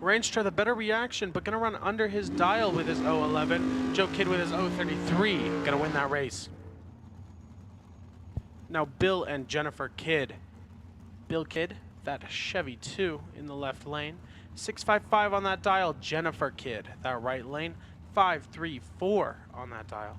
A: Rainstra, the better reaction, but gonna run under his dial with his 011. Joe Kidd with his 033, gonna win that race. Now Bill and Jennifer Kidd. Bill Kidd, that Chevy 2 in the left lane. 655 on that dial, Jennifer Kidd, that right lane. 534 on that dial.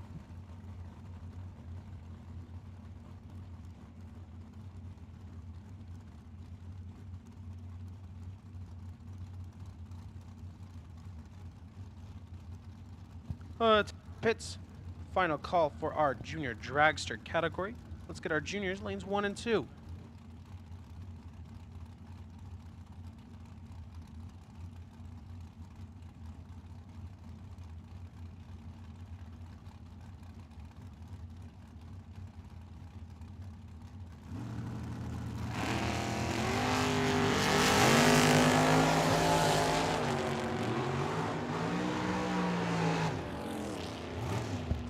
A: It's pits. Final call for our junior dragster category. Let's get our juniors lanes 1 and 2.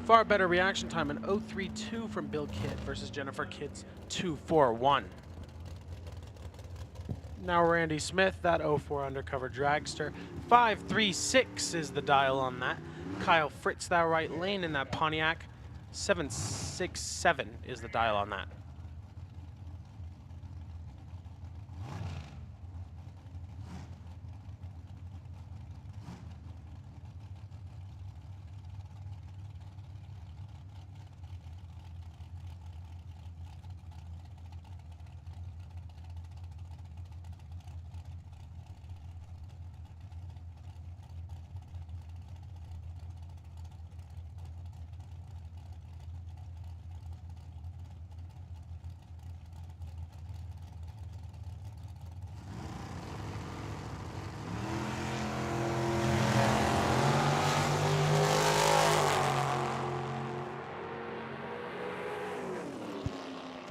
A: Far better reaction time, an 0.32 from Bill Kidd versus Jennifer Kidd's 2.41. Now Randy Smith, that 04 undercover dragster. 5.36 is the dial on that. Kyle Fritz, that right lane in that Pontiac. 7.67 is the dial on that.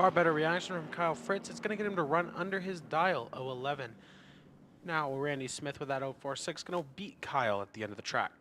A: Far better reaction from Kyle Fritz. It's going to get him to run under his dial, 0.11. Now Randy Smith with that 0.46 going to beat Kyle at the end of the track.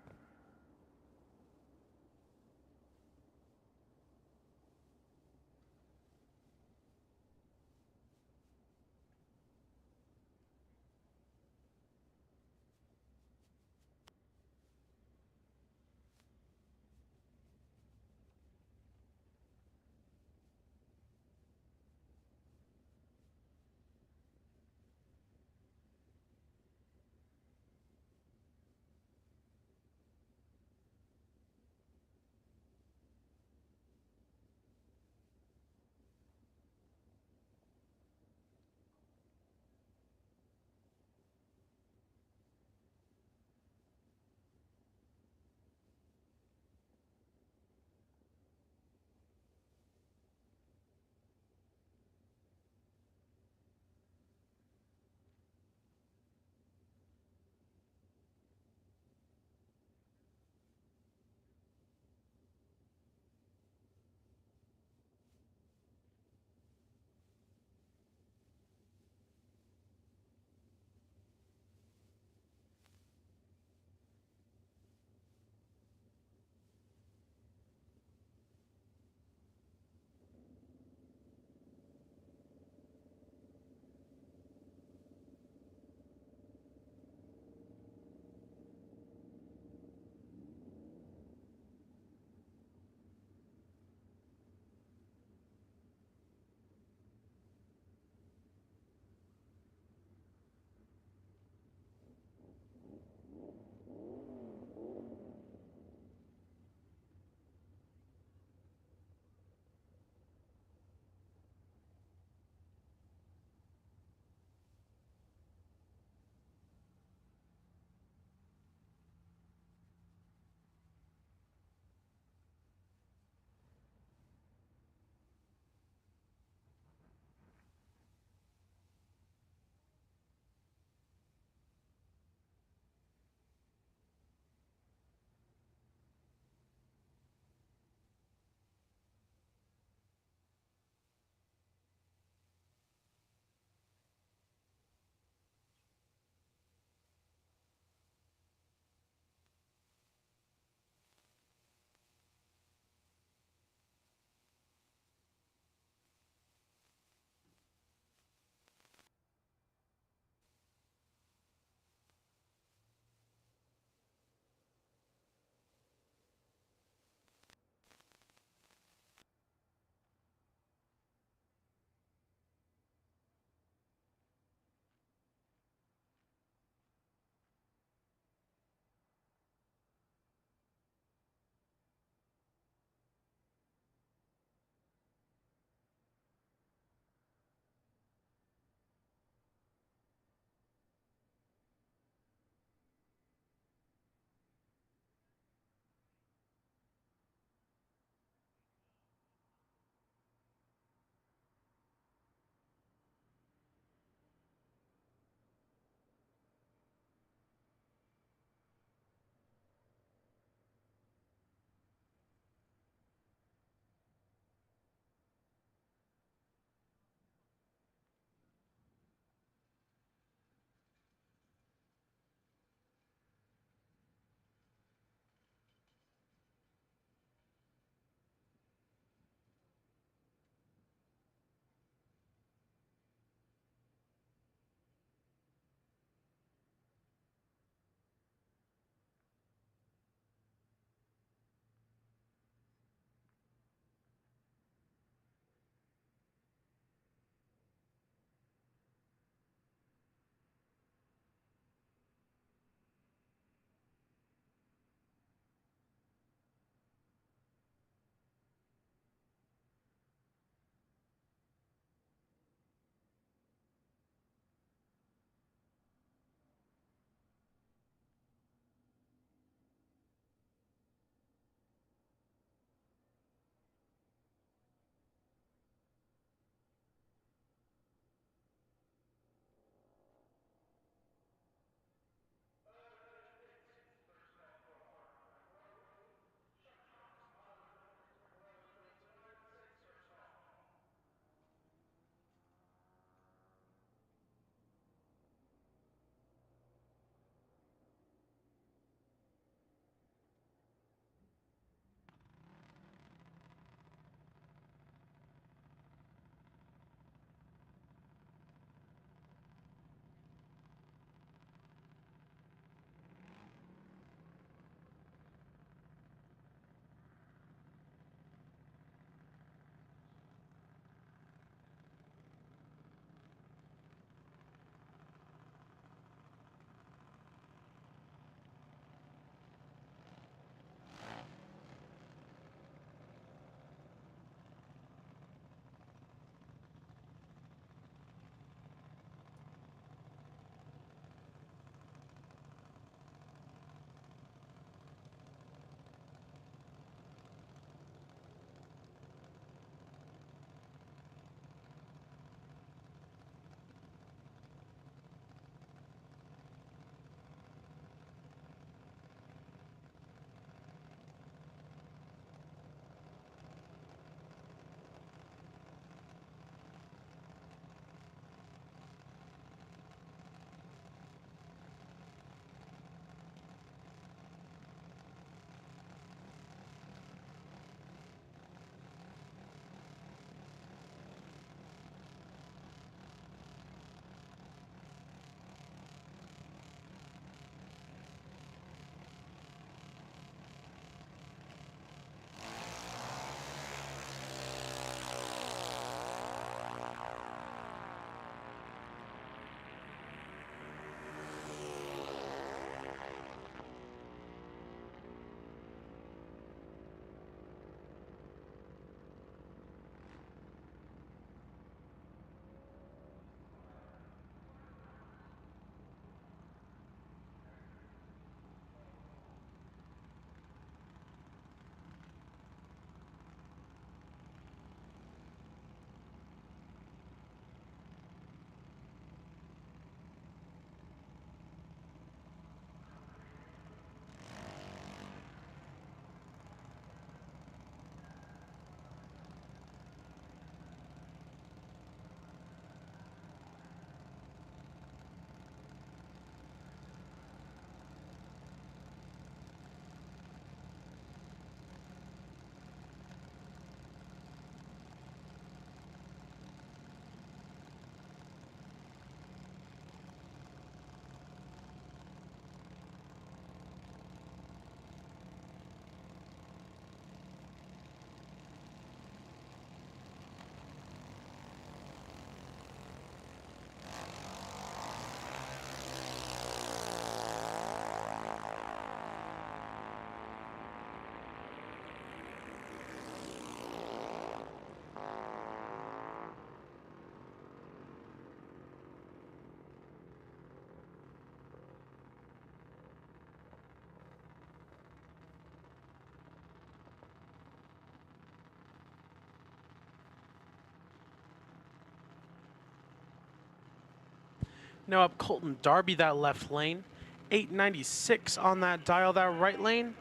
A: Now up Colton Darby, that left lane. 896 on that dial, that right lane.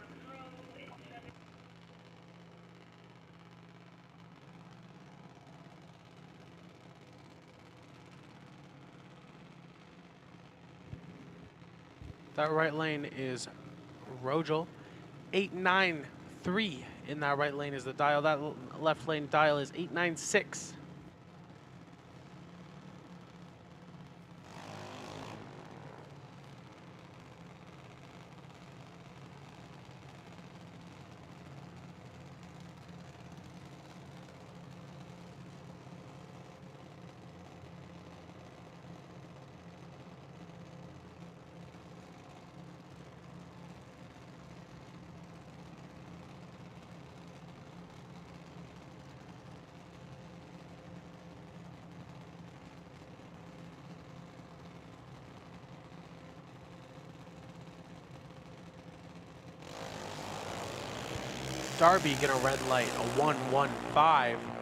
A: That right lane is Rogel. 893 in that right lane is the dial. That left lane dial is 896. Darby gonna red light a 115.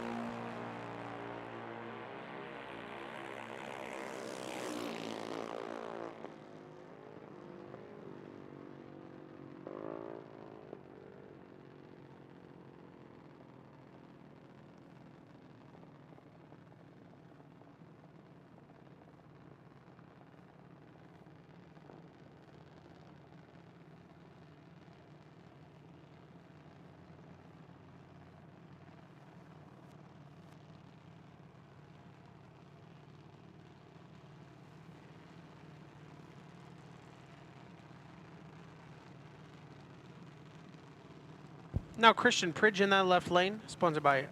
A: Now Christian Pridge in that left lane, sponsored by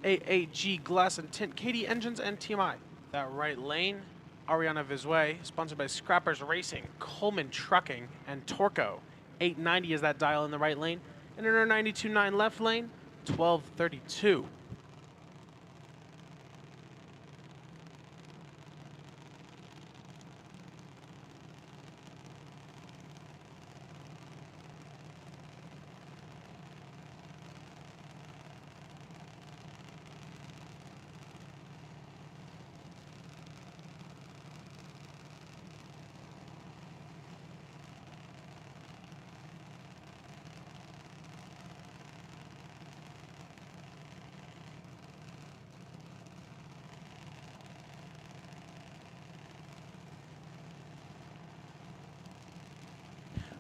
A: AAG Glass and Tint, KD Engines, and TMI. That right lane, Ariana Vizue, sponsored by Scrappers Racing, Coleman Trucking, and Torco. 890 is that dial in the right lane. And in our 92.9 left lane, 1232.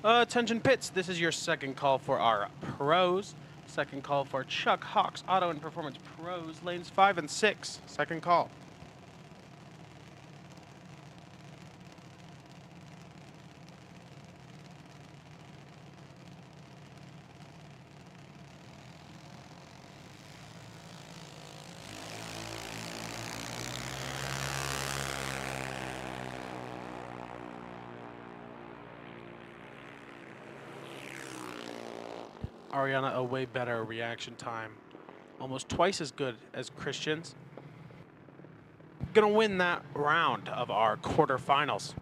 A: Attention pits, this is your second call for our pros. Second call for Chuck Hawks Auto and Performance Pros, lanes 5 and 6. Second call. Ariana, a way better reaction time. Almost twice as good as Christian's. Gonna win that round of our quarterfinals.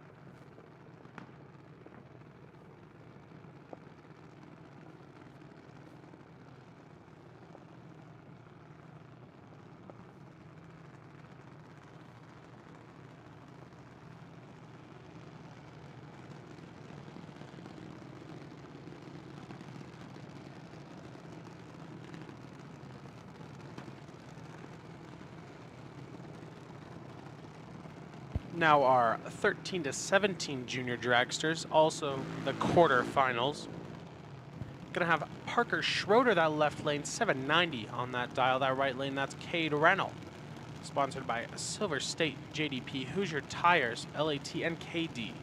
A: Now our 13 to 17 junior dragsters, also the quarterfinals. Gonna have Parker Schroeder, that left lane, 790 on that dial. That right lane, that's Cade Rennell. Sponsored by Silver State, JDP, Hoosier Tires, LAT, and KD.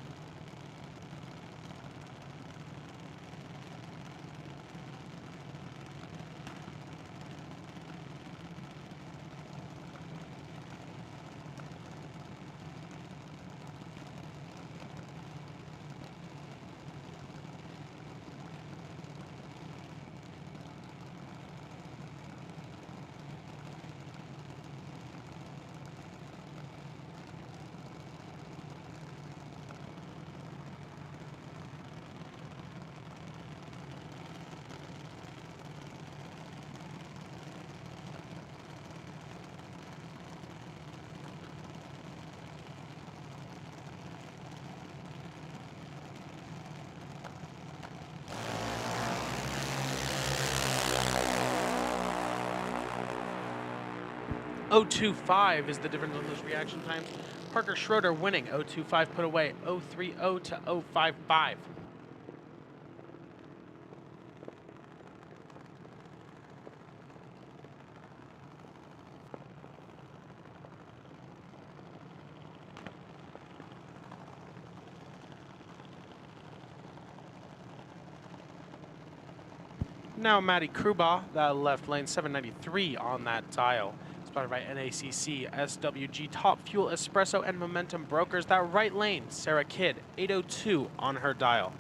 A: 0.025 is the difference on those reaction times. Parker Schroeder winning 0.25 put away 0.30 to 0.55. Now Maddie Kruba, that left lane 793 on that dial. Spotted by NACC, SWG, Top Fuel, Espresso, and Momentum Brokers. That right lane, Sarah Kidd, 802 on her dial.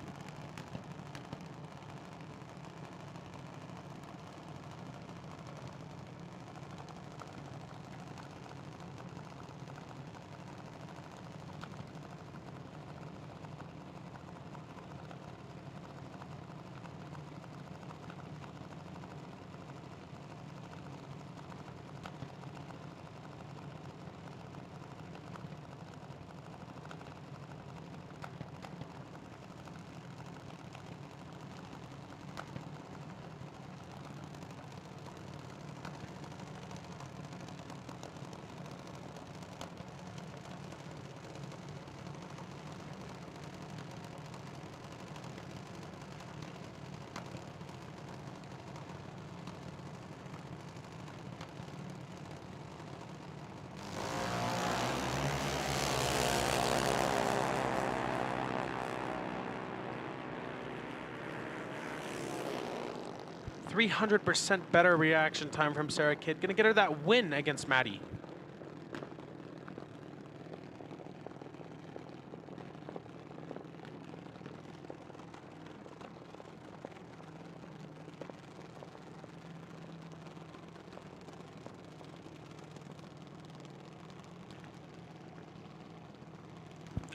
A: %300 better reaction time from Sarah Kidd. Gonna get her that win against Maddie.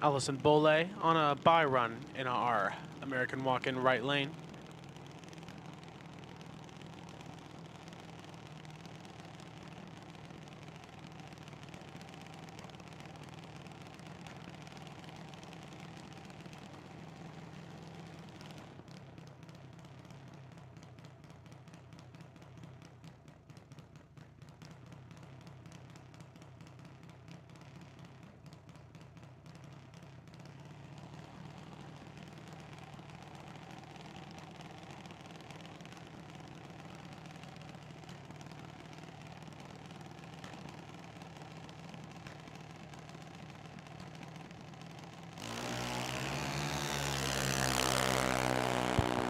A: Allison Bole on a bye run in our American walk-in right lane.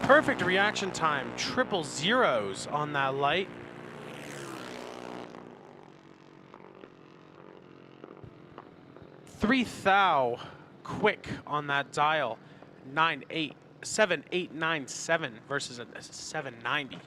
A: Perfect reaction time, triple zeros on that light. Three thou quick on that dial, 7897 versus a 790.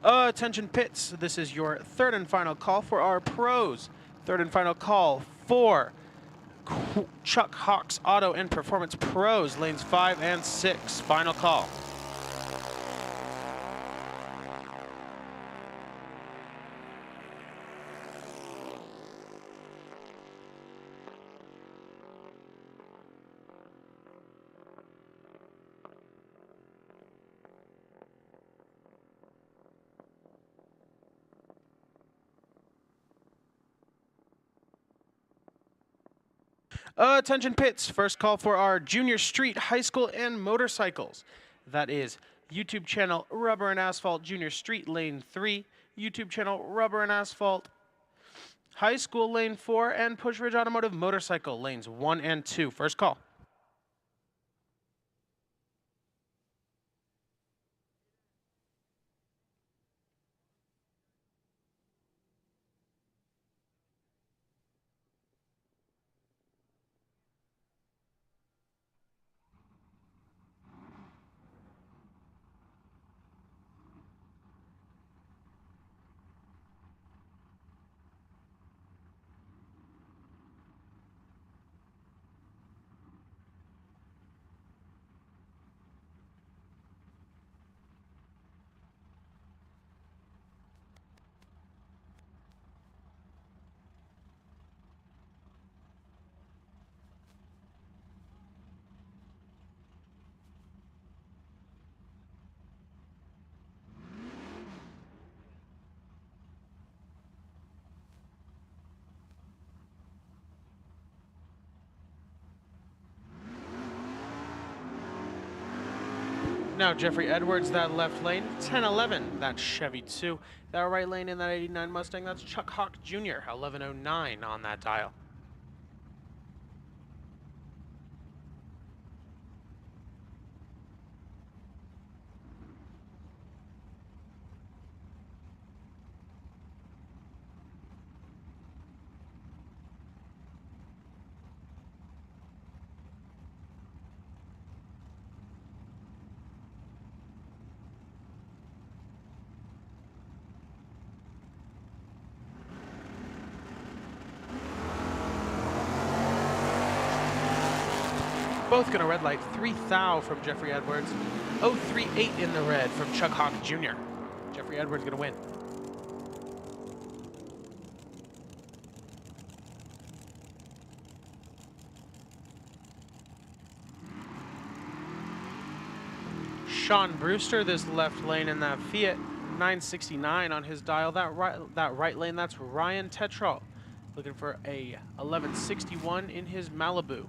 A: Attention pits, this is your third and final call for our pros. Third and final call for Chuck Hawks Auto and Performance Pros, lanes 5 and 6. Final call. Attention pits, first call for our junior street, high school, and motorcycles. That is YouTube channel Rubber and Asphalt Junior Street, lane 3, YouTube channel Rubber and Asphalt High School, lane 4, and Push Ridge Automotive Motorcycle, lanes 1 and 2. First call. Now Jeffrey Edwards, that left lane, 10-11, that's Chevy 2. That right lane in that 89 Mustang, that's Chuck Hawk Jr., 1109 on that dial. Both gonna red light, 3,000 from Jeffrey Edwards, 038 in the red from Chuck Hawk Jr. Jeffrey Edwards gonna win. Sean Brewster, this left lane in that Fiat, 969 on his dial. That right lane, that's Ryan Tetrall, looking for a 1161 in his Malibu.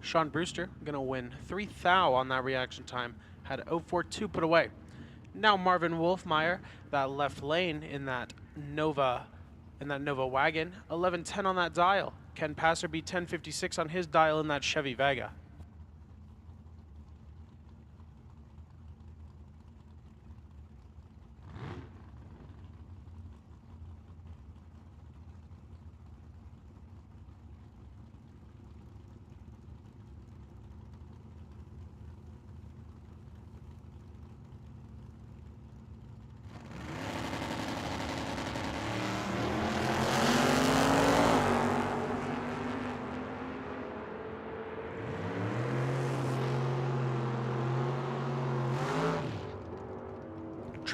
A: Sean Brewster gonna win 3,000 on that reaction time. Had 042 put away. Now Marvin Wolfmeyer, that left lane in that Nova wagon, 1110 on that dial. Ken Passerby 1056 on his dial in that Chevy Vega.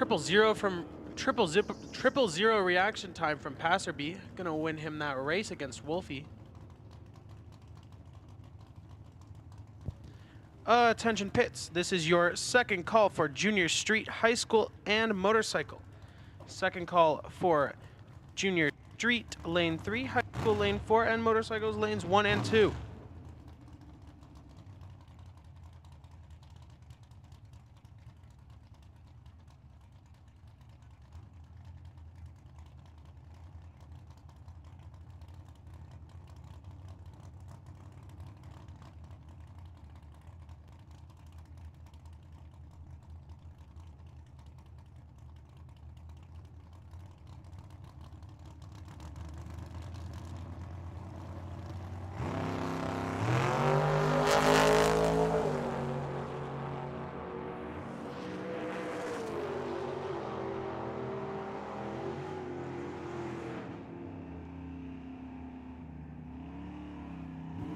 A: Triple zero reaction time from Passerby. Gonna win him that race against Wolfie. Attention pits. This is your second call for junior street, high school, and motorcycle. Second call for junior street, lane 3, high school, lane 4, and motorcycles, lanes 1 and 2.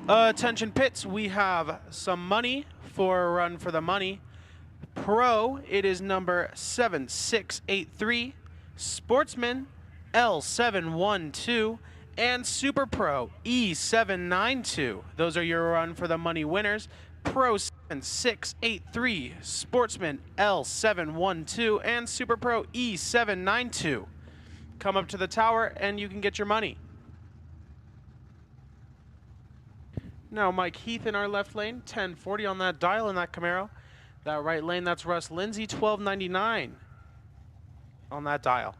A: Attention pits, we have some money for a run for the money. Pro, it is number 7683, Sportsman L712, and Super Pro E792. Those are your run for the money winners. Pro 7683, Sportsman L712, and Super Pro E792. Come up to the tower and you can get your money. Now Mike Heath in our left lane, 1040 on that dial in that Camaro. That right lane, that's Russ Lindsay, 1299 on that dial.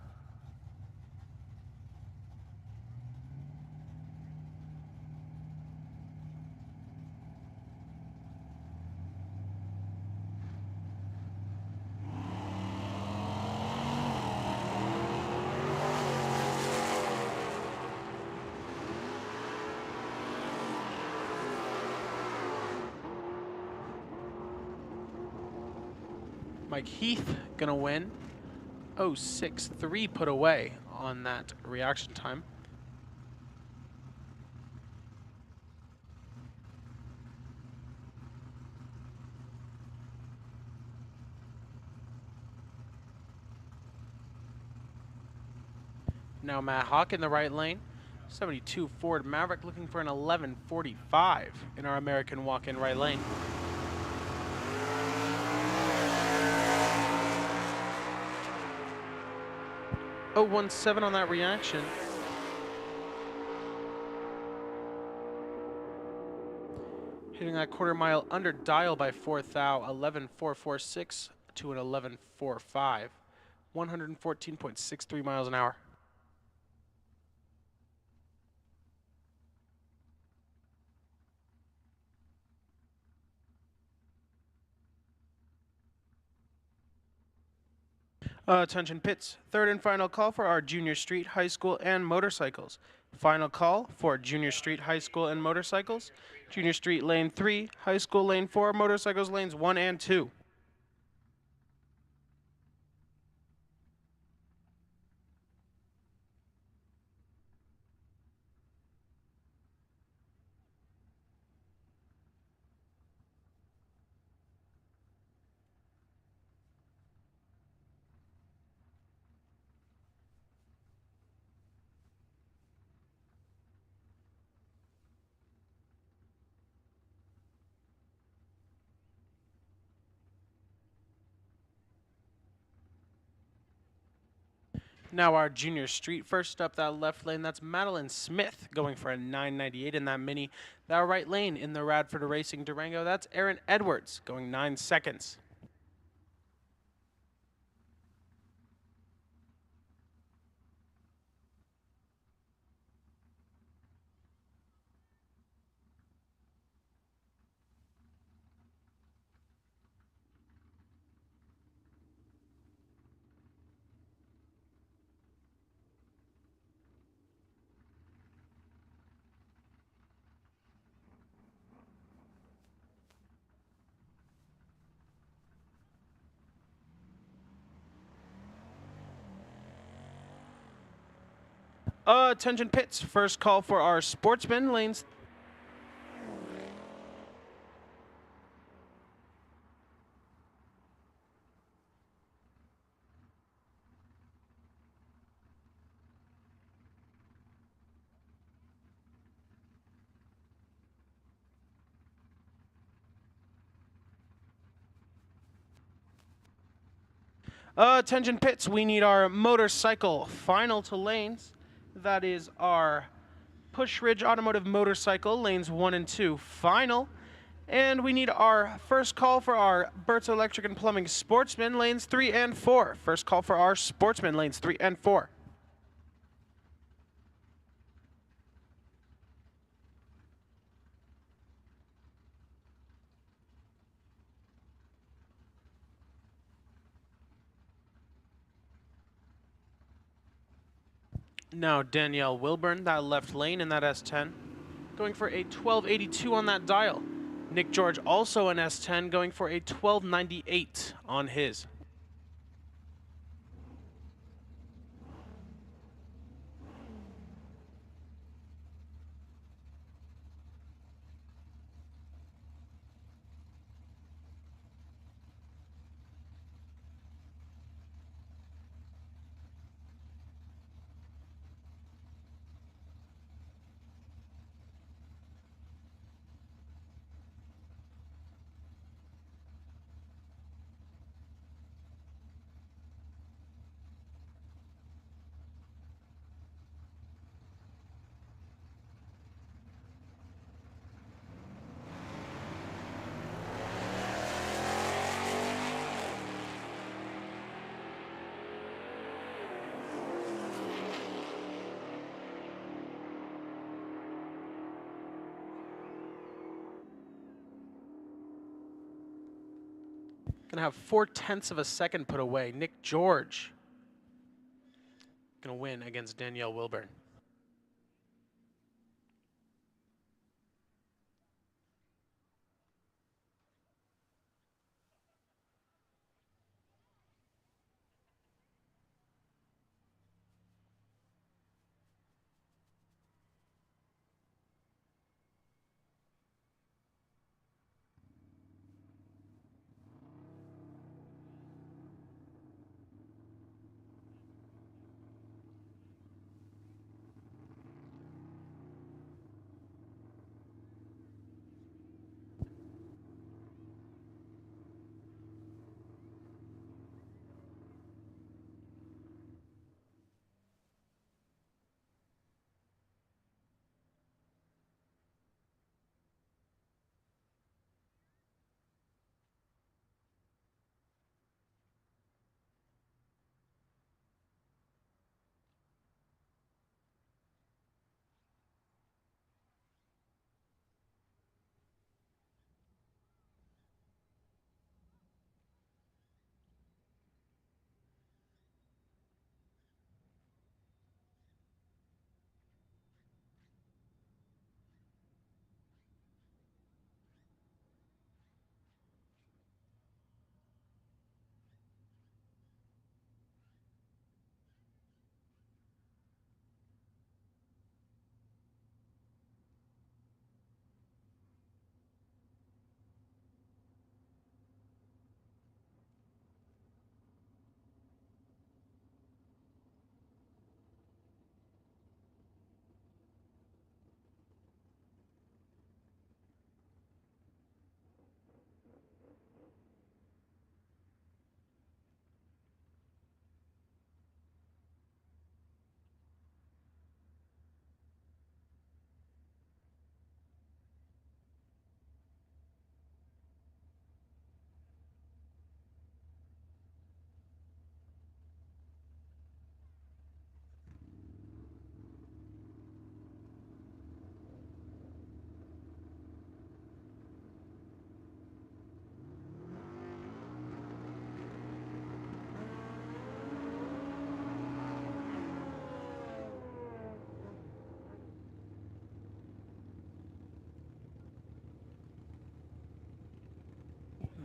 A: Mike Heath gonna win. 0.63 put away on that reaction time. Now Matt Hawk in the right lane. 72 Ford Maverick looking for an 11.45 in our American walk-in right lane. Oh, 1.7 on that reaction. Hitting that quarter mile under dial by 4th thou, 11.446 to an 11.45. 114.63 miles an hour. Attention pits. Third and final call for our junior street, high school, and motorcycles. Final call for junior street, high school, and motorcycles. Junior street lane 3, high school lane 4, motorcycles lanes 1 and 2. Now our junior street, first up that left lane, that's Madeline Smith going for a 9.98 in that mini. That right lane in the Radford Racing Durango, that's Aaron Edwards going 9 seconds. Attention pits, first call for our Sportsman lanes. Attention pits, we need our motorcycle final to lanes. That is our Push Ridge Automotive Motorcycle, lanes 1 and 2, final. And we need our first call for our Bert's Electric and Plumbing Sportsman, lanes 3 and 4. First call for our Sportsman, lanes 3 and 4. Now Danielle Wilburn, that left lane in that S10, going for a 12.82 on that dial. Nick George also an S10, going for a 12.98 on his. Gonna have 0.4 of a second put away. Nick George gonna win against Danielle Wilburn.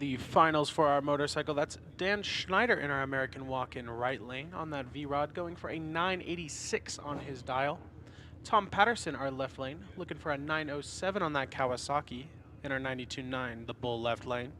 A: The finals for our motorcycle, that's Dan Schneider in our American walk-in right lane on that V-Rod, going for a 986 on his dial. Tom Patterson, our left lane, looking for a 907 on that Kawasaki in our 92.9, the Bull left lane.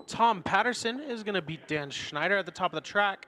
A: Tom Patterson is going to beat Dan Schneider at the top of the track.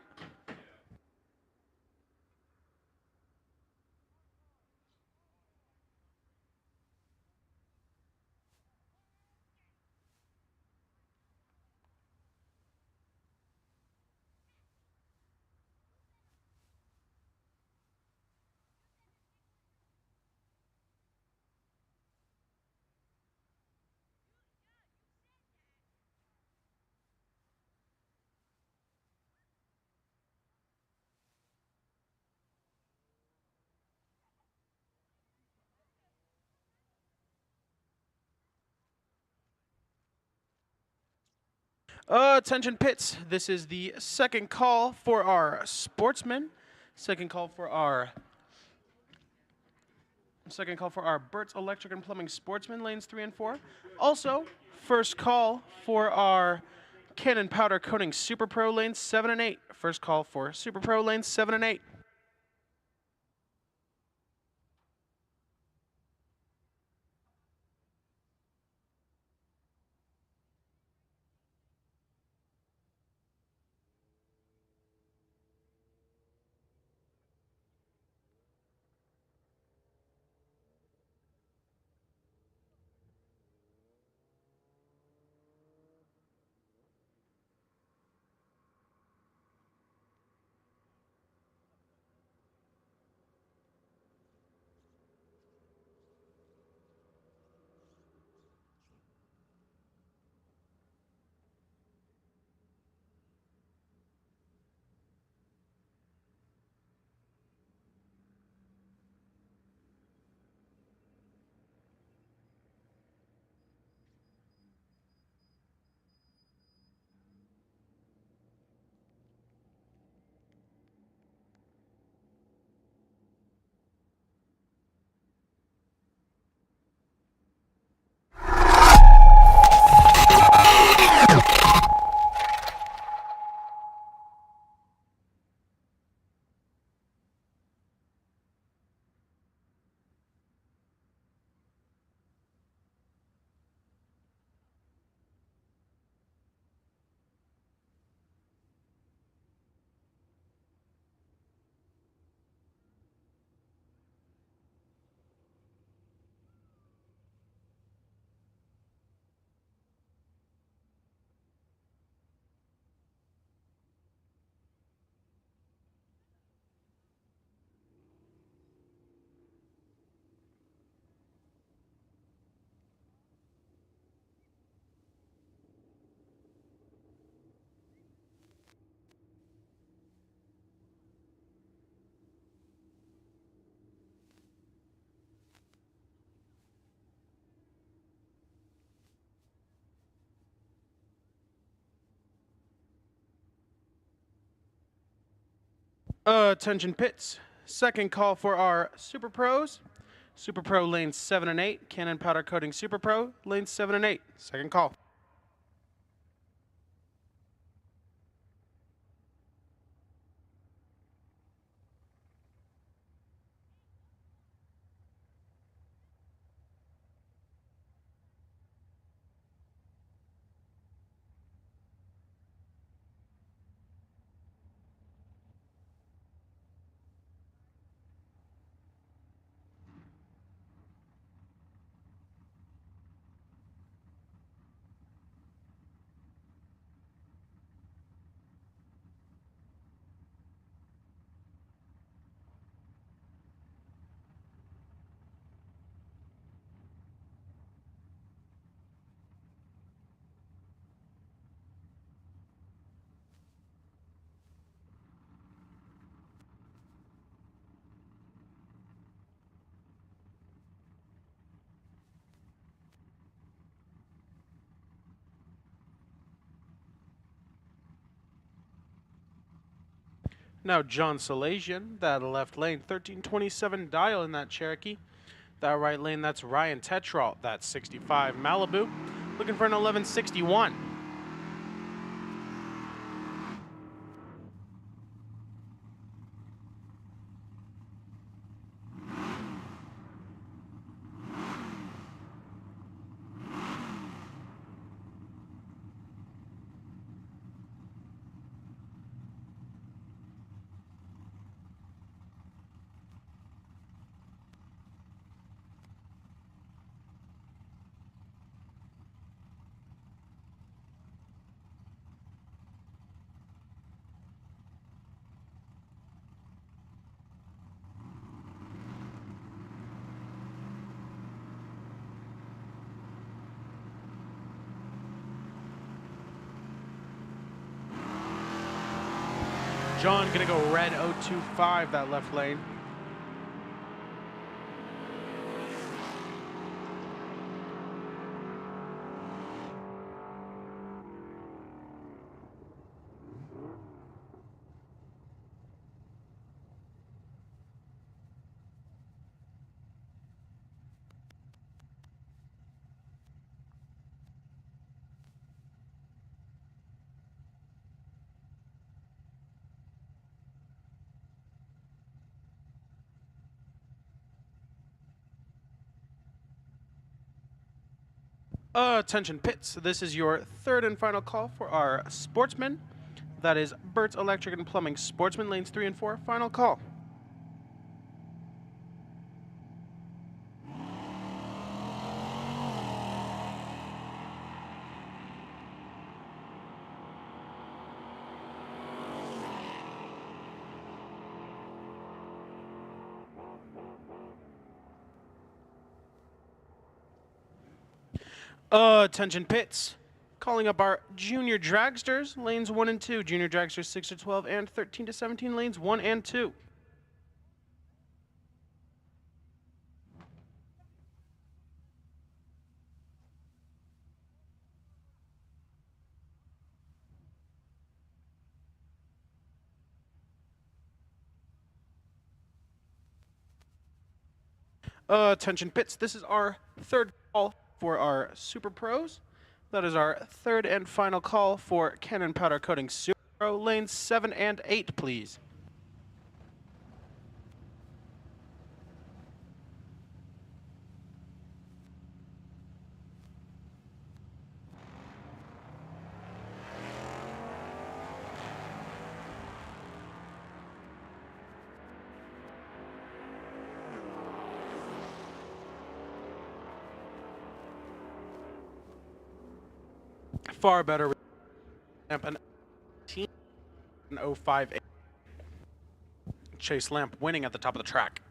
A: Attention pits, this is the second call for our Sportsman. Second call for our Burt's Electric and Plumbing Sportsman, lanes 3 and 4. Also, first call for our Cannon Powder Coating Super Pro, lanes 7 and 8. First call for Super Pro, lanes 7 and 8. Attention pits, second call for our Super Pros. Super Pro lanes 7 and 8. Cannon Powder Coating Super Pro, lanes 7 and 8. Second call. Now John Salasian, that left lane, 1327 dial in that Cherokee. That right lane, that's Ryan Tetralt, that 65 Malibu, looking for an 1161. John gonna go red 025, that left lane. Attention pits, this is your third and final call for our Sportsman. That is Burt's Electric and Plumbing Sportsman, lanes 3 and 4, final call. Attention pits. Calling up our junior dragsters, lanes 1 and 2. Junior dragsters 6 to 12 and 13 to 17, lanes 1 and 2. Attention pits, this is our third call for our Super Pros. That is our third and final call for Cannon Powder Coating Super Pro, lanes 7 and 8, please. Far better lamp an 058. Chase Lamp winning at the top of the track.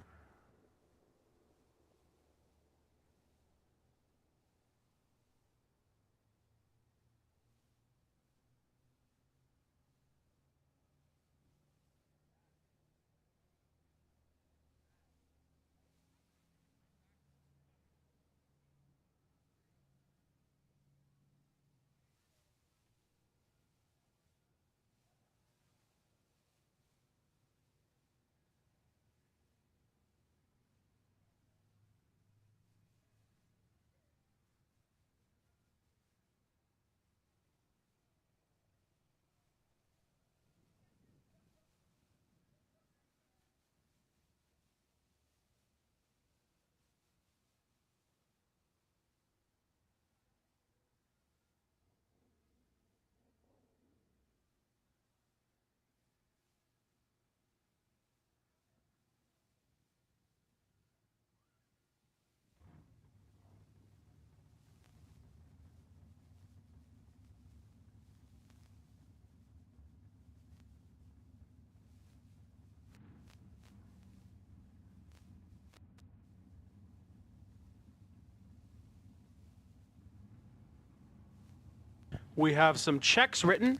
A: We have some checks written.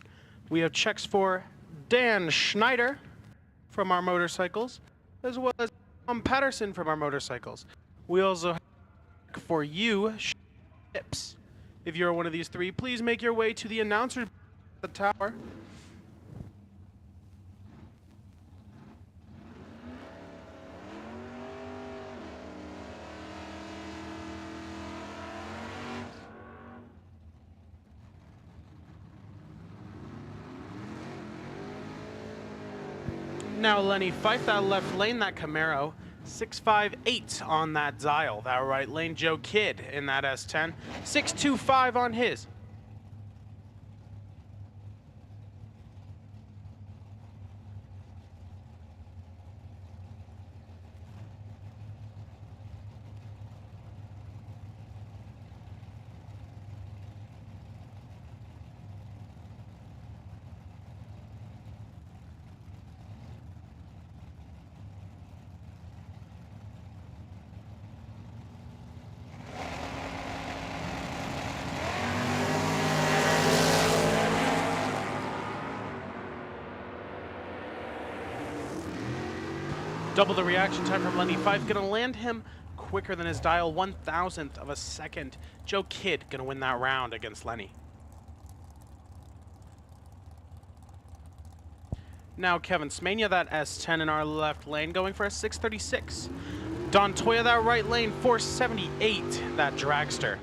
A: We have checks for Dan Schneider from our motorcycles, as well as Tom Patterson from our motorcycles. We also have a check for you, Ships. If you're one of these three, please make your way to the announcer at the tower. Now Lenny Fife, that left lane, that Camaro. 658 on that dial. That right lane, Joe Kidd in that S10. 625 on his. Double the reaction time from Lenny Fife, gonna land him quicker than his dial, 1,000th of a second. Joe Kidd gonna win that round against Lenny. Now Kevin Smania, that S10 in our left lane, going for a 636. Don Toya, that right lane, 478, that dragster.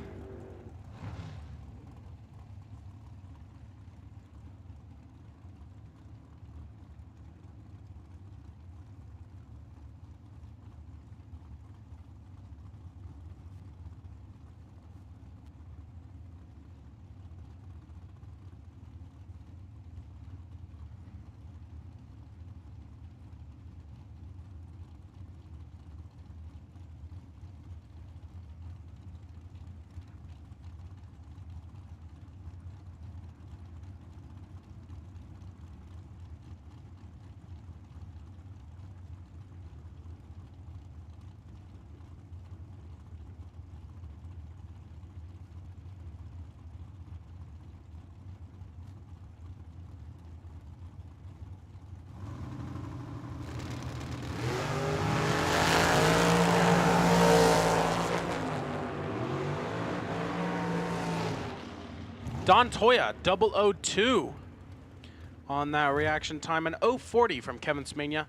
A: Don Toya, 002 on that reaction time, and 040 from Kevin Smania.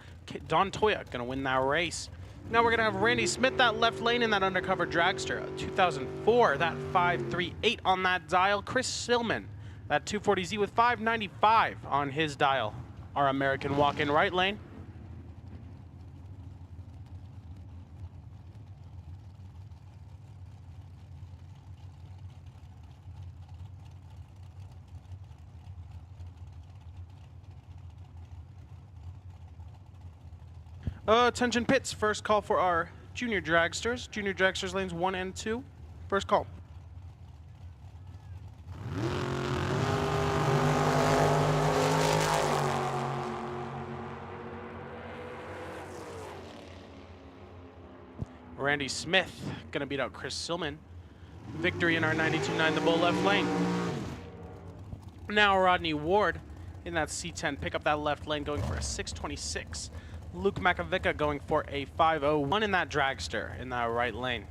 A: Don Toya gonna win that race. Now we're gonna have Randy Smith, that left lane in that undercover dragster. 2004, that 538 on that dial. Chris Sillman, that 240Z with 595 on his dial. Our American walk-in right lane. Attention pits, first call for our junior dragsters. Junior dragsters lanes 1 and 2. First call. Randy Smith gonna beat out Chris Sillman. Victory in our 92.9 the bull left lane. Now Rodney Ward in that C10, pick up that left lane, going for a 626. Luke Makovica going for a 501 in that dragster in that right lane.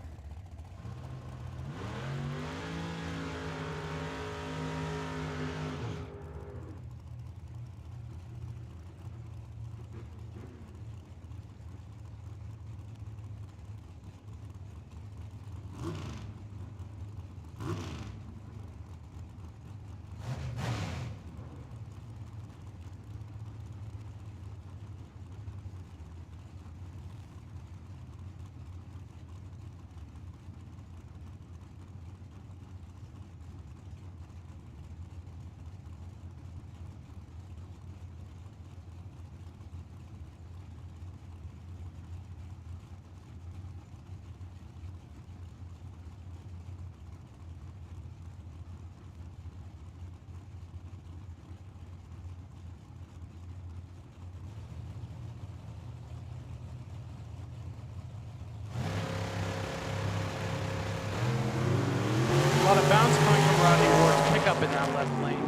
A: A lot of bounce coming from Rodney Ward's pickup in that left lane.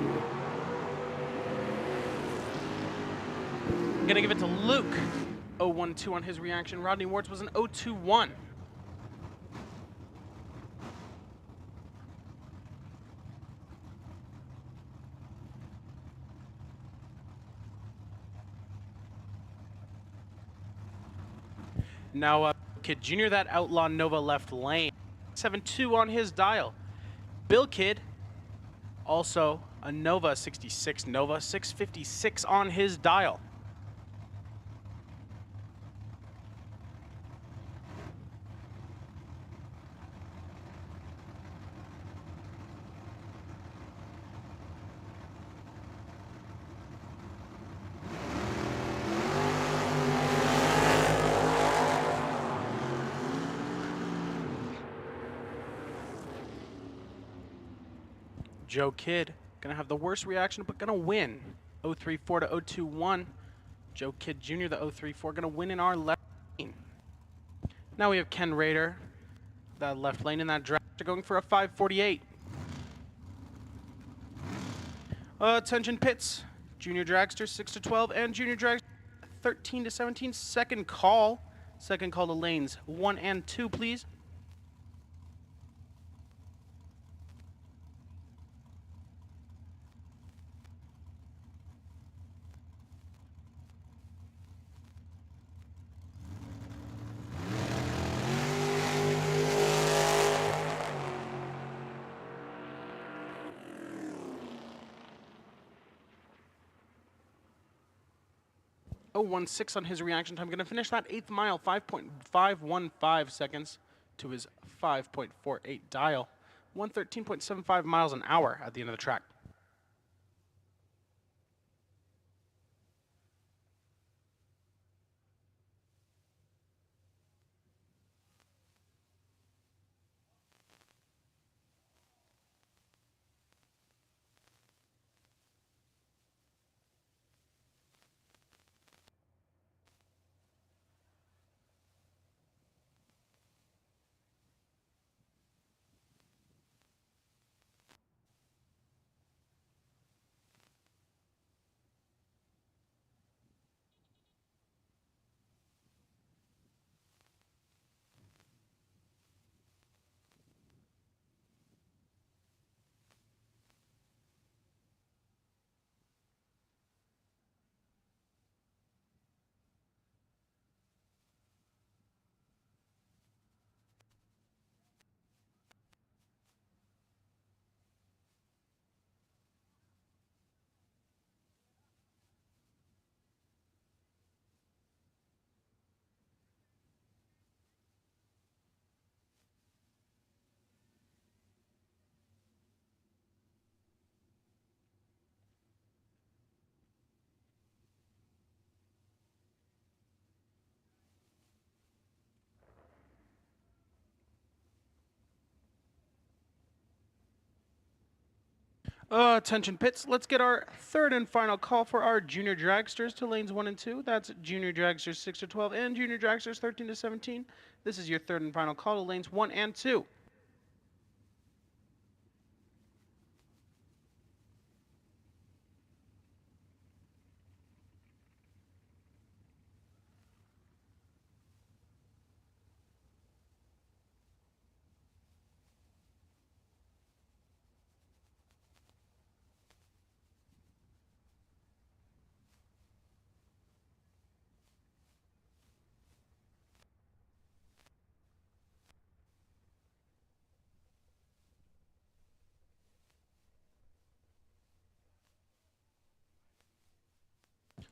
A: I'm gonna give it to Luke. 012 on his reaction. Rodney Ward's was an 021. Now, Kid Jr., that Outlaw Nova left lane. 72 on his dial. Bill Kidd, also a Nova 66 Nova, 656 on his dial. Joe Kidd gonna have the worst reaction, but gonna win. 034 to 021. Joe Kidd Jr., the 034, gonna win in our left lane. Now we have Ken Rader, that left lane in that dragster, going for a 548. Attention pits, Junior Dragster 6 to 12 and Junior Dragster 13 to 17. Second call to lanes 1 and 2, please. Oh, 1.6 on his reaction time. Going to finish that 8th mile, 5.515 seconds to his 5.48 dial. 113.75 miles an hour at the end of the track. Attention pits, let's get our third and final call for our Junior Dragsters to lanes 1 and 2. That's Junior Dragsters 6 to 12 and Junior Dragsters 13 to 17. This is your third and final call to lanes 1 and 2.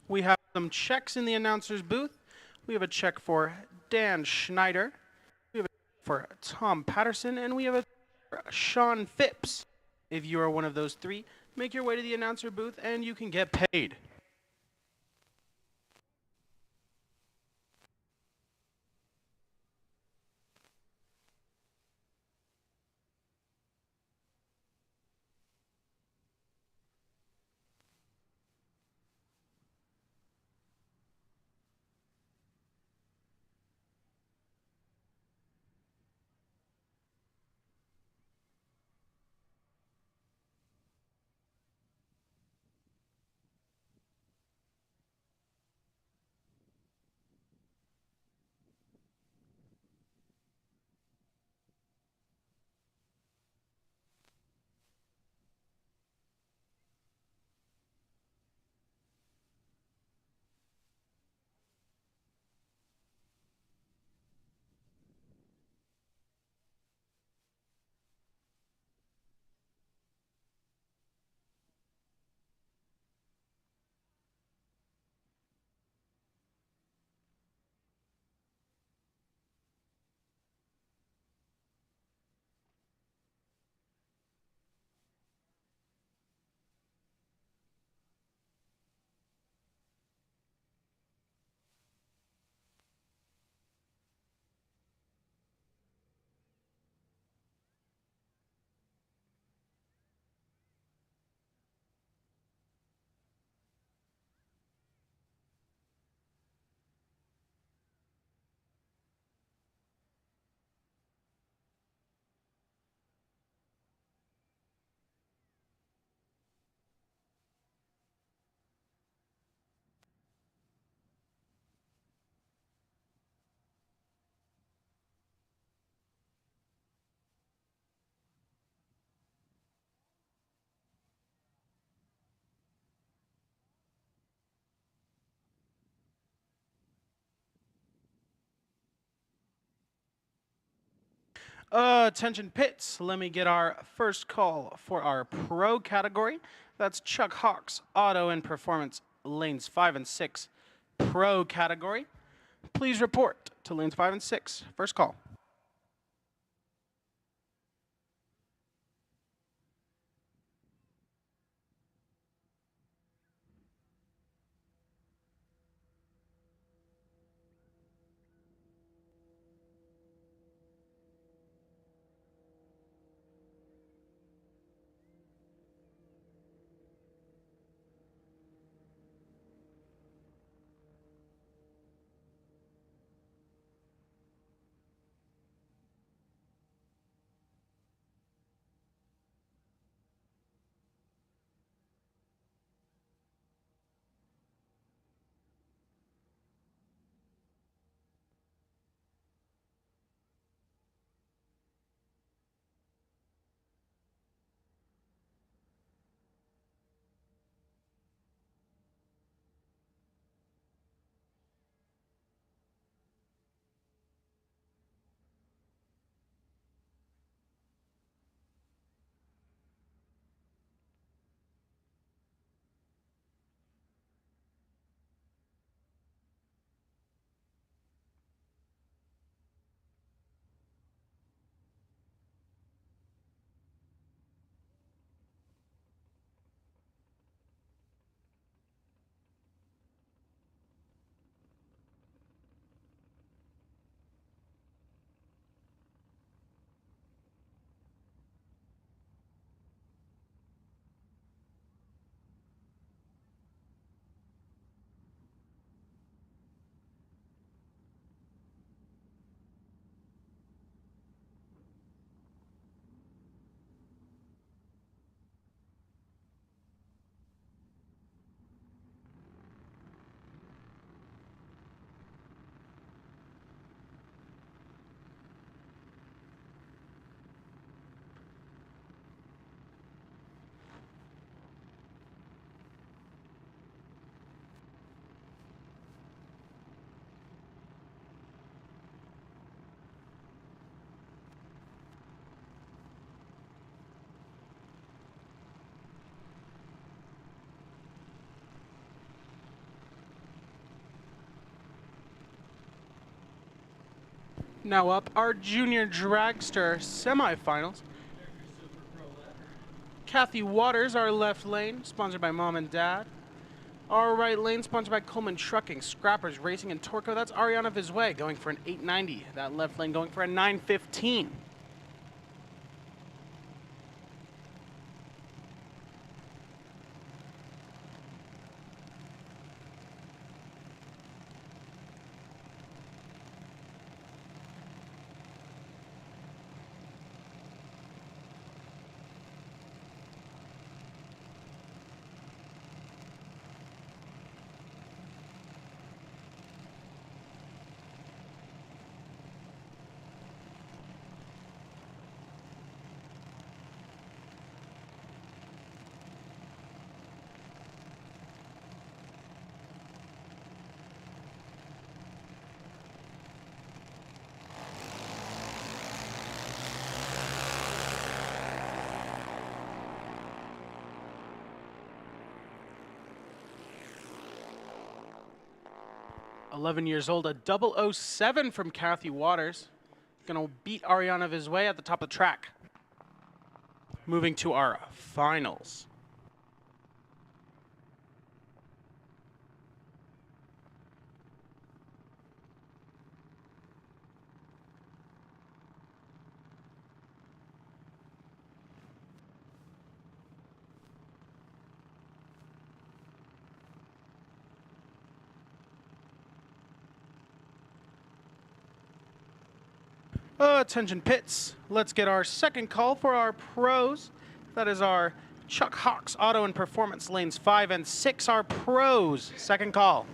A: We have some checks in the announcer's booth. We have a check for Dan Schneider. We have a check for Tom Patterson. And we have a check for Sean Phipps. If you are one of those three, make your way to the announcer booth and you can get paid. Attention pits, let me get our first call for our pro category. That's Chuck Hawks, Auto and Performance, lanes 5 and 6, pro category. Please report to lanes 5 and 6. First call. Now up, our junior dragster semifinals. Kathy Waters, our left lane, sponsored by Mom and Dad. Our right lane, sponsored by Coleman Trucking, Scrappers Racing, and Torco. That's Ariana Vizway going for an 890. That left lane going for a 915. .11 years old, a 007 from Kathy Waters. Gonna beat Ariana Vizway at the top of the track. Moving to our finals. Attention pits, let's get our second call for our pros. That is our Chuck Hawks Auto and Performance lanes 5 and 6, our pros. Second call.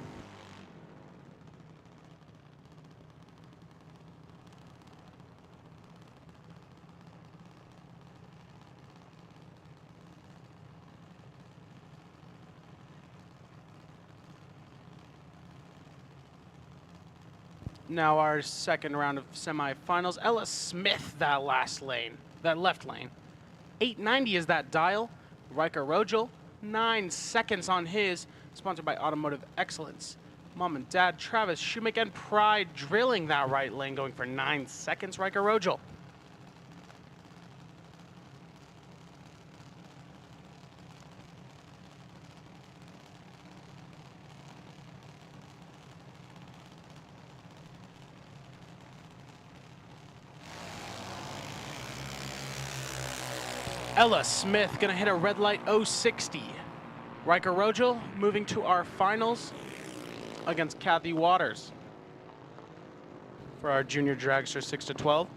A: Now our second round of semifinals. Ella Smith, that left lane. 890 is that dial. Riker Rogel, 9 seconds on his. Sponsored by Automotive Excellence. Mom and Dad, Travis, Shoemaker, and Pride drilling that right lane, going for 9 seconds. Riker Rogel. Ella Smith gonna hit a red light 060. Riker Rogel moving to our finals against Kathy Waters for our junior dragster 6 to 12.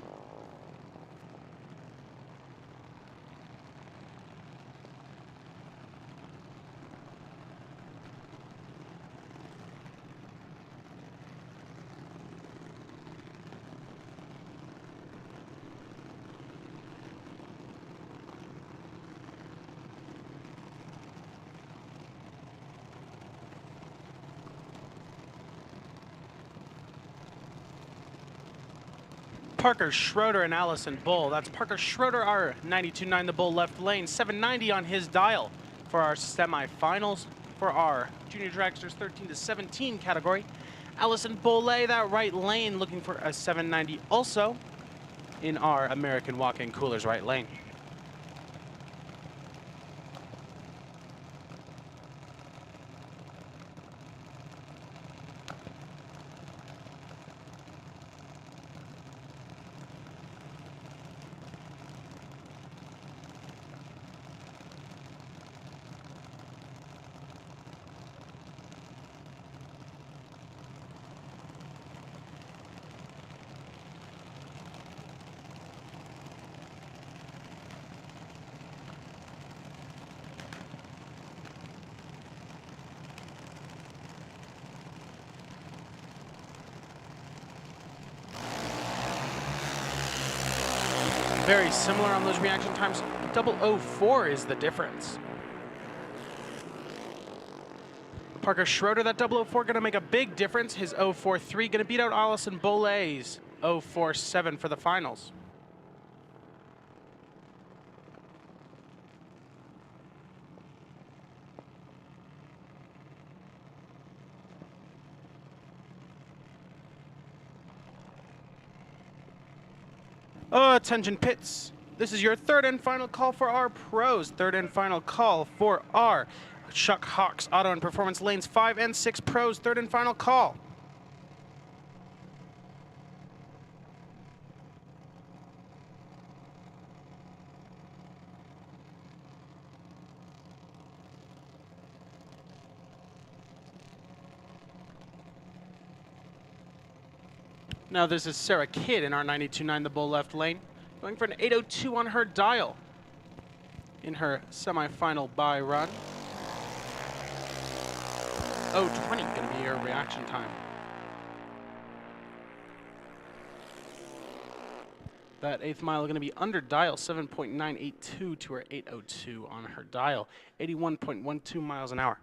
A: Parker Schroeder and Allison Bull. That's Parker Schroeder, our 92.9 the Bull left lane, 790 on his dial for our semifinals for our junior dragsters 13 to 17 category. Allison Bull, that right lane, looking for a 790 also in our American walk-in coolers right lane. Very similar on those reaction times. 004 is the difference. Parker Schroeder, that 004 gonna make a big difference. His 043 gonna beat out Allison Bolay's 047 for the finals. Attention pits. This is your third and final call for our pros. Third and final call for our Chuck Hawks Auto and Performance Lanes 5 and 6 pros. Third and final call. Now this is Sarah Kidd in our 92.9 the Bull left lane, going for an 802 on her dial in her semifinal bye run. 020 gonna be her reaction time. That 8th mile gonna be under dial, 7.982 to her 802 on her dial, 81.12 miles an hour.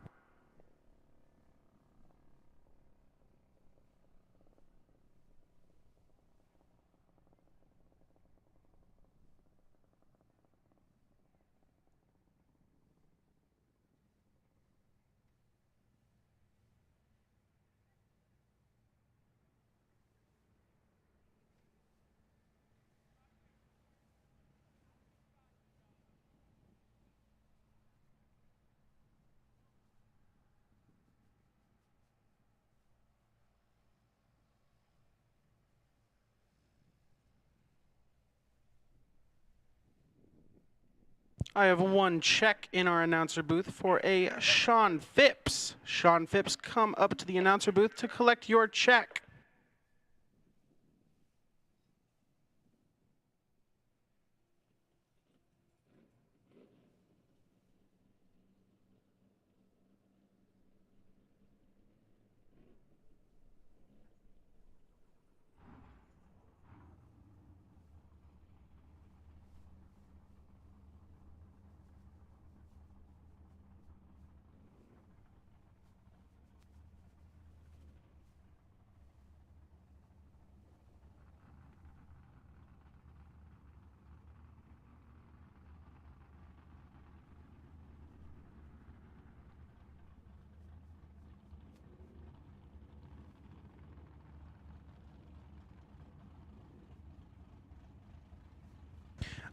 A: I have one check in our announcer booth for a Sean Phipps. Sean Phipps, come up to the announcer booth to collect your check.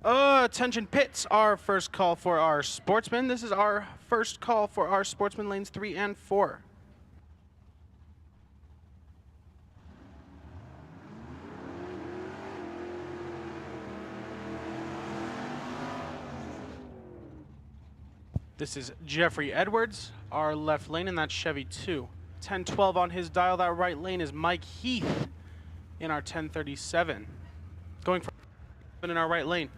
A: Attention pits, our first call for our sportsman. This is our first call for our sportsman lanes 3 and 4. This is Jeffrey Edwards, our left lane, and that's Chevy 2. 1012 on his dial. That right lane is Mike Heath in our 1037. Going for in our right lane.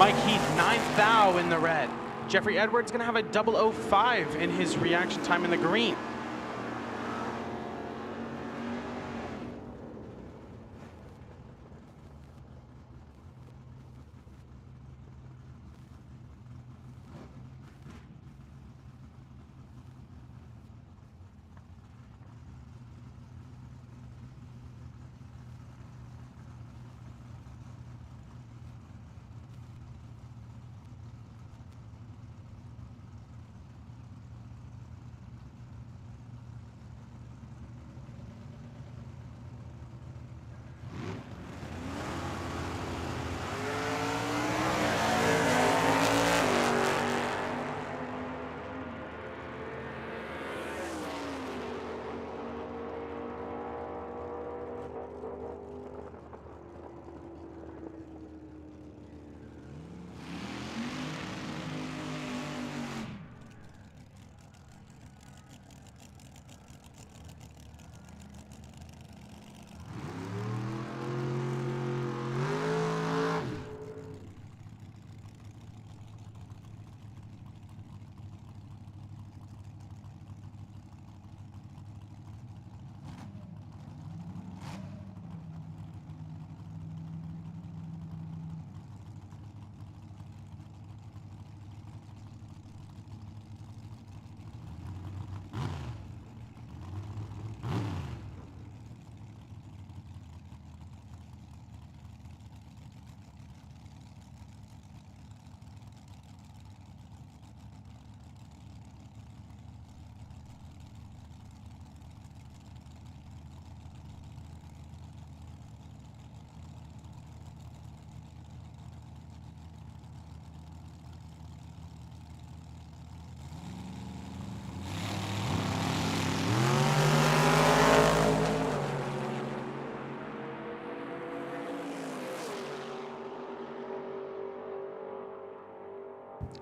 A: Mike Heath, 9th thou in the red. Jeffrey Edwards gonna have a 005 in his reaction time in the green.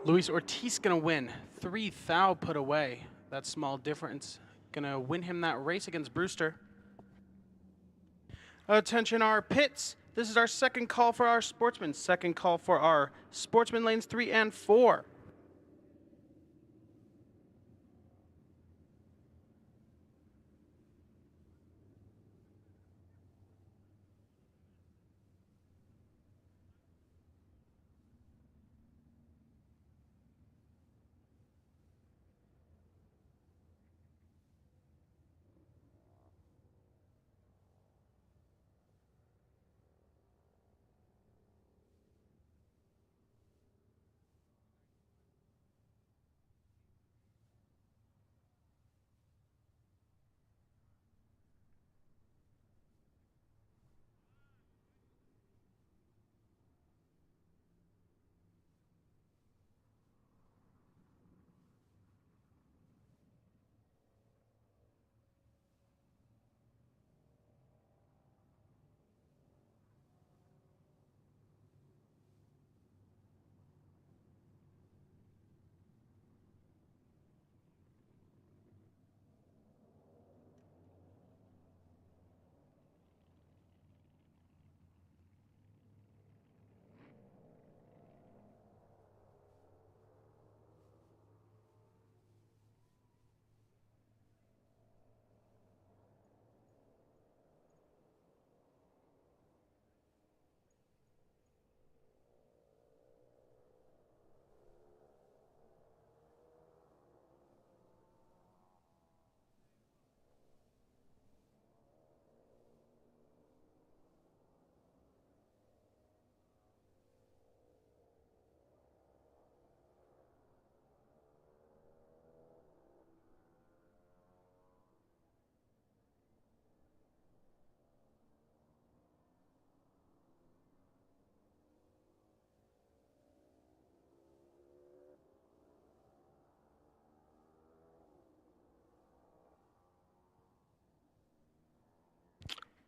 A: Luis Ortiz gonna win. 3 thou put away. That small difference gonna win him that race against Brewster. Attention our pits. This is our second call for our sportsman. Second call for our sportsman lanes 3 and 4.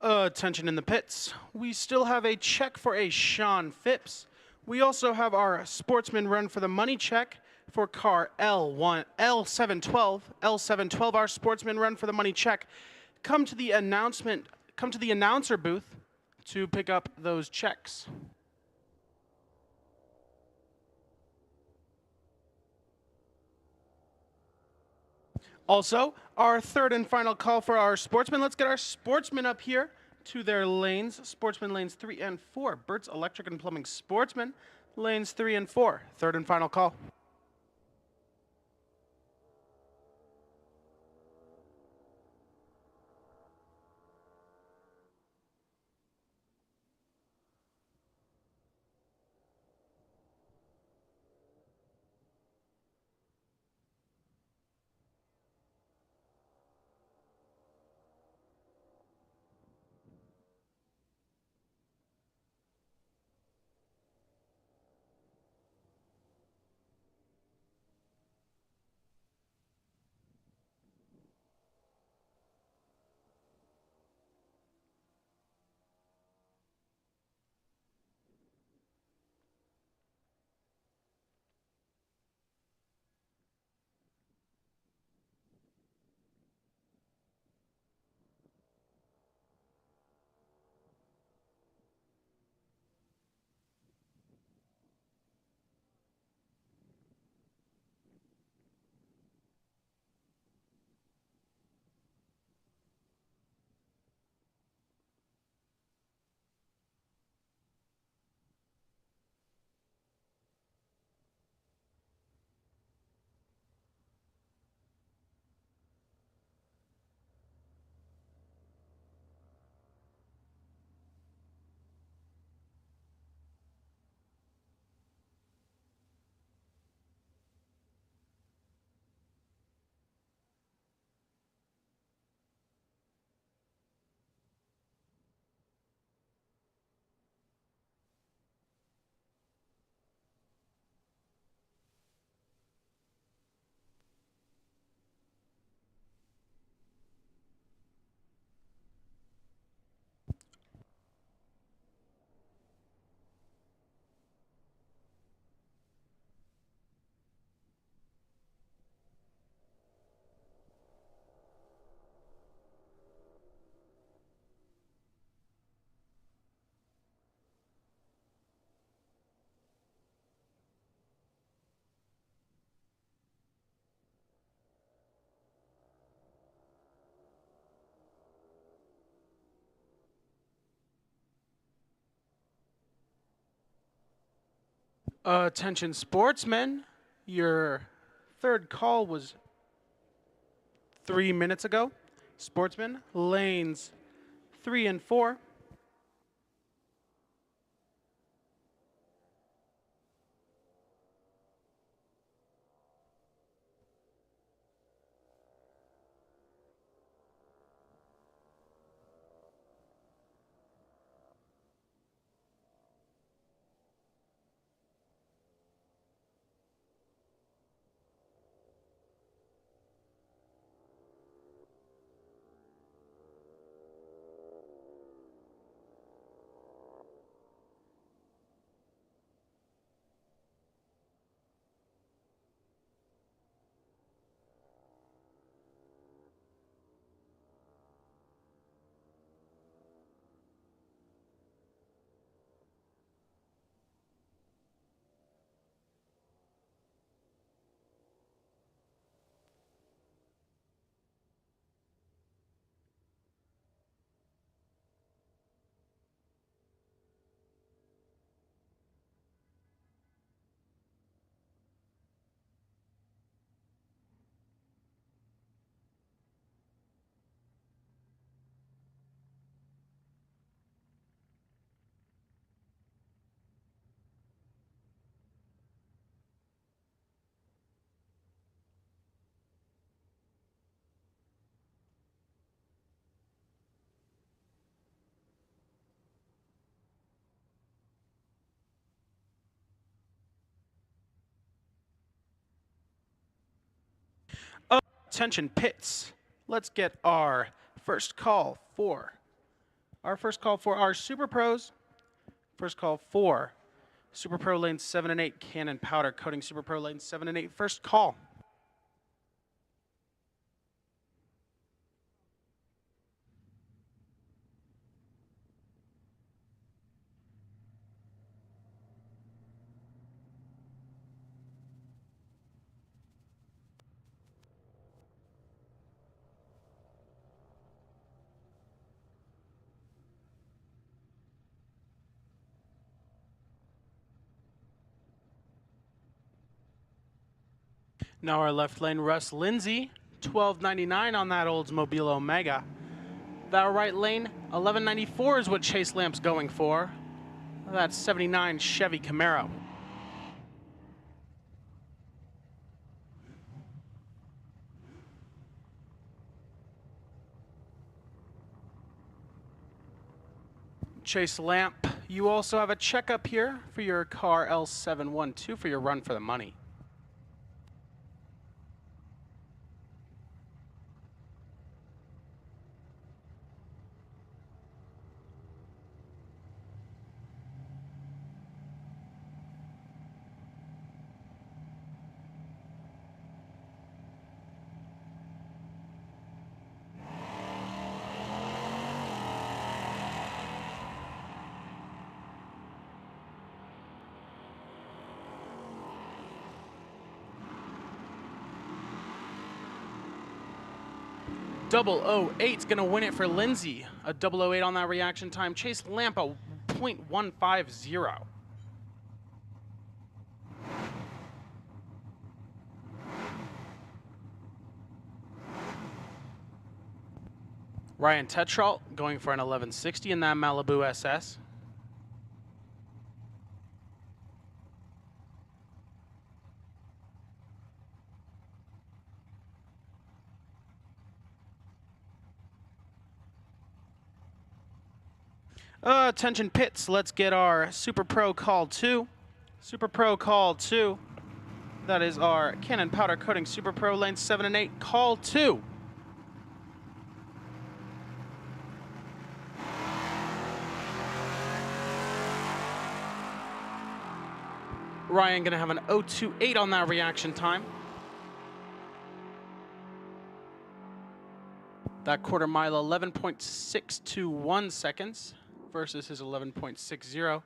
A: Attention in the pits. We still have a check for a Sean Phipps. We also have our Sportsman run for the money check for car L712. L712, our Sportsman run for the money check. Come to the announcer booth to pick up those checks. Also, our third and final call for our Sportsman. Let's get our Sportsman up here to their lanes. Sportsman lanes 3 and 4. Bert's Electric and Plumbing Sportsman lanes 3 and 4. Third and final call. Attention Sportsmen, your third call was 3 minutes ago. Sportsman, lanes 3 and 4. Attention pits. Let's get our first call for Our first call for our Super Pros. First call for Super Pro lanes 7 and 8, Cannon Powder Coating Super Pro lanes 7 and 8. First call. Now our left lane, Russ Lindsay, $12.99 on that Oldsmobile Omega. That right lane, $11.94 is what Chase Lamp's going for. That's 79 Chevy Camaro. Chase Lamp, you also have a checkup here for your car L712 for your run for the money. Double 08's gonna win it for Lindsay. A 008 on that reaction time. Chase Lamp a .150. Ryan Tetrault going for an 1160 in that Malibu SS. Attention pits, let's get our Super Pro call 2. Super Pro call 2. That is our Cannon Powder Coating Super Pro lanes 7 and 8, call 2. Ryan gonna have an 028 on that reaction time. That quarter mile 11.621 seconds versus his 11.60.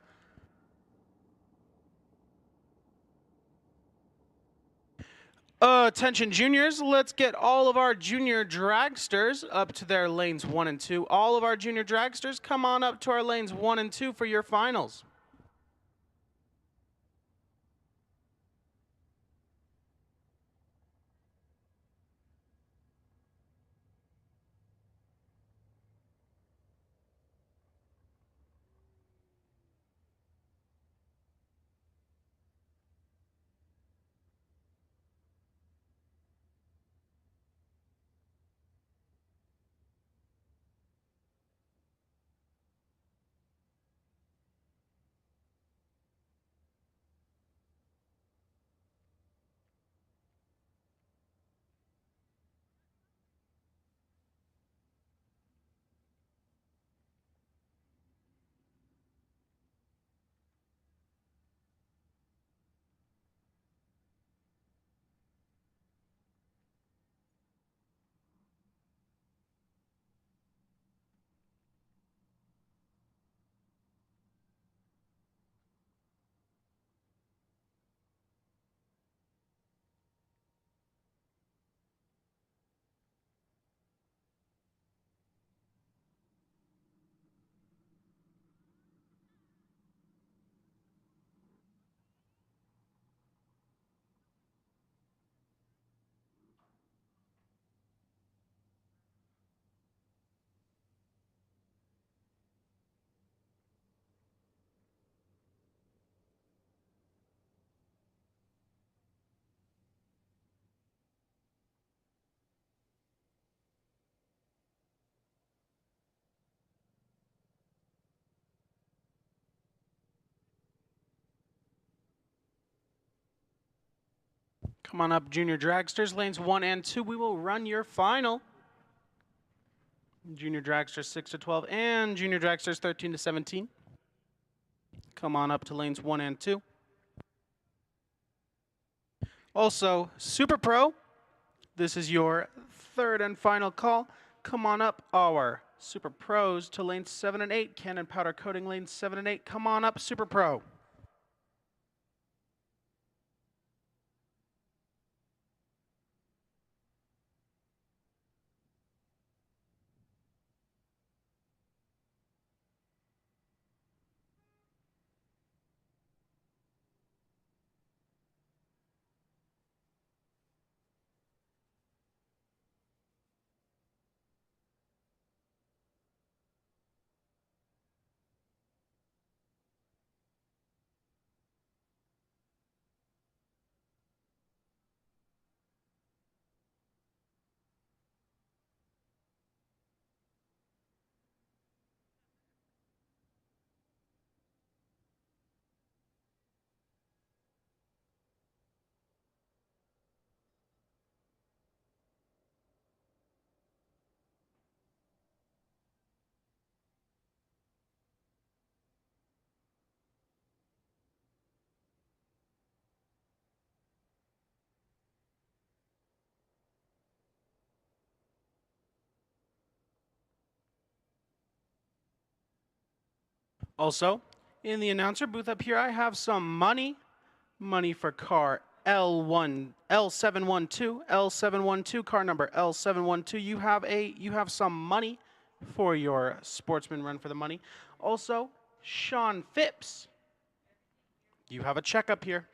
A: Attention juniors, let's get all of our junior dragsters up to their lanes 1 and 2. All of our junior dragsters, come on up to our lanes 1 and 2 for your finals. Come on up, junior dragsters, lanes 1 and 2. We will run your final. Junior dragsters 6 to 12, and junior dragsters 13 to 17. Come on up to lanes 1 and 2. Also, Super Pro, this is your third and final call. Come on up, our Super Pros, to lanes 7 and 8. Cannon powder coating lanes 7 and 8. Come on up, Super Pro. Also, in the announcer booth up here, I have some money for car L712, car number L712. You have some money for your Sportsman run for the money. Also, Sean Phipps, you have a check up here.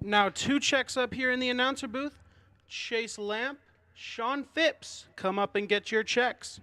A: Now 2 checks up here in the announcer booth. Chase Lamp, Sean Phipps, come up and get your checks.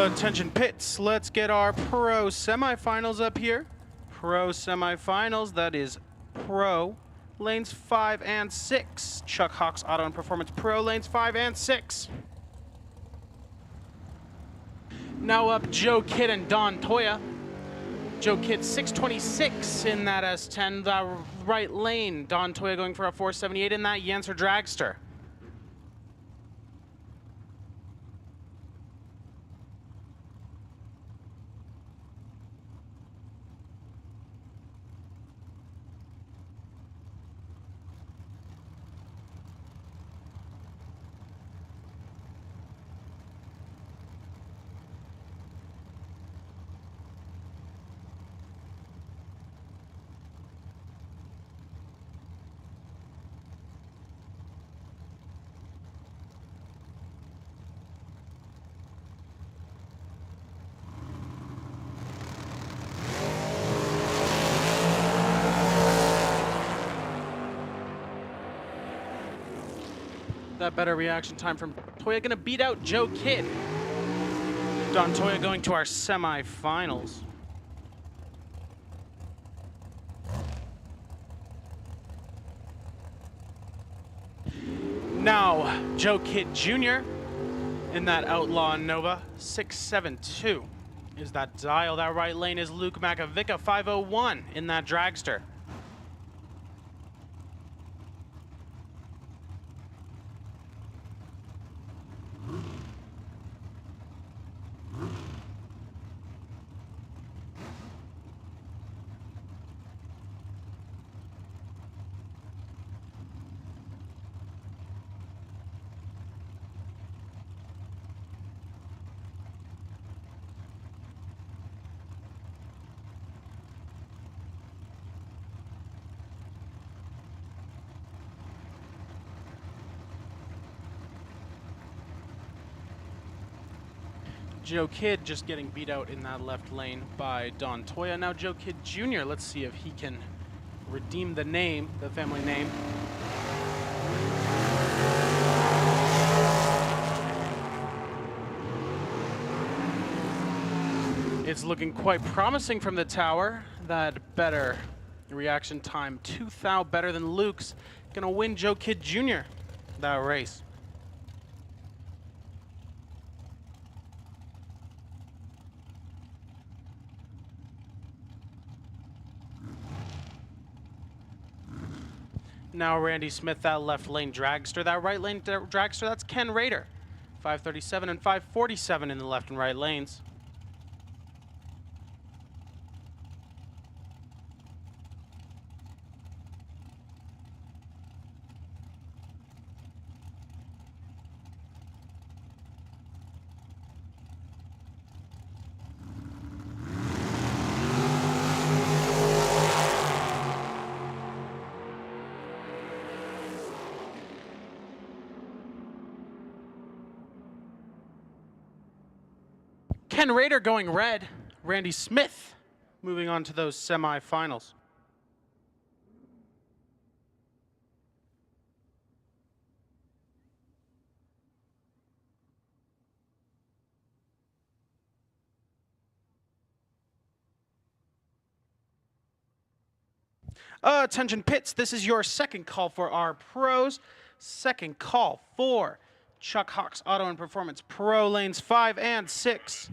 A: Attention pits, let's get our pro semifinals up here. Pro semifinals, that is pro lanes 5 and 6. Chuck Hawks Auto and Performance Pro lanes 5 and 6. Now up Joe Kidd and Don Toya. Joe Kidd 626 in that S10, the right lane. Don Toya going for a 478 in that Yancer dragster. That better reaction time from Toya, gonna beat out Joe Kidd. Don Toya going to our semifinals. Now, Joe Kidd Jr. in that Outlaw Nova 672 is that dial. That right lane is Luke Makovica 501 in that dragster. Joe Kidd just getting beat out in that left lane by Don Toya. Now Joe Kidd Jr., let's see if he can redeem the name, the family name. It's looking quite promising from the tower. That better reaction time, 2 thou better than Luke's. Gonna win Joe Kidd Jr. that race. Now Randy Smith, that left lane dragster. That right lane dragster, that's Ken Rader. 537 and 547 in the left and right lanes. Ken Rader going red. Randy Smith moving on to those semifinals. Attention pits, this is your second call for our pros. Second call for Chuck Hawks Auto and Performance Pro lanes 5 and 6.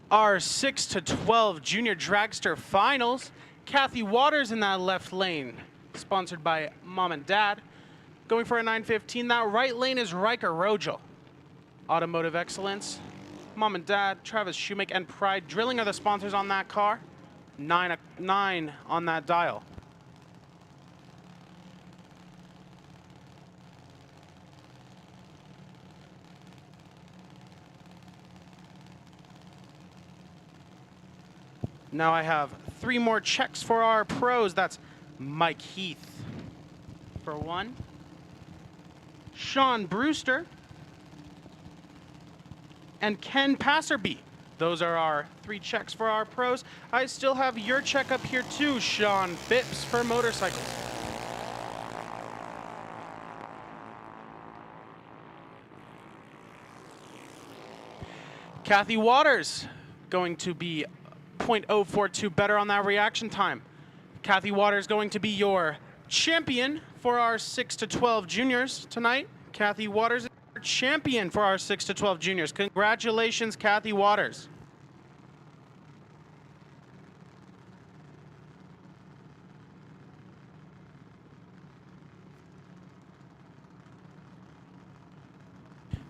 A: Our 6 to 12 junior dragster finals. Kathy Waters in that left lane, sponsored by Mom and Dad. Going for a 915, that right lane is Riker Rogel. Automotive Excellence, Mom and Dad, Travis Shoemake, and Pride Drilling are the sponsors on that car. 9 on that dial. Now I have 3 more checks for our pros. That's Mike Heath for 1, Sean Brewster, and Ken Passerby. Those are our 3 checks for our pros. I still have your check up here too, Sean Phipps for motorcycles. Kathy Waters going to be 0.042 better on that reaction time. Kathy Waters going to be your champion for our 6 to 12 juniors tonight. Kathy Waters is our champion for our 6 to 12 juniors. Congratulations, Kathy Waters.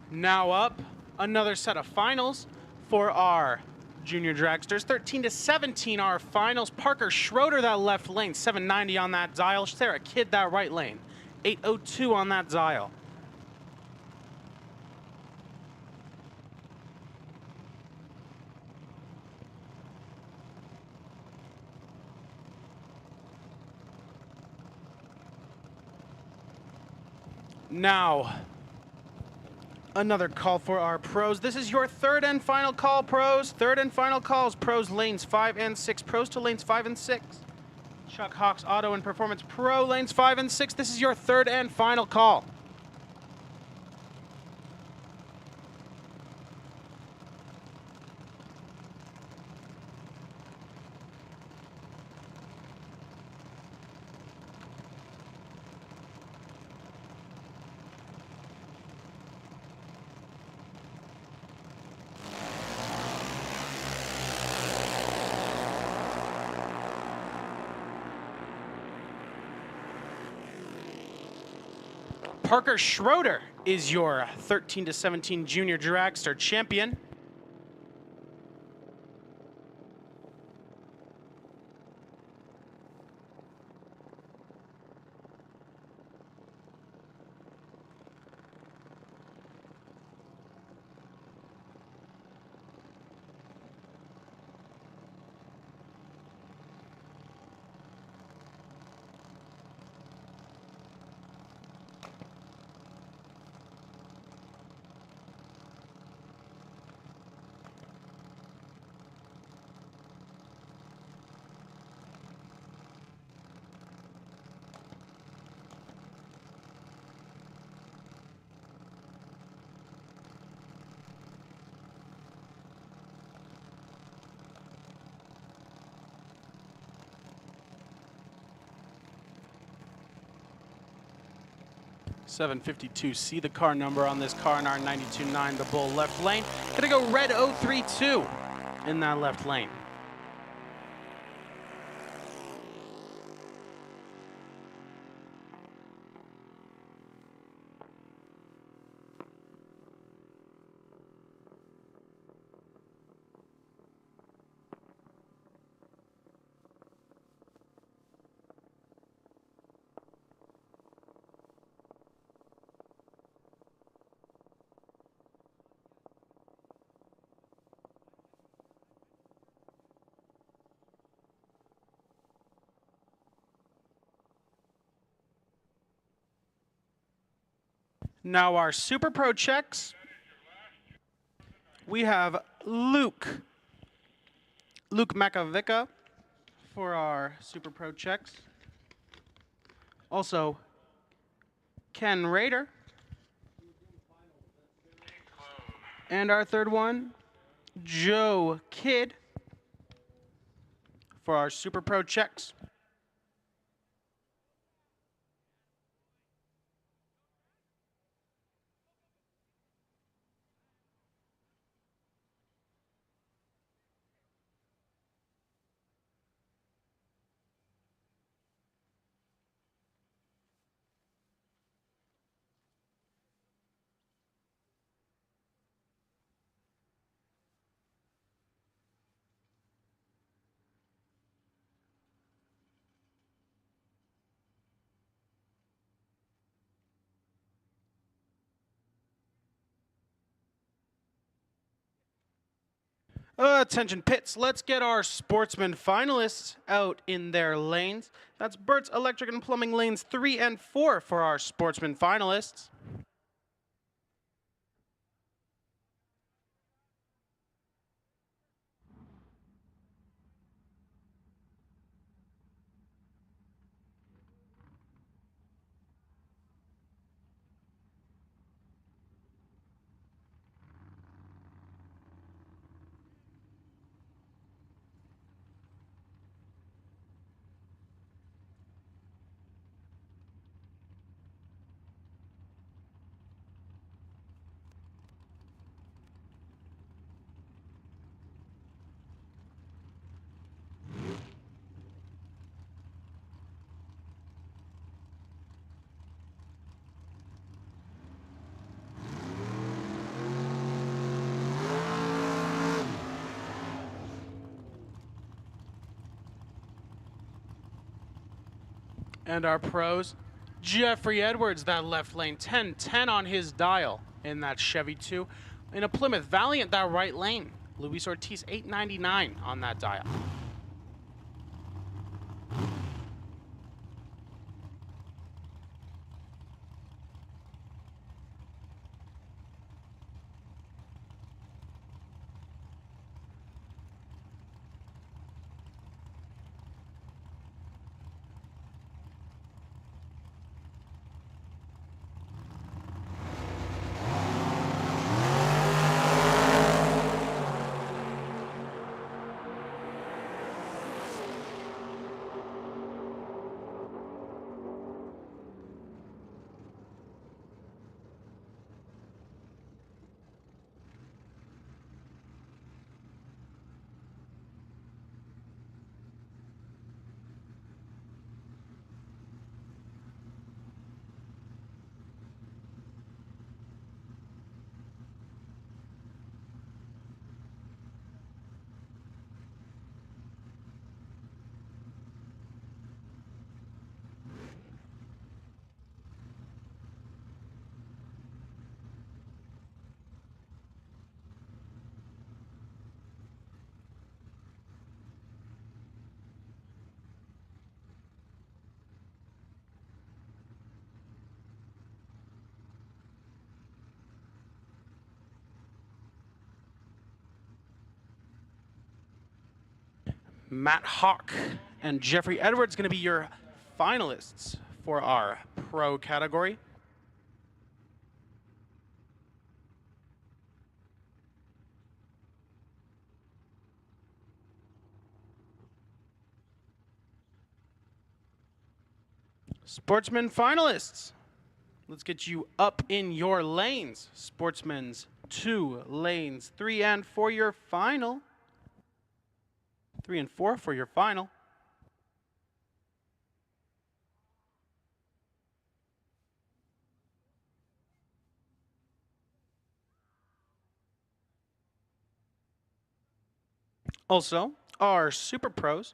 A: Now up, another set of finals for our junior dragsters. 13 to 17 our finals. Parker Schroeder that left lane, 790 on that dial. Sarah Kidd that right lane, 802 on that dial. Now, another call for our pros. This is your third and final call, pros. Third and final calls. Pros lanes 5 and 6. Pros to lanes 5 and 6. Chuck Hawks Auto and Performance Pro lanes 5 and 6. This is your third and final call. Parker Schroeder is your 13 to 17 junior dragster champion. .752. See the car number on this car in our 92.9, the Bull left lane. Gonna go red 032 in that left lane. Now our Super Pro checks. We have Luke Makovica for our Super Pro checks. Also, Ken Rader. And our third one, Joe Kidd for our Super Pro checks. Attention pits, let's get our Sportsman finalists out in their lanes. That's Bert's Electric and Plumbing lanes 3 and 4 for our Sportsman finalists. And our pros, Jeffrey Edwards, that left lane, 10-10 on his dial in that Chevy 2. In a Plymouth Valiant, that right lane, Luis Ortiz, 899 on that dial. Matt Hawk and Jeffrey Edwards going to be your finalists for our pro category. Sportsman finalists, let's get you up in your lanes. Sportsman's 2 lanes, 3 and 4 your final. 3 and 4 for your final. Also, our Super Pros,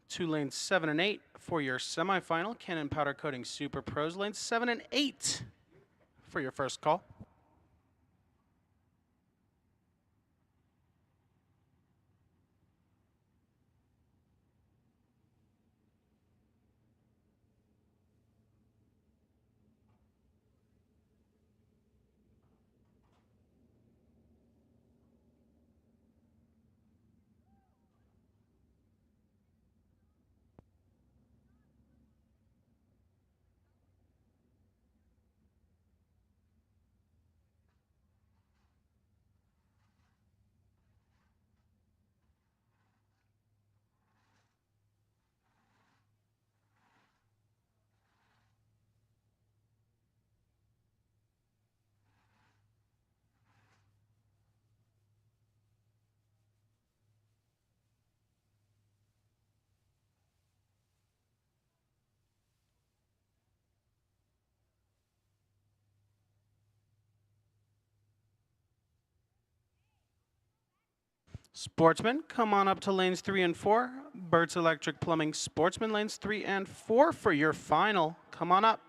A: 2 lanes 7 and 8 for your semifinal. Cannon Powder Coating Super Pros, lanes 7 and 8 for your first call. Sportsman, come on up to lanes 3 and 4. Bert's Electric Plumbing Sportsman, lanes 3 and 4 for your final. Come on up.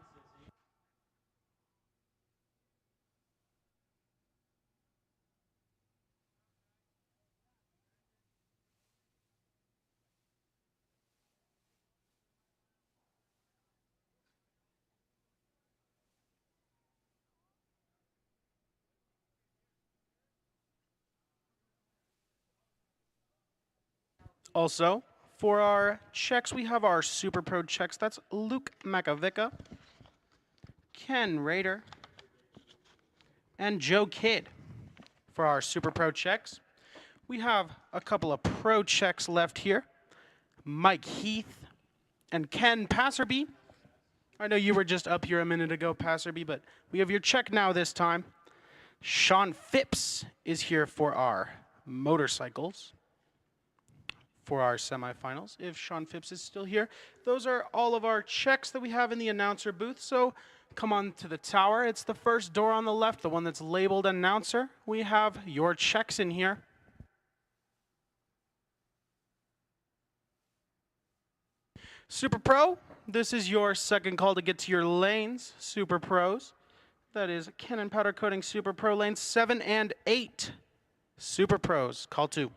A: Also, for our checks, we have our Super Pro checks. That's Luke Makovica, Ken Rader, and Joe Kidd. For our Super Pro checks, we have a couple of Pro checks left here. Mike Heath and Ken Passerby. I know you were just up here a minute ago, Passerby, but we have your check now this time. Sean Phipps is here for our motorcycles for our semifinals, if Sean Phipps is still here. Those are all of our checks that we have in the announcer booth, so come on to the tower. It's the first door on the left, the one that's labeled announcer. We have your checks in here. Super Pro, this is your second call to get to your lanes, Super Pros. That is Cannon Powder Coating Super Pro lanes 7 and 8. Super Pros, call 2.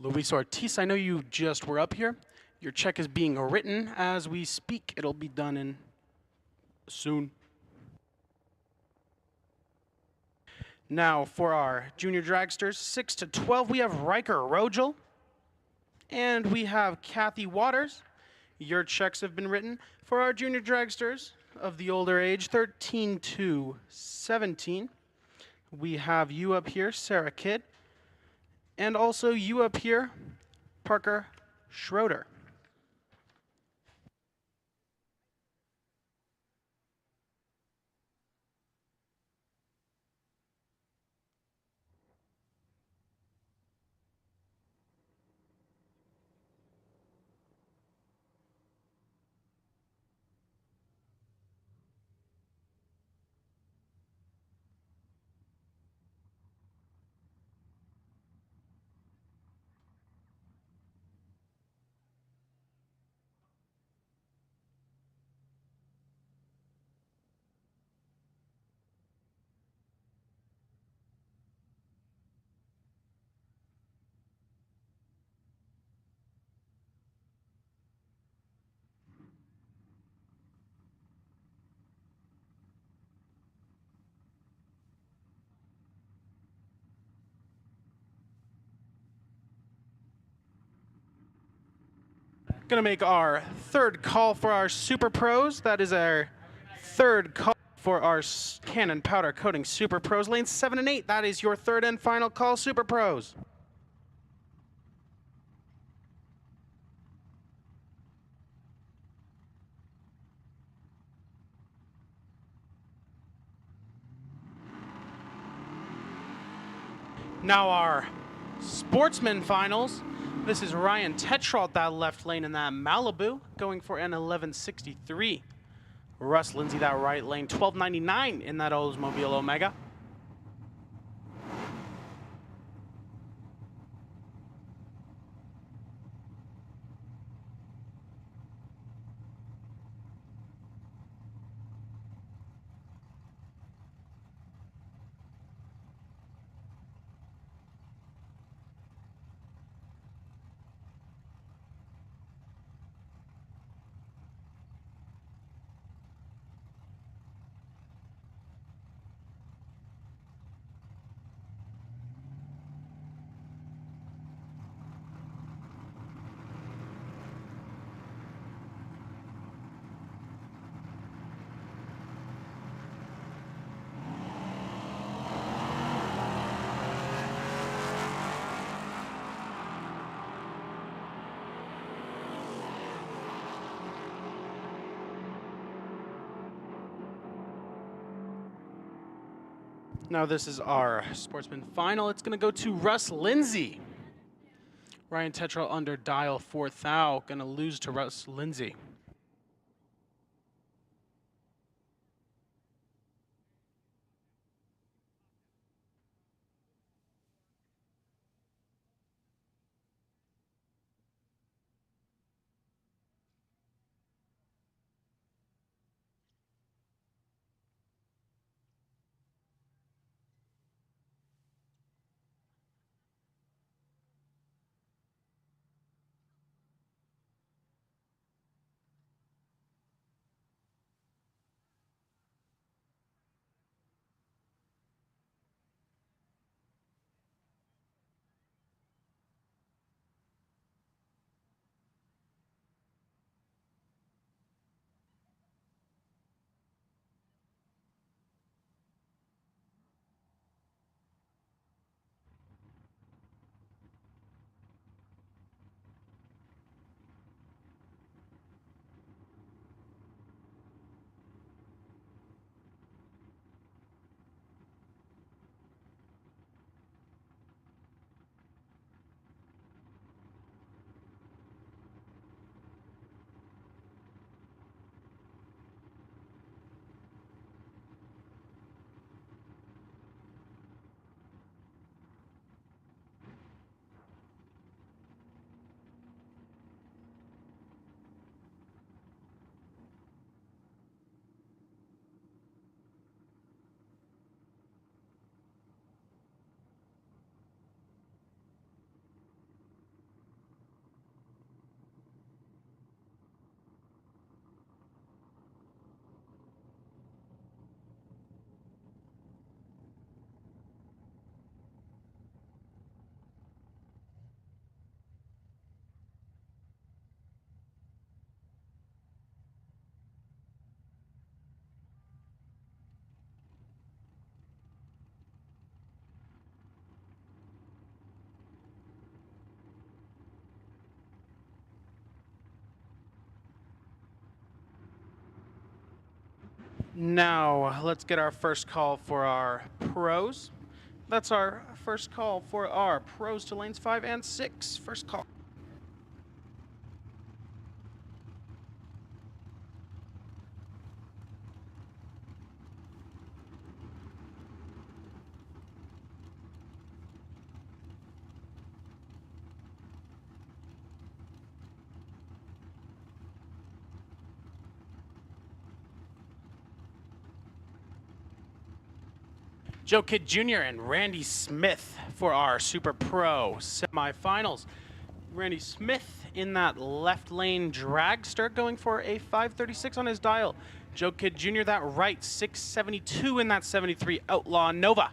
A: Luis Ortiz, I know you just were up here. Your check is being written as we speak. It'll be done in soon. Now for our junior dragsters, 6 to 12, we have Riker Rogel and we have Kathy Waters. Your checks have been written. For our junior dragsters of the older age, 13 to 17, we have you up here, Sarah Kidd. And also you up here, Parker Schroeder. Gonna make our third call for our Super Pros. That is our third call for our Cannon Powder Coating Super Pros. Lanes 7 and 8, that is your third and final call, Super Pros. Now our Sportsman finals. This is Ryan Tetrault, that left lane in that Malibu, going for an 1163. Russ Lindsay, that right lane, 1299 in that Oldsmobile Omega. Now this is our Sportsman final. It's going to go to Russ Lindsay. Ryan Tetrell under dial 4,000. Going to lose to Russ Lindsay. Now, let's get our first call for our pros. That's our first call for our pros to lanes 5 and 6. First call. Joe Kidd Jr. and Randy Smith for our Super Pro semifinals. Randy Smith in that left lane dragster going for a 536 on his dial. Joe Kidd Jr. that right 672 in that 73 Outlaw Nova.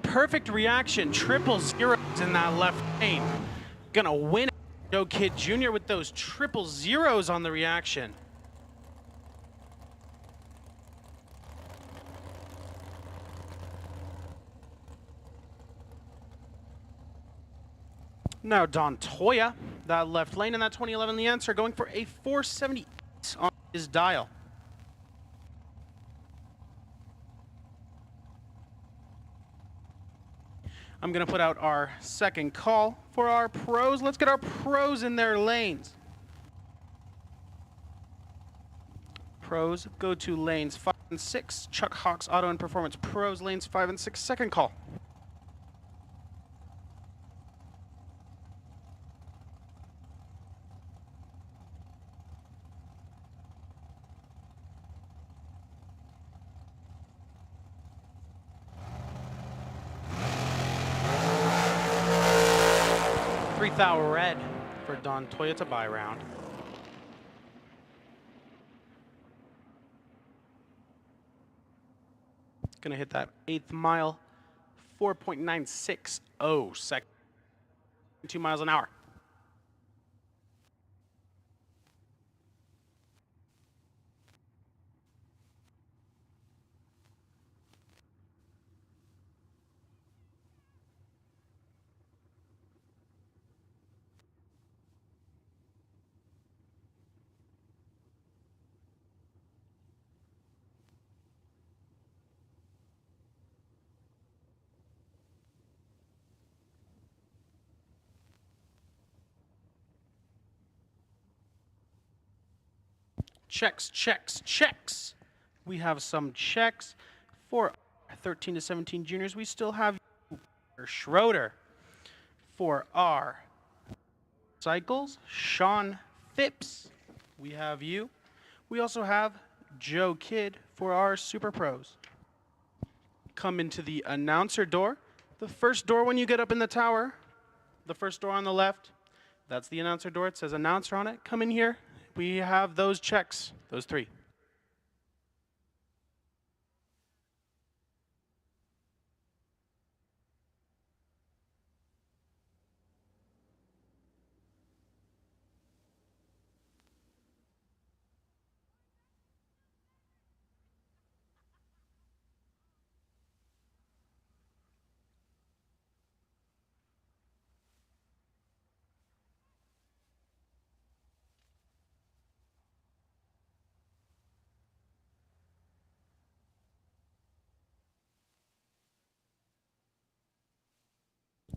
A: Perfect reaction, triple zeros in that left lane. Gonna win it. Joe Kidd Jr. with those triple zeros on the reaction. Now Don Toya, that left lane in that 2011 The Answer, going for a 478 on his dial. I'm going to put out our second call for our pros. Let's get our pros in their lanes. Pros go to lanes 5 and 6. Chuck Hawks Auto and Performance Pros, lanes 5 and 6. Second call. $3,000 red for Don Toyota buy round. Gonna hit that 8th mile, 4.960 seconds, 2 miles an hour. Checks, checks, checks. We have some checks for 13 to 17 juniors. We still have Schroeder. For our cycles, Sean Phipps. We have you. We also have Joe Kidd for our Super Pros. Come into the announcer door. The first door when you get up in the tower, the first door on the left, that's the announcer door. It says announcer on it. Come in here. We have those checks, those 3.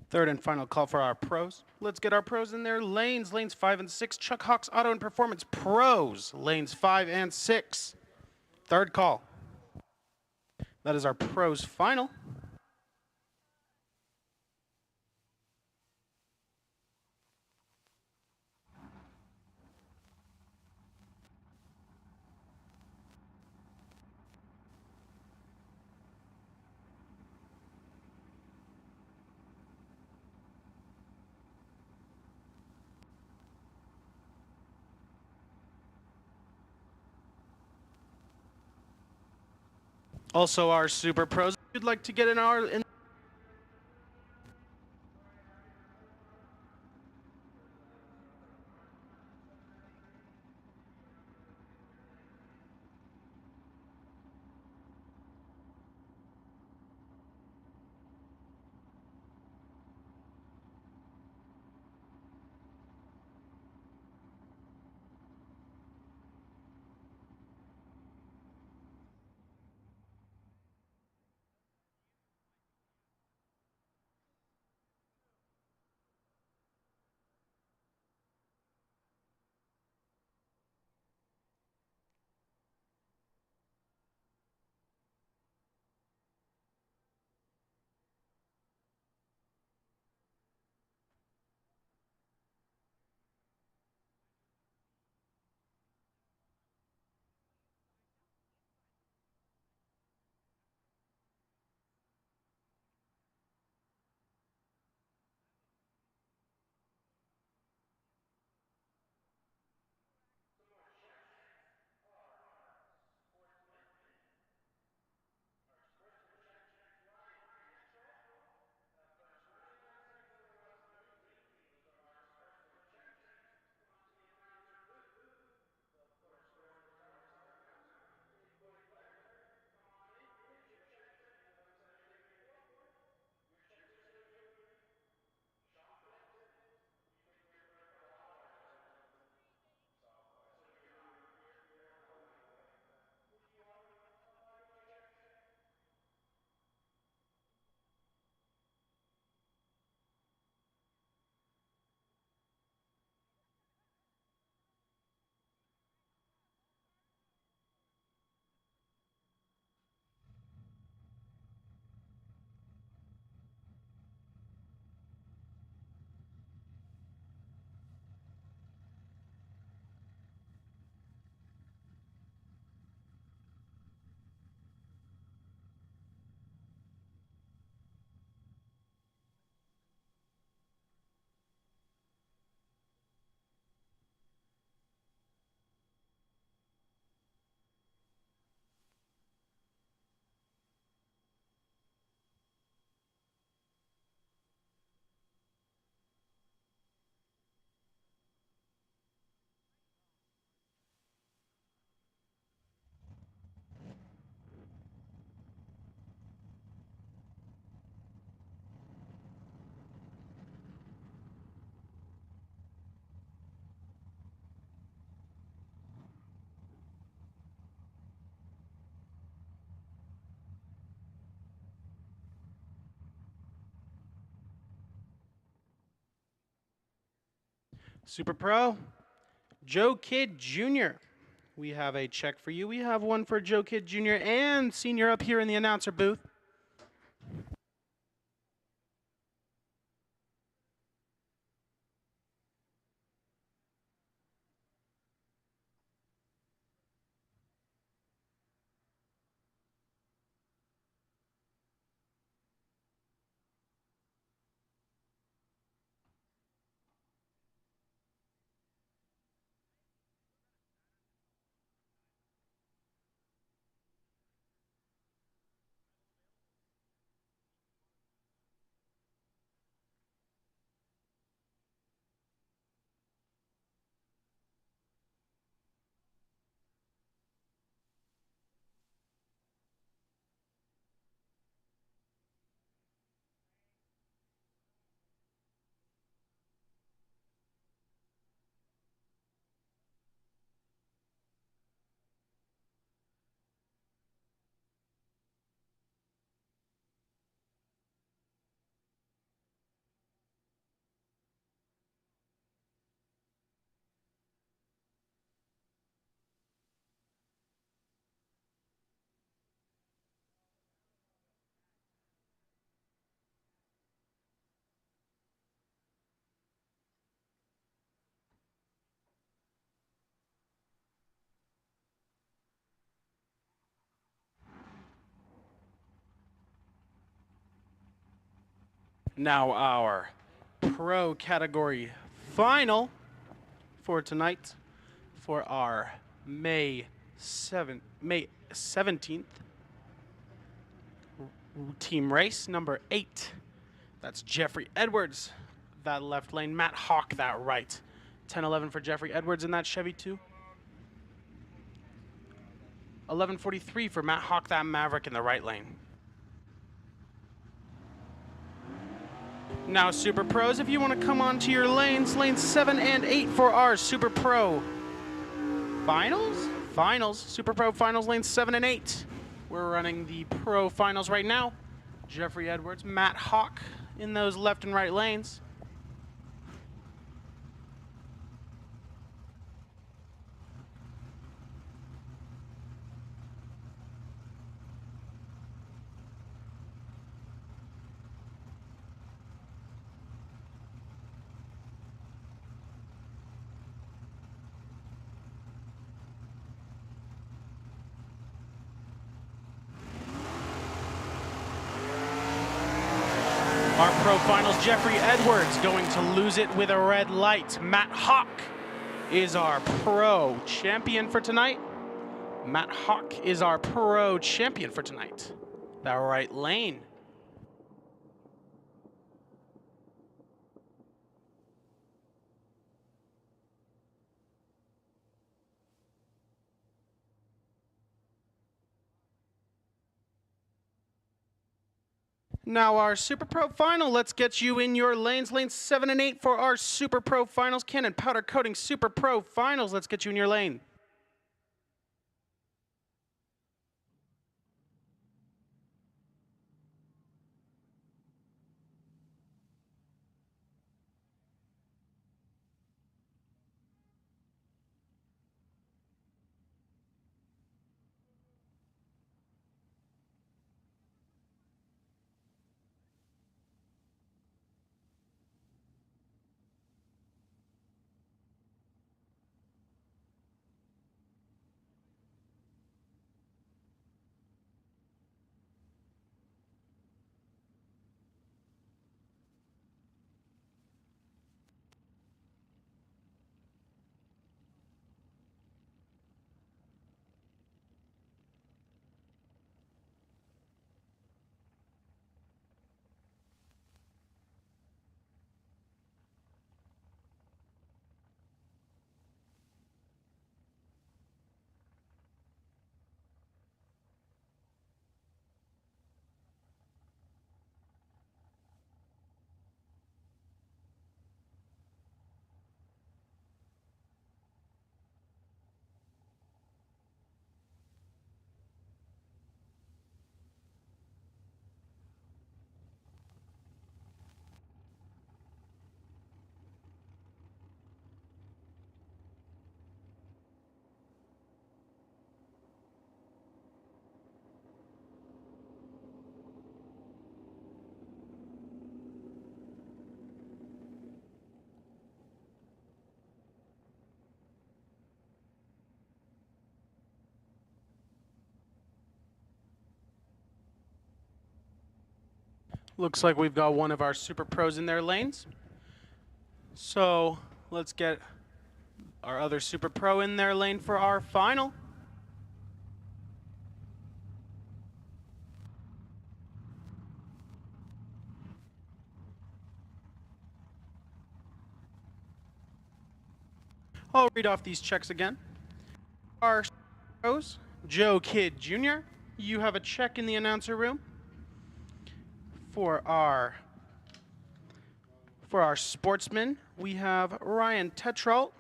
A: Third and final call for our pros. Let's get our pros in their lanes. Lanes 5 and 6. Chuck Hawks Auto and Performance Pros. Lanes 5 and 6. Third call. That is our pros final. Also our Super Pros. If you'd like to get in our Super Pro, Joe Kidd Jr. We have a check for you. We have one for Joe Kidd Jr. and Senior up here in the announcer booth. Now our pro category final for tonight for our May 17th team race, number 8. That's Jeffrey Edwards, that left lane. Matt Hawk, that right. 10-11 for Jeffrey Edwards in that Chevy 2. 11:43 for Matt Hawk, that Maverick in the right lane. Now, Super Pros, if you want to come onto your lanes 7 and 8 for our Super Pro Finals. Super Pro Finals, lanes 7 and 8. We're running the Pro Finals right now. Jeffrey Edwards, Matt Hawk in those left and right lanes. Our Pro Finals, Jeffrey Edwards going to lose it with a red light. Matt Hawk is our Pro champion for tonight. Matt Hawk is our Pro champion for tonight. That right lane. Now our Super Pro Final, let's get you in your lanes 7 and 8 for our Super Pro Finals. Cannon Powder Coating Super Pro Finals, let's get you in your lane. Looks like we've got one of our super pros in their lanes. So let's get our other super pro in their lane for our final. I'll read off these checks again. Our pros, Joe Kidd Jr., you have a check in the announcer room. For our sportsman, we have Ryan Tetrault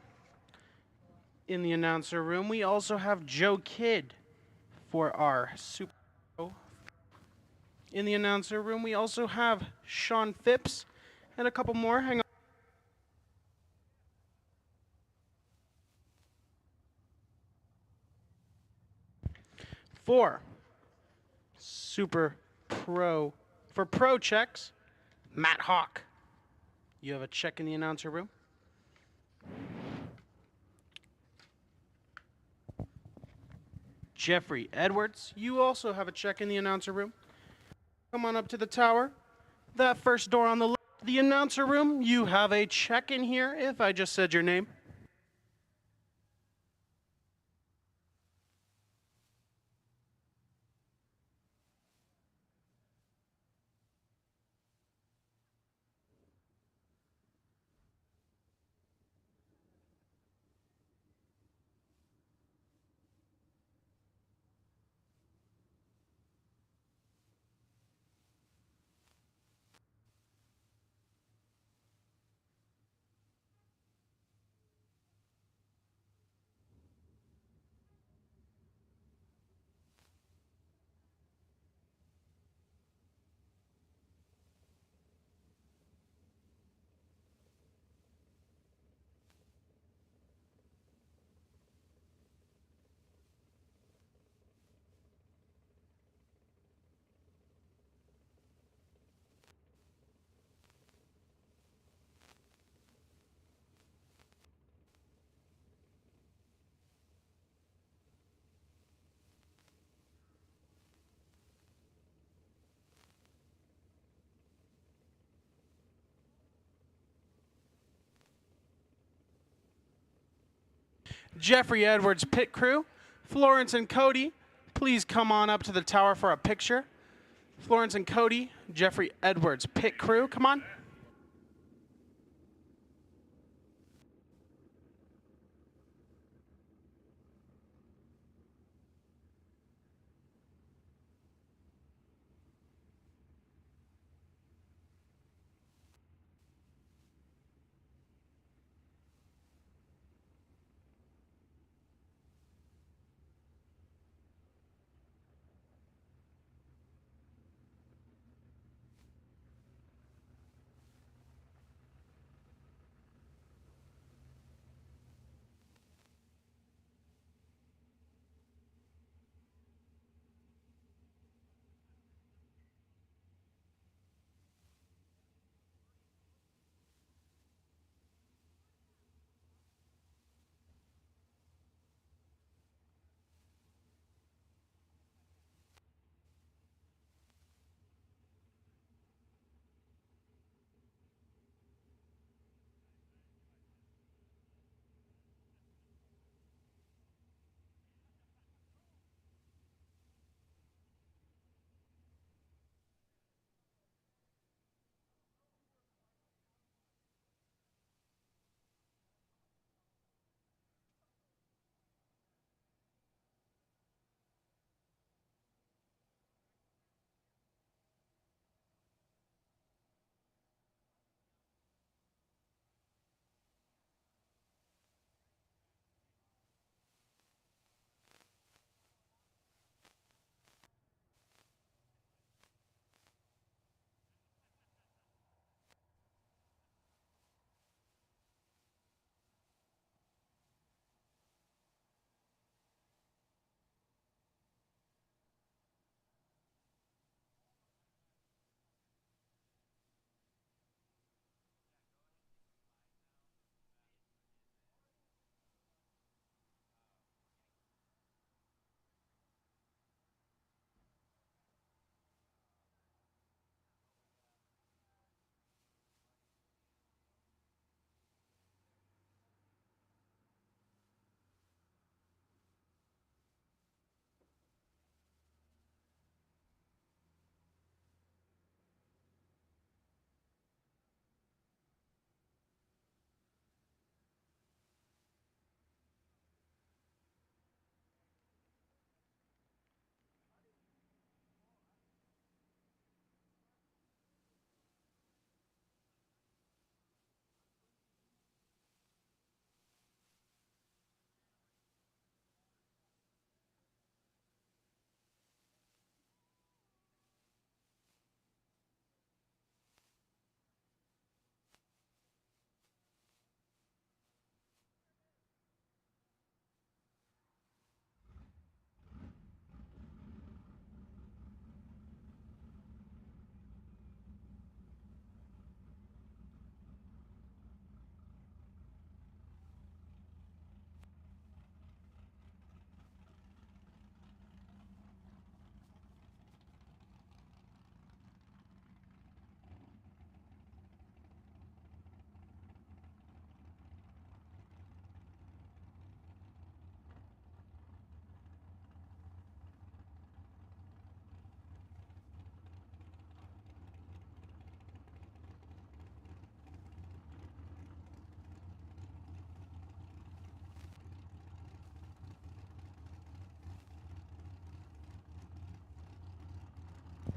A: in the announcer room. We also have Joe Kidd for our super pro. In the announcer room, we also have Sean Phipps and a couple more. Hang on. For super pro, for pro checks, Matt Hawk. You have a check in the announcer room. Jeffrey Edwards, you also have a check in the announcer room. Come on up to the tower. That first door on the left, the announcer room, you have a check in here if I just said your name. Jeffrey Edwards pit crew. Florence and Cody, please come on up to the tower for a picture. Florence and Cody, Jeffrey Edwards pit crew, come on.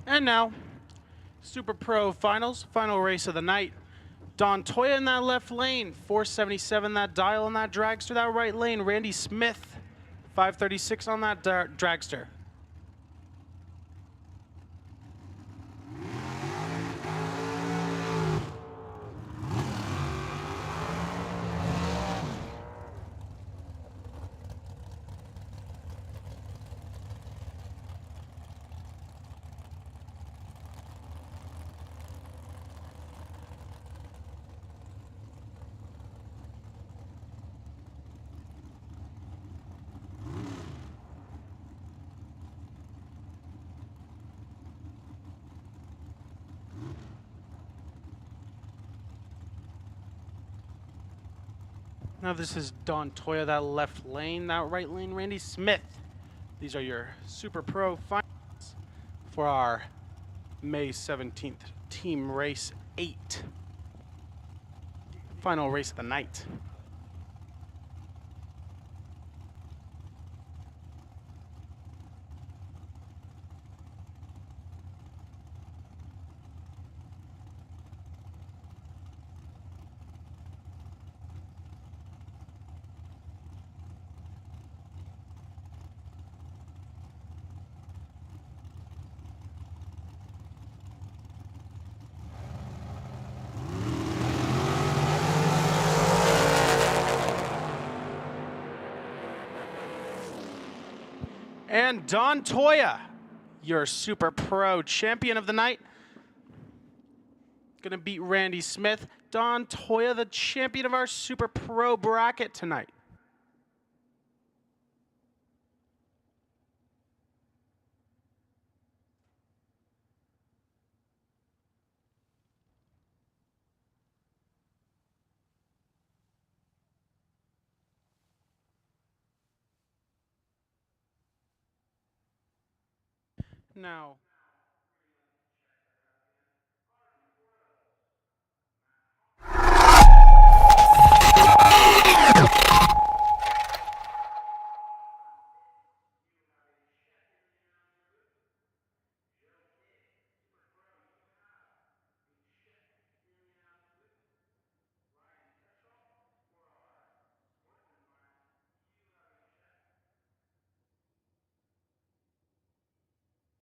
A: And now, Super Pro Finals, final race of the night. Dontoya in that left lane, 477 that dial on that dragster. That right lane, Randy Smith, 536 on that dragster. Now this is Dontoya, that left lane, that right lane, Randy Smith. These are your Super Pro finals for our May 17th Team Race 8. Final race of the night. And Dontoya, your Super Pro champion of the night. Gonna beat Randy Smith. Dontoya, the champion of our Super Pro bracket tonight. Now,